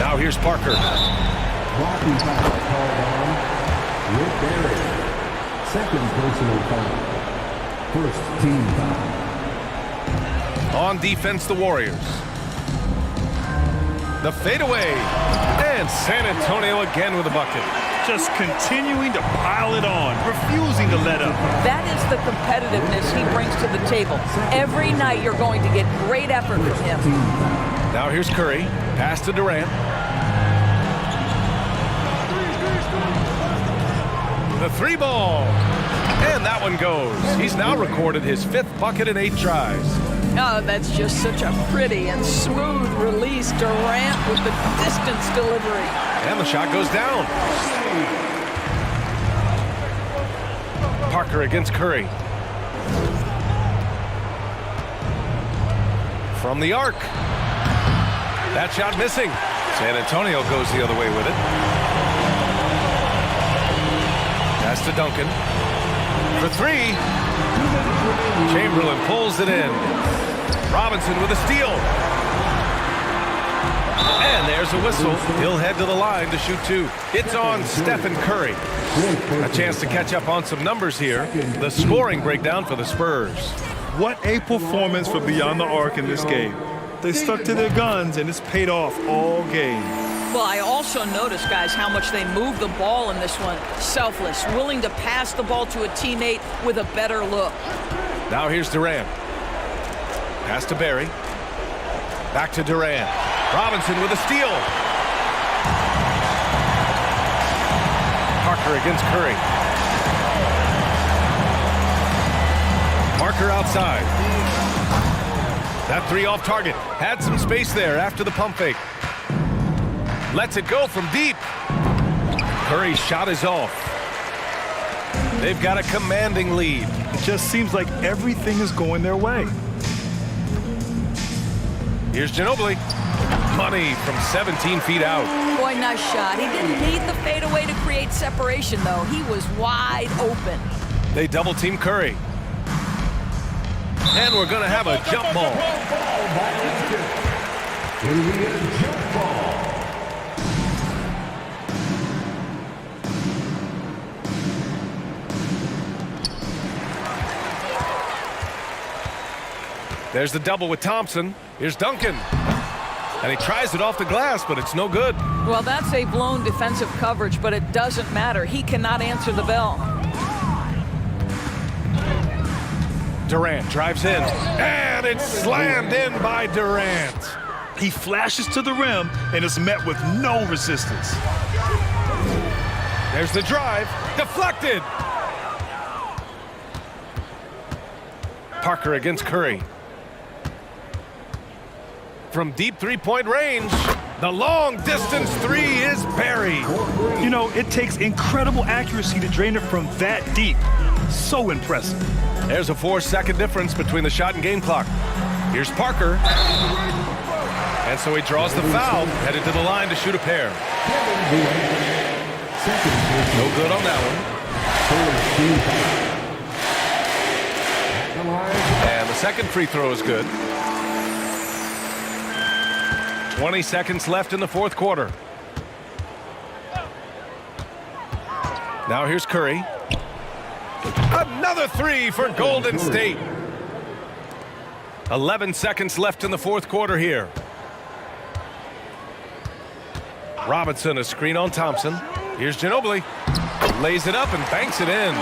Now here's Parker. Blocking foul called on Rick Barry. Second personal foul. First team foul. On defense, the Warriors. The fadeaway. And San Antonio again with a bucket. Just continuing to pile it on, refusing to let up. That is the competitiveness he brings to the table. Every night you're going to get great effort from him. Now here's Curry. Pass to Durant. The three ball. And that one goes. He's now recorded his 5th bucket in 8 tries. Oh, that's just such a pretty and smooth release. Durant with the distance delivery. And the shot goes down. Parker against Curry. From the arc. That shot missing. San Antonio goes the other way with it. Pass to Duncan. For 3. Chamberlain pulls it in. Robinson with a steal. And there's a whistle. He'll head to the line to shoot 2. It's on Stephen Curry. A chance to catch up on some numbers here. The scoring breakdown for the Spurs. What a performance for Beyond the Arc in this game. They stuck to their guns, and it's paid off all game. Well, I also noticed, guys, how much they moved the ball in this one. Selfless, willing to pass the ball to a teammate with a better look. Now here's Durant. Pass to Barry. Back to Durant. Robinson with a steal. Parker against Curry. Parker outside. That 3 off target. Had some space there after the pump fake. Lets it go from deep. Curry's shot is off. They've got a commanding lead. It just seems like everything is going their way. Here's Ginobili. Money from 17 feet out. Boy, Boy, nice shot. He didn't need the fadeaway to create separation, though. He was wide open. They double team Curry. And we're going to have a jump ball. Jump ball. There's the double with Thompson. Here's Duncan. And he tries it off the glass, but it's no good. Well, that's a blown defensive coverage, but it doesn't matter. He cannot answer the bell. Durant drives in, and it's slammed in by Durant. He flashes to the rim and is met with no resistance. There's the drive, deflected. Parker against Curry. From deep three-point range, the long-distance three is buried. You know, it takes incredible accuracy to drain it from that deep. So impressive. There's a 4-second difference between the shot and game clock. Here's Parker. And so he draws the foul, headed to the line to shoot a pair. No good on that one. And the second free throw is good. 20 seconds left in the fourth quarter. Now here's Curry. Another three for Golden State. 11 seconds left in the fourth quarter here. Robinson, a screen on Thompson. Here's Ginobili. Lays it up and banks it in.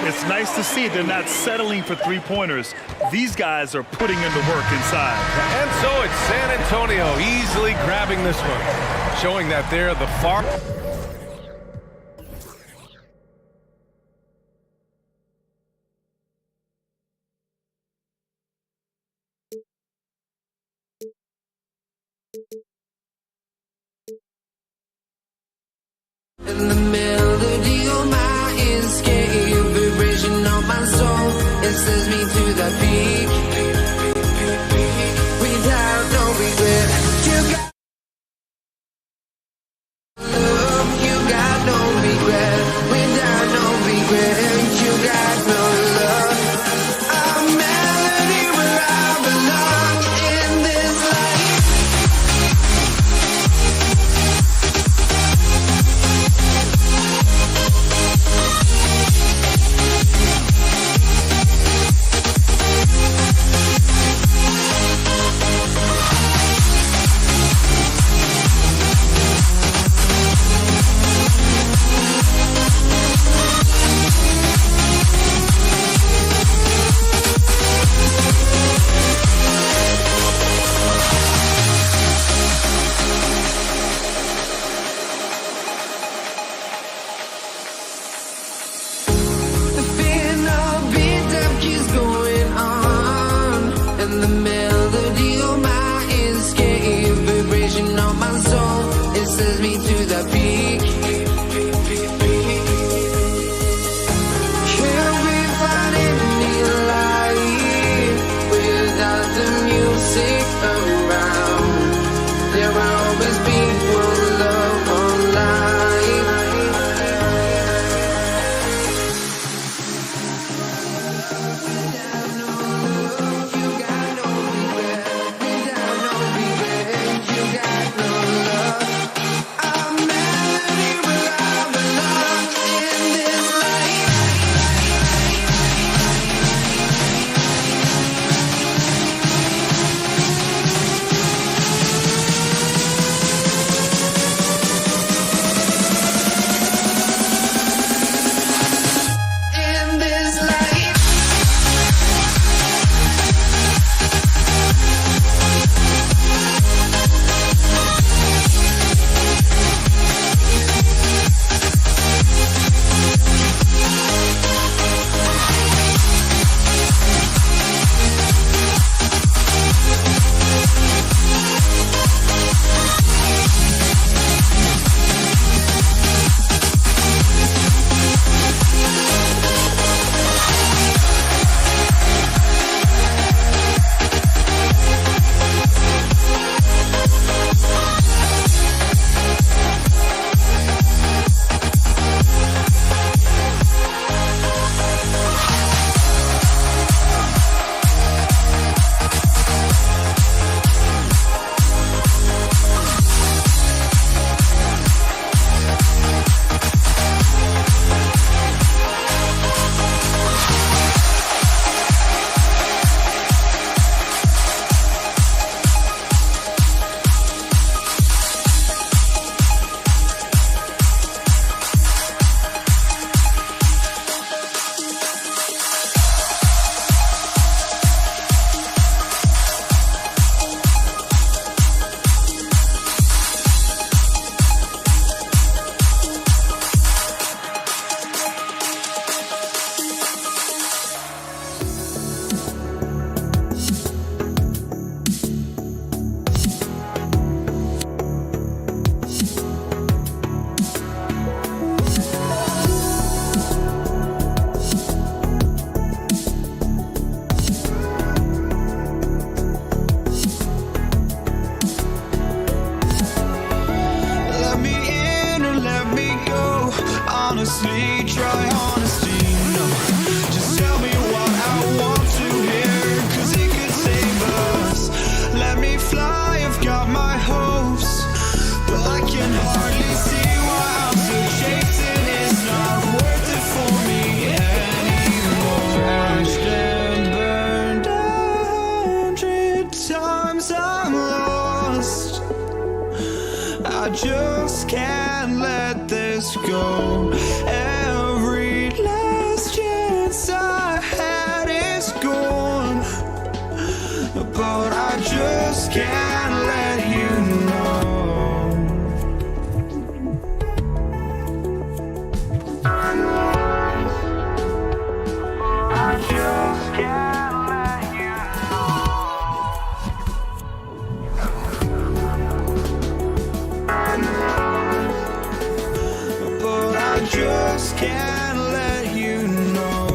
It's nice to see they're not settling for three-pointers. These guys are putting in the work inside. And so it's San Antonio easily grabbing this one, showing that they're the far... And the melody of my escape, vibration of my soul, it sends me to the peak. Without no regret, you got love, you got no regret. Without no regret, you got no love. A melody where I belong in this life. I just can't let this go. Every last chance I had is gone, but I just can't let you know. I just can't let you know. But I just can't let you know.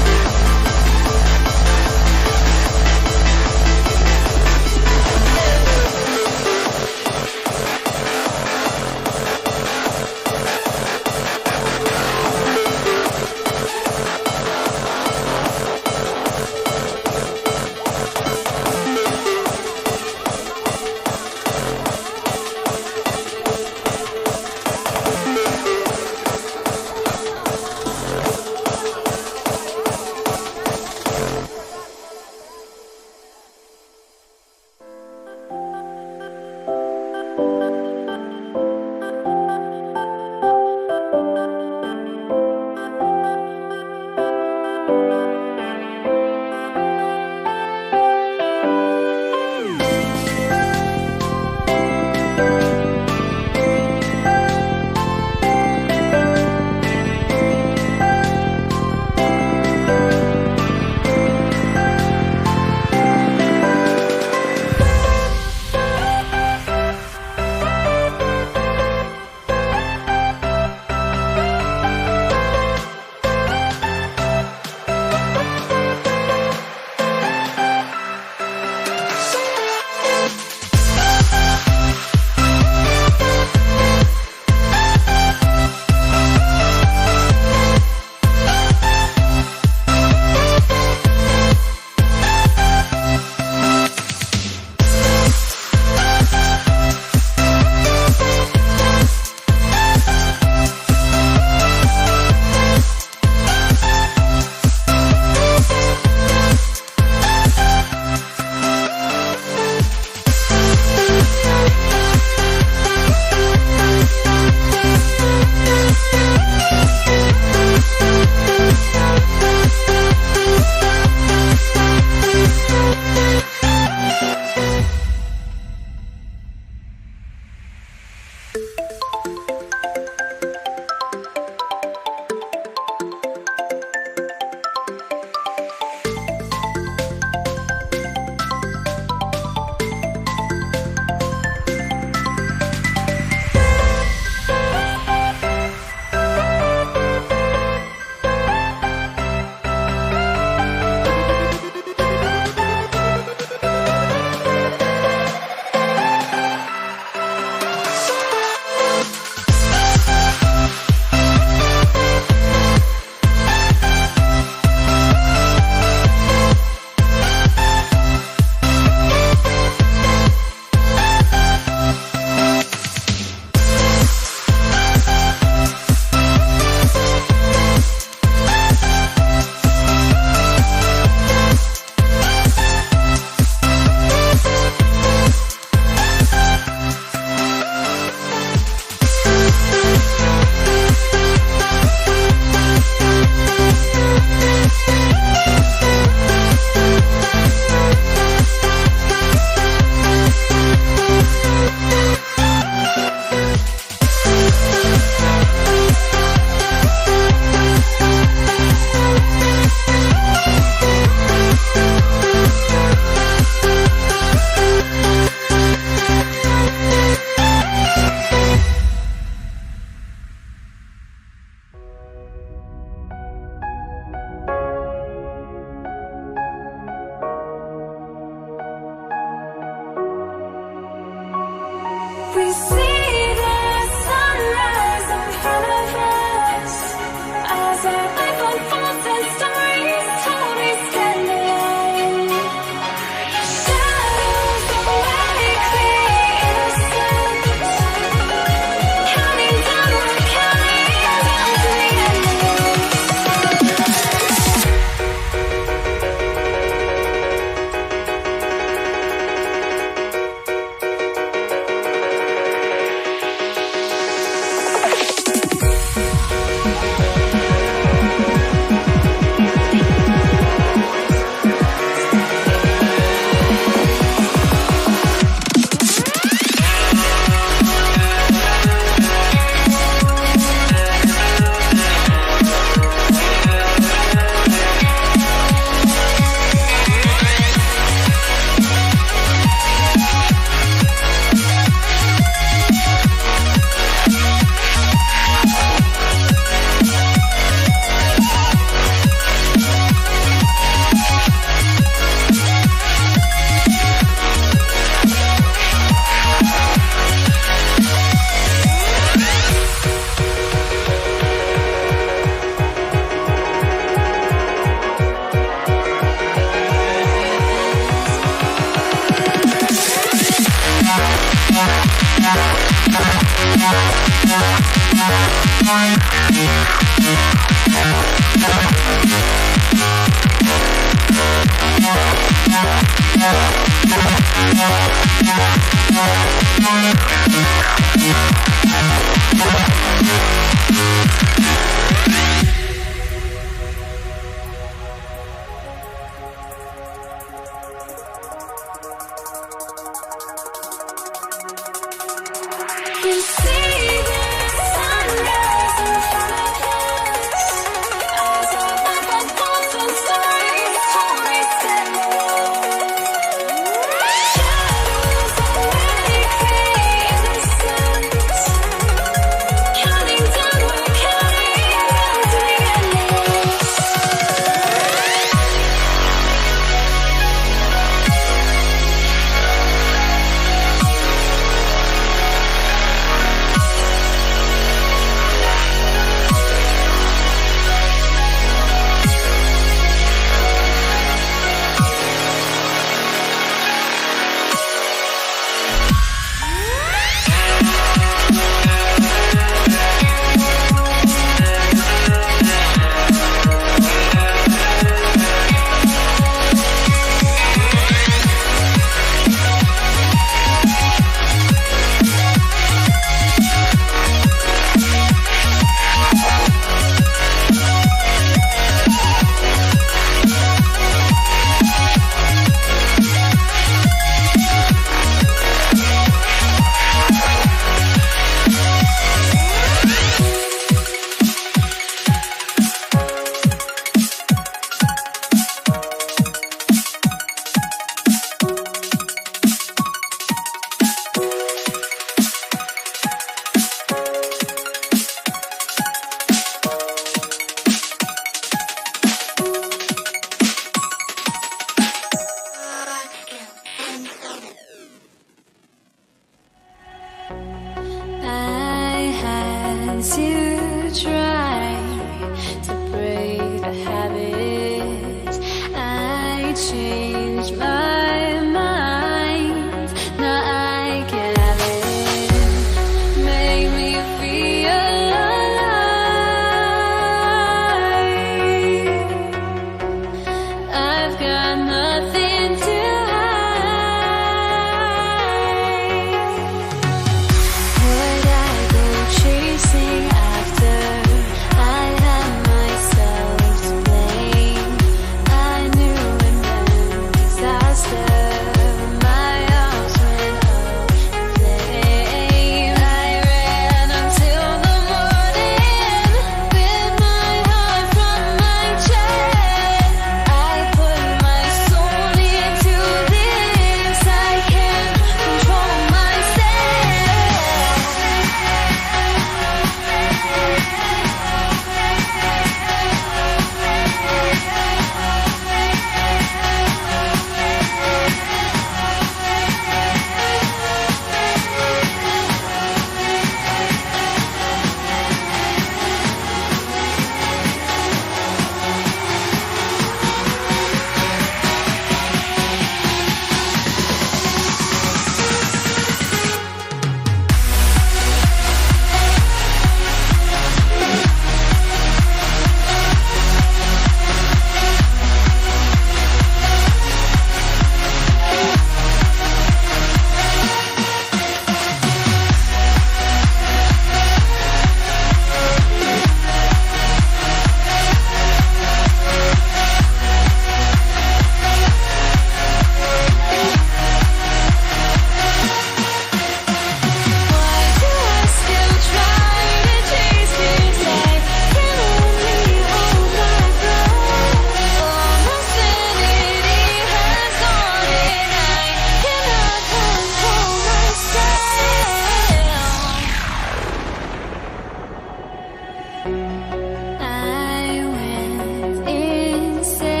I went insane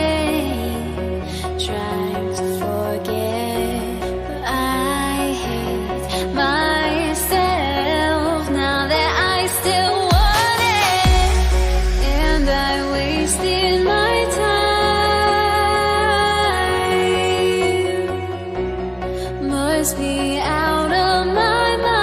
trying to forget, but I hate myself now that I still want it, and I wasted my time. Must be out of my mind.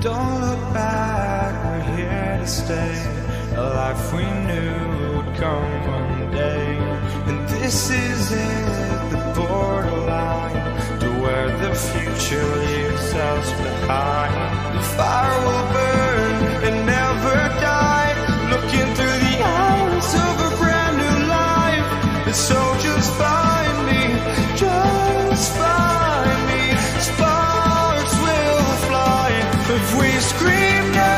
Don't look back, we're here to stay. A life we knew would come one day. And this is it, the borderline to where the future leaves us behind. The fire will burn and never die, looking through the eyes of a brand new life. And so just find me, just find me. Sparks will fly if we scream no.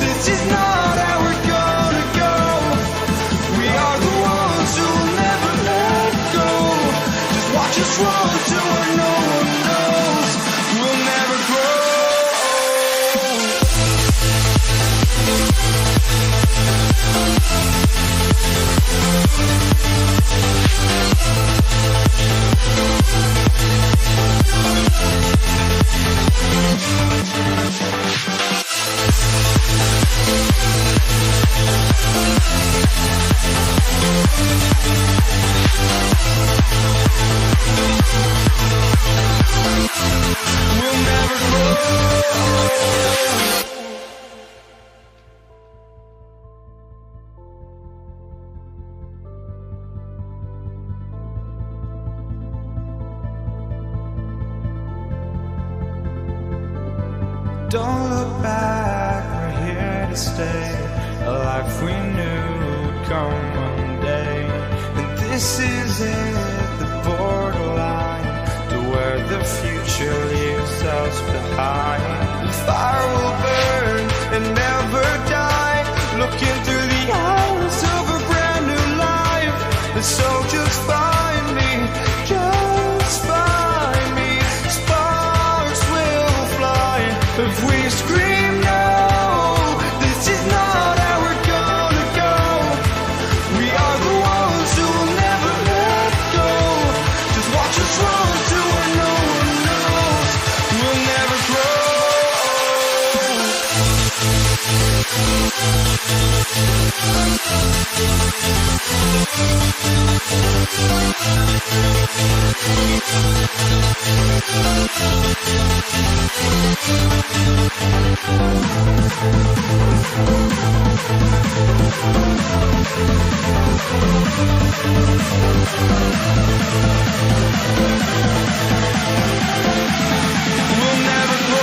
This is not how we're gonna go. We are the ones who will never let go. Just watch us run to where no one knows. We'll never grow. We'll never grow. Don't look back, we're here to stay. A life we knew would come one day. And this is it, the borderline to where the future leaves us behind. The fire will burn and never die, looking through the eyes of a brand new life. And so just find me, just find me. Sparks will fly if we scream no. This is not how we're gonna go. We are the ones who will never let go. Just watch us run to where no one knows. We'll never grow. We'll never grow.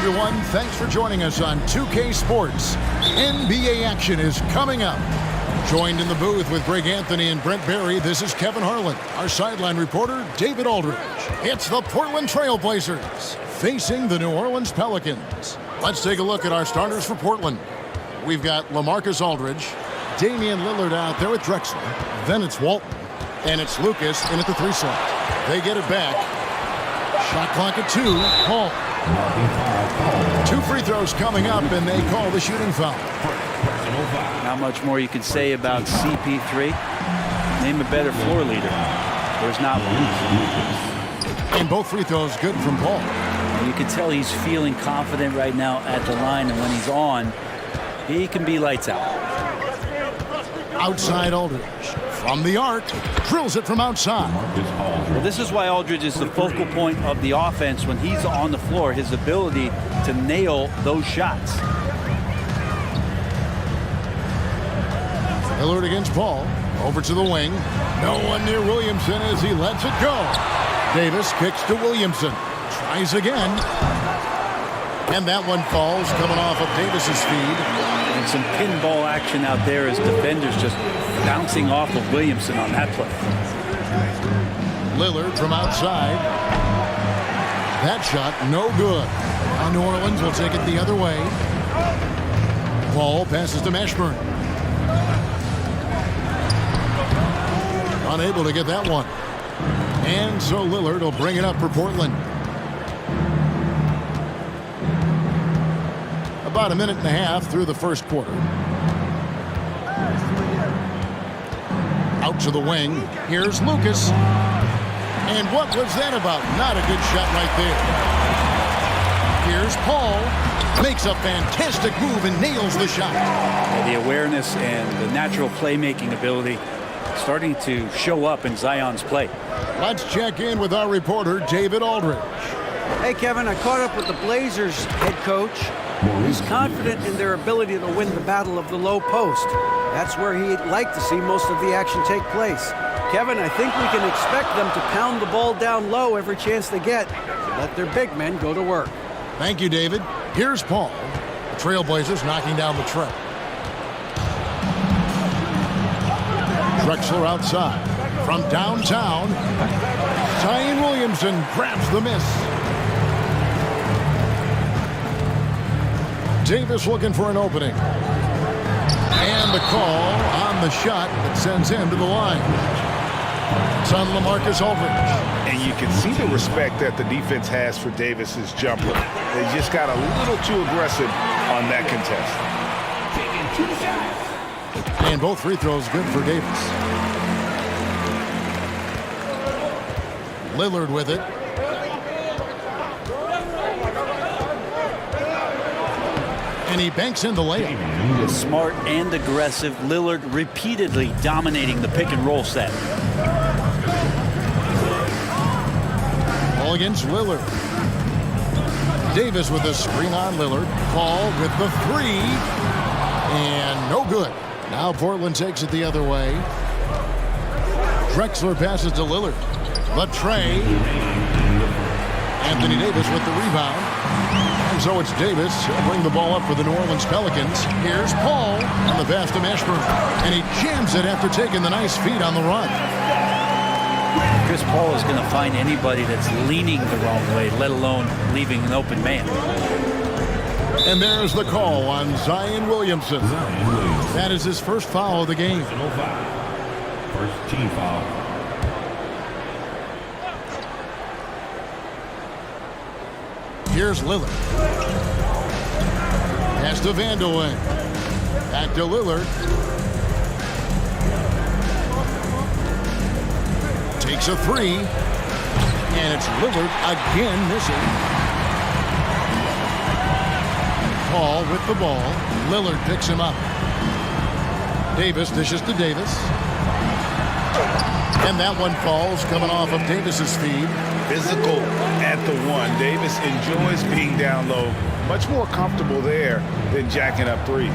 everyone. Thanks for joining us on 2K Sports. NBA action is coming up. Joined in the booth with Greg Anthony and Brent Barry, this is Kevin Harlan. Our sideline reporter, David Aldridge. It's the Portland Trail Blazers facing the New Orleans Pelicans. Let's take a look at our starters for Portland. We've got LaMarcus Aldridge, Damian Lillard out there with Drexler. Then it's Walton, and it's Lucas in at the 3 slot. They get it back. Shot clock at 2. Paul. 2 free throws coming up, and they call the shooting foul. Not much more you can say about CP3. Name a better floor leader. There's not one. And both free throws good from Paul. And you can tell he's feeling confident right now at the line, and when he's on, he can be lights out. Outside Aldridge. From the arc, drills it from outside. Well, this is why Aldridge is the focal point of the offense when he's on the floor, his ability to nail those shots. Lillard against Paul. Over to the wing. No one near Williamson as he lets it go. Davis kicks to Williamson. Tries again. And that one falls, coming off of Davis's feed. And some pinball action out there as defenders just bouncing off of Williamson on that play. Lillard from outside. That shot no good. Now New Orleans will take it the other way. Paul passes to Mashburn. Unable to get that one. And so Lillard will bring it up for Portland. About a minute and a half through the first quarter. Out to the wing. Here's Lucas. And what was that about? Not a good shot right there. Here's Paul. Makes a fantastic move and nails the shot. The awareness and the natural playmaking ability starting to show up in Zion's play. Let's check in with our reporter, David Aldridge. Hey, Kevin, I caught up with the Blazers head coach. He's confident in their ability to win the battle of the low post. That's where he'd like to see most of the action take place. Kevin, I think we can expect them to pound the ball down low every chance they get. Let their big men go to work. Thank you, David. Here's Paul. The Trailblazers knocking down the trap. Drexler outside. From downtown, Zion Williamson grabs the miss. Davis looking for an opening. And the call on the shot that sends him to the line. It's on LaMarcus Aldridge. And you can see the respect that the defense has for Davis's jumper. They just got a little too aggressive on that contest. And both free throws good for Davis. Lillard with it. And he banks in the layup. Smart and aggressive. Lillard repeatedly dominating the pick and roll set. Ball against Lillard. Davis with a screen on Lillard. Paul with the three. And no good. Now Portland takes it the other way. Drexler passes to Lillard. The tray. Anthony Davis with the rebound. And so it's Davis. He'll bring the ball up for the New Orleans Pelicans. Here's Paul on the pass to Mashburn. And he jams it after taking the nice feed on the run. Chris Paul is going to find anybody that's leaning the wrong way, let alone leaving an open man. And there's the call on Zion Williamson. That is his first foul of the game. First team foul. Here's Lillard. Pass to Vanderwijn. Back to Lillard. Takes a three. And it's Lillard again missing. Paul with the ball. Lillard picks him up. Davis dishes to Davis. And that one falls, coming off of Davis's feed. Physical at the one. Davis enjoys being down low. Much more comfortable there than jacking up threes.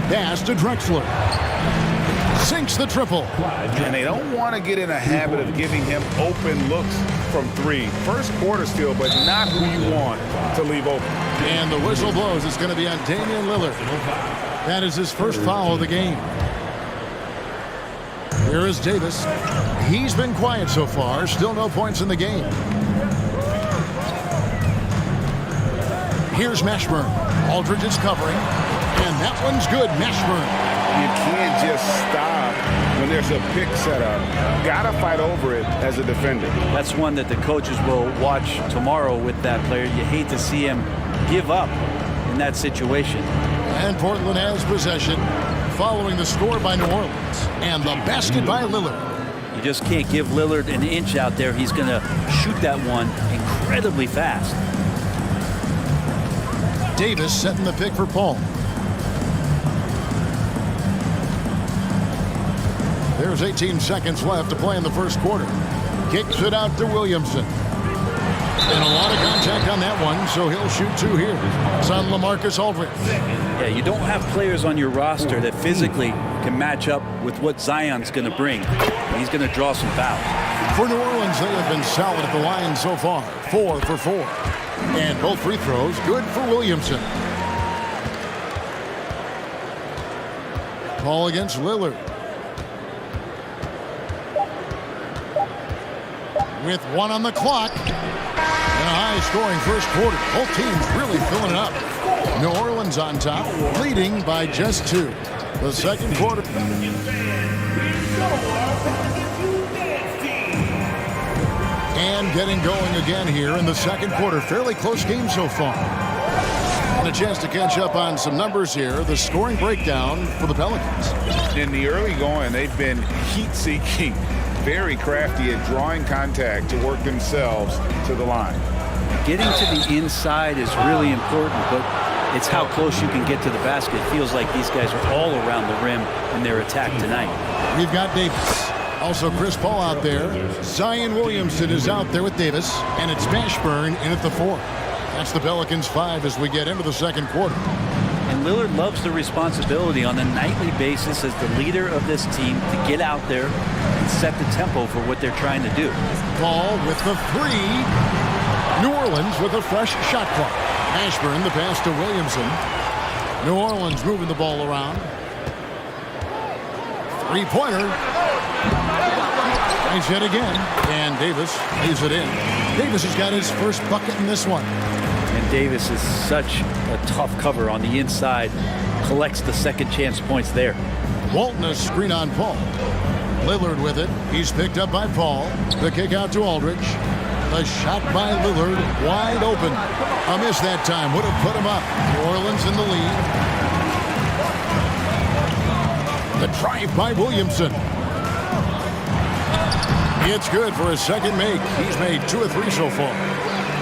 Pass to Drexler. Sinks the triple. And they don't want to get in a habit of giving him open looks from three. First quarter still, but not who you want to leave open. And the whistle blows. It's going to be on Damian Lillard. That is his first foul of the game. Here is Davis. He's been quiet so far. Still no points in the game. Here's Mashburn. Aldridge is covering. And that one's good. Mashburn. You can't just stop when there's a pick set up. Gotta fight over it as a defender. That's one that the coaches will watch tomorrow with that player. You hate to see him give up in that situation. And Portland has possession following the score by New Orleans. And the basket by Lillard. You just can't give Lillard an inch out there. He's going to shoot that one incredibly fast. Davis setting the pick for Paul. There's 18 seconds left to play in the first quarter. Kicks it out to Williamson. And a lot of contact on that one, so he'll shoot 2 here. It's on LaMarcus Aldridge. Yeah, you don't have players on your roster that physically can match up with what Zion's going to bring. He's going to draw some fouls. For New Orleans, they have been solid at the line so far. 4 for 4. And both free throws good for Williamson. Ball against Lillard. With 1 on the clock. And a high-scoring first quarter. Both teams really filling it up. New Orleans on top, leading by just 2. The second quarter. And getting going again here in the second quarter. Fairly close game so far. And a chance to catch up on some numbers here. The scoring breakdown for the Pelicans. In the early going, they've been heat-seeking, very crafty at drawing contact to work themselves to the line. Getting to the inside is really important, but it's how close you can get to the basket. It feels like these guys are all around the rim in their attack tonight. We've got Davis. Also Chris Paul out there. Zion Williamson is out there with Davis. And it's Mashburn in at the 4. That's the Pelicans 5 as we get into the second quarter. And Lillard loves the responsibility on a nightly basis as the leader of this team to get out there and set the tempo for what they're trying to do. Paul with the 3. New Orleans with a fresh shot clock. Mashburn the pass to Williamson. New Orleans moving the ball around. 3-pointer. Nice hit again. And Davis lays it in. Davis has got his first bucket in this one. And Davis is such a tough cover on the inside. Collects the second chance points there. Walton a screen on Paul. Lillard with it. He's picked up by Paul. The kick out to Aldridge. The shot by Lillard wide open. A miss that time. Would have put him up. New Orleans in the lead. The drive by Williamson. It's good for his second make. He's made 2 or 3 so far.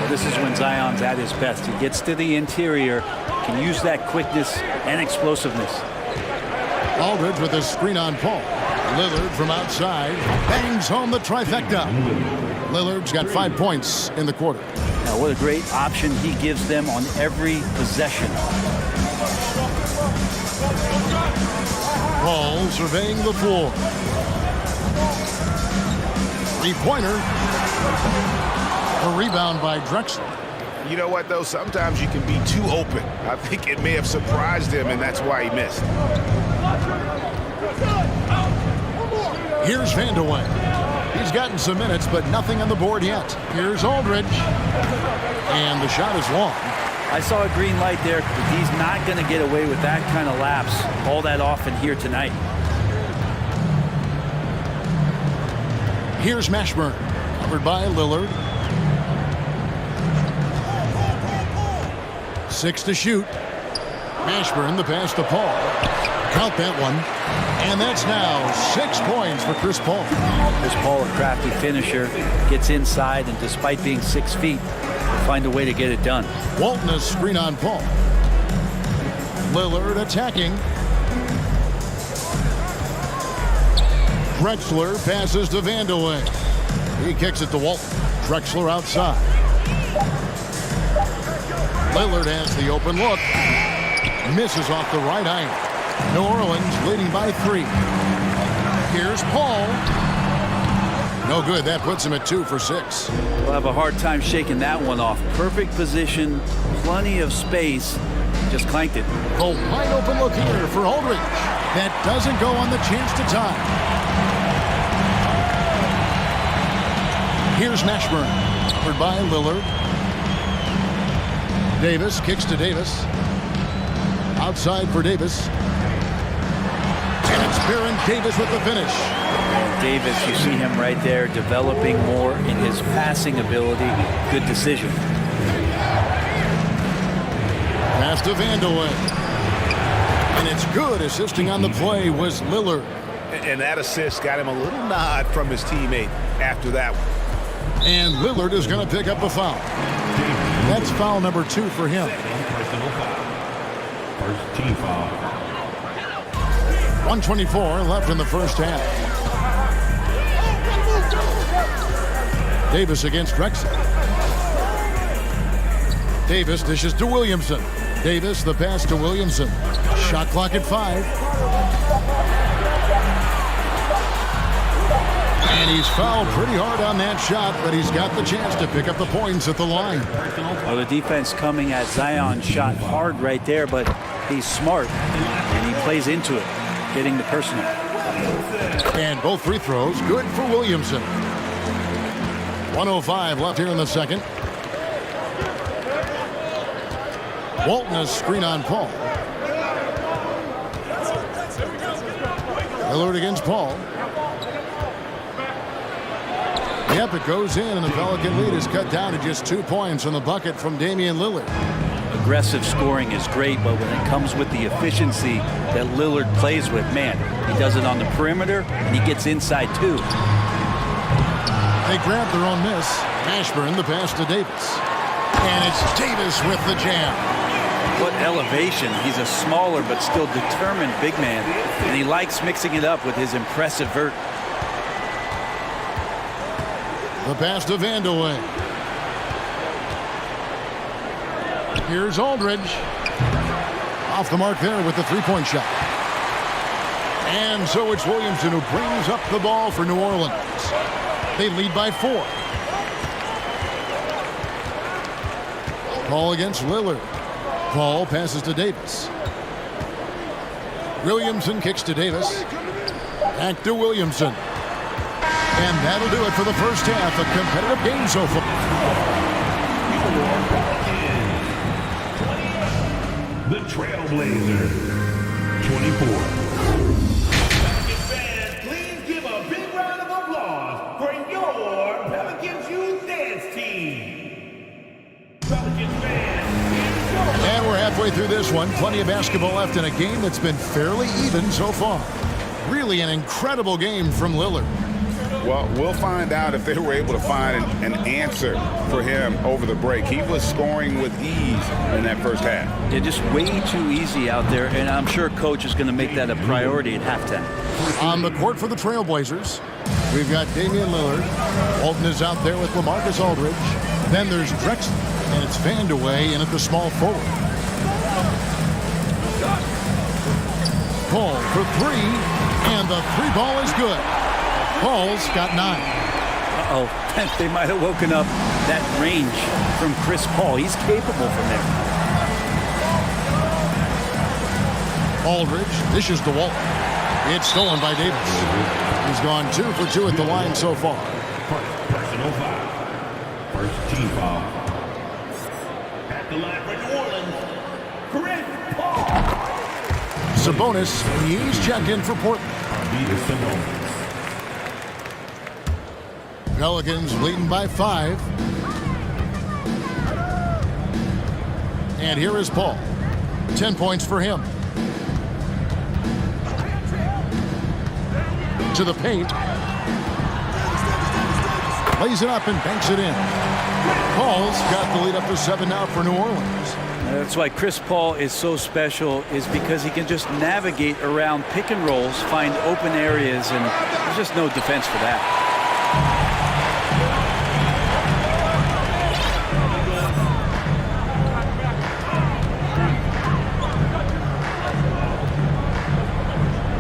This is when Zion's at his best. He gets to the interior, can use that quickness and explosiveness. Aldridge with a screen on Paul. Lillard from outside bangs home the trifecta. Lillard's got 5 points in the quarter. Now what a great option he gives them on every possession. Paul surveying the floor. 3-pointer. A rebound by Drexler. You know what, though? Sometimes you can be too open. I think it may have surprised him, and that's why he missed. Here's Vandeweghe. He's gotten some minutes, but nothing on the board yet. Here's Aldridge. And the shot is long. I saw a green light there, but he's not going to get away with that kind of lapse all that often here tonight. Here's Mashburn. Covered by Lillard. 6 to shoot. Mashburn the pass to Paul. Count that one. And that's now 6 points for Chris Paul. Chris Paul, a crafty finisher, gets inside, and despite being 6 feet, will find a way to get it done. Walton a screen on Paul. Lillard attacking. Drexler passes to Vandeweghe. He kicks it to Walton. Drexler outside. Lillard has the open look. Misses off the right iron. New Orleans leading by 3. Here's Paul. No good. That puts him at 2 for 6. We'll have a hard time shaking that one off. Perfect position, plenty of space. Just clanked it. A wide open look here for Aldridge. That doesn't go on the chance to tie. Here's Mashburn. Covered by Lillard. Davis kicks to Davis. Outside for Davis. And it's Baron Davis with the finish. Davis, you see him right there developing more in his passing ability. Good decision. Pass to Vandeweghe. And it's good. Assisting on the play was Lillard. And that assist got him a little nod from his teammate after that one. And Lillard is going to pick up a foul. That's foul number 2 for him. First team foul. 1:24 left in the first half. Davis against Drexel. Davis dishes to Williamson. Davis, the pass to Williamson. Shot clock at 5. And he's fouled pretty hard on that shot, but he's got the chance to pick up the points at the line. Well, the defense coming at Zion's shot hard right there, but he's smart, and he plays into it, getting the personal. And both free throws good for Williamson. 1:05 left here in the second. Walton a screen on Paul. Lillard against Paul. Yep, it goes in, and the Pelican lead is cut down to just 2 points on the bucket from Damian Lillard. Aggressive scoring is great, but when it comes with the efficiency that Lillard plays with, man, he does it on the perimeter, and he gets inside, too. They grab their own miss. Ashburn, the pass to Davis. And it's Davis with the jam. What elevation. He's a smaller but still determined big man, and he likes mixing it up with his impressive vert. The pass to Vandeweghe. Here's Aldridge. Off the mark there with the three-point shot. And so it's Williamson who brings up the ball for New Orleans. They lead by 4. Paul against Lillard. Paul passes to Davis. Williamson kicks to Davis. Back to Williamson. And that'll do it for the first half. A competitive game so far. The Trailblazers, 24. Fans, please give a big round of applause for your Pelicans Youth Dance Team. Pelicans fans, and we're halfway through this one. Plenty of basketball left in a game that's been fairly even so far. Really an incredible game from Lillard. Well, we'll find out if they were able to find an answer for him over the break. He was scoring with ease in that first half. Yeah, just way too easy out there, and I'm sure Coach is going to make that a priority at halftime. On the court for the Trailblazers, we've got Damian Lillard. Walton is out there with LaMarcus Aldridge. Then there's Drexel, and it's Vandeweghe in at the small forward. Paul for 3, and the 3 ball is good. Paul's got 9. Uh-oh, they might have woken up that range from Chris Paul. He's capable from there. Aldridge dishes to Walton. It's stolen by Davis. He's gone 2 for 2 at the line so far. Personal foul. First team foul. At the line for New Orleans, Chris Paul. Sabonis, he's checked in for Portland. Sabonis. Pelicans leading by 5. And here is Paul. 10 points for him. To the paint. Lays it up and banks it in. Paul's got the lead up to 7 now for New Orleans. That's why Chris Paul is so special, is because he can just navigate around pick and rolls, find open areas, and there's just no defense for that.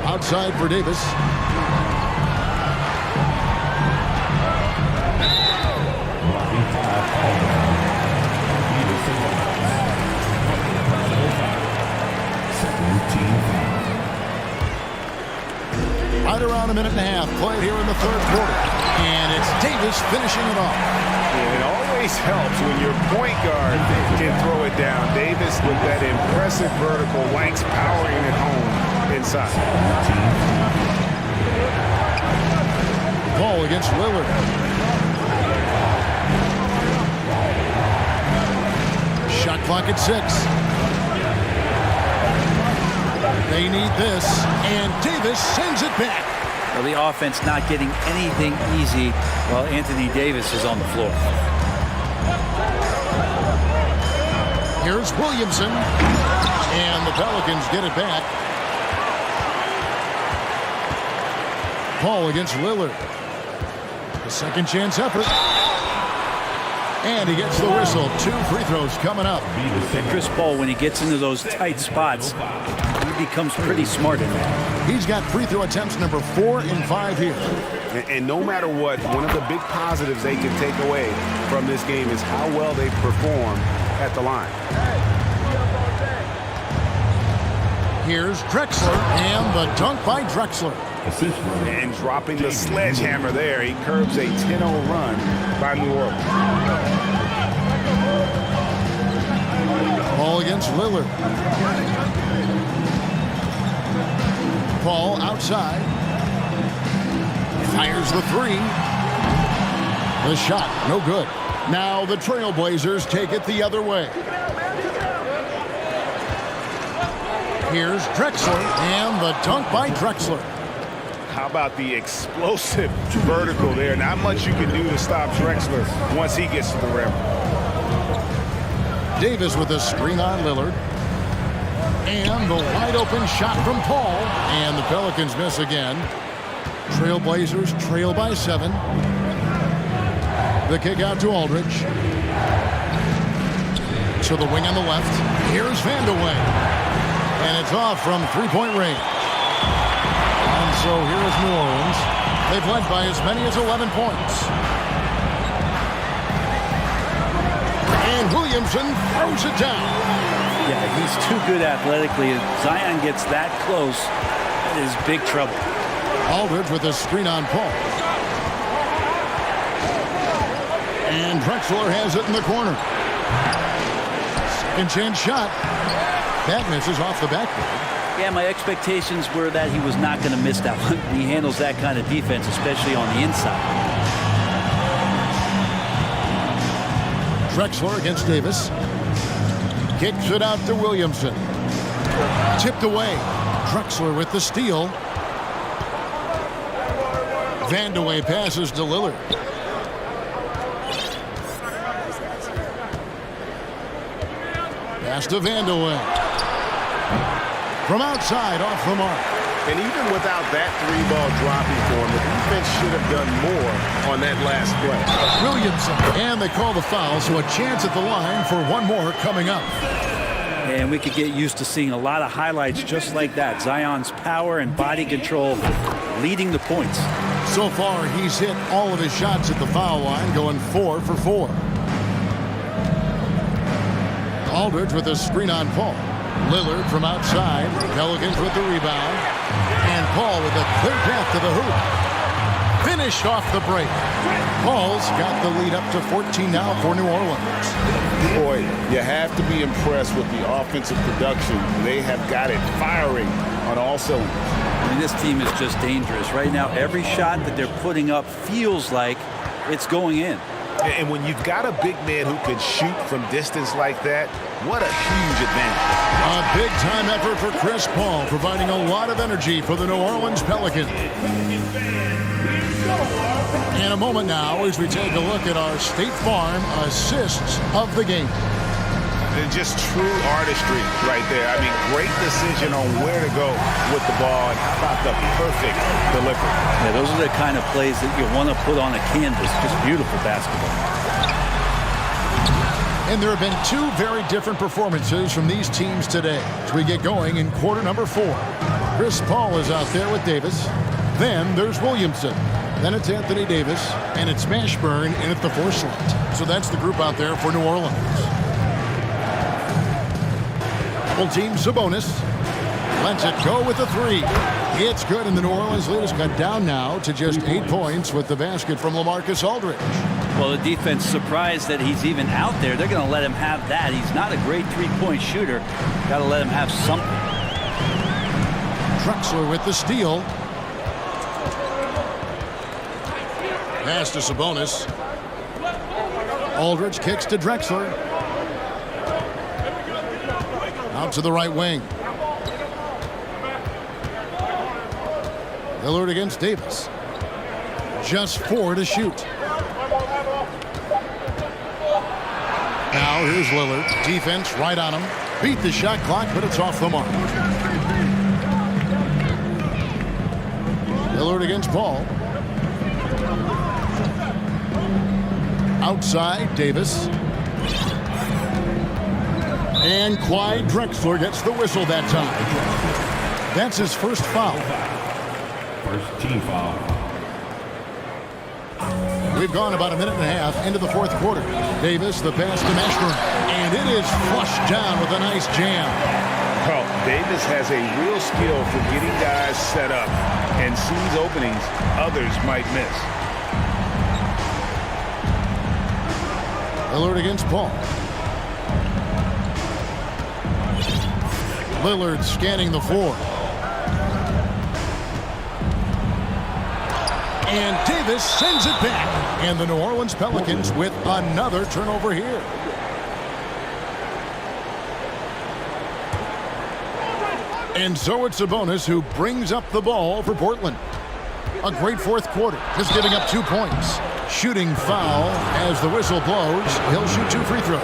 Outside for Davis. Right around a minute and a half played here in the third quarter. And it's Davis finishing it off. Yeah, it always helps when your point guard can throw it down. Davis with that impressive vertical, White's powering it home inside. Paul against Lillard. Shot clock at 6. They need this, and Davis sends it back. Well, the offense not getting anything easy while Anthony Davis is on the floor. Here's Williamson, and the Pelicans get it back. Paul against Lillard. The second chance effort. And he gets the whistle. 2 free throws coming up. And Chris Paul, when he gets into those tight spots, he becomes pretty smart in that. He's got free throw attempts number 4 and 5 here. And no matter what, one of the big positives they can take away from this game is how well they perform at the line. Here's Drexler, and the dunk by Drexler. And dropping the sledgehammer there, he curbs a 10-0 run by New Orleans. Paul against Lillard. Paul outside. Fires the 3. The shot, no good. Now the Trailblazers take it the other way. Here's Drexler, and the dunk by Drexler. How about the explosive vertical there? Not much you can do to stop Drexler once he gets to the rim. Davis with a screen on Lillard. And the wide open shot from Paul. And the Pelicans miss again. Trailblazers trail by 7. The kick out to Aldridge. To the wing on the left. Here's Vandeweghe. And it's off from 3-point range. And so here is New Orleans. They've led by as many as 11 points. And Williamson throws it down. Yeah, he's too good athletically. If Zion gets that close, that is big trouble. Aldridge with a screen on Paul. And Drexler has it in the corner. Second chance shot. That misses off the backboard. Yeah, my expectations were that he was not going to miss that one. He handles that kind of defense, especially on the inside. Drexler against Davis. Kicks it out to Williamson. Tipped away. Drexler with the steal. Vandeweghe passes to Lillard. Pass to Vandeweghe. From outside, off the mark. And even without that 3-ball dropping for him, the defense should have done more on that last play. Williamson, and they call the foul, so a chance at the line for one more coming up. And we could get used to seeing a lot of highlights just like that. Zion's power and body control leading the points. So far, he's hit all of his shots at the foul line, going 4 for 4. Aldridge with a screen on Paul. Lillard from outside. Pelicans with the rebound. And Paul with a clear path to the hoop. Finished off the break. Paul's got the lead up to 14 now for New Orleans. Boy, you have to be impressed with the offensive production. They have got it firing on all cylinders. I mean, this team is just dangerous. Right now, every shot that they're putting up feels like it's going in. And when you've got a big man who can shoot from distance like that, what a huge advantage. A big-time effort for Chris Paul, providing a lot of energy for the New Orleans Pelicans. In a moment now, as we take a look at our State Farm assists of the game. And just true artistry right there. I mean, great decision on where to go with the ball, and how about the perfect delivery. Yeah, those are the kind of plays that you want to put on a canvas. Just beautiful basketball. And there have been 2 very different performances from these teams today as we get going in quarter number 4. Chris Paul is out there with Davis. Then there's Williamson. Then it's Anthony Davis. And it's Mashburn in at the 4 slot. So that's the group out there for New Orleans. Double team Sabonis. Lets it go with the 3. It's good, and the New Orleans lead is cut down now to just 8 points with the basket from LaMarcus Aldridge. Well, the defense surprised that he's even out there. They're going to let him have that. He's not a great 3-point shooter. Got to let him have something. Drexler with the steal. Pass to Sabonis. Aldridge kicks to Drexler. Out to the right wing. Lillard against Davis. Just 4 to shoot. Now here's Lillard. Defense right on him. Beat the shot clock, but it's off the mark. Lillard against Paul. Outside, Davis. And Clyde Drexler gets the whistle that time. That's his first foul. First team foul. We've gone about a minute and a half into the fourth quarter. Davis, the pass to Mashburn. And it is flushed down with a nice jam. Well, Davis has a real skill for getting guys set up and sees openings others might miss. Lillard against Paul. Lillard scanning the floor. And Davis sends it back. And the New Orleans Pelicans with another turnover here. And so it's Sabonis who brings up the ball for Portland. A great fourth quarter, just giving up 2 points. Shooting foul as the whistle blows. He'll shoot 2 free throws.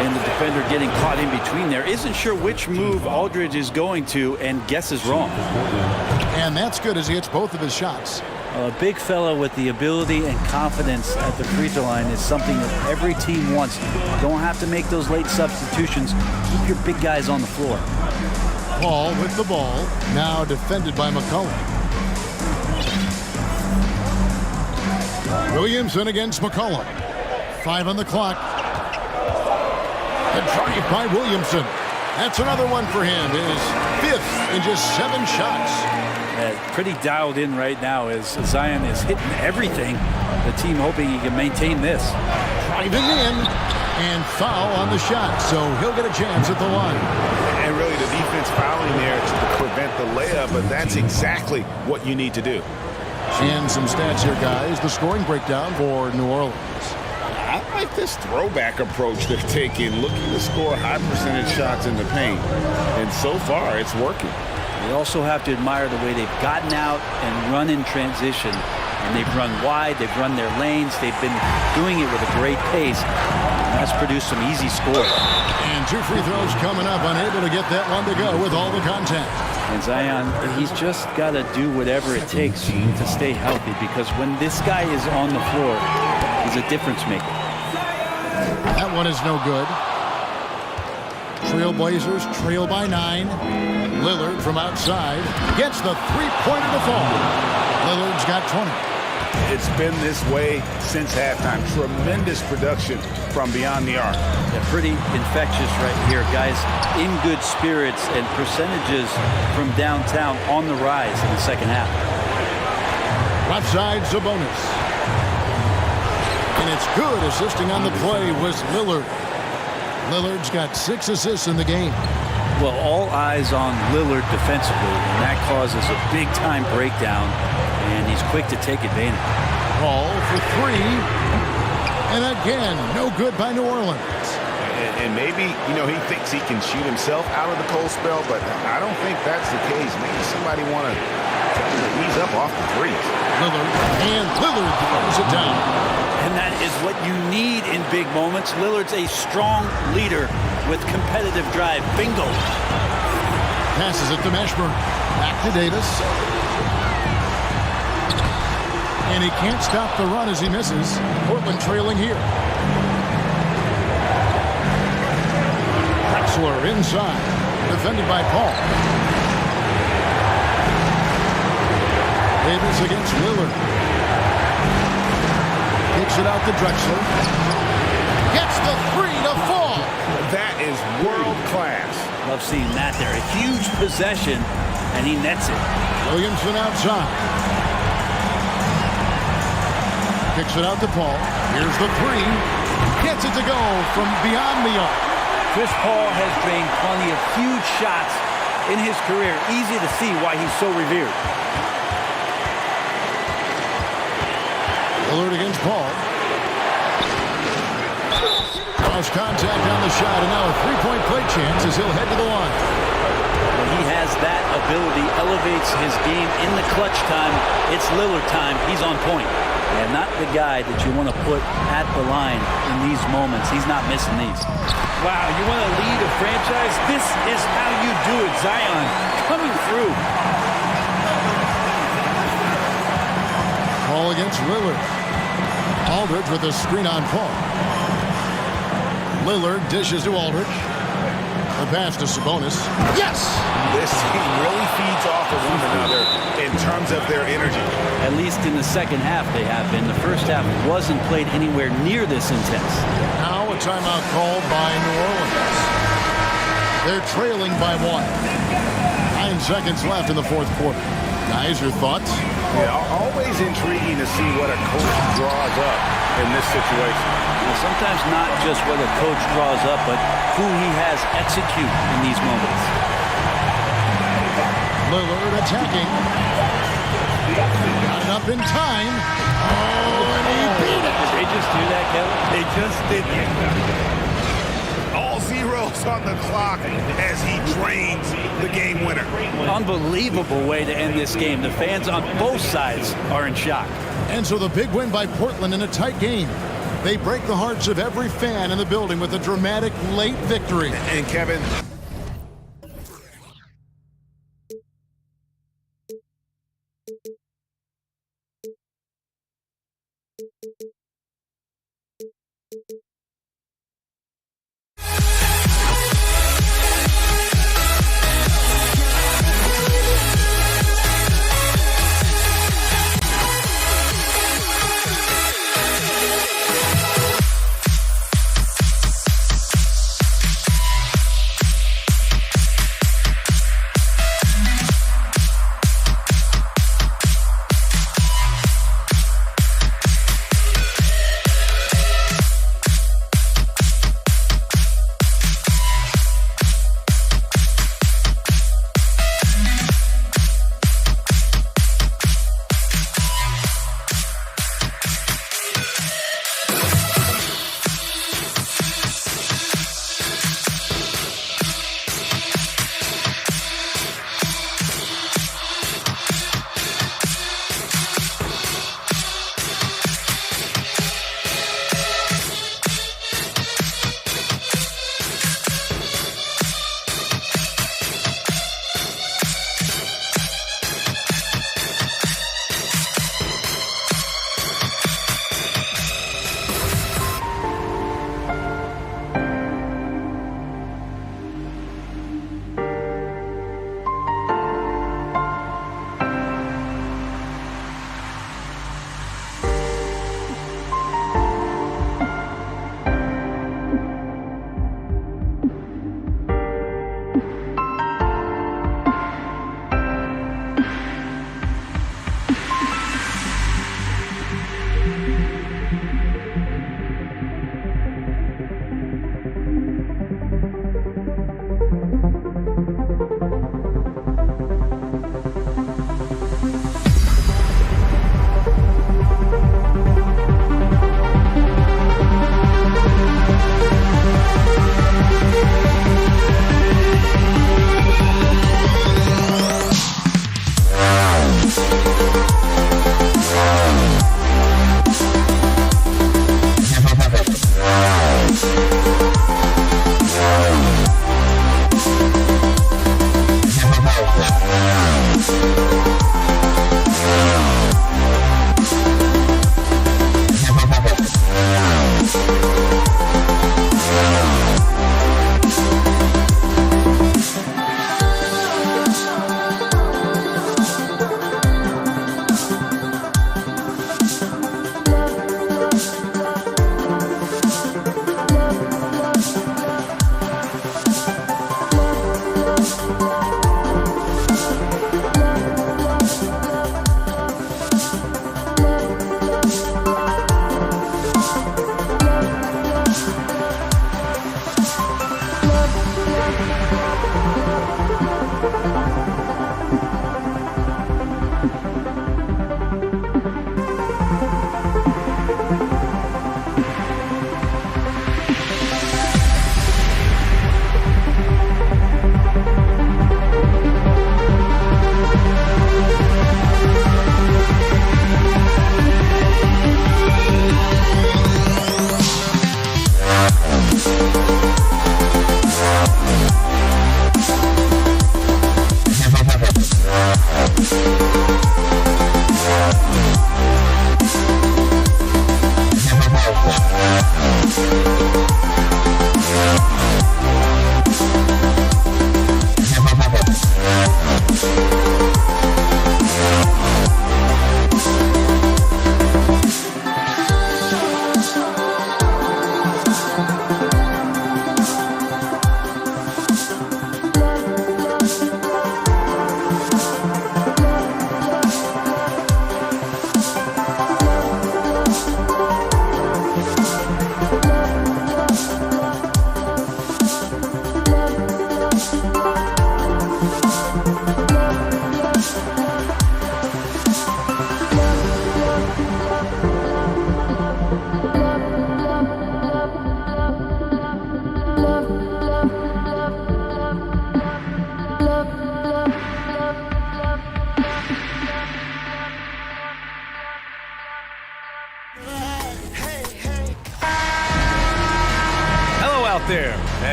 And the defender getting caught in between there. Isn't sure which move Aldridge is going to and guesses wrong. And that's good as he hits both of his shots. A big fella with the ability and confidence at the free throw line is something that every team wants. You don't have to make those late substitutions. Keep your big guys on the floor. Paul with the ball, now defended by McCollum. Williamson against McCollum. 5 on the clock. The drive by Williamson. That's another one for him. His 5th in just 7 shots. Pretty dialed in right now as Zion is hitting everything. The team hoping he can maintain this. Driving in and foul on the shot, so he'll get a chance at the line. And really the defense fouling there to prevent the layup, but that's exactly what you need to do. And some stats here, guys. The scoring breakdown for New Orleans. I like this throwback approach they're taking, looking to score high percentage shots in the paint. And so far, it's working. You also have to admire the way they've gotten out and run in transition. And they've run wide, they've run their lanes, they've been doing it with a great pace. And that's produced some easy scores. And 2 free throws coming up, unable to get that one to go with all the contact. And Zion, he's just got to do whatever it takes to stay healthy, because when this guy is on the floor, he's a difference maker. That one is no good. Trailblazers trail by 9. Lillard from outside gets the three-pointer to fall. Lillard's got 20. It's been this way since halftime. Tremendous production from beyond the arc. Yeah, pretty infectious right here. Guys in good spirits and percentages from downtown on the rise in the second half. Left side, Sabonis. And it's good. Assisting on the play was Lillard. Lillard's got 6 assists in the game. Well, all eyes on Lillard defensively, and that causes a big-time breakdown, and he's quick to take advantage. Paul for 3. And again, no good by New Orleans. And maybe, he thinks he can shoot himself out of the cold spell, but I don't think that's the case. Maybe somebody want to ease up off the threes. Lillard throws it down. And that is what you need in big moments. Lillard's a strong leader with competitive drive. Bingo. Passes it to Mashburn. Back to Davis. And he can't stop the run as he misses. Portland trailing here. Drexler inside. Defended by Paul. Davis against Lillard. Kicks it out to Drexler. Gets the 3 to fall. That is world class. Love seeing that there. A huge possession, and he nets it. Williamson outside. Kicks it out to Paul. Here's the 3. Gets it to go from beyond the arc. Chris Paul has drained plenty of huge shots in his career. Easy to see why he's so revered. Lillard against Paul. Cross contact on the shot, and now a 3-point play chance as he'll head to the line. Well, he has has that ability, elevates his game in the clutch time. It's Lillard time. He's on point. And not the guy that you want to put at the line in these moments. He's not missing these. Wow, you want to lead a franchise? This is how you do it. Zion coming through. Ball against Lillard. Aldridge with a screen on Paul. Lillard dishes to Aldridge. The pass to Sabonis. Yes! This team really feeds off of one another in terms of their energy. At least in the second half they have been. The first half wasn't played anywhere near this intense. Now a timeout called by New Orleans. They're trailing by 1. 9 seconds left in the fourth quarter. Guys, your thoughts? Yeah, always intriguing to see what a coach draws up in this situation. Well, sometimes not just what a coach draws up, but who he has execute in these moments. Lillard attacking. Got it up in time. Oh, and he beat it. Did they just do that, Kevin? They just did that. All zeros on the clock as he drains the game winner. Unbelievable way to end this game. The fans on both sides are in shock. And so the big win by Portland in a tight game. They break the hearts of every fan in the building with a dramatic late victory. And Kevin,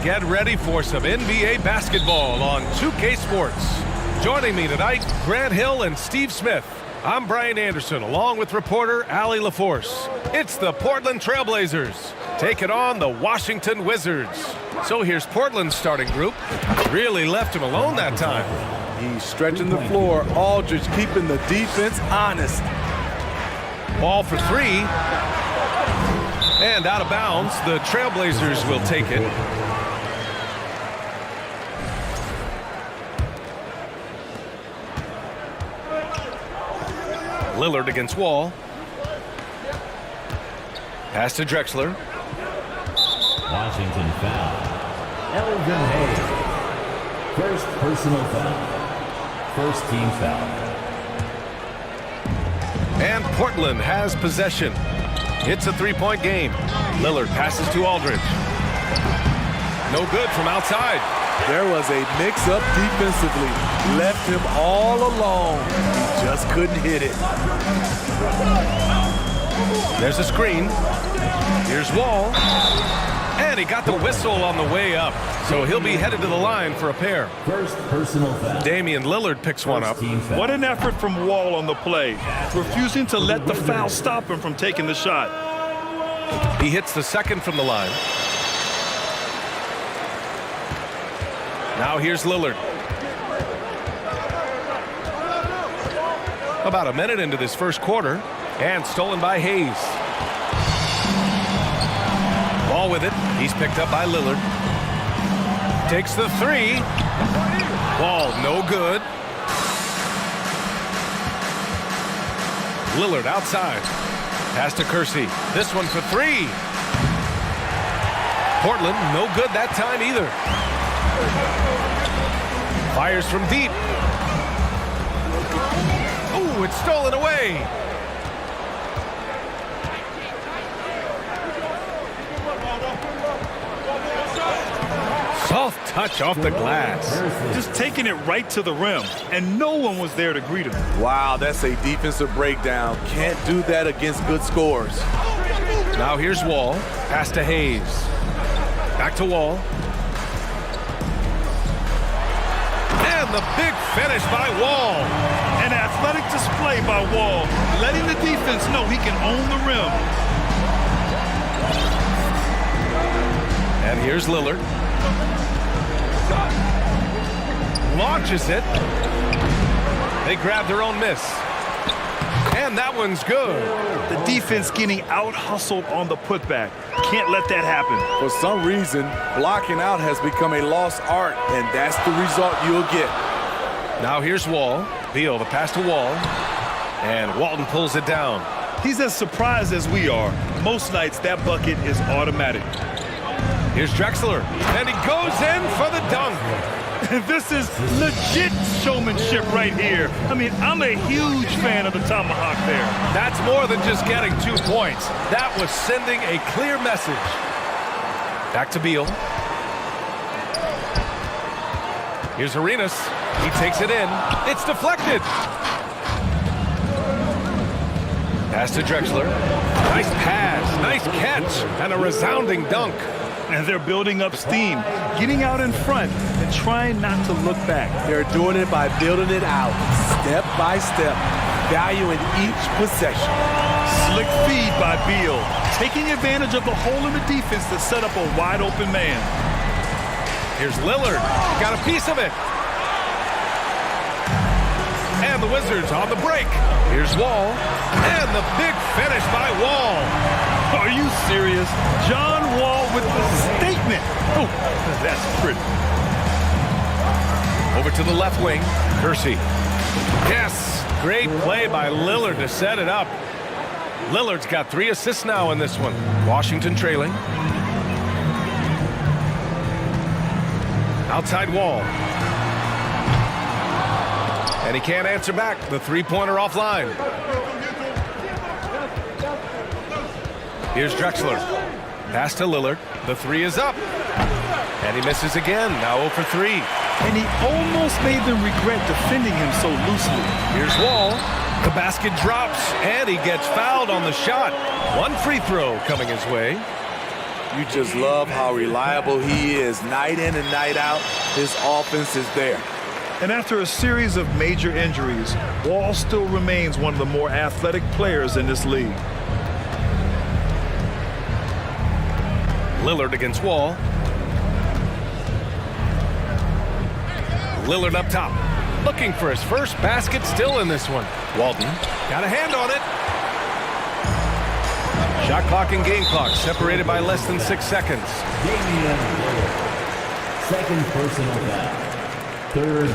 get ready for some NBA basketball on 2K Sports. Joining me tonight, Grant Hill and Steve Smith. I'm Brian Anderson, along with reporter Allie LaForce. It's the Portland Trailblazers taking on the Washington Wizards. So here's Portland's starting group. Really left him alone that time. He's stretching the floor. Aldridge keeping the defense honest. Ball for three. And out of bounds, the Trailblazers will take it. Lillard against Wall. Pass to Drexler. Washington foul. Elvin Hayes. First personal foul. First team foul. And Portland has possession. It's a three-point game. Lillard passes to Aldridge. No good from outside. There was a mix-up defensively. Left him all alone. He just couldn't hit it. There's a screen. Here's Wall. And he got the whistle on the way up. So he'll be headed to the line for a pair. First personal foul. Damian Lillard picks one up. What an effort from Wall on the play. Refusing to let the foul stop him from taking the shot. He hits the second from the line. Now here's Lillard. About a minute into this first quarter. And stolen by Hayes. Ball with it. He's picked up by Lillard. Takes the three. Ball no good. Lillard outside. Pass to Kersey. This one for three. Portland no good that time either. Fires from deep. Oh, it's stolen away. Soft touch off the glass. Just taking it right to the rim, and no one was there to greet him. Wow, that's a defensive breakdown. Can't do that against good scores. Now here's Wall. Pass to Hayes. Back to Wall. And the big finish by Wall. An athletic display by Wall, letting the defense know he can own the rim. And here's Lillard. Launches it. They grab their own miss. And that one's good. The defense getting out-hustled on the putback. Can't let that happen. For some reason, blocking out has become a lost art, and that's the result you'll get. Now here's Wall. Beal, the pass to Wall. And Walton pulls it down. He's as surprised as we are. Most nights, that bucket is automatic. Here's Drexler. And he goes in for the dunk. This is legit showmanship right here. I mean, I'm a huge fan of the tomahawk there. That's more than just getting 2 points. That was sending a clear message. Back to Beal. Here's Arenas. He takes it in. It's deflected. Pass to Drexler. Nice pass, nice catch, and a resounding dunk. And they're building up steam, getting out in front and trying not to look back. They're doing it by building it out, step by step, valuing each possession. Slick feed by Beal, taking advantage of the hole in the defense to set up a wide open man. Here's Lillard, got a piece of it. And the Wizards on the break. Here's Wall, and the big finish by Wall. Are you serious? John Wall with the statement. Oh, that's pretty. Over to the left wing, Kersey. Yes, great play by Lillard to set it up. Lillard's got 3 assists now in this one. Washington trailing. Outside Wall. And he can't answer back. The three-pointer offline. Here's Drexler. Pass to Lillard. The three is up. And he misses again. Now 0 for 3. And he almost made them regret defending him so loosely. Here's Wall. The basket drops, and he gets fouled on the shot. 1 free throw coming his way. You just love how reliable he is. Night in and night out, his offense is there. And after a series of major injuries, Wall still remains one of the more athletic players in this league. Lillard against Wall. Lillard up top, looking for his first basket, still in this one. Walton got a hand on it. Shot clock and game clock separated by less than 6 seconds. Damian Lillard. Second personal foul. Third.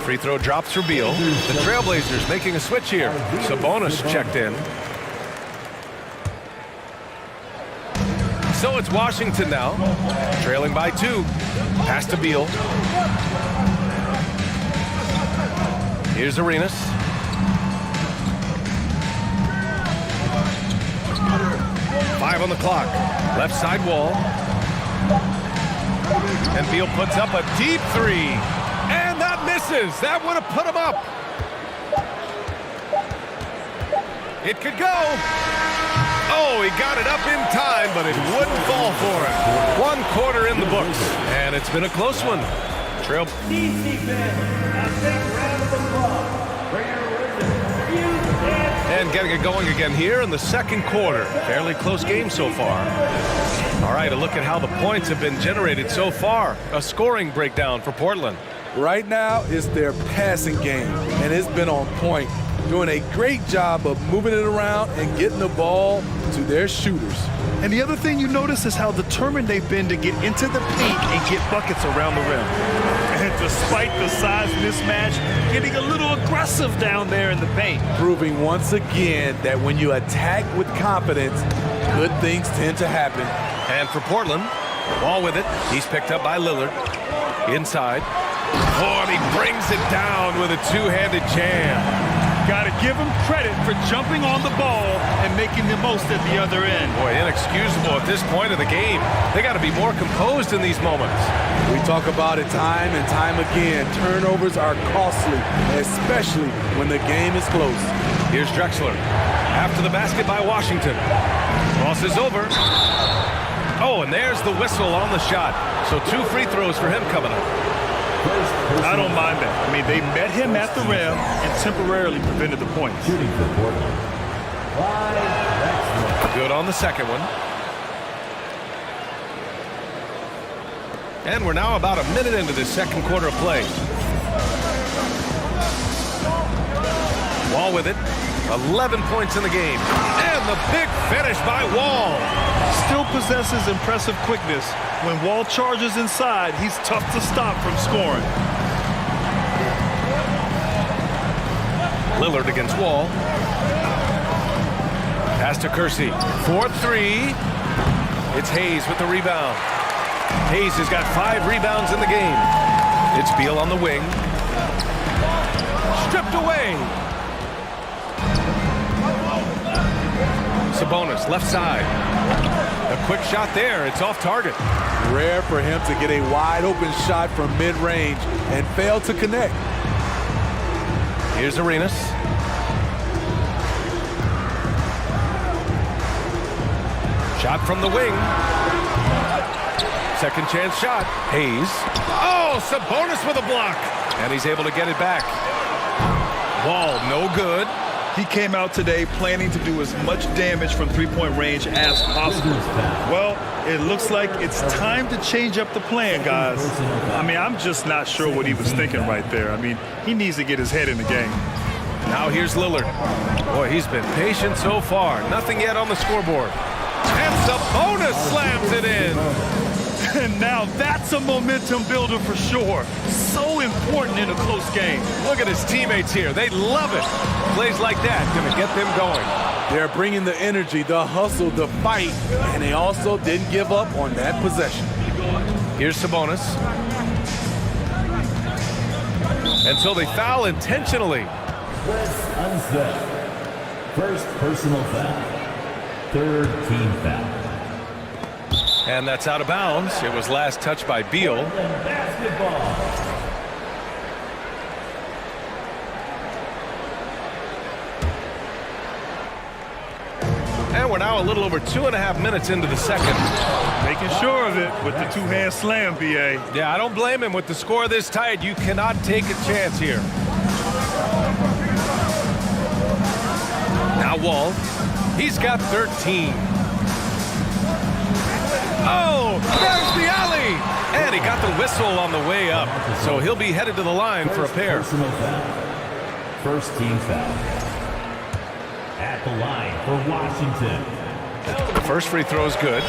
Free throw drops for Beal. The Trailblazers making a switch here. Sabonis checked in. So it's Washington now, trailing by 2. Pass to Beal. Here's Arenas. Five on the clock. Left side Wall. And Beal puts up a deep 3. And that misses. That would have put him up. It could go. Oh, he got it up in time, but it wouldn't fall for him. 1 quarter in the books, and it's been a close one. Trail. And getting it going again here in the second quarter. Fairly close game so far. All right, a look at how the points have been generated so far. A scoring breakdown for Portland. Right now, it's their passing game, and it's been on point. Doing a great job of moving it around and getting the ball to their shooters. And the other thing you notice is how determined they've been to get into the paint and get buckets around the rim. And despite the size mismatch, getting a little aggressive down there in the paint. Proving once again that when you attack with confidence, good things tend to happen. And for Portland, Wall with it. He's picked up by Lillard. Inside. Oh, and he brings it down with a two-handed jam. Got to give him credit for jumping on the ball and making the most at the other end. Boy, inexcusable at this point of the game. They got to be more composed in these moments. We talk about it time and time again. Turnovers are costly, especially when the game is close. Here's Drexler. After the basket by Washington. Cross is over. Oh, and there's the whistle on the shot. So 2 free throws for him coming up. I don't mind that. I mean, they met him at the rim and temporarily prevented the points. Shooting for Portland. Good on the second one. And we're now about a minute into this second quarter of play. Wall with it. 11 points in the game. And the big finish by Wall. Still possesses impressive quickness. When Wall charges inside, he's tough to stop from scoring. Lillard against Wall. Pass to Kersey. 4-3. It's Hayes with the rebound. Hayes has got 5 rebounds in the game. It's Beal on the wing. Stripped away. Sabonis, left side. A quick shot there. It's off target. Rare for him to get a wide-open shot from mid-range and fail to connect. Here's Arenas. Shot from the wing. Second chance shot. Hayes. Oh, Sabonis with a block. And he's able to get it back. Wall, no good. He came out today planning to do as much damage from three-point range as possible. Well, it looks like it's time to change up the plan, guys. I mean, I'm just not sure what he was thinking right there. I mean, he needs to get his head in the game. Now here's Lillard. Boy, he's been patient so far. Nothing yet on the scoreboard. And Sabonis slams it in. And now that's a momentum builder for sure. So important in a close game. Look at his teammates here. They love it. Plays like that gonna get them going. They're bringing the energy, the hustle, the fight, and they also didn't give up on that possession. Here's Sabonis. And so they foul intentionally. Wes Unseld. First personal foul. Third team foul. And that's out of bounds. It was last touched by Beal. Basketball. And we're now a little over 2.5 minutes into the second. Making sure of it with the two-hand slam, B.A. Yeah, I don't blame him. With the score this tight, you cannot take a chance here. Now Wall. He's got 13. Oh, there's the alley. And he got the whistle on the way up. So he'll be headed to the line for a pair. First team foul. At the line for Washington. The first free throw is good.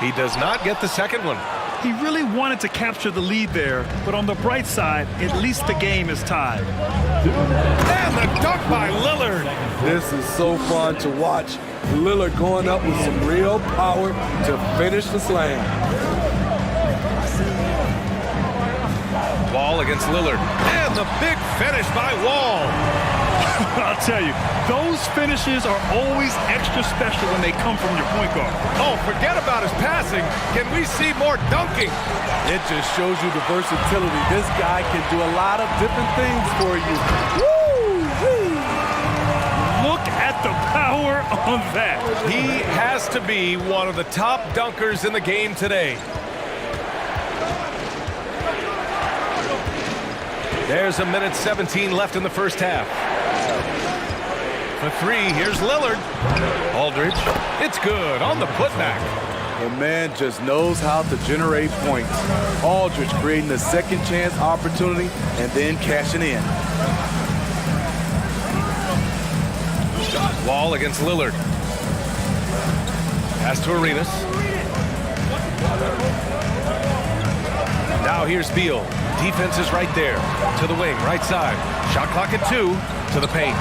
He does not get the second one. He really wanted to capture the lead there, but on the bright side, at least the game is tied. And the dunk by Lillard. This is so fun to watch. Lillard going up with some real power to finish the slam. Wall against Lillard. And the big finish by Wall. I'll tell you, those finishes are always extra special when they come from your point guard. Oh, forget about his passing. Can we see more dunking? It just shows you the versatility. This guy can do a lot of different things for you. Woo! Look at the power on that. He has to be one of the top dunkers in the game today. There's 1:17 left in the first half. For three, here's Lillard. Aldridge, it's good on the putback. The man just knows how to generate points. Aldridge creating a second chance opportunity and then cashing in. Wall against Lillard. Pass to Arenas. Now here's Beal. Defense is right there. To the wing, right side. Shot clock at 2. To the paint.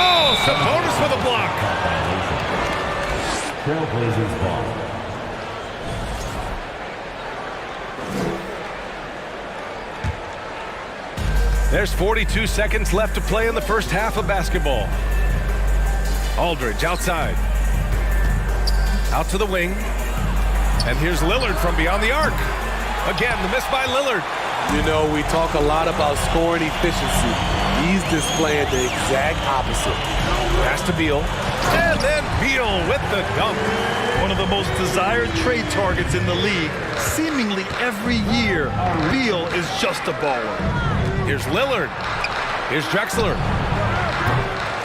Oh, Sabonis with a block. Trailblazers ball. There's 42 seconds left to play in the first half of basketball. Aldridge outside. Out to the wing. And here's Lillard from beyond the arc. Again, the miss by Lillard. You know, we talk a lot about scoring efficiency. He's displaying the exact opposite. Pass to Beal. And then Beal with the dunk. One of the most desired trade targets in the league. Seemingly every year, Beal is just a baller. Here's Lillard. Here's Drexler.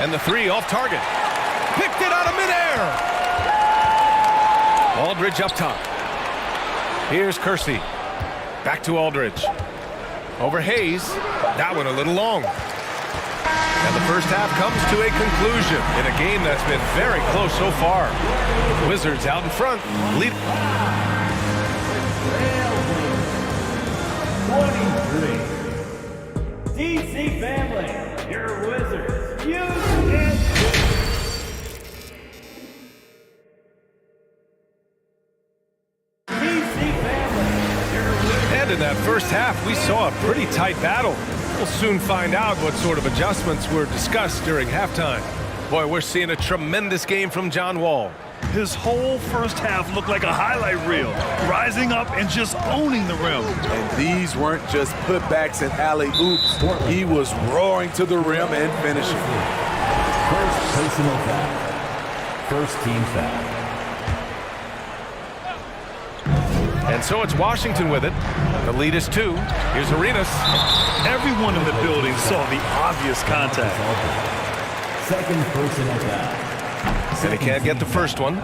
And the three off target. Picked it out of midair. Aldridge up top. Here's Kersey. Back to Aldridge. Over Hayes. That one a little long. And the first half comes to a conclusion in a game that's been very close so far. Wizards out in front. Lead. 23. DC family, your Wizards. You and And in that first half, we saw a pretty tight battle. We'll soon find out what sort of adjustments were discussed during halftime. Boy, we're seeing a tremendous game from John Wall. His whole first half looked like a highlight reel, rising up and just owning the rim. And these weren't just putbacks and alley-oops. He was roaring to the rim and finishing. First personal foul. First team foul. And so it's Washington with it. The lead is 2. Here's Arenas. Everyone in the building saw the obvious contact. Second personal foul. And he can't get the first one.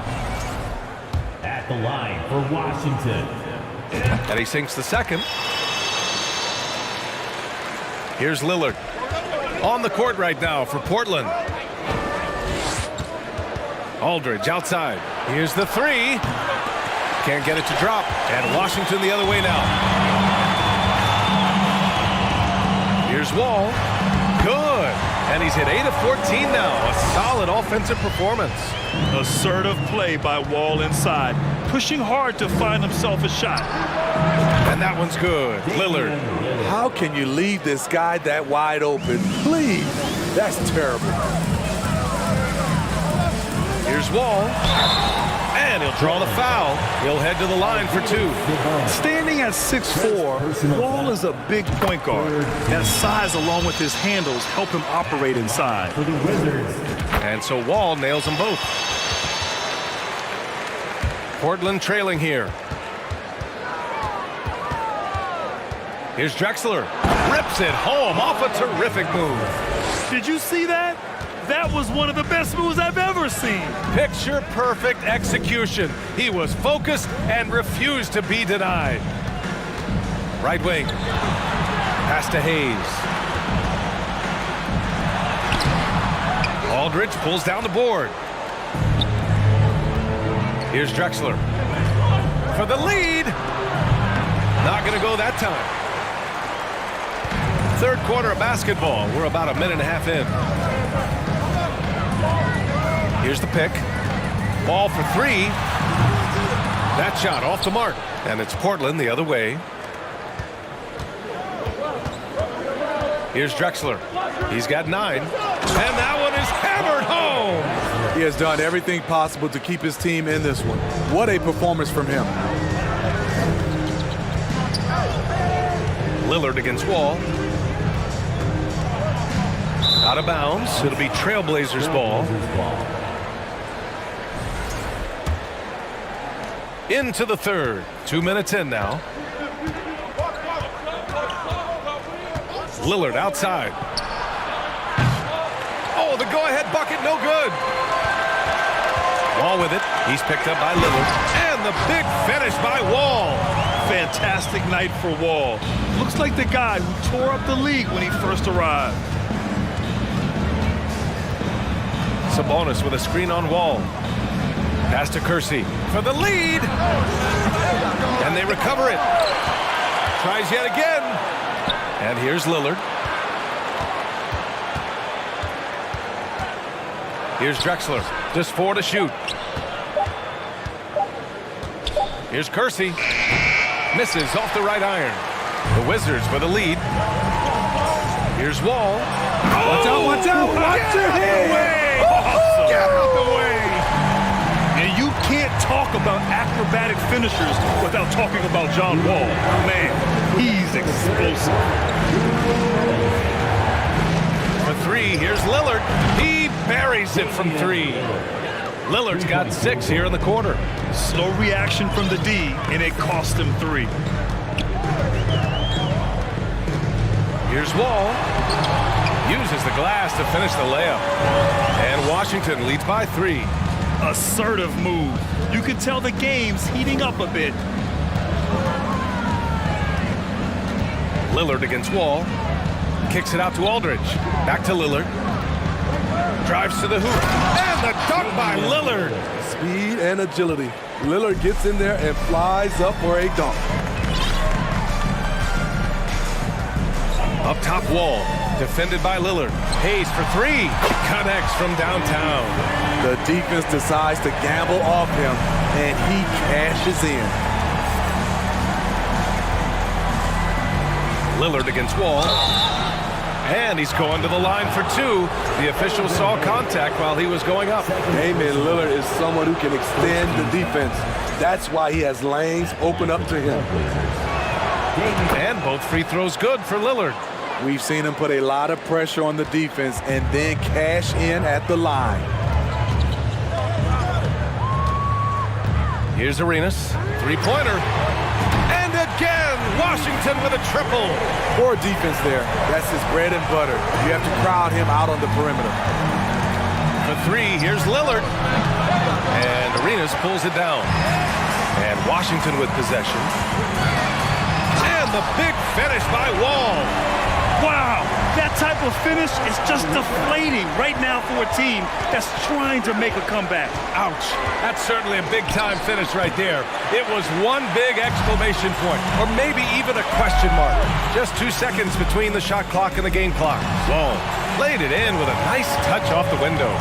At the line for Washington. And he sinks the second. Here's Lillard. On the court right now for Portland. Aldridge outside. Here's the 3. Can't get it to drop. And Washington the other way now. Here's Wall. Good. And he's hit 8 of 14 now. A solid offensive performance. Assertive play by Wall inside. Pushing hard to find himself a shot. And that one's good. Lillard. How can you leave this guy that wide open? Please. That's terrible. Here's Wall. And he'll draw the foul. He'll head to the line for 2. Standing at 6'4", Wall is a big point guard. That size, along with his handles, help him operate inside. For the Wizards. And so Wall nails them both. Portland trailing here. Here's Drexler. Rips it home off a terrific move. Did you see that? That was one of the best moves I've ever seen. Picture perfect execution. He was focused and refused to be denied. Right wing. Pass to Hayes. Aldridge pulls down the board. Here's Drexler. For the lead. Not going to go that time. Third quarter of basketball. We're about a minute and a half in. Here's the pick. Ball for 3. That shot off the mark. And it's Portland the other way. Here's Drexler. He's got 9. And that one is hammered home. He has done everything possible to keep his team in this one. What a performance from him. Lillard against Wall. Out of bounds. It'll be Trailblazers ball. Into the third. 2 minutes in now. Lillard outside. Oh, the go-ahead bucket, no good. Wall with it. He's picked up by Lillard. And the big finish by Wall. Fantastic night for Wall. Looks like the guy who tore up the league when he first arrived. Sabonis with a screen on Wall. Pass to Kersey for the lead. And they recover it. Tries yet again. And here's Lillard. Here's Drexler. Just 4 to shoot. Here's Kersey. Misses off the right iron. The Wizards with a lead. Here's Wall. Watch out, watch out, watch your head. Get out the way. And you can't talk about acrobatic finishers without talking about John Wall. Man, he's explosive. For 3, here's Lillard. He buries it from 3. Lillard's got 6 here in the quarter. Slow reaction from the D, and it cost him 3. Here's Wall. Uses the glass to finish the layup. And Washington leads by 3. Assertive move. You can tell the game's heating up a bit. Lillard against Wall. Kicks it out to Aldridge. Back to Lillard. Drives to the hoop. And the dunk by Lillard. Speed and agility. Lillard gets in there and flies up for a dunk. Up top, Wall. Defended by Lillard. Hayes for 3. Connects from downtown. The defense decides to gamble off him, and he cashes in. Lillard against Wall. And he's going to the line for 2. The official saw contact while he was going up. Damian Lillard is someone who can extend the defense. That's why he has lanes open up to him. And both free throws good for Lillard. We've seen him put a lot of pressure on the defense and then cash in at the line. Here's Arenas. 3-pointer. And again, Washington with a triple. Poor defense there. That's his bread and butter. You have to crowd him out on the perimeter. For 3, here's Lillard. And Arenas pulls it down. And Washington with possession. And the big finish by Wall. Wow, that type of finish is just deflating right now for a team that's trying to make a comeback. Ouch. That's certainly a big-time finish right there. It was one big exclamation point, or maybe even a question mark. Just 2 seconds between the shot clock and the game clock. Wall laid it in with a nice touch off the window.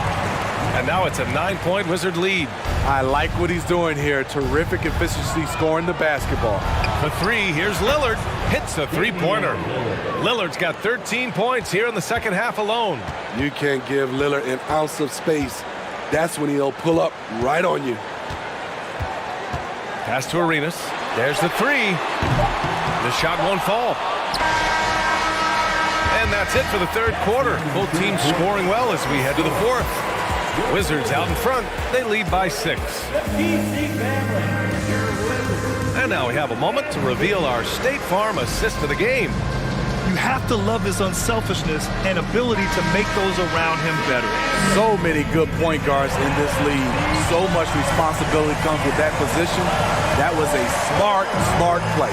And now it's a 9-point Wizard lead. I like what he's doing here. Terrific efficiency scoring the basketball. For 3, here's Lillard. Hits a 3-pointer. Lillard's got 13 points here in the second half alone. You can't give Lillard an ounce of space. That's when he'll pull up right on you. Pass to Arenas. There's the three. The shot won't fall. And that's it for the third quarter. Both teams scoring well as we head to the fourth. Wizards out in front. They lead by 6. And now we have a moment to reveal our State Farm assist of the game. You have to love his unselfishness and ability to make those around him better. So many good point guards in this league. So much responsibility comes with that position. That was a smart play.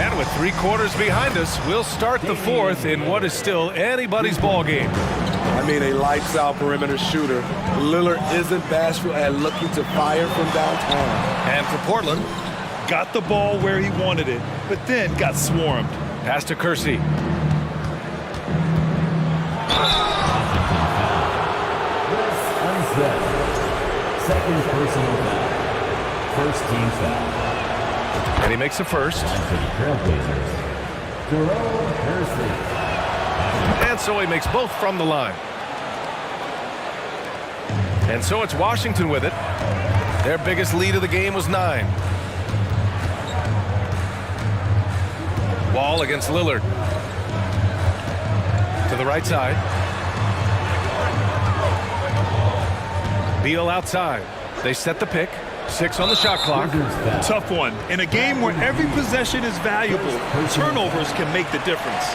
And with 3 quarters behind us, we'll start the fourth in what is still anybody's ball game. I mean, a lights-out perimeter shooter. Lillard isn't bashful at looking to fire from downtown. And for Portland, got the ball where he wanted it, but then got swarmed. Pass to Kersey. Unset. Second personal foul. First team foul. And he makes the first. And so he makes both from the line. And so it's Washington with it. Their biggest lead of the game was 9. Wall against Lillard. To the right side. Beal outside. They set the pick. 6 on the shot clock. Tough one. In a game where every possession is valuable, turnovers can make the difference.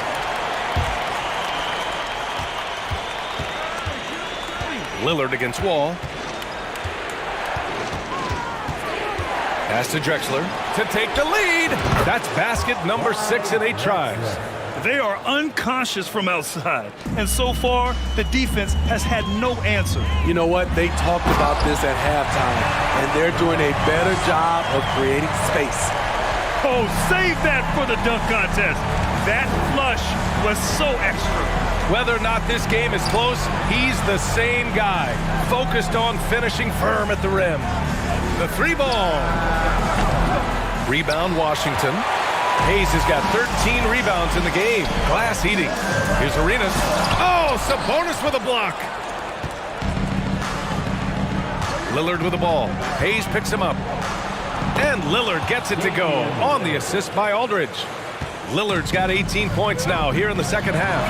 Lillard against Wall. Pass to Drexler to take the lead. That's basket number 6 in 8 tries. They are unconscious from outside, and so far, the defense has had no answer. You know what? They talked about this at halftime, and they're doing a better job of creating space. Oh, save that for the dunk contest. That flush was so extra. Whether or not this game is close, he's the same guy, focused on finishing firm at the rim. The 3 ball. Rebound Washington. Hayes has got 13 rebounds in the game. Glass eating. Here's Arenas. Oh, Sabonis with a block. Lillard with the ball. Hayes picks him up. And Lillard gets it to go on the assist by Aldridge. Lillard's got 18 points now here in the second half.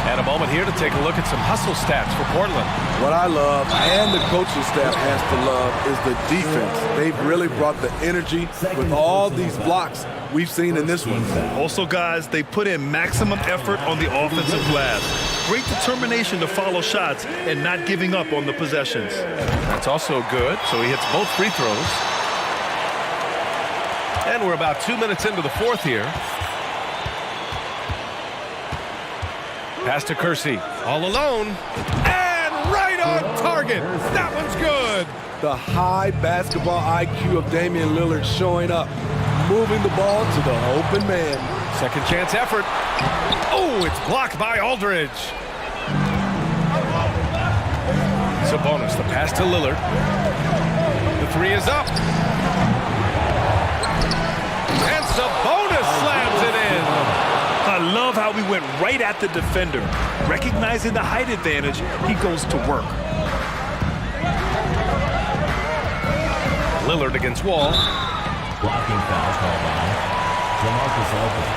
And a moment here to take a look at some hustle stats for Portland. What I love, and the coaching staff has to love, is the defense. They've really brought the energy with all these blocks we've seen in this one. Also, guys, they put in maximum effort on the offensive glass. Great determination to follow shots and not giving up on the possessions. That's also good, so he hits both free throws. And we're about 2 minutes into the fourth here. Pass to Kersey, all alone, and right on target. That one's good. The high basketball IQ of Damian Lillard showing up, moving the ball to the open man. Second chance effort. Oh, it's blocked by Aldridge. Sabonis, the pass to Lillard. The 3 is up. And Sabonis slams it in. I love how we went right at the defender. Recognizing the height advantage, he goes to work. Lillard against Wall. Blocking foul called on Jamarcus Aldridge.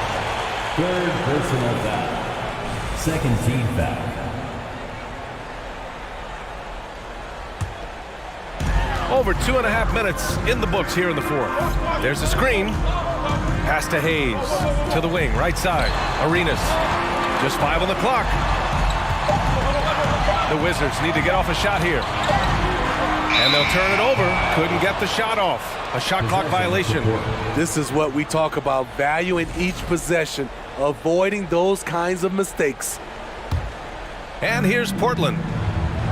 Third personal foul. Second team foul. Over 2.5 minutes in the books here in the fourth. There's a screen. Pass to Hayes. To the wing, right side. Arenas. Just 5 on the clock. The Wizards need to get off a shot here. And they'll turn it over. Couldn't get the shot off. A shot clock violation. This is what we talk about, value in each possession, avoiding those kinds of mistakes. And here's Portland.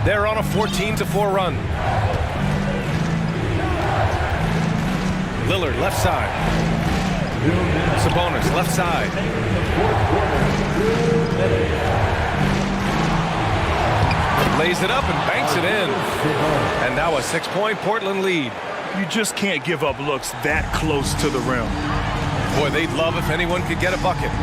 They're on a 14-4 run. Lillard, left side. Sabonis, left side. Lays it up and banks it in. And now a 6-point Portland lead. You just can't give up looks that close to the rim. Boy, they'd love if anyone could get a bucket.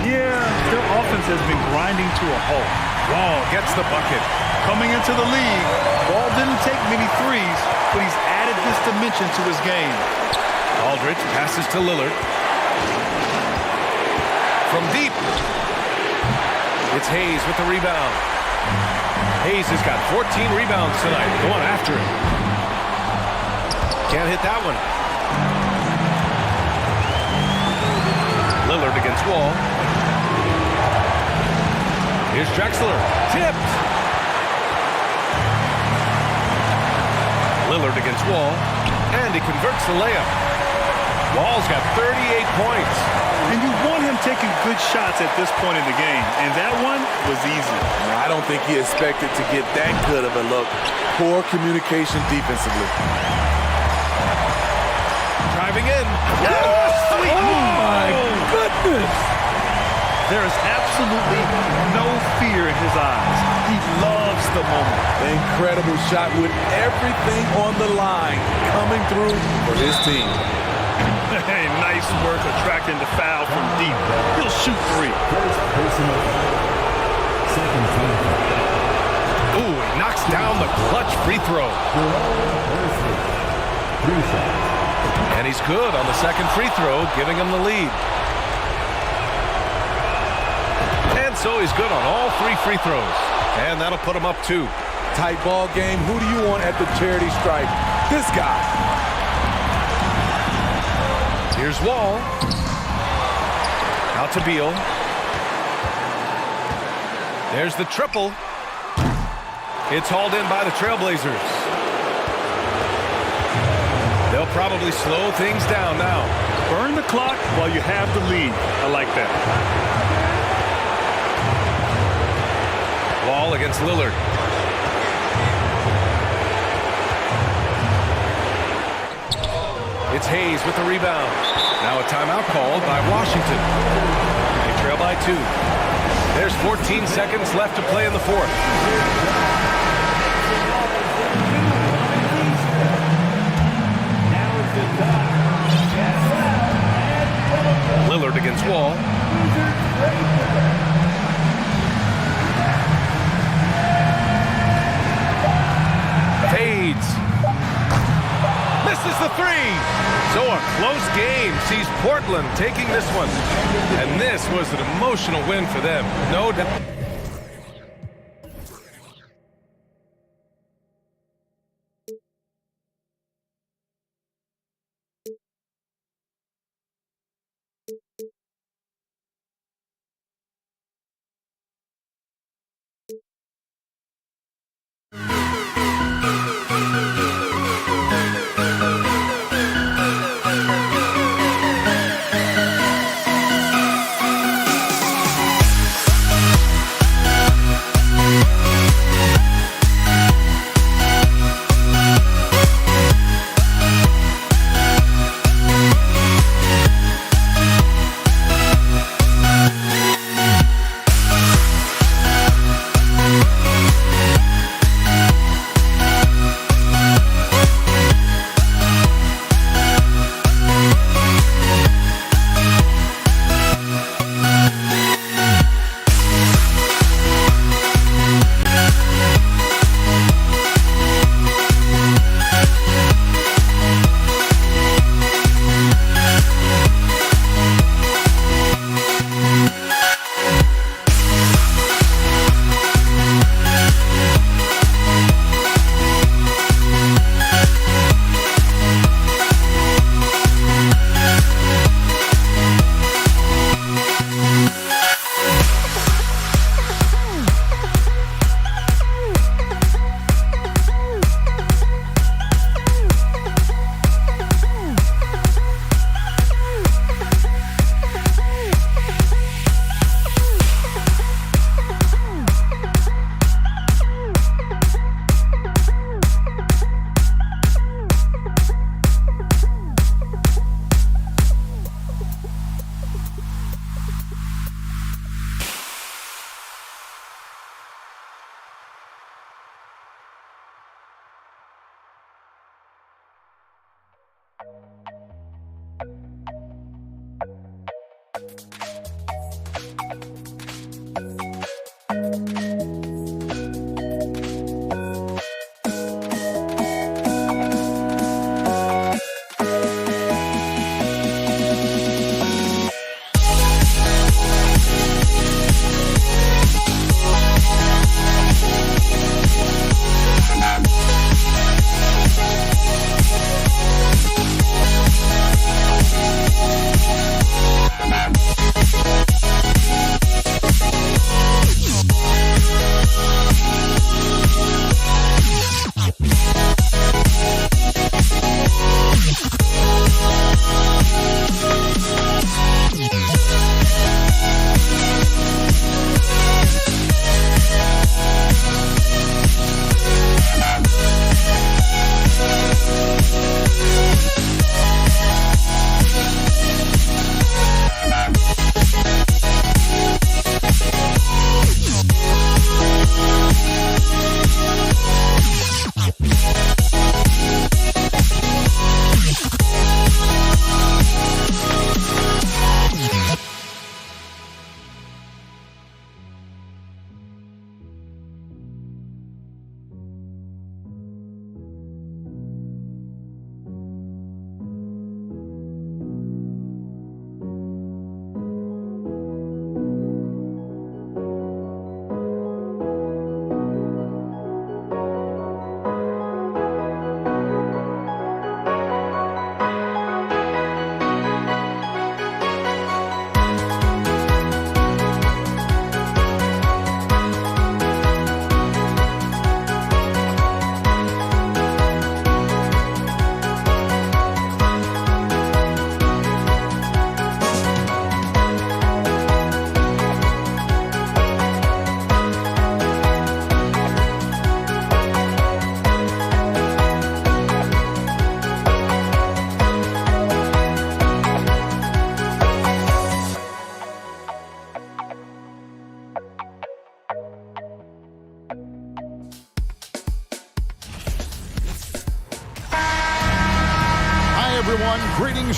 Yeah, their offense has been grinding to a halt. Wall gets the bucket. Coming into the league, Wall didn't take many threes, but he's added this dimension to his game. Aldridge passes to Lillard. From deep. It's Hayes with the rebound. Hayes has got 14 rebounds tonight. Going after it. Can't hit that one. Lillard against Wall. Here's Drexler. Tipped. Lillard against Wall. And he converts the layup. Wall's got 38 points. And you want him taking good shots at this point in the game. And that one was easy. I don't think he expected to get that good of a look. Poor communication defensively. Driving in. Sweet move. My goodness. There is absolutely no fear in his eyes. He loves the moment. Incredible shot with everything on the line coming through for his team. Hey, nice work attracting the foul from deep. He'll shoot three. Ooh, he knocks down the clutch free throw. And he's good on the second free throw, giving him the lead. And so he's good on all 3 free throws. And that'll put him up 2. Tight ball game. Who do you want at the charity stripe? This guy. Here's Wall. Out to Beal. There's the triple. It's hauled in by the Trailblazers. They'll probably slow things down now. Burn the clock while you have the lead. I like that. Wall against Lillard. It's Hayes with the rebound. Now a timeout called by Washington. They trail by 2. There's 14 seconds left to play in the fourth. Lillard against Wall. Fades. Misses the 3. So a close game sees Portland taking this one. And this was an emotional win for them. No doubt.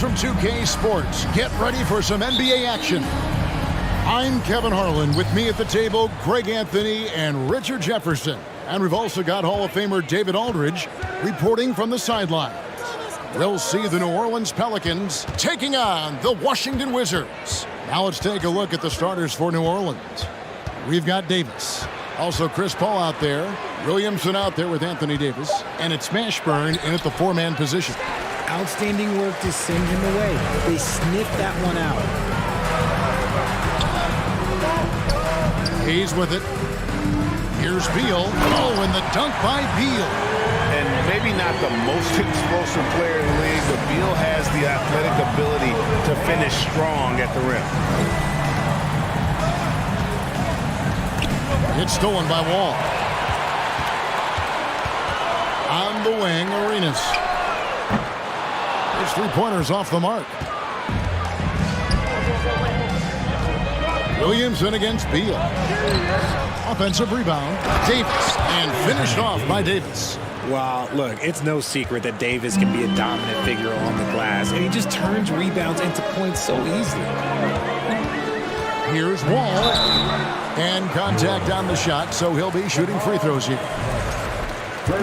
Greetings from 2K Sports. Get ready for some NBA action. I'm Kevin Harlan. With me at the table, Greg Anthony and Richard Jefferson. And we've also got Hall of Famer David Aldridge reporting from the sidelines. We'll see the New Orleans Pelicans taking on the Washington Wizards. Now let's take a look at the starters for New Orleans. We've got Davis. Also Chris Paul out there. Williamson out there with Anthony Davis. And it's Mashburn in at the four-man position. Outstanding work to send him away. They sniffed that one out. He's with it. Here's Beal. Oh, and the dunk by Beal. And maybe not the most explosive player in the league, but Beal has the athletic ability to finish strong at the rim. It's stolen by Wall. On the wing, Arenas. His three-pointers off the mark. Williamson against Beal. Offensive rebound. Davis. And finished off by Davis. Wow, look, it's no secret that Davis can be a dominant figure on the glass, and he just turns rebounds into points so easily. Here's Wall. And contact on the shot, so he'll be shooting free throws here.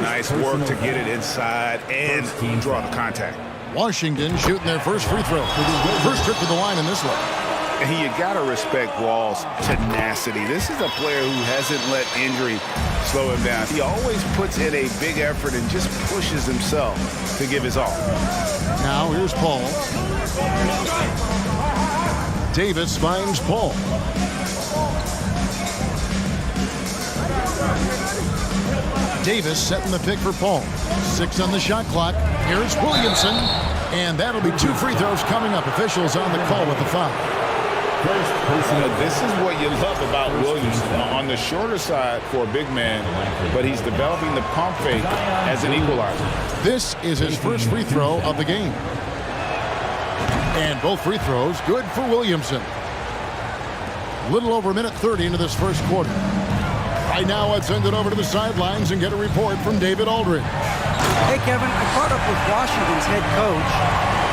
Nice work to get it inside and draw the contact. Washington shooting their first free throw. First trip to the line in this one. And you got to respect Wall's tenacity. This is a player who hasn't let injury slow him down. He always puts in a big effort and just pushes himself to give his all. Now here's Paul. Davis finds Paul. Davis setting the pick for Paul. 6 on the shot clock. Here's Williamson. And that'll be 2 free throws coming up. Officials on the call with the foul. This is what you love about Williamson. On the shorter side for a big man, but he's developing the pump fake as an equalizer. This is his first free throw of the game. And both free throws good for Williamson. A little over a minute 30 into this first quarter. Right now, let's send it over to the sidelines and get a report from David Aldridge. Hey, Kevin, I caught up with Washington's head coach.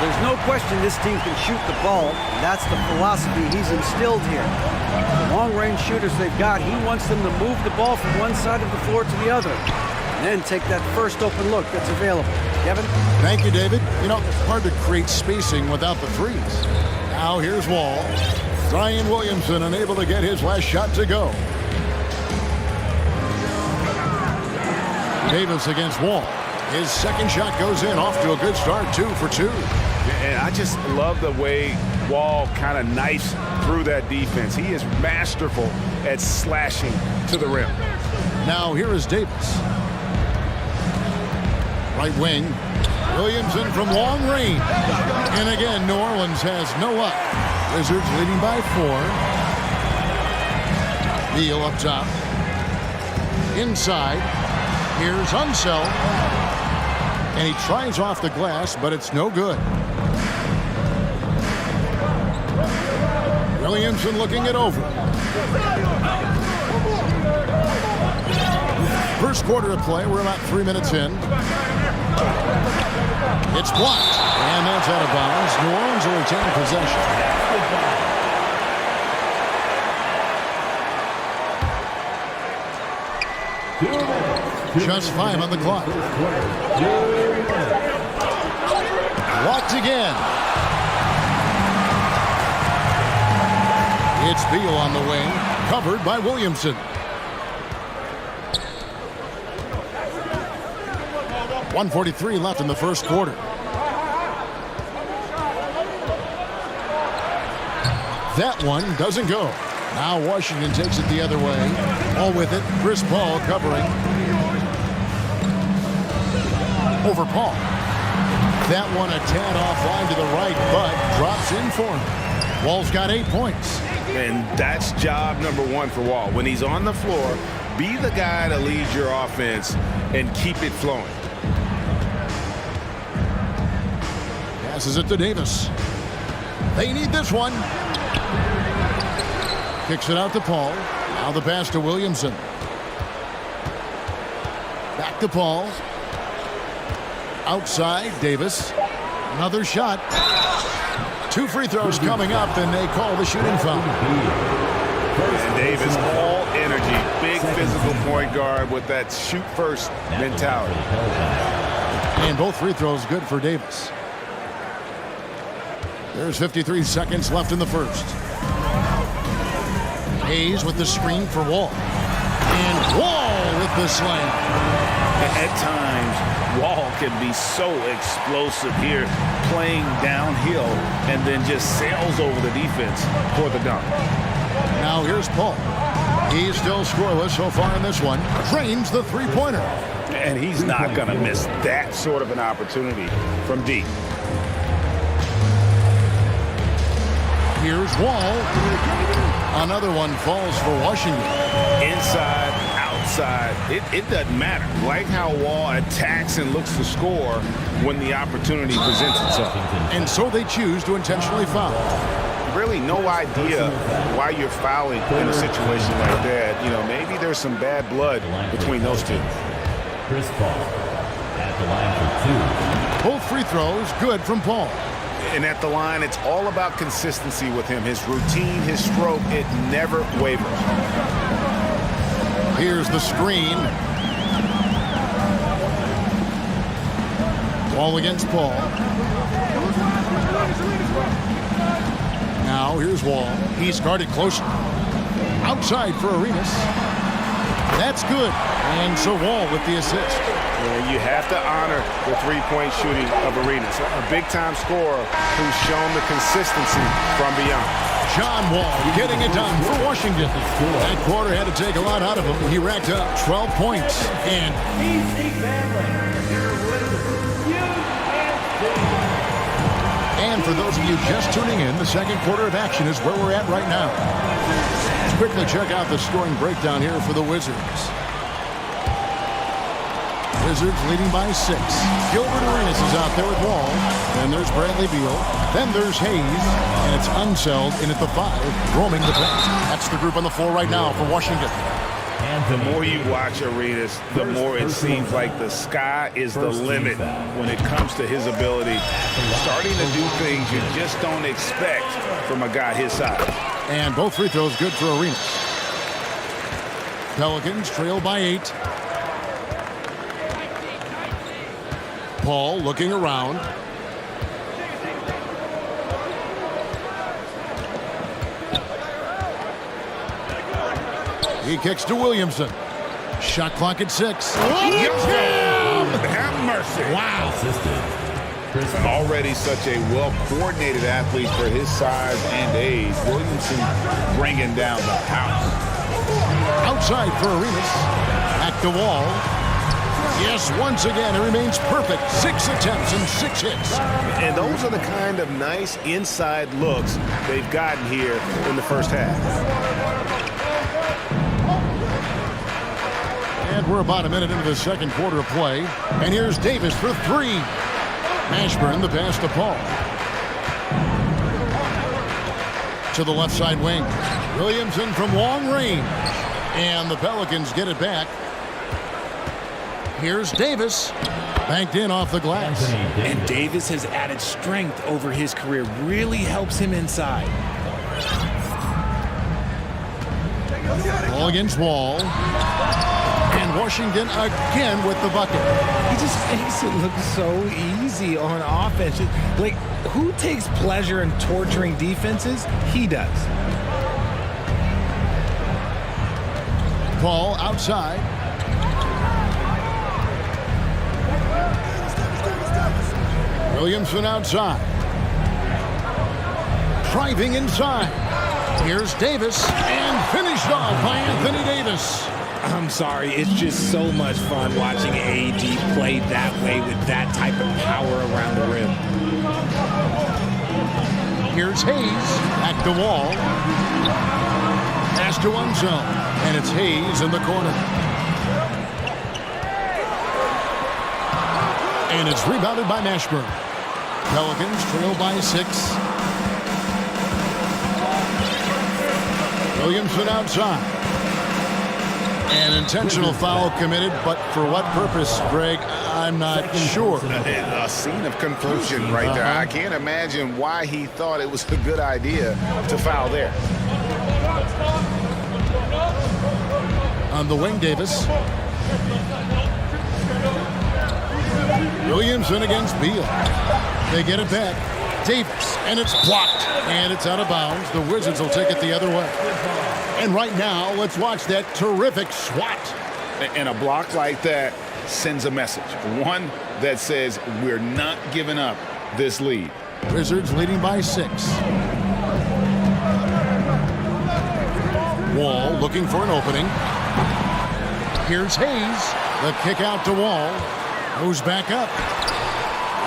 There's no question this team can shoot the ball. That's the philosophy he's instilled here. The long-range shooters they've got, he wants them to move the ball from one side of the floor to the other. And then take that first open look that's available. Kevin? Thank you, David. You know, it's hard to create spacing without the threes. Now here's Wall. Zion Williamson unable to get his last shot to go. Davis against Wall. His second shot goes in, off to a good start, 2 for 2. And I just love the way Wall kind of knifes through that defense. He is masterful at slashing to the rim. Now here is Davis. Right wing. Williamson from long range. And again, New Orleans has no luck. Wizards leading by 4. Beal up top. Inside. Here's Unseld. And he tries off the glass, but it's no good. Williamson looking it over. First quarter of play, we're about 3 minutes in. It's blocked, and that's out of bounds. New Orleans will retain possession. Just 5 on the clock. Blocked again. It's Beal on the wing, covered by Williamson. 1:43 left in the first quarter. That one doesn't go. Now Washington takes it the other way. All with it. Chris Paul covering. Over Paul. That one a tad offline to the right, but drops in for him. Wall's got 8 points. And that's job number 1 for Wall. When he's on the floor, be the guy to lead your offense and keep it flowing. Passes it to Davis. They need this one. Kicks it out to Paul. Now the pass to Williamson. Back to Paul. Outside, Davis. Another shot. 2 free throws coming up, and they call the shooting foul. And Davis, all energy, big physical point guard with that shoot-first mentality. And both free throws good for Davis. There's 53 seconds left in the first. Hayes with the screen for Wall. And Wall with the slam. At times, Wall can be so explosive here, playing downhill, and then just sails over the defense for the dunk. Now here's Paul. He's still scoreless so far in this one. Drains the three-pointer. And he's not going to miss that sort of an opportunity from deep. Here's Wall. Another one falls for Washington. Inside, outside, it doesn't matter. Like how Wall attacks and looks to score when the opportunity presents itself. And so they choose to intentionally foul. Really no idea why you're fouling in a situation like that. You know, maybe there's some bad blood between those two. Chris Paul at the line for 2. Both free throws good from Paul. And at the line, it's all about consistency with him. His routine, his stroke, it never wavers. Here's the screen. Ball against Paul. Now here's Wall. He's guarded closer. Outside for Arenas. That's good. And so Wall with the assist. And you have to honor the three-point shooting of Arenas, a big-time scorer who's shown the consistency from beyond. John Wall getting it done for Washington. That quarter had to take a lot out of him. He racked up 12 points. And for those of you just tuning in, the second quarter of action is where we're at right now. Let's quickly check out the scoring breakdown here for the Wizards. Wizards leading by 6. Gilbert Arenas is out there with Wall. Then there's Bradley Beal. Then there's Hayes. And it's Unseld in at the 5, roaming the paint. That's the group on the floor right now for Washington. The more you watch Arenas, the more it seems like the sky is the limit when it comes to his ability. Starting to do things you just don't expect from a guy his size. And both free throws good for Arenas. Pelicans trail by 8. Paul looking around. He kicks to Williamson. Shot clock at 6. Have mercy. Wow. Already such a well-coordinated athlete for his size and age. Williamson bringing down the house. Outside for Arenas. At the Wall. Yes, once again, it remains perfect. 6 attempts and 6 hits. And those are the kind of nice inside looks they've gotten here in the first half. And we're about a minute into the second quarter of play. And here's Davis for 3. Mashburn the pass to Paul. To the left side wing. Williamson from long range. And the Pelicans get it back. Here's Davis. Banked in off the glass. And Davis has added strength over his career. Really helps him inside. Ball against Wall. And Washington again with the bucket. He just makes it look so easy on offense. Like, who takes pleasure in torturing defenses? He does. Paul outside. Williamson outside. Driving inside. Here's Davis. And finished off by Anthony Davis. I'm sorry, it's just so much fun watching AD play that way with that type of power around the rim. Here's Hayes at the Wall. Pass to Unseld. And it's Hayes in the corner. And it's rebounded by Mashburn. Pelicans trail by 6. Williamson outside. An intentional foul committed, but for what purpose, Greg? I'm not sure. A scene of confusion right there. I can't imagine why he thought it was a good idea to foul there. On the wing, Davis. Williamson against Beal. They get it back. Davis, and it's blocked, and it's out of bounds. The Wizards will take it the other way. And right now, let's watch that terrific swat. And a block like that sends a message. One that says we're not giving up this lead. Wizards leading by 6. Wall looking for an opening. Here's Hayes. The kick out to Wall. Goes back up.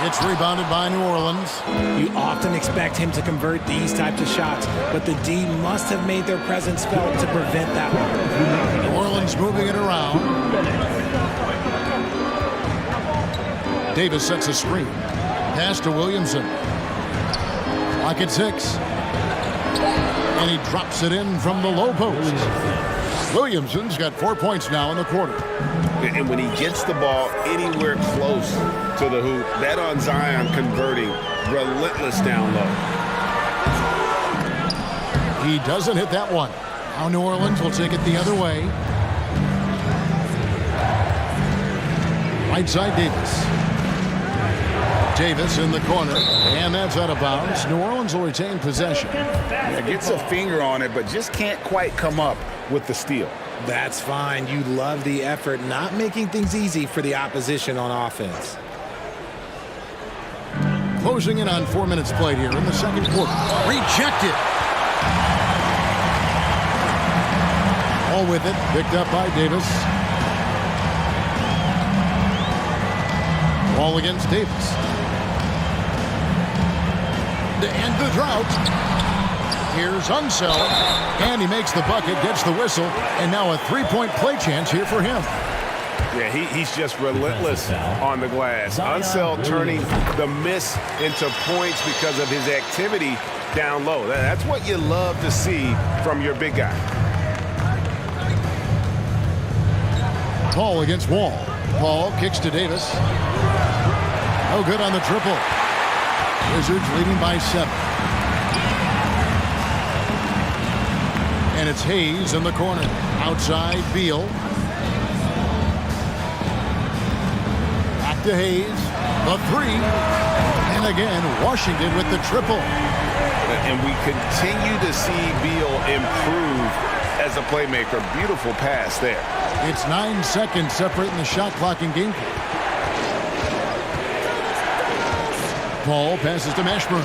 It's rebounded by New Orleans. You often expect him to convert these types of shots, but the D must have made their presence felt to prevent that one. New Orleans moving it around. Davis sets a screen. Pass to Williamson. Clock at 6. And he drops it in from the low post. Williamson's got 4 points now in the quarter. And when he gets the ball anywhere close to the hoop, that on Zion converting, relentless down low. He doesn't hit that one. Now New Orleans will take it the other way. Right side Davis. Davis in the corner, and that's out of bounds. New Orleans will retain possession. Yeah, gets a finger on it, but just can't quite come up with the steal. That's fine. You love the effort, not making things easy for the opposition on offense. Closing in on 4 minutes played here in the second quarter. Rejected. All with it, picked up by Davis. Ball against Davis. To end the drought. Here's Unseld, and he makes the bucket, gets the whistle, and now a three-point play chance here for him. Yeah, he's just relentless on the glass. Unseld turning the miss into points because of his activity down low. That's what you love to see from your big guy. Paul against Wall. Paul kicks to Davis. No good on the triple. Wizards leading by 7. And it's Hayes in the corner. Outside, Beal. Back to Hayes. The 3. And again, Washington with the triple. And we continue to see Beal improve as a playmaker. Beautiful pass there. It's 9 seconds separating the shot clock and game clock. Paul passes to Mashburn.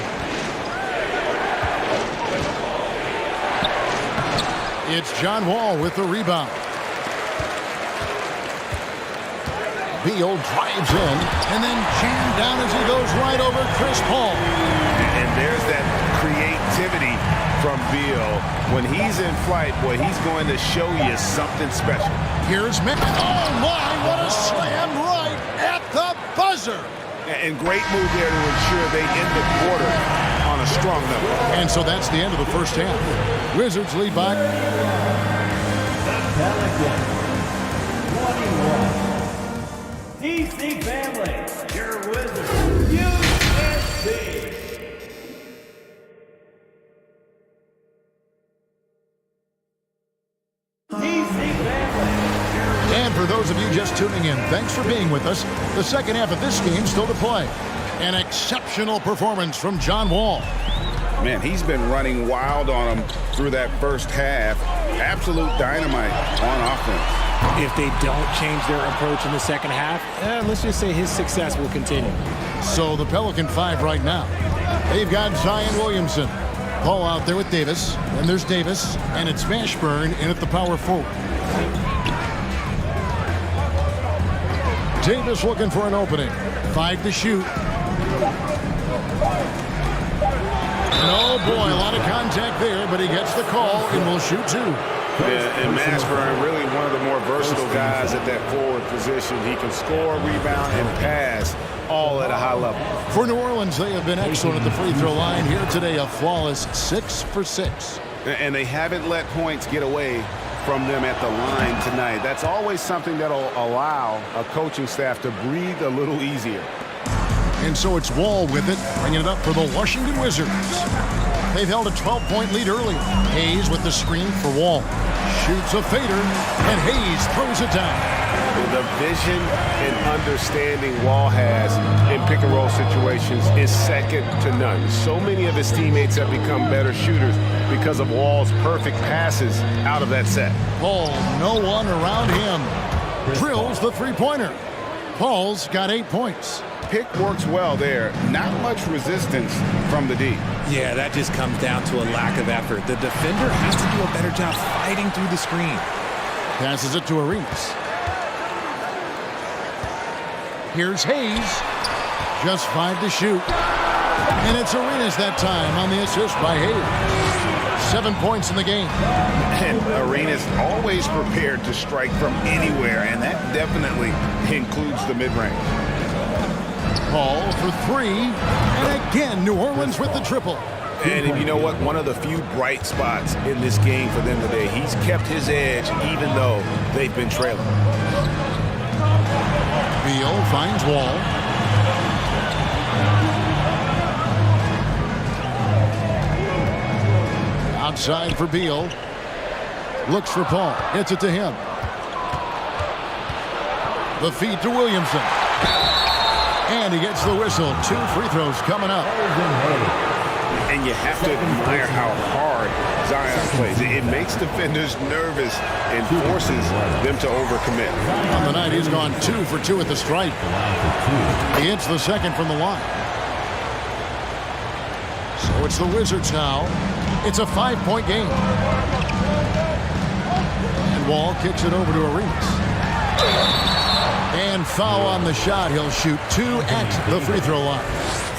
It's John Wall with the rebound. Beal drives in and then jammed down as he goes right over Chris Paul. And there's that creativity from Beal. When he's in flight, boy, he's going to show you something special. Here's Mick. Oh my, what a slam right at the buzzer. And great move there to ensure they end the quarter on a strong note. And so that's the end of the first half. Wizards lead by 21. DC family, your Wizards, UNC. And for those of you just tuning in, thanks for being with us. The second half of this game still to play. An exceptional performance from John Wall. Man, he's been running wild on them through that first half. Absolute dynamite on offense. If they don't change their approach in the second half, let's just say his success will continue. So the Pelican 5 right now. They've got Zion Williamson. Paul out there with Davis. And there's Davis. And it's Mashburn in at the power forward. Davis looking for an opening. 5 to shoot. And oh boy, a lot of contact there, but he gets the call and will shoot 2. And Mashburn, really one of the more versatile guys at that forward position. He can score, rebound, and pass all at a high level. For New Orleans, they have been excellent at the free throw line here today. A flawless 6 for 6. And they haven't let points get away from them at the line tonight. That's always something that'll allow a coaching staff to breathe a little easier. And so it's Wall with it, bringing it up for the Washington Wizards. They've held a 12-point lead early. Hayes with the screen for Wall. Shoots a fader, and Hayes throws it down. The vision and understanding Wall has in pick-and-roll situations is second to none. So many of his teammates have become better shooters because of Wall's perfect passes out of that set. Paul, no one around him. Drills the three-pointer. Paul's got 8 points. Pick works well there. Not much resistance from the D. Yeah, that just comes down to a lack of effort. The defender has to do a better job fighting through the screen. Passes it to Arenas. Here's Hayes. Just 5 to shoot. And it's Arenas that time on the assist by Hayes. 7 points in the game. And Arenas always prepared to strike from anywhere, and that definitely includes the mid-range. Paul for 3. And again, New Orleans with the triple. And you know what? One of the few bright spots in this game for them today. He's kept his edge even though they've been trailing. Beal finds Wall. Outside for Beal. Looks for Paul. Hits it to him. The feed to Williamson. And he gets the whistle. 2 free throws coming up. And you have to admire how hard Zion plays. It makes defenders nervous and forces them to overcommit. On the night, he's gone 2 for 2 at the stripe. He hits the second from the line. So it's the Wizards now. It's a 5-point game. And Wall kicks it over to Arenas. And foul on the shot. He'll shoot 2 at the free throw line.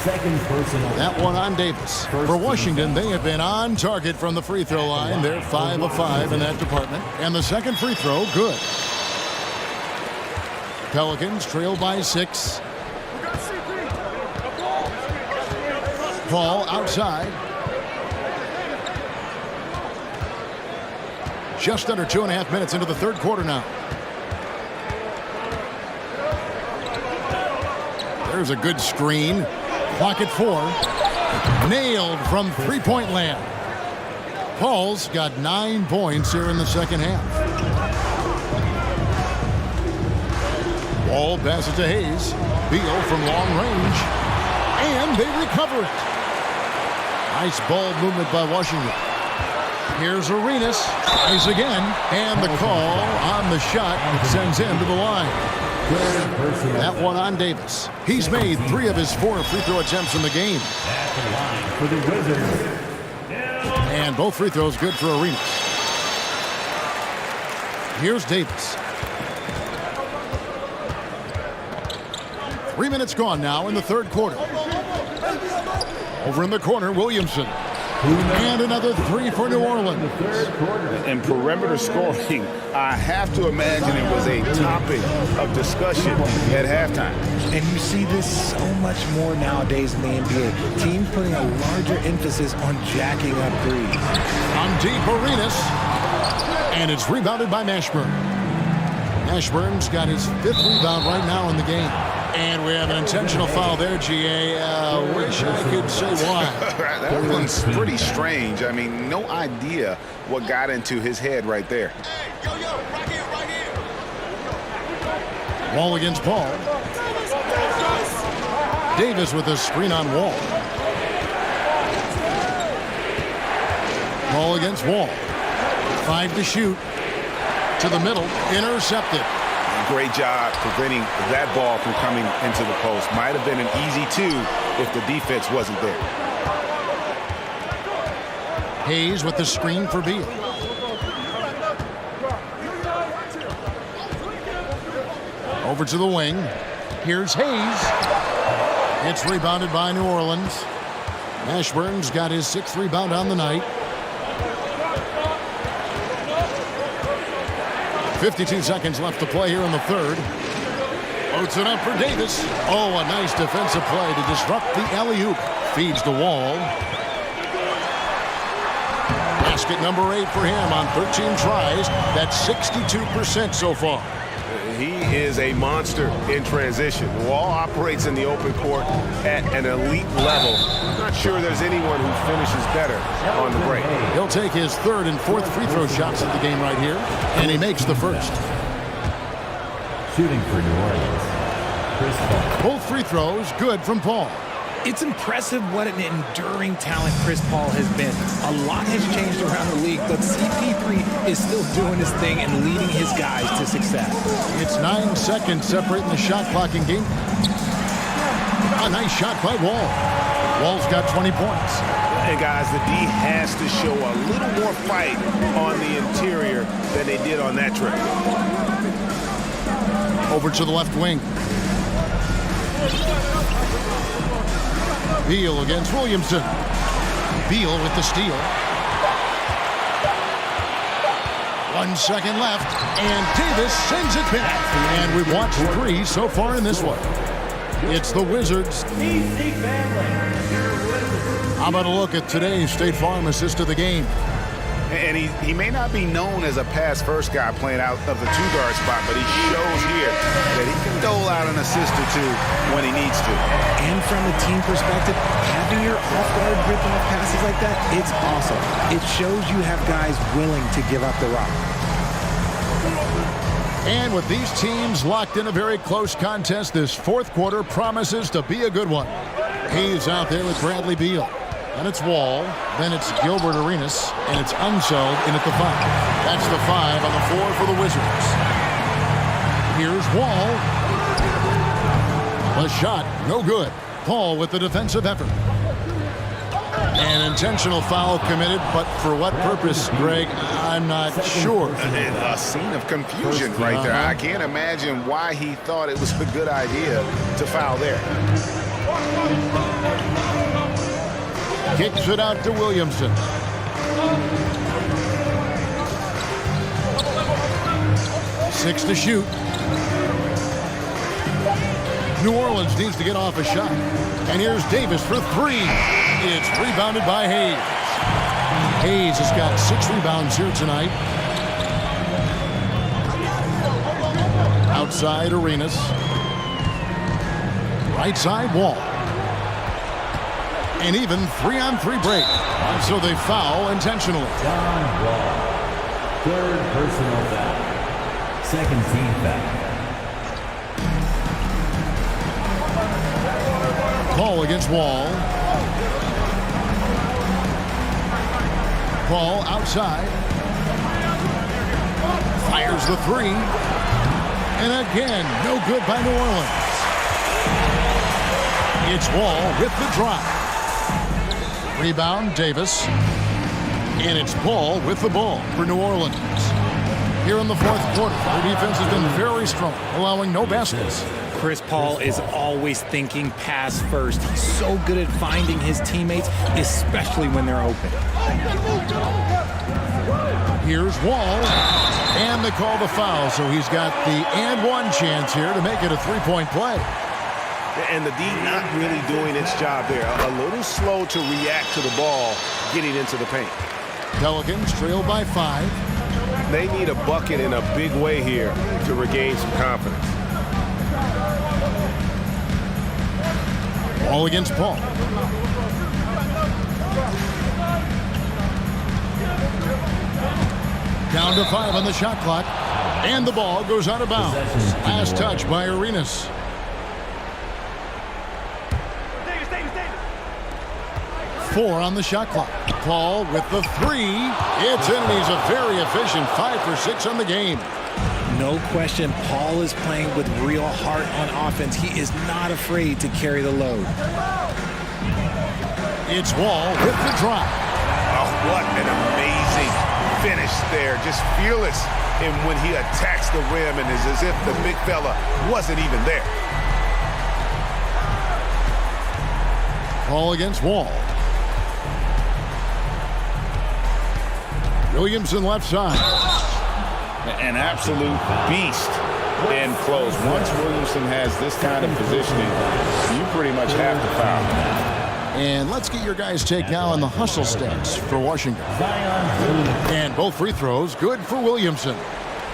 That one on Davis. For Washington, they have been on target from the free throw line. They're 5 of 5 in that department. And the second free throw, good. Pelicans trail by 6. Paul outside. Just under 2.5 minutes into the third quarter now. There's a good screen. Clock at 4. Nailed from three-point land. Paul's got 9 points here in the second half. Wall passes to Hayes. Beal from long range. And they recover it. Nice ball movement by Washington. Here's Arenas. Tries again. And the call on the shot sends him to the line. That one on Davis. He's made 3 of his 4 free throw attempts in the game. And both free throws good for Arenas. Here's Davis. 3 minutes gone now in the third quarter. Over in the corner, Williamson. And another 3 for New Orleans. And perimeter scoring, I have to imagine it was a topic of discussion at halftime. And you see this so much more nowadays in the NBA. Teams putting a larger emphasis on jacking up threes. On deep, Arenas. And it's rebounded by Mashburn. Mashburn's got his 5th rebound right now in the game. And we have an intentional foul there, G.A. Wish I could say why. That one's pretty strange. I mean, no idea what got into his head right there. Wall against Paul. Davis with a screen on Wall. Wall against Wall. 5 to shoot. To the middle. Intercepted. Great job preventing that ball from coming into the post. Might have been an easy 2 if the defense wasn't there. Hayes with the screen for Beal. Over to the wing. Here's Hayes. It's rebounded by New Orleans. Mashburn's got his 6th rebound on the night. 52 seconds left to play here in the third. Floats it up for Davis. Oh, a nice defensive play to disrupt the alley-oop. Feeds the Wall. Basket number 8 for him on 13 tries. That's 62% so far. He is a monster in transition. Wall operates in the open court at an elite level. I'm not sure there's anyone who finishes better on the break. He'll take his 3rd and 4th free throw shots of the game right here, and he makes the first. Shooting for New Orleans, Chris Paul. Both free throws good from Paul. It's impressive what an enduring talent Chris Paul has been. A lot has changed around the league, but CP3 is still doing his thing and leading his guys to success. It's 9 seconds separating the shot clock in game. A nice shot by Wall. Wall's got 20 points. And guys, the D has to show a little more fight on the interior than they did on that trip. Over to the left wing. Beal against Williamson. Beal with the steal. 1 second left, and Davis sends it back. And we've watched 3 so far in this one. It's the Wizards. How about a look at today's State Farm assist of the game? And he may not be known as a pass-first guy playing out of the 2-guard spot, but he shows here that he can dole out an assist or 2 when he needs to. And from a team perspective, having your off-guard rip-off passes like that, it's awesome. It shows you have guys willing to give up the rock. And with these teams locked in a very close contest, this 4th quarter promises to be a good one. Hayes out there with Bradley Beal. And it's Wall, then it's Gilbert Arenas, and it's Unseld in at the 5. That's the 5 on the floor for the Wizards. Here's Wall. The shot, no good. Paul with the defensive effort. An intentional foul committed, but for what purpose, Greg, I'm not sure. A scene of confusion right there. I can't imagine why he thought it was a good idea to foul there. Kicks it out to Williamson. Six to shoot. New Orleans needs to get off a shot. And here's Davis for 3. It's rebounded by Hayes. Hayes has got 6 rebounds here tonight. Outside Arenas. Right side Wall. And even 3-on-3 break. So they foul intentionally. John Wall. 3rd personal foul. 2nd team foul. Paul against Wall. Paul outside. Fires the 3. And again, no good by New Orleans. It's Wall with the drive. Rebound, Davis. And it's Paul with the ball for New Orleans. Here in the 4th quarter, their defense has been very strong, allowing no baskets. Chris Paul is always thinking pass first. He's so good at finding his teammates, especially when they're open. Here's Wall. And they call the foul, so he's got the and 1 chance here to make it a 3-point play. And the D not really doing its job there. A little slow to react to the ball getting into the paint. Pelicans trail by 5. They need a bucket in a big way here to regain some confidence. Ball against Paul. Down to 5 on the shot clock. And the ball goes out of bounds. Last touch by Arenas. Four on the shot clock. Paul with the 3. It's in. He's a very efficient 5 for 6 on the game. No question, Paul is playing with real heart on offense. He is not afraid to carry the load. It's Wall with the drop. Oh, what an amazing finish there. Just fearless and when he attacks the rim, and it's as if the big fella wasn't even there. Paul against Wall. Williamson left side. An absolute beast in close. Once Williamson has this kind of positioning, you pretty much have to foul. And let's get your guys' take now on the hustle stats for Washington. And both free throws good for Williamson.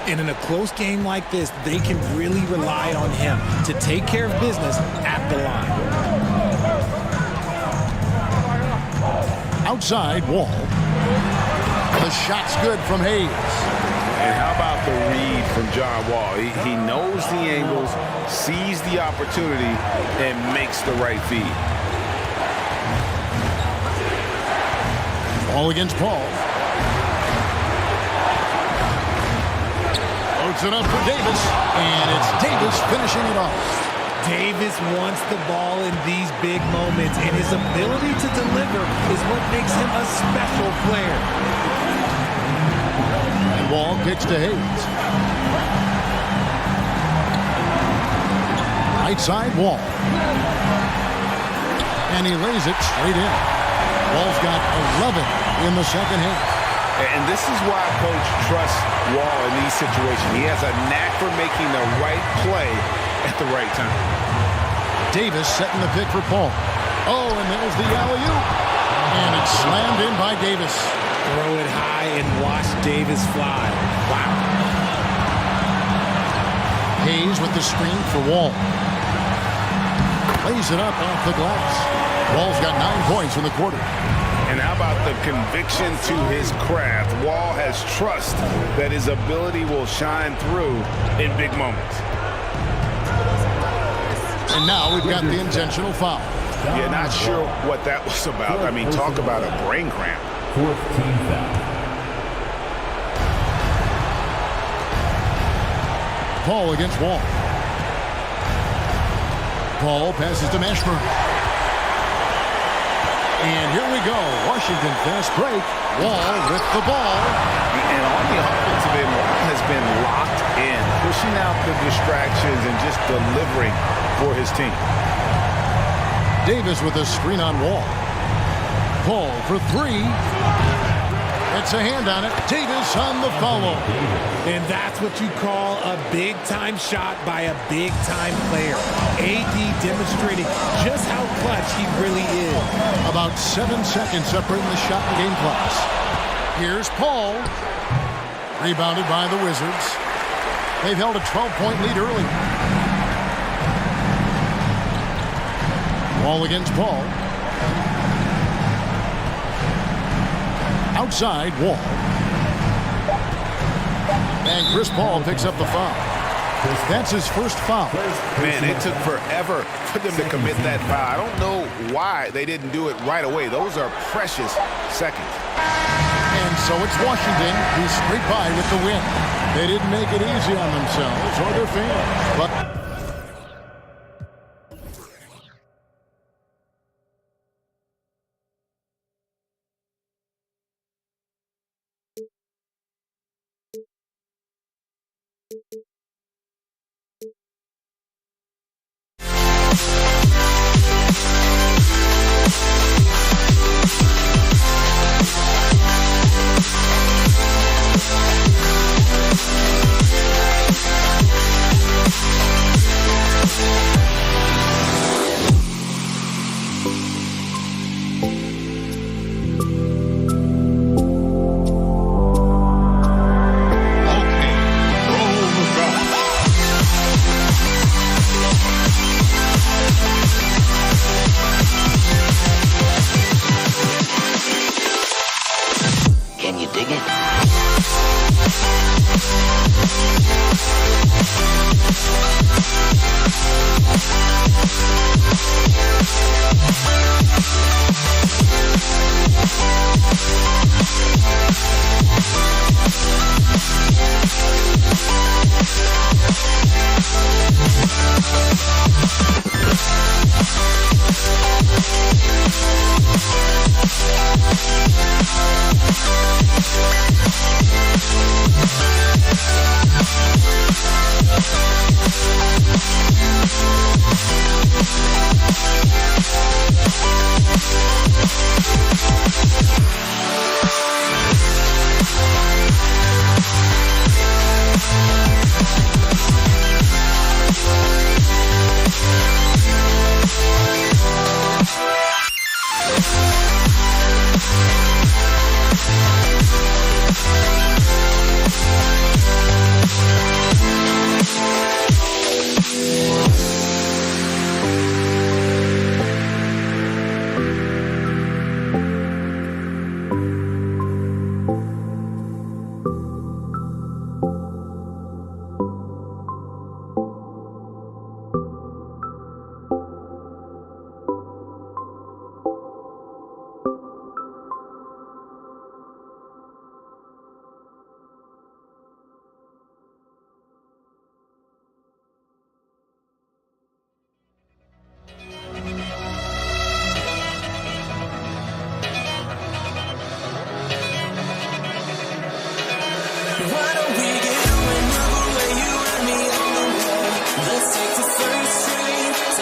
And in a close game like this, they can really rely on him to take care of business at the line. Outside, Wall. The shot's good from Hayes. And how about the read from John Wall? He knows the angles, sees the opportunity, and makes the right feed. Ball against Paul. Loads it up for Davis, and it's Davis finishing it off. Davis wants the ball in these big moments, and his ability to deliver is what makes him a special player. And Wall kicks to Hayes. Right side, Wall. And he lays it straight in. Wall's got 11 in the second half. And this is why Coach trusts Wall in these situations. He has a knack for making the right play at the right time. Davis setting the pick for Paul. Oh, and there's the alley-oop. And it's slammed in by Davis. Throw it high and watch Davis fly. Wow. Hayes with the screen for Wall. Lays it up off the glass. Wall's got 9 points in the quarter. And how about the conviction to his craft? Wall has trust that his ability will shine through in big moments. And now we've got the intentional foul. Yeah, not sure what that was about. I mean, talk about a brain cramp. 4th team foul. Paul against Wall. Paul passes to Mashburn. And here we go. Washington fast break. Wall with the ball. And on the offensive end, Wall has been locked in, pushing out the distractions and just delivering for his team. Davis with a screen on Wall. Paul for 3. It's a hand on it. Davis on the follow. And that's what you call a big-time shot by a big-time player. AD demonstrating just how clutch he really is. About 7 seconds separating the shot and game clocks. Here's Paul. Rebounded by the Wizards. They've held a 12-point lead early. Wall against Paul. Outside, Wall. And Chris Paul picks up the foul. That's his first foul. Man, it took forever for them to commit that foul. I don't know why they didn't do it right away. Those are precious seconds. And so it's Washington who's straight by with the win. They didn't make it easy on themselves or their fans, but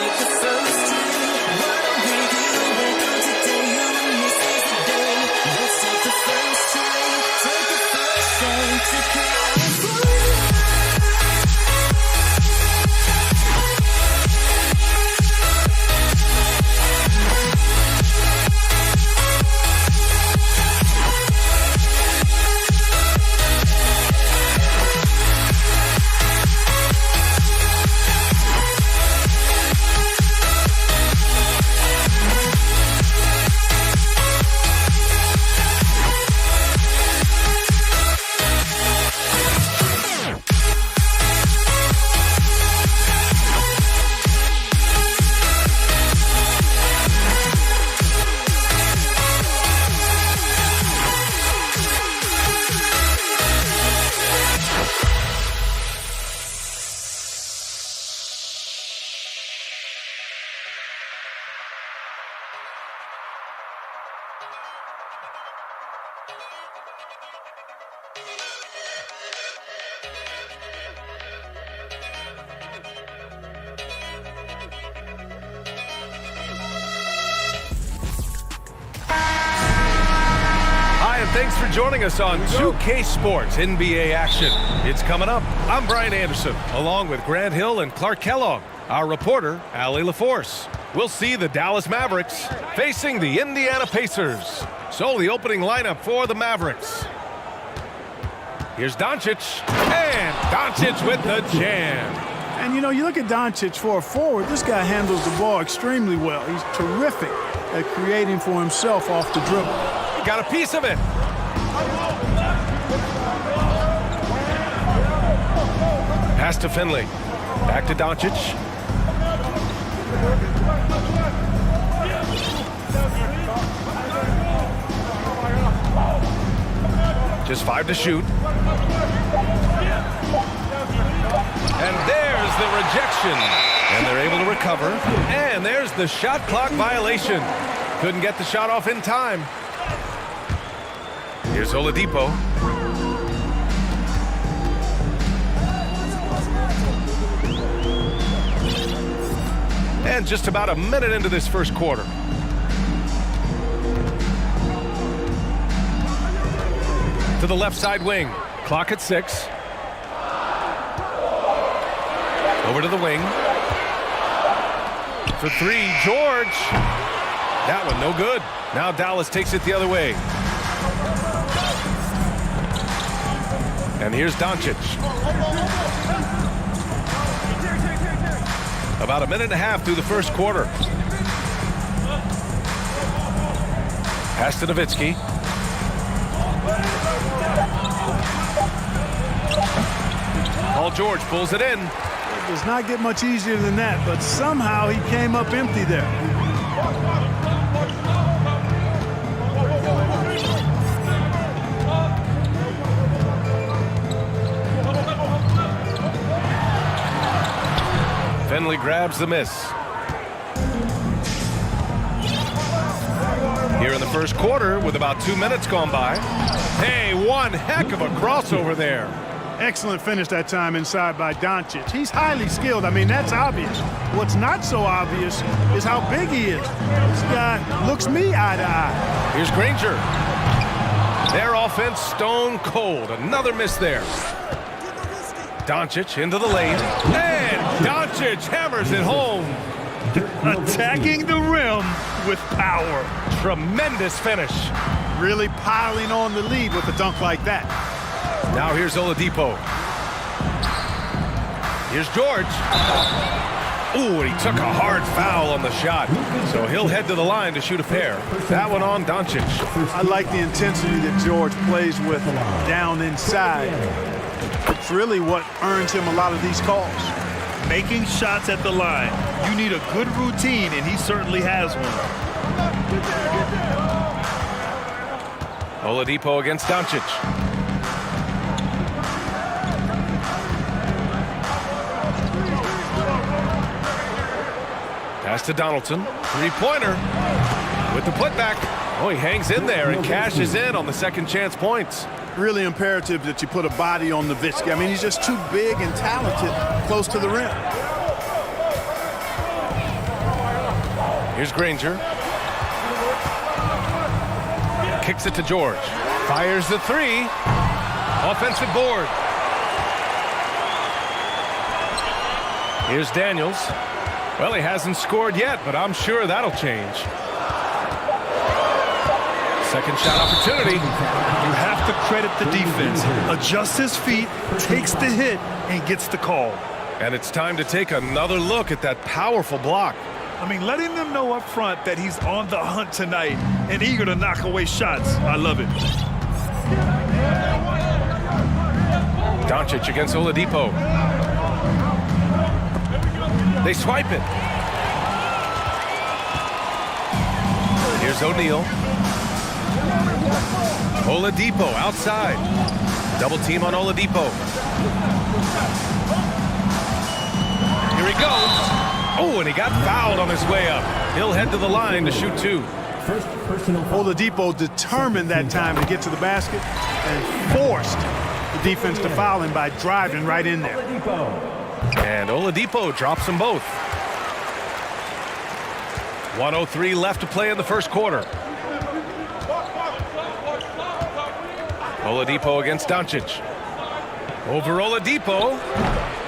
take the first time. What do we do? We're gone today. You and me says the day. Let's take the first time. Take the first time to California. Thanks for joining us on 2K Sports NBA action. It's coming up. I'm Brian Anderson, along with Grant Hill and Clark Kellogg. Our reporter, Allie LaForce. We'll see the Dallas Mavericks facing the Indiana Pacers. So the opening lineup for the Mavericks. Here's Doncic, and Doncic with the jam. And, you know, you look at Doncic for a forward, this guy handles the ball extremely well. He's terrific at creating for himself off the dribble. Got a piece of it. Pass to Finley. Back to Doncic. Just 5 to shoot. And there's the rejection. And they're able to recover. And there's the shot clock violation. Couldn't get the shot off in time. Here's Oladipo. And just about a minute into this first quarter. To the left side wing. Clock at 6. Over to the wing. For 3, George. That one no good. Now Dallas takes it the other way. And here's Doncic. About a minute and a half through the first quarter. Pass to Nowitzki. Paul George pulls it in. It does not get much easier than that, but somehow he came up empty there. Finley grabs the miss. Here in the first quarter with about 2 minutes gone by. Hey, one heck of a crossover there. Excellent finish that time inside by Doncic. He's highly skilled. I mean, that's obvious. What's not so obvious is how big he is. This guy looks me eye to eye. Here's Granger. Their offense stone cold. Another miss there. Doncic into the lane. And Doncic hammers it home. Attacking the rim with power. Tremendous finish. Really piling on the lead with a dunk like that. Now here's Oladipo. Here's George. Ooh, and he took a hard foul on the shot. So he'll head to the line to shoot a pair. That one on Doncic. I like the intensity that George plays with down inside. It's really what earns him a lot of these calls. Making shots at the line. You need a good routine, and he certainly has one. Oladipo against Doncic. Pass to Donaldson. Three-pointer with the putback. Oh, he hangs in there and cashes in on the second chance points. Really imperative that you put a body on Nowitzki. I mean, he's just too big and talented close to the rim. Here's Granger. Kicks it to George. Fires the three. Offensive board. Here's Daniels. Well, he hasn't scored yet, but I'm sure that'll change. Second shot opportunity. You have to credit the defense. Adjusts his feet, takes the hit, and gets the call. And it's time to take another look at that powerful block. I mean, letting them know up front that he's on the hunt tonight and eager to knock away shots. I love it. Doncic against Oladipo. They swipe it. Here's O'Neal. Oladipo outside. Double team on Oladipo. Here he goes. Oh, and he got fouled on his way up. He'll head to the line to shoot two. Oladipo determined that time to get to the basket and forced the defense to foul him by driving right in there. And Oladipo drops them both. 1:03 left to play in the first quarter. Oladipo against Doncic. Over Oladipo.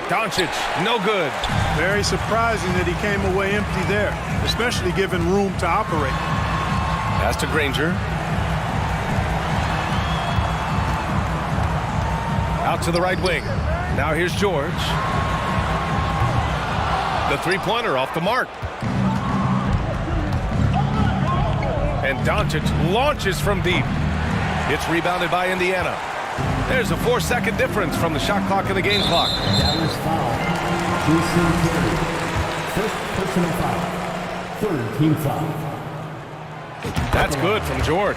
Doncic, no good. Very surprising that he came away empty there, especially given room to operate. Pass to Granger. Out to the right wing. Now here's George. The three-pointer off the mark. And Doncic launches from deep. It's rebounded by Indiana. There's a 4-second difference from the shot clock and the game clock. That was foul. Jason Terry. First personal foul. Third team foul. That's good from George.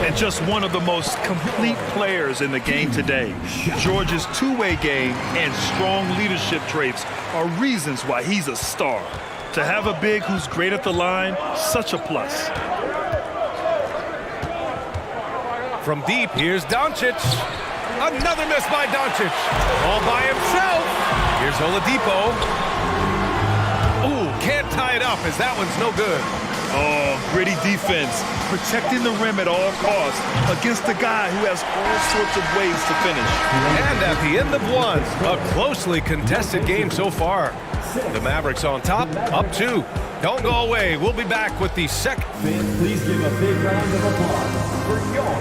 And just one of the most complete players in the game today. George's two-way game and strong leadership traits are reasons why he's a star. To have a big who's great at the line, such a plus. From deep, here's Doncic. Another miss by Doncic. All by himself. Here's Oladipo. Ooh, can't tie it up as that one's no good. Oh, gritty defense. Protecting the rim at all costs against a guy who has all sorts of ways to finish. And at the end of one, a closely contested game so far. The Mavericks on top, up 2. Don't go away. We'll be back with the second. Please give a big round of applause for your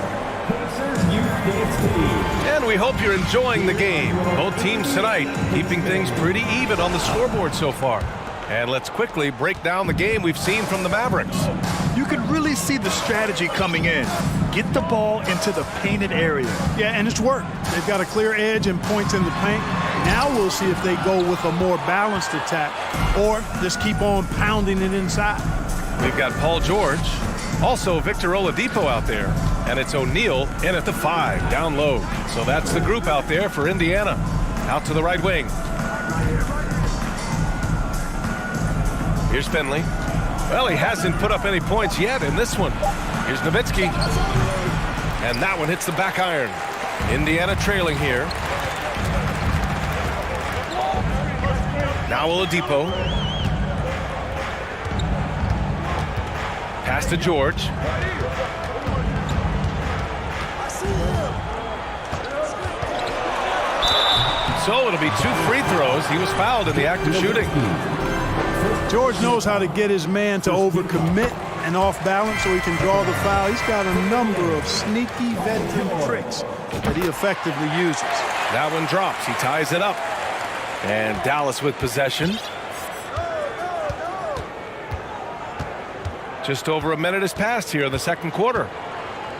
Pacers Youth Dance Team. And we hope you're enjoying the game. Both teams tonight keeping things pretty even on the scoreboard so far. And let's quickly break down the game we've seen from the Mavericks. You could really see the strategy coming in. Get the ball into the painted area. Yeah, and it's worked. They've got a clear edge and points in the paint. Now we'll see if they go with a more balanced attack or just keep on pounding it inside. We've got Paul George, also Victor Oladipo out there, and it's O'Neal in at the 5, down low. So that's the group out there for Indiana. Out to the right wing. Here's Finley. Well, he hasn't put up any points yet in this one. Here's Nowitzki. And that one hits the back iron. Indiana trailing here. Now Oladipo. Pass to George. So it'll be 2 free throws. He was fouled in the act of shooting. George knows how to get his man to overcommit and off balance so he can draw the foul. He's got a number of sneaky veteran tricks that he effectively uses. That one drops. He ties it up. And Dallas with possession. Just over a minute has passed here in the second quarter.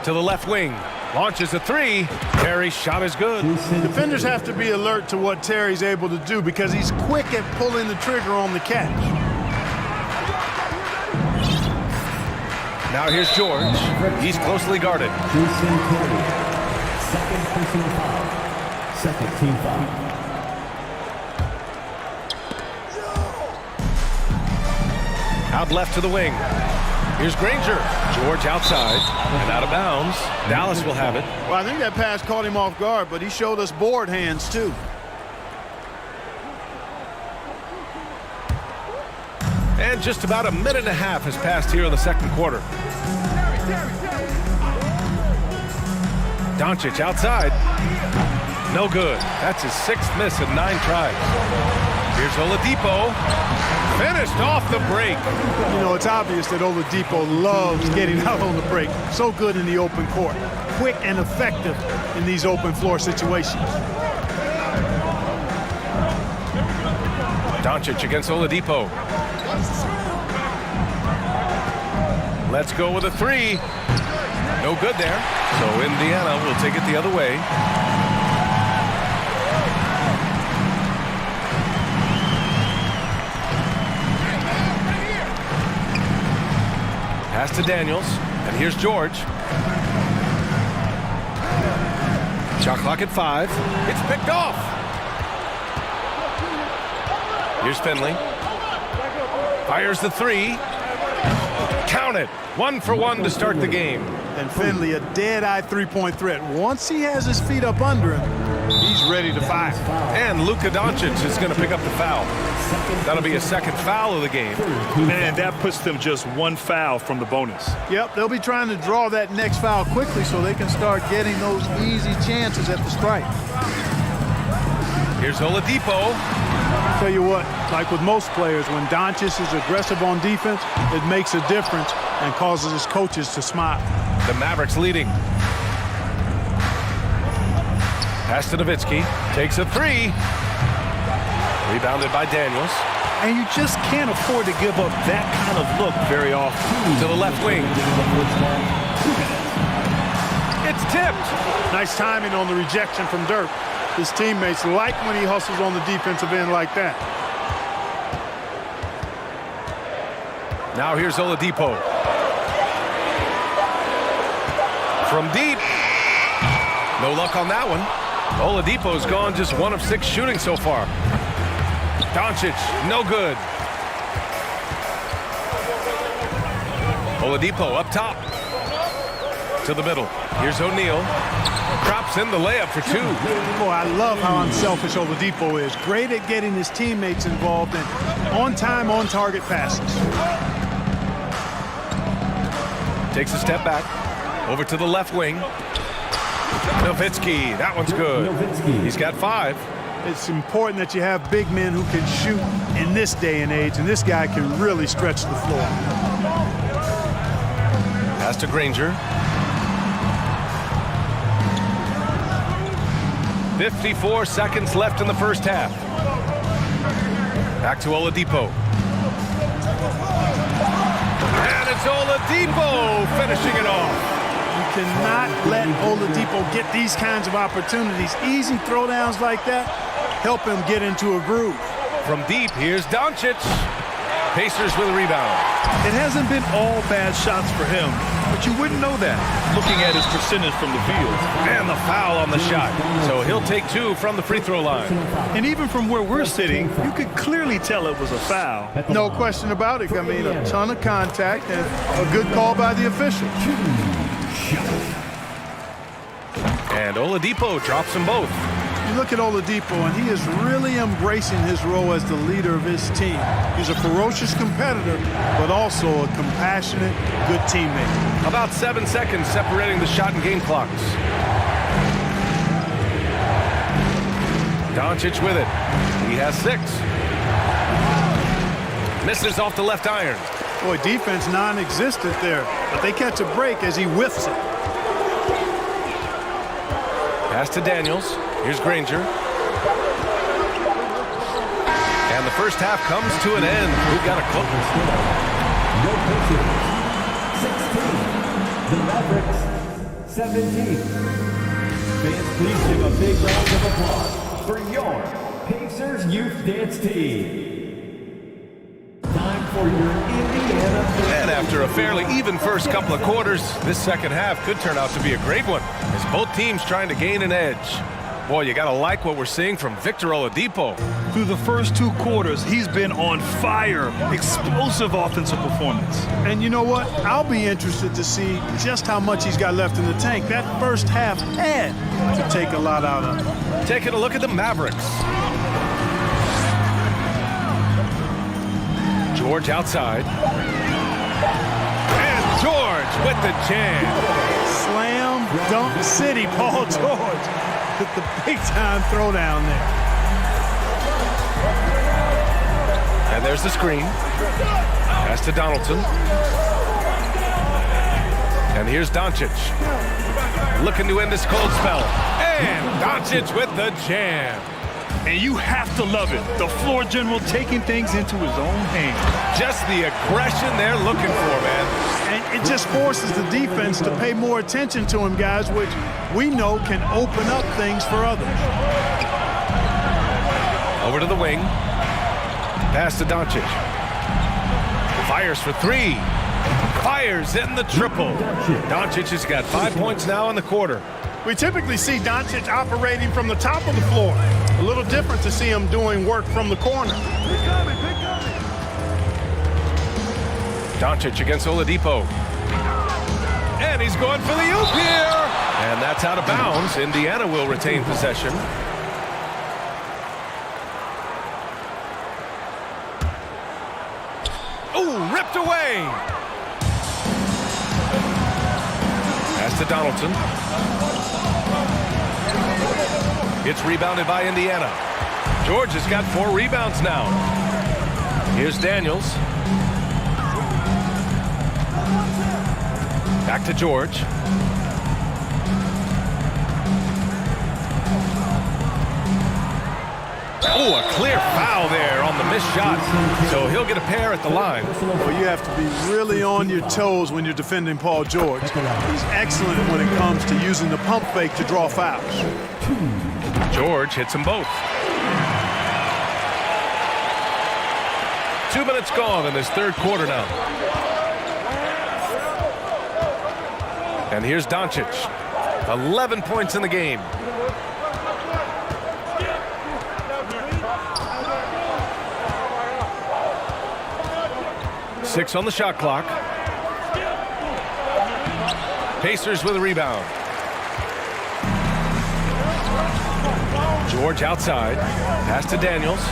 To the left wing. Launches a 3. Terry's shot is good. Defenders have to be alert to what Terry's able to do because he's quick at pulling the trigger on the catch. Now here's George. He's closely guarded. Jason Terry. Second personal foul. Second team foul. Out left to the wing. Here's Granger. George outside and out of bounds. Dallas will have it. Well, I think that pass caught him off guard, but he showed us board hands too. And just about a minute and a half has passed here in the second quarter. Doncic outside. No good. That's his 6th miss in 9 tries. Here's Oladipo. Finished off the break. You know, it's obvious that Oladipo loves getting out on the break. So good in the open court. Quick and effective in these open floor situations. Doncic against Oladipo. Let's go with a 3. No good there. So Indiana will take it the other way. Pass to Daniels, and here's George. Shot clock at 5. It's picked off. Here's Finley. Fires the 3. Count it. 1 for 1 to start the game. And Finley, a dead-eye three-point threat. Once he has his feet up under him, he's ready to fire. And Luka Doncic is going to pick up the foul. That'll be a 2nd foul of the game. And that puts them just 1 foul from the bonus. Yep, they'll be trying to draw that next foul quickly so they can start getting those easy chances at the stripe. Here's Oladipo. Tell you what, like with most players, when Doncic is aggressive on defense, it makes a difference and causes his coaches to smile. The Mavericks leading. Pass to Nowitzki. Takes a 3. Rebounded by Daniels. And you just can't afford to give up that kind of look very often. To the left wing. It's tipped. Nice timing on the rejection from Dirk. His teammates like when he hustles on the defensive end like that. Now here's Oladipo. From deep. No luck on that one. Oladipo's gone just 1 of 6 shooting so far. Doncic, no good. Oladipo up top. To the middle. Here's O'Neal. Drops in the layup for 2. Boy, I love how unselfish Oladipo is. Great at getting his teammates involved in on-time, on-target passes. Takes a step back. Over to the left wing. Nowitzki, that one's good. He's got 5. It's important that you have big men who can shoot in this day and age, and this guy can really stretch the floor. Pass to Granger. 54 seconds left in the first half. Back to Oladipo. And it's Oladipo finishing it off. You cannot let Oladipo get these kinds of opportunities. Easy throwdowns like that help him get into a groove. From deep, here's Doncic. Pacers with a rebound. It hasn't been all bad shots for him, but you wouldn't know that looking at his percentage from the field. And the foul on the shot. So he'll take 2 from the free throw line. And even from where we're sitting, you could clearly tell it was a foul. No question about it. I mean, a ton of contact and a good call by the official. And Oladipo drops them both. You look at Oladipo, and he is really embracing his role as the leader of his team. He's a ferocious competitor, but also a compassionate, good teammate. About 7 seconds separating the shot and game clocks. Doncic with it. He has 6. Misses off the left iron. Boy, defense non-existent there, but they catch a break as he whiffs it. Pass to Daniels. Here's Granger. And the first half comes to an end. We've got a close. No pitching. 16. The Mavericks, 17. Fans, please give a big round of applause for your Pacers Youth Dance Team. Time for your Indiana. And after a fairly even first couple of quarters, this second half could turn out to be a great one, as both teams trying to gain an edge. Boy, you gotta like what we're seeing from Victor Oladipo. Through the first 2 quarters, he's been on fire. Explosive offensive performance. And you know what? I'll be interested to see just how much he's got left in the tank. That first half had to take a lot out of him. Taking a look at the Mavericks. George outside. And George with the jam. Slam dunk city, Paul George. With the big-time throwdown there. And there's the screen. Pass to Donaldson. And here's Doncic. Looking to end this cold spell. And Doncic with the jam. And you have to love it. The floor general taking things into his own hands. Just the aggression they're looking for, man. And it just forces the defense to pay more attention to him, guys, which we know can open up things for others. Over to the wing. Pass to Doncic. Fires for three. Fires in the triple. Doncic has got 5 points now in the quarter. We typically see Doncic operating from the top of the floor. A little different to see him doing work from the corner. Doncic against Oladipo. And he's going for the oop here. And that's out of bounds. Indiana will retain possession. Oh, ripped away. Pass to Donaldson. It's rebounded by Indiana. George has got 4 rebounds now. Here's Daniels. Back to George. Oh, a clear foul there on the missed shot. So he'll get a pair at the line. Well, you have to be really on your toes when you're defending Paul George. He's excellent when it comes to using the pump fake to draw fouls. George hits them both. 2 minutes gone in this third quarter now. And here's Doncic. 11 points in the game. Six on the shot clock. Pacers with a rebound. George outside. Pass to Daniels.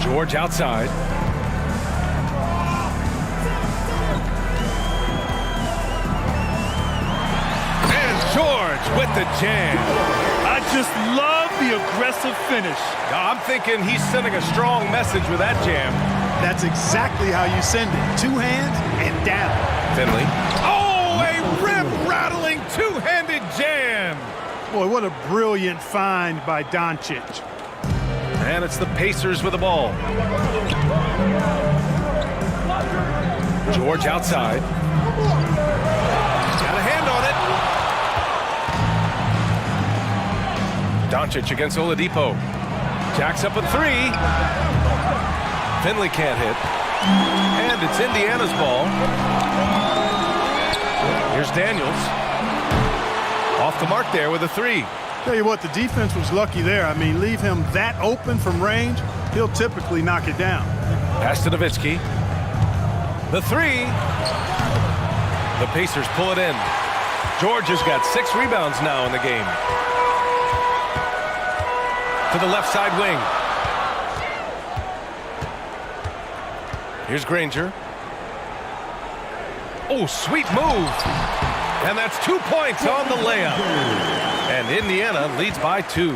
George outside. And George with the jam. I just love the aggressive finish. I'm thinking he's sending a strong message with that jam. That's exactly how you send it. 2 hands and down. Finley. Oh, a rib-rattling two-handed jam. Boy, what a brilliant find by Doncic. And it's the Pacers with the ball. George outside. Got a hand on it. Doncic against Oladipo. Jacks up a 3. Finley can't hit. And it's Indiana's ball. Here's Daniels. Off the mark there with a 3. Tell you what, the defense was lucky there. I mean, leave him that open from range, he'll typically knock it down. Pass to Nowitzki. The 3. The Pacers pull it in. George has got 6 rebounds now in the game. To the left side wing. Here's Granger. Oh, sweet move. And that's 2 points on the layup. And Indiana leads by 2.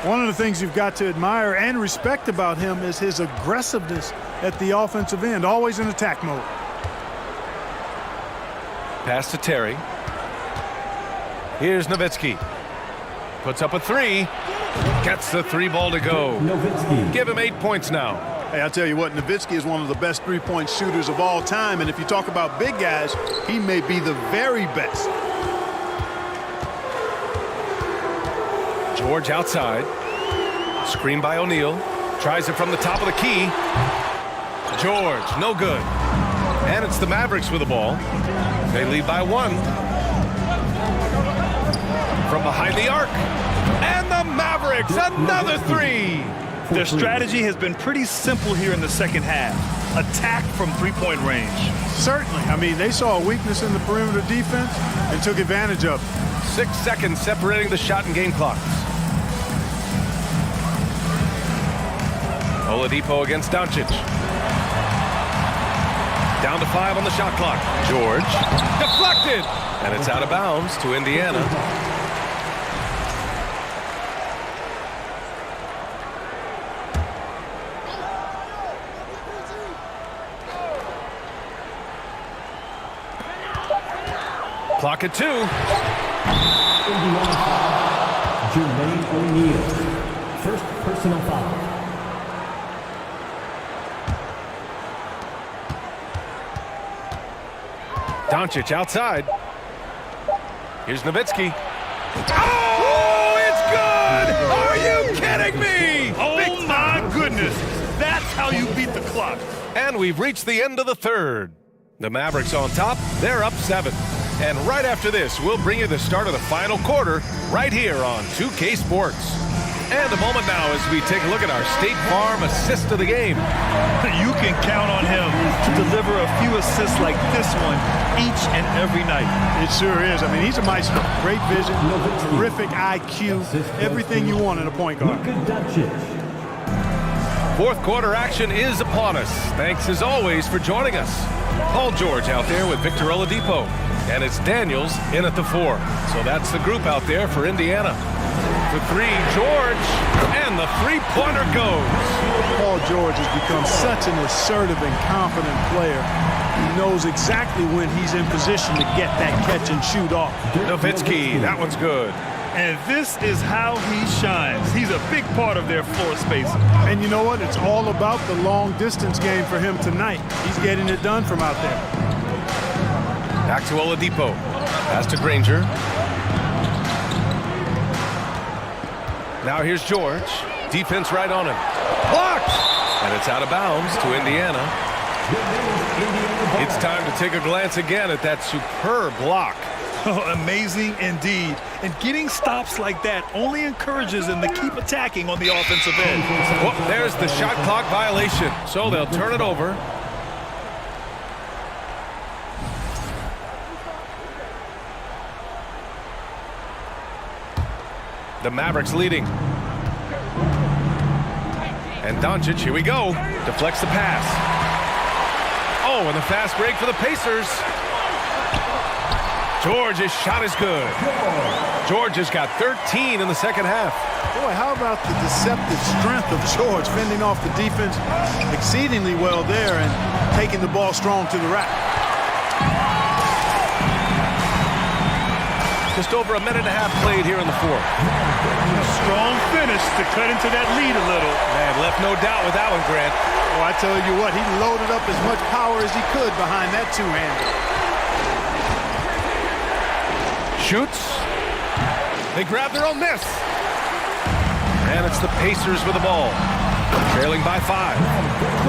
One of the things you've got to admire and respect about him is his aggressiveness at the offensive end, always in attack mode. Pass to Terry. Here's Nowitzki. Puts up a 3. Gets the 3 ball to go. Give him 8 points now. Hey, I'll tell you what, Nowitzki is one of the best three-point shooters of all time, and if you talk about big guys, he may be the very best. George outside. Screen by O'Neal. Tries it from the top of the key. George, no good. And it's the Mavericks with the ball. They lead by 1. From behind the arc. And the Mavericks, another 3. Their strategy has been pretty simple here in the second half. Attack from three-point range. Certainly. I mean, they saw a weakness in the perimeter defense and took advantage of it. 6 seconds separating the shot and game clocks. Oladipo against Doncic. Down to 5 on the shot clock. George. Deflected. And it's out of bounds to Indiana. Clock at 2. Indiana foul. Jermaine O'Neal. First personal foul. Doncic outside. Here's Nowitzki. Oh, it's good! Are you kidding me? Oh, my goodness. That's how you beat the clock. And we've reached the end of the third. The Mavericks on top. They're up 7. And right after this, we'll bring you the start of the final quarter right here on 2K Sports. And a moment now as we take a look at our State Farm assist of the game. You can count on him to deliver a few assists like this one each and every night. It sure is. I mean, he's a maestro. Great vision, terrific IQ, everything you want in a point guard. Fourth quarter action is upon us. Thanks as always for joining us. Paul George out there with Victor Oladipo. And it's Daniels in at the 4. So that's the group out there for Indiana. For 3, George, and the three-pointer goes. Paul George has become such an assertive and confident player. He knows exactly when he's in position to get that catch and shoot off. Nowitzki, that one's good. And this is how he shines. He's a big part of their floor space. And you know what? It's all about the long-distance game for him tonight. He's getting it done from out there. Back to Oladipo. Pass to Granger. Now here's George. Defense right on him. Blocked! And it's out of bounds to Indiana. It's time to take a glance again at that superb block. Oh, amazing indeed. And getting stops like that only encourages them to keep attacking on the offensive end. Oh, there's the shot clock violation. So they'll turn it over. The Mavericks leading. And Doncic, here we go. Deflects the pass. Oh, and the fast break for the Pacers. George's shot is good. George has got 13 in the second half. Boy, how about the deceptive strength of George fending off the defense exceedingly well there and taking the ball strong to the rack. Just over a minute and a half played here in the fourth. Strong finish to cut into that lead a little. Man, left no doubt with that one, Grant. Oh, I tell you what, he loaded up as much power as he could behind that two-hander. Shoots. They grab their own miss. And it's the Pacers with the ball. Trailing by 5.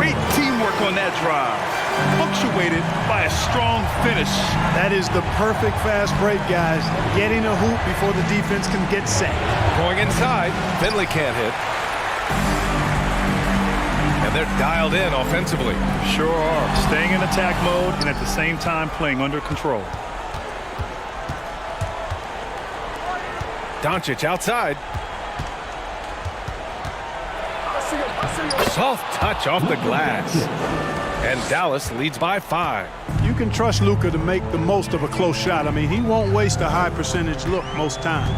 Great teamwork on that drive. Punctuated by a strong finish. That is the perfect fast break, guys. Getting a hoop before the defense can get set. Going inside. Finley can't hit. And they're dialed in offensively. Sure are. Staying in attack mode and at the same time playing under control. Doncic outside. Soft touch off the glass. And Dallas leads by 5. You can trust Luka to make the most of a close shot. I mean, he won't waste a high percentage look most times.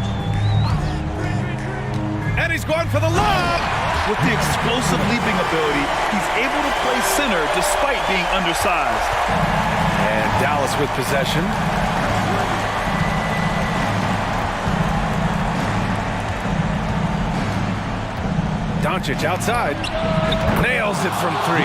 And he's going for the lob. With the explosive leaping ability, he's able to play center despite being undersized. And Dallas with possession. Doncic outside. Nails it from 3.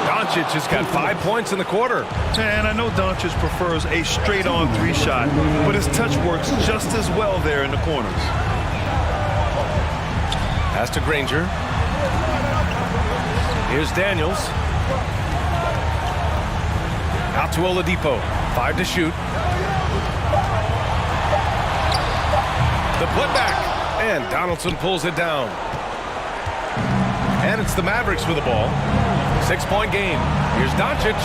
Doncic has got 5 points in the quarter. And I know Doncic prefers a straight-on 3 shot, but his touch works just as well there in the corners. Pass to Granger. Here's Daniels. Out to Oladipo. 5 to shoot. The putback. And Donaldson pulls it down. And it's the Mavericks with the ball. 6-point game. Here's Doncic.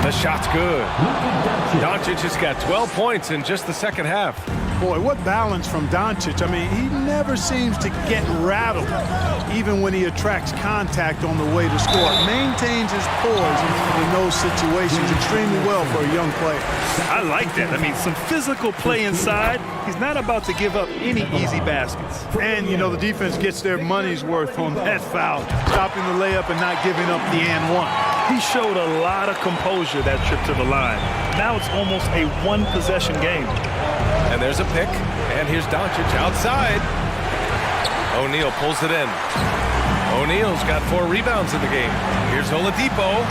The shot's good. Doncic has got 12 points in just the second half. Boy, what balance from Doncic. I mean, he never seems to get rattled, even when he attracts contact on the way to score. Maintains his poise in those situations extremely well for a young player. I like that. I mean, some physical play inside. He's not about to give up any easy baskets. And, you know, the defense gets their money's worth on that foul, stopping the layup and not giving up the and one. He showed a lot of composure that trip to the line. Now it's almost a one-possession game. And there's a pick, and here's Doncic outside. O'Neal pulls it in. O'Neal's got 4 rebounds in the game. Here's Oladipo,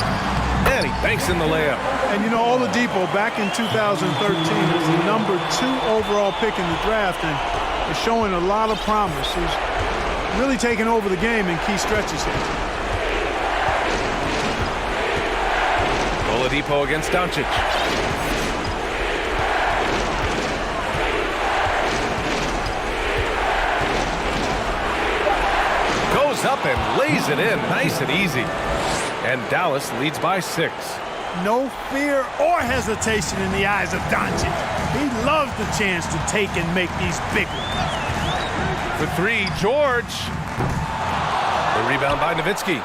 and he banks in the layup. And you know, Oladipo back in 2013 was the #2 overall pick in the draft, and is showing a lot of promise. He's really taking over the game in key stretches here. Oladipo against Doncic. Goes up and lays it in, nice and easy. And Dallas leads by 6. No fear or hesitation in the eyes of Doncic. He loves the chance to take and make these big ones. For 3, George. The rebound by Nowitzki.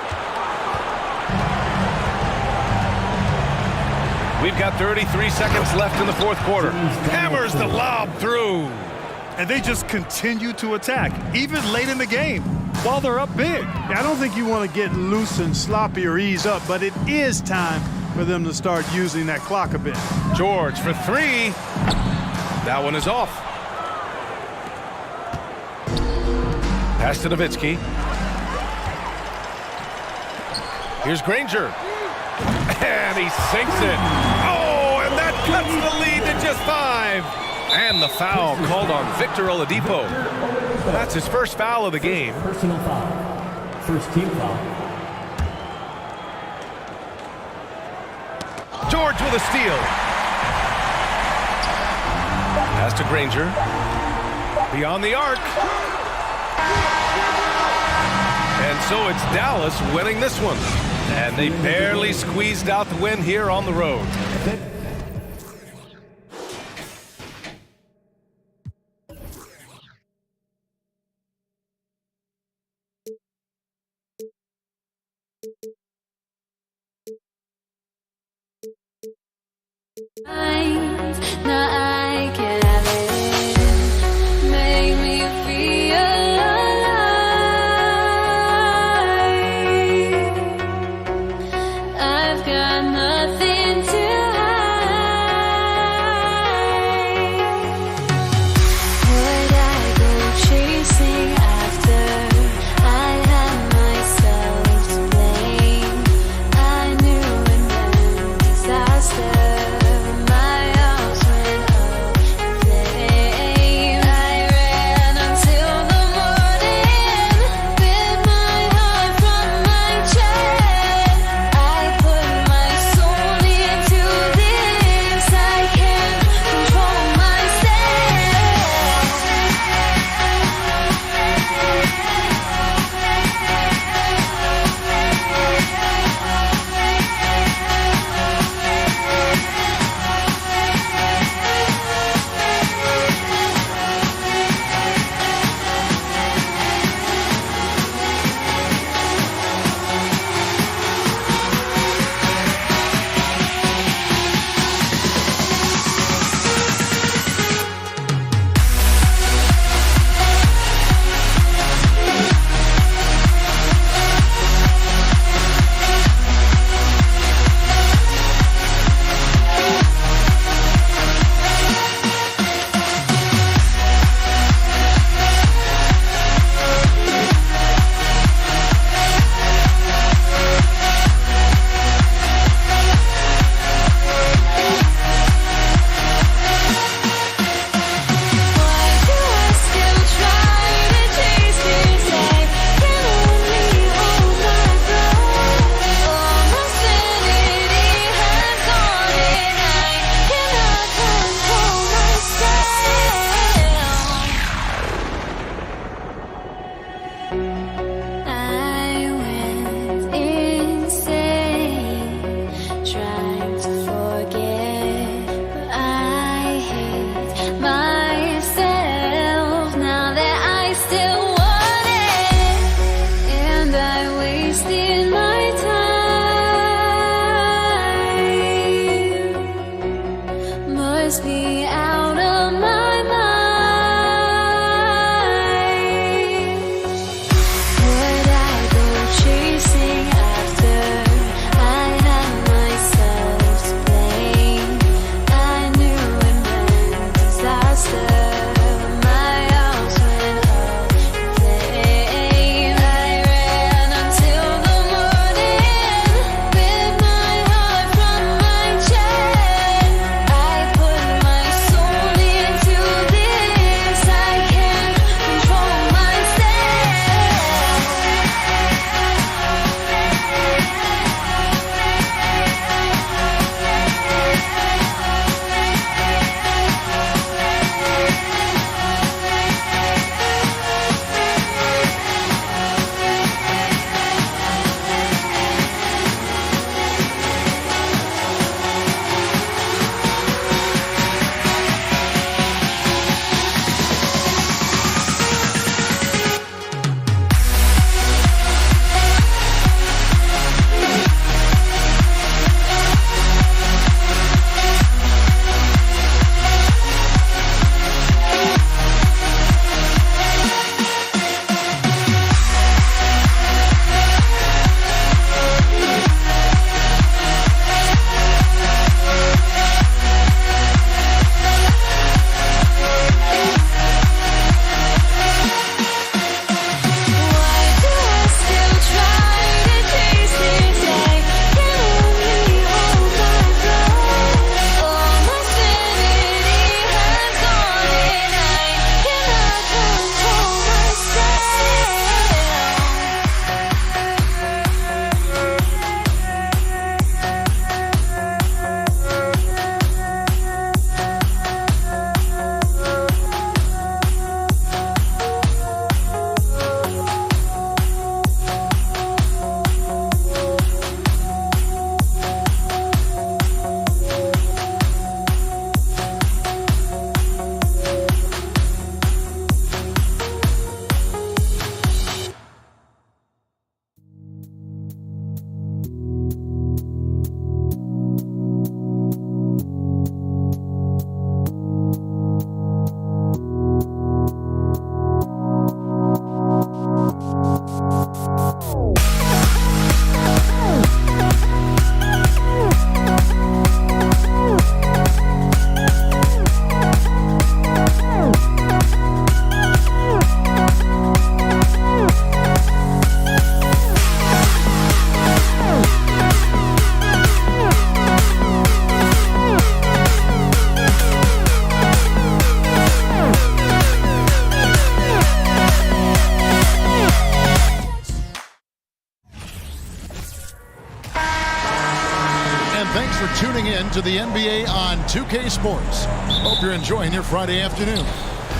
We've got 33 seconds left in the 4th quarter. Hammers the lob through. And they just continue to attack, even late in the game, while they're up big. Yeah, I don't think you want to get loose and sloppy or ease up, but it is time for them to start using that clock a bit. George for 3. That one is off. Pass to Nowitzki. Here's Granger. And he sinks it. Oh, and that cuts the lead to just 5. And the foul called on Victor Oladipo. That's his first foul of the game. Personal foul. First team foul. George with a steal. Pass to Granger. Beyond the arc. And so it's Dallas winning this one. And they barely squeezed out the win here on the road. Now I can have it. Make me feel alive. I've got nothing to hide. Would I go chasing after? I had myself to blame. I knew and then disaster. My must be out of my mind. Would I go chasing after? I had myself to blame. I knew it meant disaster. My house went up in flames. I ran until the morning with my heart from my chest. I put my soul into this. I can't control Thanks for tuning in to the NBA on 2K Sports. Hope you're enjoying your Friday afternoon.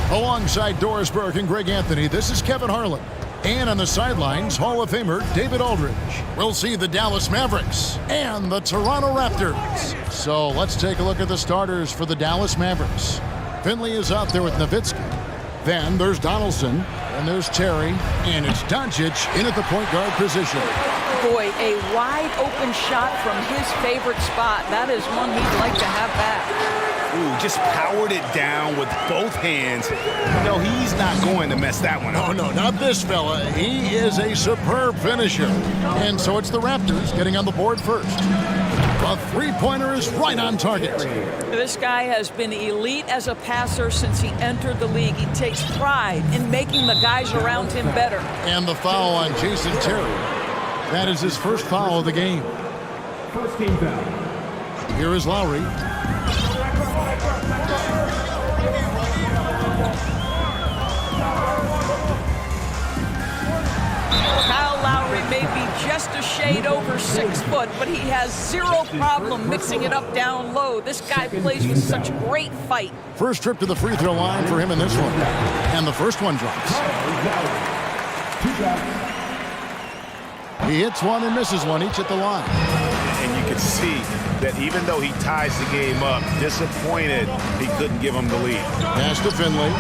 Alongside Doris Burke and Greg Anthony, this is Kevin Harlan. And on the sidelines, Hall of Famer David Aldridge. We'll see the Dallas Mavericks and the Toronto Raptors. So let's take a look at the starters for the Dallas Mavericks. Finley is out there with Nowitzki. Then there's Donaldson, and there's Terry, and it's Doncic in at the point guard position. Boy, a wide open shot from his favorite spot. That is one he'd like to have back. Ooh, just powered it down with both hands. No, he's not going to mess that one up. Oh, no, not this fella. He is a superb finisher. And so it's the Raptors getting on the board first. A three-pointer is right on target. This guy has been elite as a passer since he entered the league. He takes pride in making the guys around him better. And the foul on Jason Terry. That is his first foul of the game. First team foul. Here is Lowry. Kyle Lowry may be just a shade over 6 foot, but he has zero problem mixing it up down low. This guy plays with such great fight. First trip to the free throw line for him in this one. And the first one drops. He hits one and misses one, each at the line. And you can see that even though he ties the game up, disappointed he couldn't give him the lead. Pass to Finley.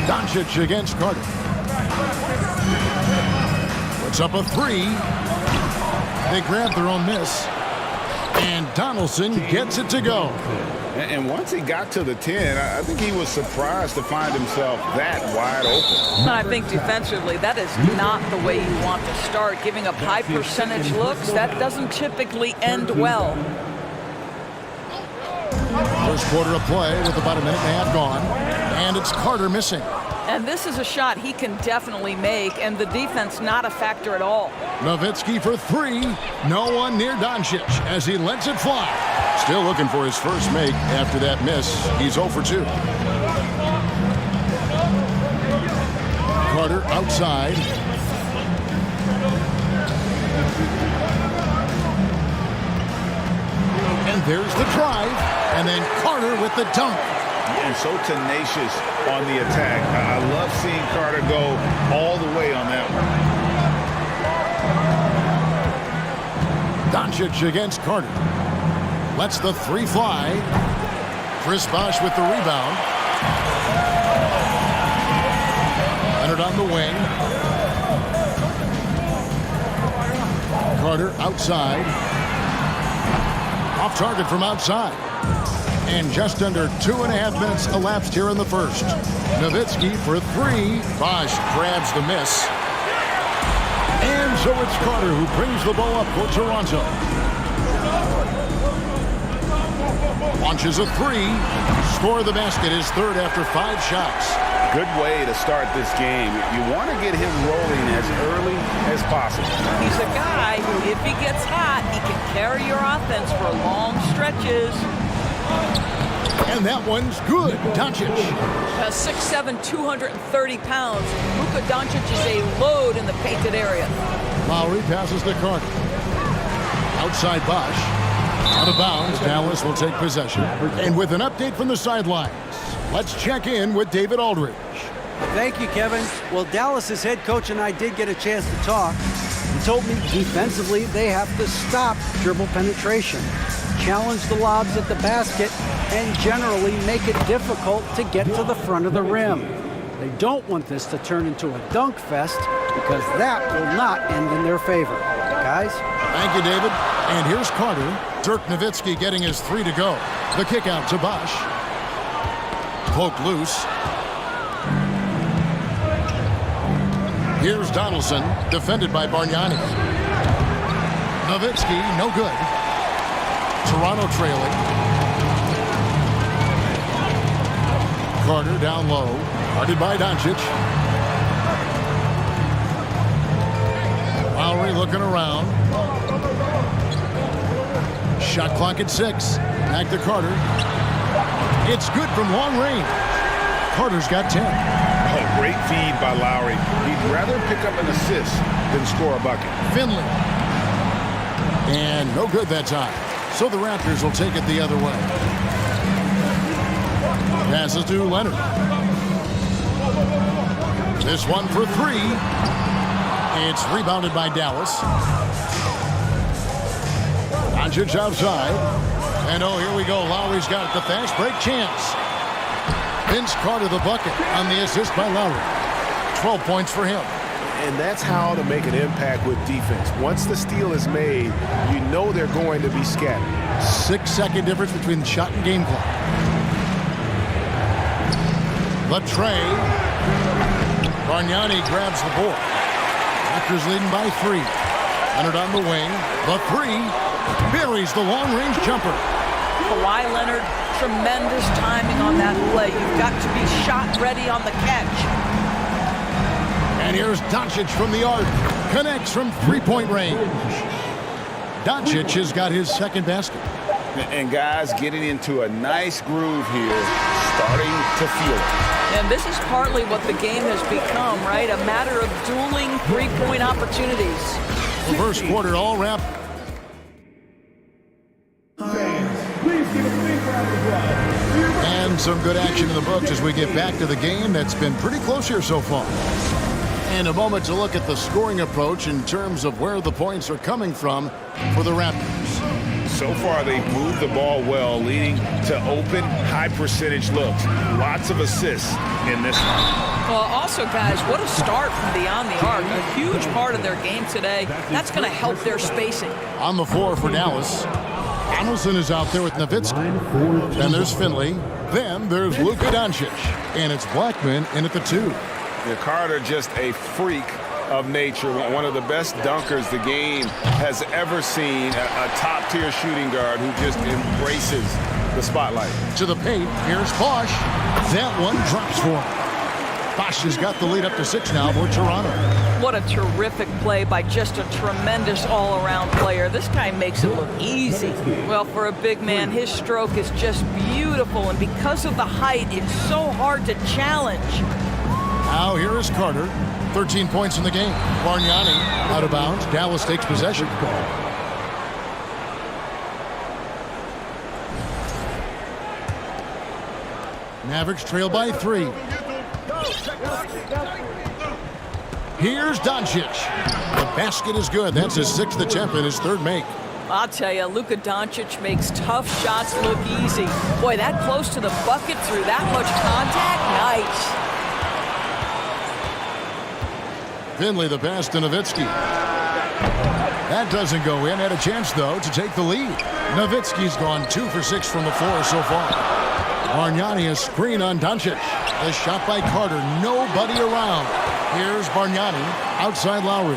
Doncic against Carter. Puts up a three. They grab their own miss. And Donaldson gets it to go. And once he got to the 10, I think he was surprised to find himself that wide open. I think defensively, that is not the way you want to start. Giving up high percentage looks, that doesn't typically end well. First quarter of play with about a minute and a half gone. And it's Carter missing. And this is a shot he can definitely make, and the defense not a factor at all. Nowitzki for three. No one near Doncic as he lets it fly. Still looking for his first make after that miss. He's 0 for 2. Carter outside. And there's the drive. And then Carter with the dunk. And so tenacious on the attack. I love seeing Carter go all the way on that one. Doncic against Carter. Lets the three fly. Chris Bosh with the rebound. Leonard on the wing. Carter outside. Off target from outside. And just under 2.5 minutes elapsed here in the first. Nowitzki for three. Bosh grabs the miss. And so it's Carter who brings the ball up for Toronto. Launches a three. Score the basket, his third after 5 shots. Good way to start this game. You want to get him rolling as early as possible. He's a guy who, if he gets hot, he can carry your offense for long stretches. And that one's good. Doncic. 6'7", 230 pounds. Luka Doncic is a load in the painted area. Lowry passes to Carter. Outside Bosh. Out of bounds. Dallas will take possession. And with an update from the sidelines, let's check in with David Aldridge. Thank you, Kevin. Well, Dallas's head coach and I did get a chance to talk. He told me defensively they have to stop dribble penetration, challenge the lobs at the basket, and generally make it difficult to get to the front of the rim. They don't want this to turn into a dunk fest because that will not end in their favor. Guys? Thank you, David. And here's Carter. Dirk Nowitzki getting his three to go. The kick out to Bosh. Poked loose. Here's Donaldson, defended by Bargnani. Nowitzki, no good. Toronto trailing. Carter down low, guarded by Doncic. Lowry looking around. Shot clock at 6. Back to Carter. It's good from long range. Carter's got 10. Oh, great feed by Lowry. He'd rather pick up an assist than score a bucket. Finley. And no good that time. So the Raptors will take it the other way. Passes to Leonard. This one for three. It's rebounded by Dallas. Doncic outside. And oh, here we go. Lowry's got the fast break chance. Vince Carter the bucket on the assist by Lowry. 12 points for him. And that's how to make an impact with defense. Once the steal is made, you know they're going to be scattered. 6-second difference between the shot and game clock. The tray. Bargnani grabs the board. Raptors leading by 3. Leonard on the wing. The three. Buries the long-range jumper. Kawhi Leonard, tremendous timing on that play. You've got to be shot ready on the catch. And here's Doncic from the arc. Connects from three-point range. Doncic has got his second basket. And guys getting into a nice groove here, starting to feel it. And this is partly what the game has become, right? A matter of dueling three-point opportunities. The first quarter all wrapped. And some good action in the books as we get back to the game that's been pretty close here so far. And a moment to look at the scoring approach in terms of where the points are coming from for the Raptors. So far, they've moved the ball well, leading to open, high-percentage looks. Lots of assists in this one. Well, also, guys, what a start from beyond the arc. A huge part of their game today. That's going to help their spacing. On the floor for Dallas. Donaldson is out there with Nowitzki. Then there's Finley. Then there's Luka Doncic. And it's Blackman in at the 2. Carter just a freak of nature, one of the best dunkers the game has ever seen, a top-tier shooting guard who just embraces the spotlight. To the paint, here's Bosch. That one drops for him. Bosch has got the lead up to 6 now for Toronto. What a terrific play by just a tremendous all-around player. This guy makes it look easy. Well, for a big man, his stroke is just beautiful, and because of the height, it's so hard to challenge. Now here is Carter. 13 points in the game. Bargnani out of bounds. Dallas takes possession. Mavericks trail by 3. Here's Doncic. The basket is good. That's his 6th attempt and his 3rd make. I'll tell you, Luka Doncic makes tough shots look easy. Boy, that close to the bucket through that much contact, nice. Finley the pass to Nowitzki. That doesn't go in. Had a chance, though, to take the lead. Nowitzki's gone 2 for 6 from the floor so far. Bargnani a screen on Doncic. The shot by Carter. Nobody around. Here's Bargnani outside Lowry.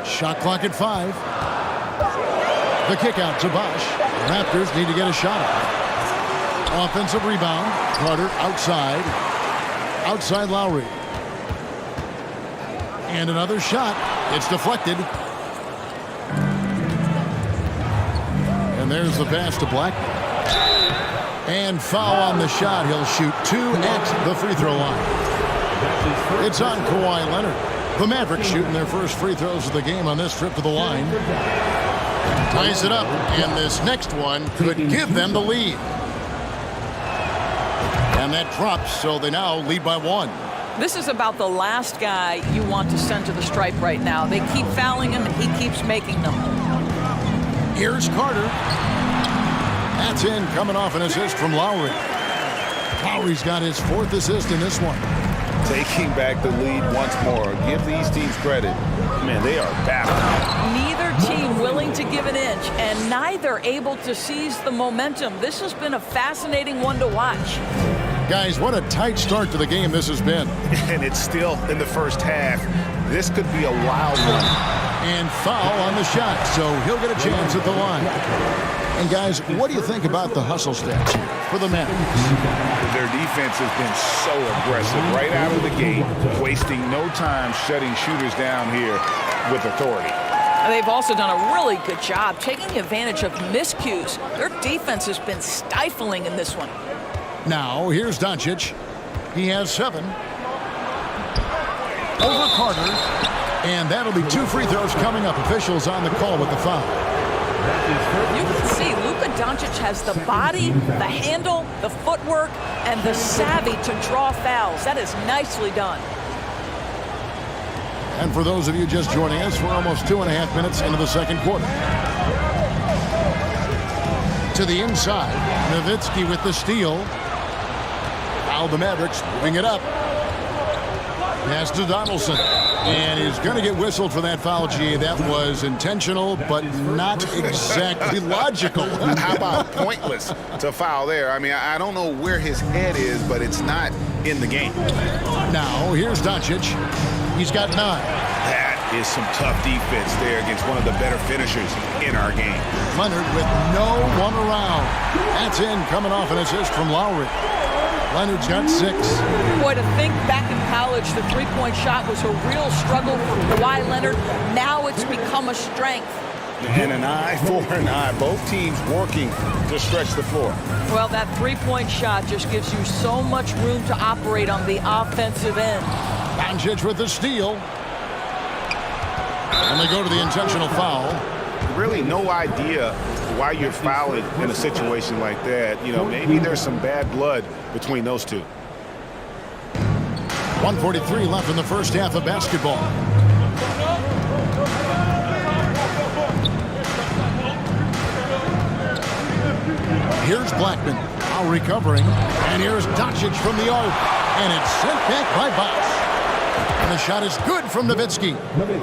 Shot clock at 5. The kick out to Bosch. Raptors need to get a shot up. Offensive rebound. Carter outside. Outside Lowry. And another shot. It's deflected. And there's the pass to Blackman. And foul on the shot. He'll shoot 2 at the free throw line. It's on Kawhi Leonard. The Mavericks shooting their first free throws of the game on this trip to the line. Ties it up, and this next one could give them the lead. And that drops, so they now lead by 1. This is about the last guy you want to send to the stripe right now. They keep fouling him, and he keeps making them. Here's Carter. That's in, coming off an assist from Lowry. Lowry's got his 4th assist in this one. Taking back the lead once more. Give these teams credit. Man, they are battling. Neither team willing to give an inch, and neither able to seize the momentum. This has been a fascinating one to watch. Guys, what a tight start to the game this has been. And it's still in the first half. This could be a wild one. And foul on the shot, so he'll get a chance at the line. And guys, what do you think about the hustle stats for the Mavericks? Their defense has been so aggressive right out of the gate, wasting no time shutting shooters down here with authority. They've also done a really good job taking advantage of miscues. Their defense has been stifling in this one. Now, here's Doncic. He has 7. Over Carter. And that'll be 2 free throws coming up. Officials on the call with the foul. You can see Luka Doncic has the body, the handle, the footwork, and the savvy to draw fouls. That is nicely done. And for those of you just joining us, we're almost 2.5 minutes into the second quarter. To the inside, Nowitzki with the steal. Now the Mavericks moving it up. Pass to Donaldson. And he's going to get whistled for that foul, G. That was intentional, but not exactly logical. How about pointless to foul there? I mean, I don't know where his head is, but it's not in the game. Now, here's Doncic. He's got 9. That is some tough defense there against one of the better finishers in our game. Leonard with no one around. That's in, coming off an assist from Lowry. Leonard's got 6. Boy, to think back in college, the three-point shot was a real struggle for Kawhi Leonard. Now it's become a strength. And an eye for an eye. Both teams working to stretch the floor. Well, that three-point shot just gives you so much room to operate on the offensive end. Doncic with the steal. And they go to the intentional foul. Really no idea why you're fouling in a situation like that. You know, maybe there's some bad blood between those two. 1:43 left in the first half of basketball. Here's Blackman, now recovering, and here's Doncic from the arc, and it's sent back by Bosch. And the shot is good from Nowitzki.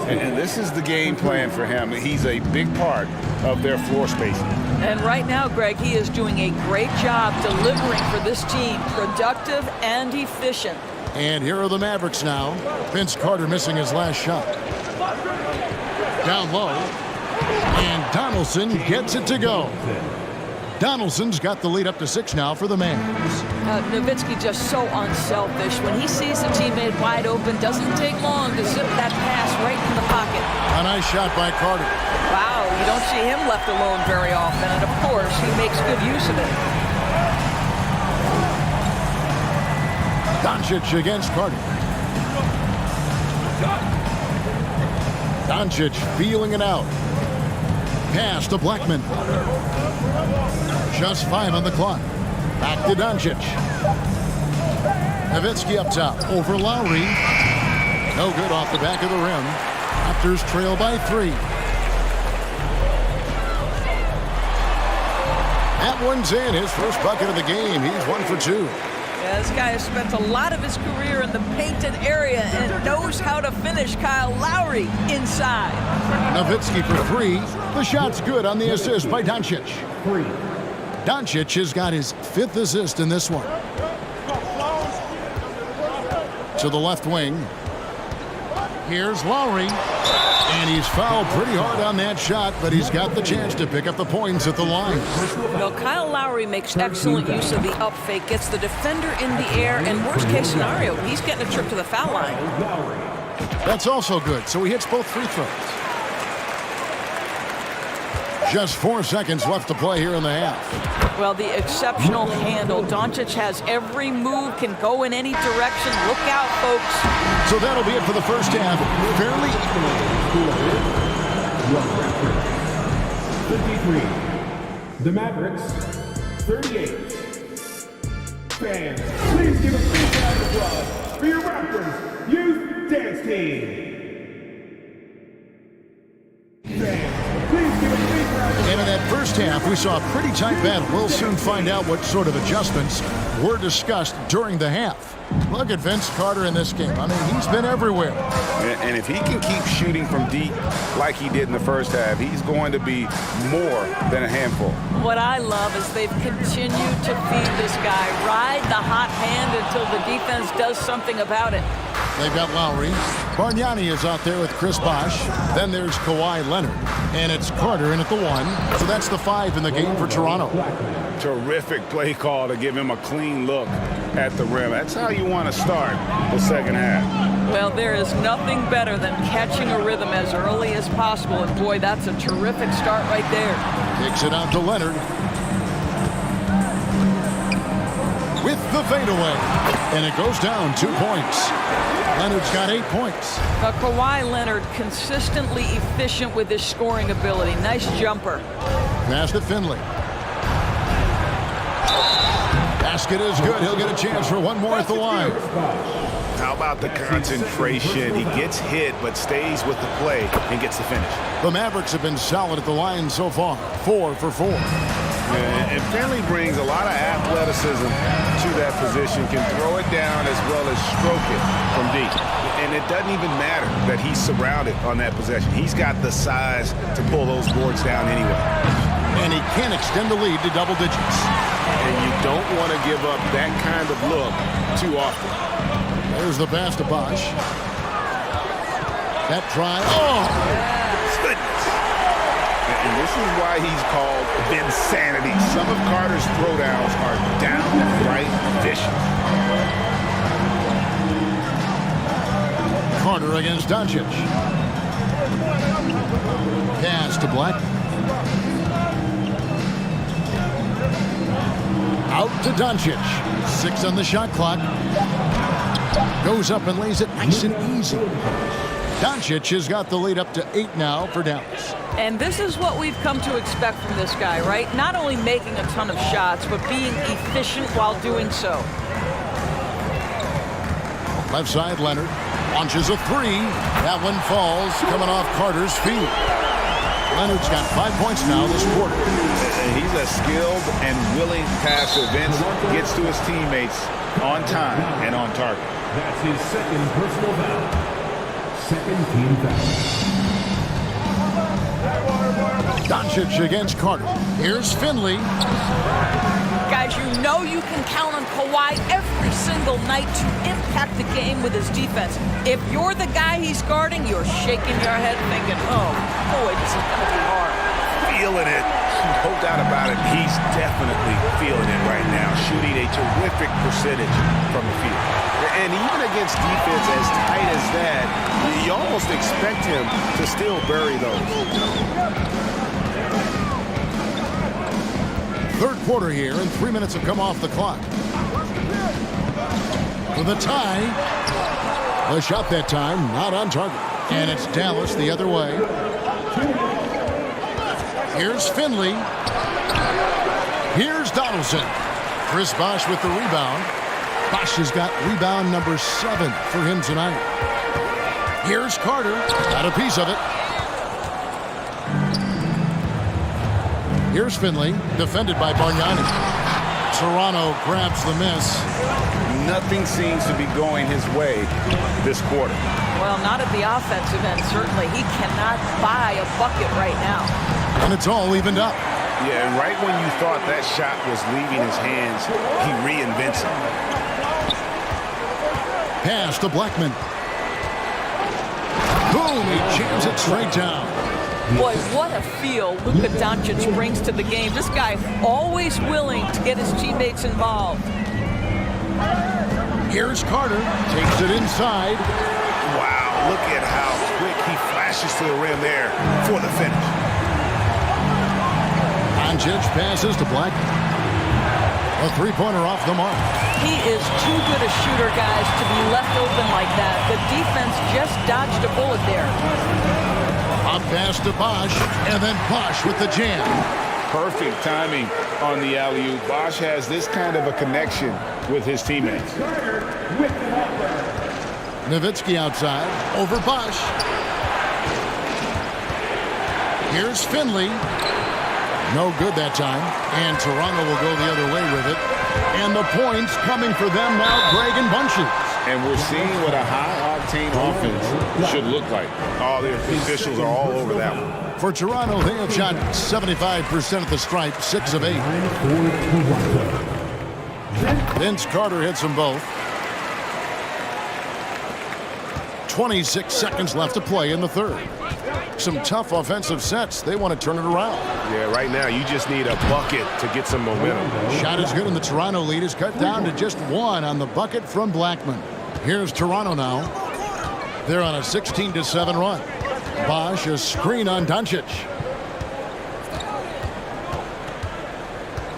And this is the game plan for him. He's a big part of their floor spacing. And right now, Greg, he is doing a great job delivering for this team, productive and efficient. And here are the Mavericks now. Vince Carter missing his last shot. Down low. And Donaldson gets it to go. Donaldson's got the lead up to 6 now for the Mavs. Nowitzki just so unselfish. When he sees a teammate wide open, doesn't take long to zip that pass right in the pocket. A nice shot by Carter. Wow, you don't see him left alone very often, and of course, he makes good use of it. Doncic against Carter. Doncic feeling it out. Pass to Blackman. Just 5 on the clock. Back to Doncic. Nowitzki up top over Lowry. No good off the back of the rim. Raptors trail by 3. That one's in. His first bucket of the game. He's 1 for 2. Yeah, this guy has spent a lot of his career in the painted area and knows how to finish. Kyle Lowry inside. Nowitzki for 3. The shot's good on the assist by Doncic. Doncic has got his 5th assist in this one. To the left wing. Here's Lowry. And he's fouled pretty hard on that shot, but he's got the chance to pick up the points at the line. Well, Kyle Lowry makes excellent use of the up fake, gets the defender in the air, and worst case scenario, he's getting a trip to the foul line. That's also good, so he hits both free throws. Just 4 seconds left to play here in the half. Well, the exceptional handle. Doncic has every move, can go in any direction. Look out, folks. So that'll be it for the first half. Fairly 53. The Mavericks, 38. Fans, please give a big round of applause for your Raptors Youth Dance Team. Fans, please give a big round of applause. And in that first half, we saw a pretty tight battle. We'll soon find out what sort of adjustments were discussed during the half. Look at Vince Carter in this game. I mean, he's been everywhere. And if he can keep shooting from deep like he did in the first half, he's going to be more than a handful. What I love is they've continued to feed this guy. Ride the hot hand until the defense does something about it. They've got Lowry. Bargnani is out there with Chris Bosh. Then there's Kawhi Leonard. And it's Carter in at the 1. So that's the 5 in the game for Toronto. Terrific play call to give him a clean look at the rim. That's how you want to start the second half. Well, there is nothing better than catching a rhythm as early as possible. And boy, that's a terrific start right there. Kicks it out to Leonard. With the fadeaway. And it goes down 2 points. Leonard's got 8 points. Kawhi Leonard consistently efficient with his scoring ability. Nice jumper. Pass to Finley. Basket is good. He'll get a chance for one more at the line. How about the concentration? He gets hit but stays with the play and gets the finish. The Mavericks have been solid at the line so far. 4 for 4. And Finley brings a lot of athleticism to that position, can throw it down as well as stroke it from deep. And it doesn't even matter that he's surrounded on that possession. He's got the size to pull those boards down anyway. And he can extend the lead to double digits. And you don't want to give up that kind of look too often. There's the pass to Bosh. That try. Oh! Goodness. And this is why he's called Vinsanity. Some of Carter's throwdowns are downright vicious. Carter against Doncic. Pass to Black. Out to Doncic. 6 on the shot clock. Goes up and lays it nice and easy. Doncic has got the lead up to 8 now for Dallas. And this is what we've come to expect from this guy, right? Not only making a ton of shots, but being efficient while doing so. Left side, Leonard launches a 3. That one falls, coming off Carter's feet. Leonard's got 5 points now this quarter. He's a skilled and willing passer. Vince gets to his teammates on time and on target. That's his second personal foul. Second team foul. Doncic against Carter. Here's Finley. Guys, you know you can count on Kawhi every single night to impact the game with his defense. If you're the guy he's guarding, you're shaking your head thinking, oh, boy, this is going to be hard. Feeling it. No doubt about it. He's definitely feeling it right now. Shooting a terrific percentage from the field. And even against defense as tight as that, you almost expect him to still bury those. Third quarter here, and 3 minutes have come off the clock. For the tie. The shot that time, not on target. And it's Dallas the other way. Here's Finley. Here's Donaldson. Chris Bosh with the rebound. Bosh has got rebound number 7 for him tonight. Here's Carter. Got a piece of it. Here's Finley, defended by Bargnani. Toronto grabs the miss. Nothing seems to be going his way this quarter. Well, not at the offensive end, certainly. He cannot buy a bucket right now. And it's all evened up. Yeah, and right when you thought that shot was leaving his hands, he reinvents it. Pass to Blackman. Boom, he jams it straight down. Boy, what a feel Luka Doncic brings to the game. This guy always willing to get his teammates involved. Here's Carter. Takes it inside. Wow, look at how quick he flashes to the rim there for the finish. Doncic passes to Blackman. A three-pointer off the mark. He is too good a shooter, guys, to be left open like that. The defense just dodged a bullet there. Up pass to Bosh, and then Bosh with the jam. Perfect timing on the alley-oop. Bosh has this kind of a connection with his teammates. Nowitzki outside, over Bosh. Here's Finley. No good that time, and Toronto will go the other way with it. And the points coming for them now, Greg and Bunches. And we're seeing what a high-octane offense should look like. All the officials are all over that one. For Toronto, they have shot 75% at the stripe, 6 of 8. Vince Carter hits them both. 26 seconds left to play in the third. Some tough offensive sets. They want to turn it around. Yeah, right now you just need a bucket to get some momentum. Shot is good, and the Toronto lead is cut down to just 1 on the bucket from Blackman. Here's Toronto now. They're on a 16-7 run. Bosh, a screen on Doncic.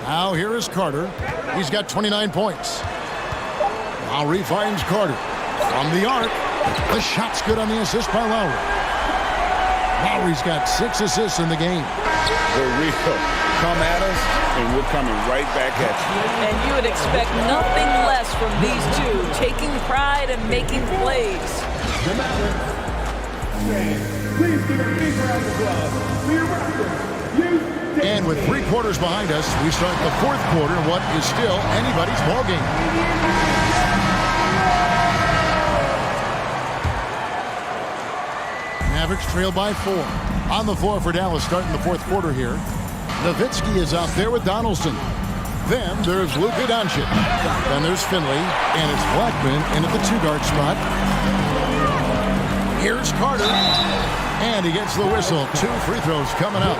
Now here is Carter. He's got 29 points. Lowry finds Carter. From the arc. The shot's good on the assist by Lowry. Lowry's got 6 assists in the game. The real come at us, and we're coming right back at you. And you would expect nothing less from these two, taking pride and making plays. Please give a big round of applause for your record. And with 3 quarters behind us, we start the fourth quarter in what is still anybody's ballgame. Mavericks trail by 4. On the floor for Dallas starting the fourth quarter here. Nowitzki is out there with Donaldson. Then there's Luka Doncic. Then there's Finley, and it's Blackman in at the 2-guard spot. Here's Carter, and he gets the whistle. 2 free throws coming up.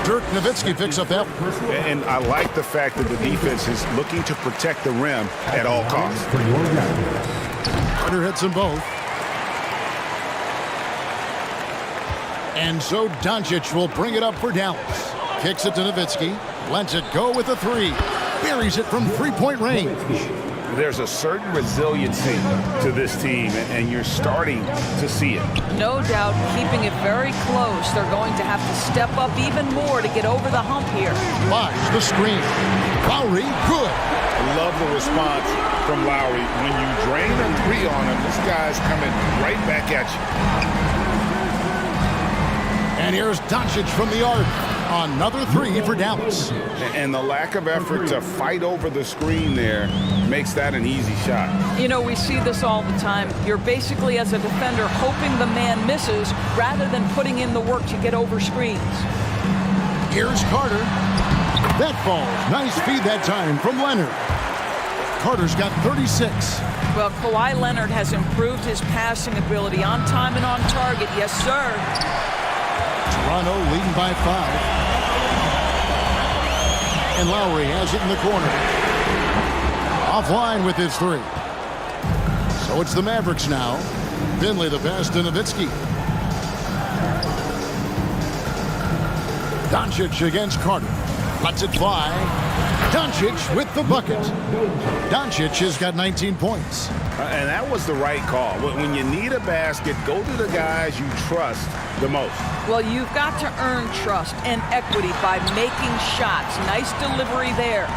Dirk Nowitzki picks up that. And I like the fact that the defense is looking to protect the rim at all costs. Carter hits them both. And so Doncic will bring it up for Dallas. Kicks it to Nowitzki. Lets it go with a 3. Buries it from 3-point range. There's a certain resiliency to this team, and you're starting to see it. No doubt, keeping it very close. They're going to have to step up even more to get over the hump here. Buys the screen. Lowry, good. I love the response from Lowry. When you drain a 3 on him, this guy's coming right back at you. And here's Doncic from the arc. Another three for Dallas. And the lack of effort to fight over the screen there makes that an easy shot. You know, we see this all the time. You're basically, as a defender, hoping the man misses rather than putting in the work to get over screens. Here's Carter. That falls. Nice feed that time from Leonard. Carter's got 36. Well, Kawhi Leonard has improved his passing ability on time and on target. Yes, sir. Toronto leading by 5. And Lowry has it in the corner. Offline with his three. So it's the Mavericks now. Finley the pass to Nowitzki. Doncic against Carter. Lets it fly. Doncic with the bucket. Doncic has got 19 points. And that was the right call. When you need a basket, go to the guys you trust the most. Well, you've got to earn trust and equity by making shots. Nice delivery there.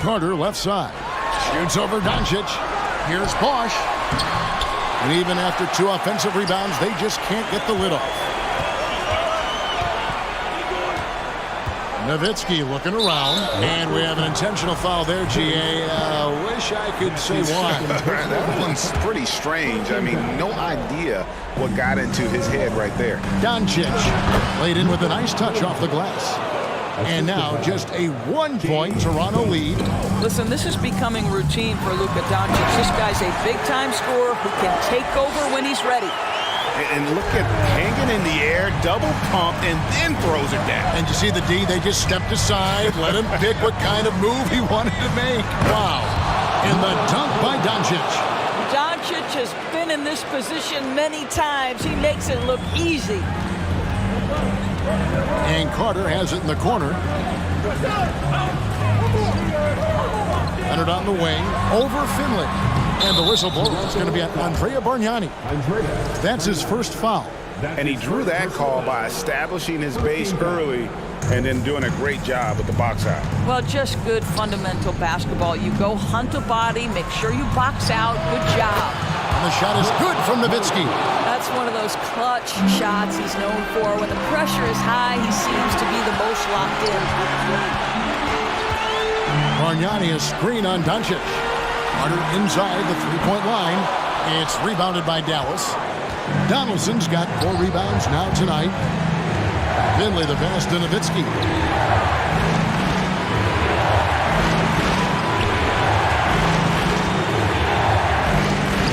Carter left side. Shoots over Doncic. Here's Bosch. And even after 2 offensive rebounds, they just can't get the lid off. Nowitzki looking around, and we have an intentional foul there, G.A. Wish I could say why. That one's pretty strange. I mean, no idea what got into his head right there. Doncic laid in with a nice touch off the glass. And now just a 1-point Toronto lead. Listen, this is becoming routine for Luka Doncic. This guy's a big-time scorer who can take over when he's ready. And look at hanging in the air, double pump, and then throws it down. And you see the D, they just stepped aside, let him pick what kind of move he wanted to make. Wow. And the dunk by Doncic. Doncic has been in this position many times. He makes it look easy. And Carter has it in the corner. Leonard on the wing, over Finley. And the whistle blows. It's going to be Andrea Bargnani. That's his first foul. And he drew that call by establishing his base early and then doing a great job with the box out. Well, just good fundamental basketball. You go hunt a body, make sure you box out. Good job. And the shot is good from Nowitzki. That's one of those clutch shots he's known for. When the pressure is high, he seems to be the most locked in. Bargnani a screen on Doncic. Carter inside the three-point line. It's rebounded by Dallas. Donaldson's got 4 rebounds now tonight. Finley the pass to Nowitzki.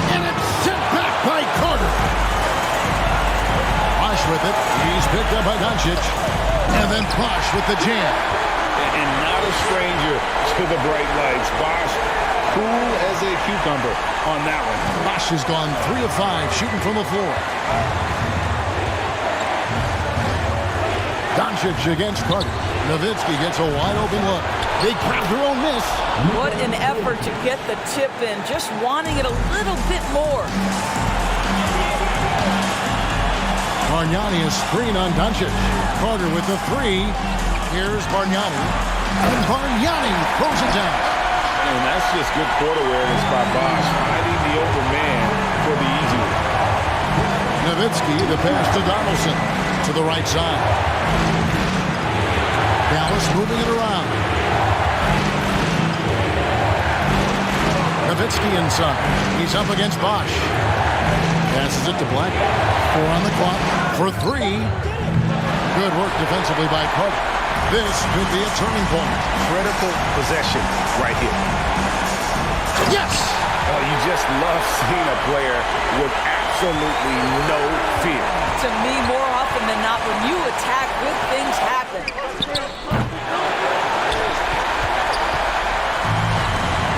And it's sent back by Carter. Bosch with it. He's picked up by Doncic. And then Bosch with the jam. And not a stranger to the bright lights. Bosch, cool as a cucumber on that one. Bosch has gone 3 of 5 shooting from the floor. Doncic against Carter. Nowitzki gets a wide open look. They grab their own miss. What an effort to get the tip in, just wanting it a little bit more. Bargnani a screen on Doncic. Carter with the 3. Here's Bargnani. And Bargnani throws it down. And that's just good court awareness by Bosch, finding the open man for the easy one. Nowitzki, the pass to Donaldson to the right side. Dallas moving it around. Nowitzki inside. He's up against Bosch. Passes it to Black. 4 on the clock for 3. Good work defensively by Carter. This could be a turning point. Critical possession right here. Yes! Oh, you just love seeing a player with absolutely no fear. To me, more often than not, when you attack, good things happen.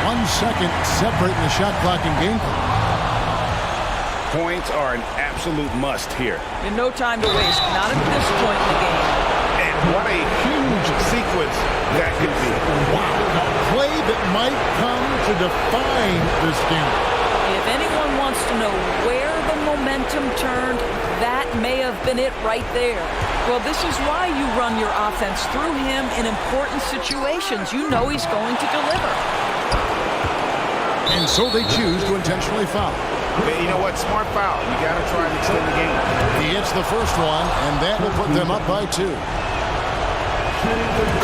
1 second separating the shot clock and game clock. Points are an absolute must here. And no time to waste, not at this point in the game. And what a huge sequence that could be. Wow, a play that might come to define this game. If anyone wants to know where the momentum turned, that may have been it right there. Well, this is why you run your offense through him in important situations. You know he's going to deliver. And so they choose to intentionally foul. And you know what? Smart foul. You got to try and extend the game. He hits the first one, and that will put them up by 2.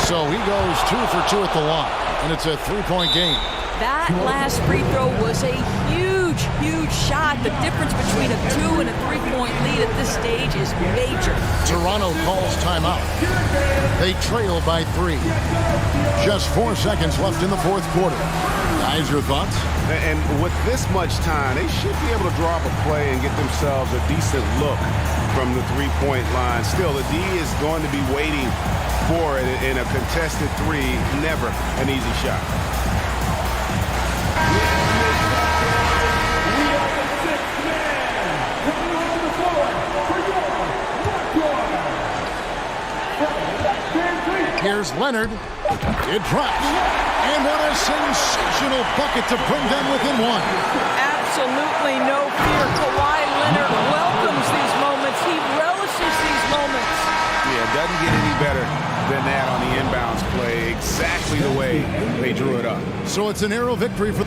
So he goes 2 for 2 at the line, and it's a 3-point game. That last free throw was a huge, huge shot. The difference between a 2 and a 3-point lead at this stage is major. Toronto calls timeout. They trail by 3. Just 4 seconds left in the fourth quarter. Guys, your thoughts? And with this much time, they should be able to draw up a play and get themselves a decent look from the 3-point line. Still, the D is going to be waiting for it in a contested 3. Never an easy shot. Here's Leonard. It drops. And what a sensational bucket to bring them within 1. Absolutely no fear. Kawhi Leonard welcomes these moments. He relishes these moments. Yeah, it doesn't get any better than that on the inbounds play. Exactly the way they drew it up. So it's a narrow victory for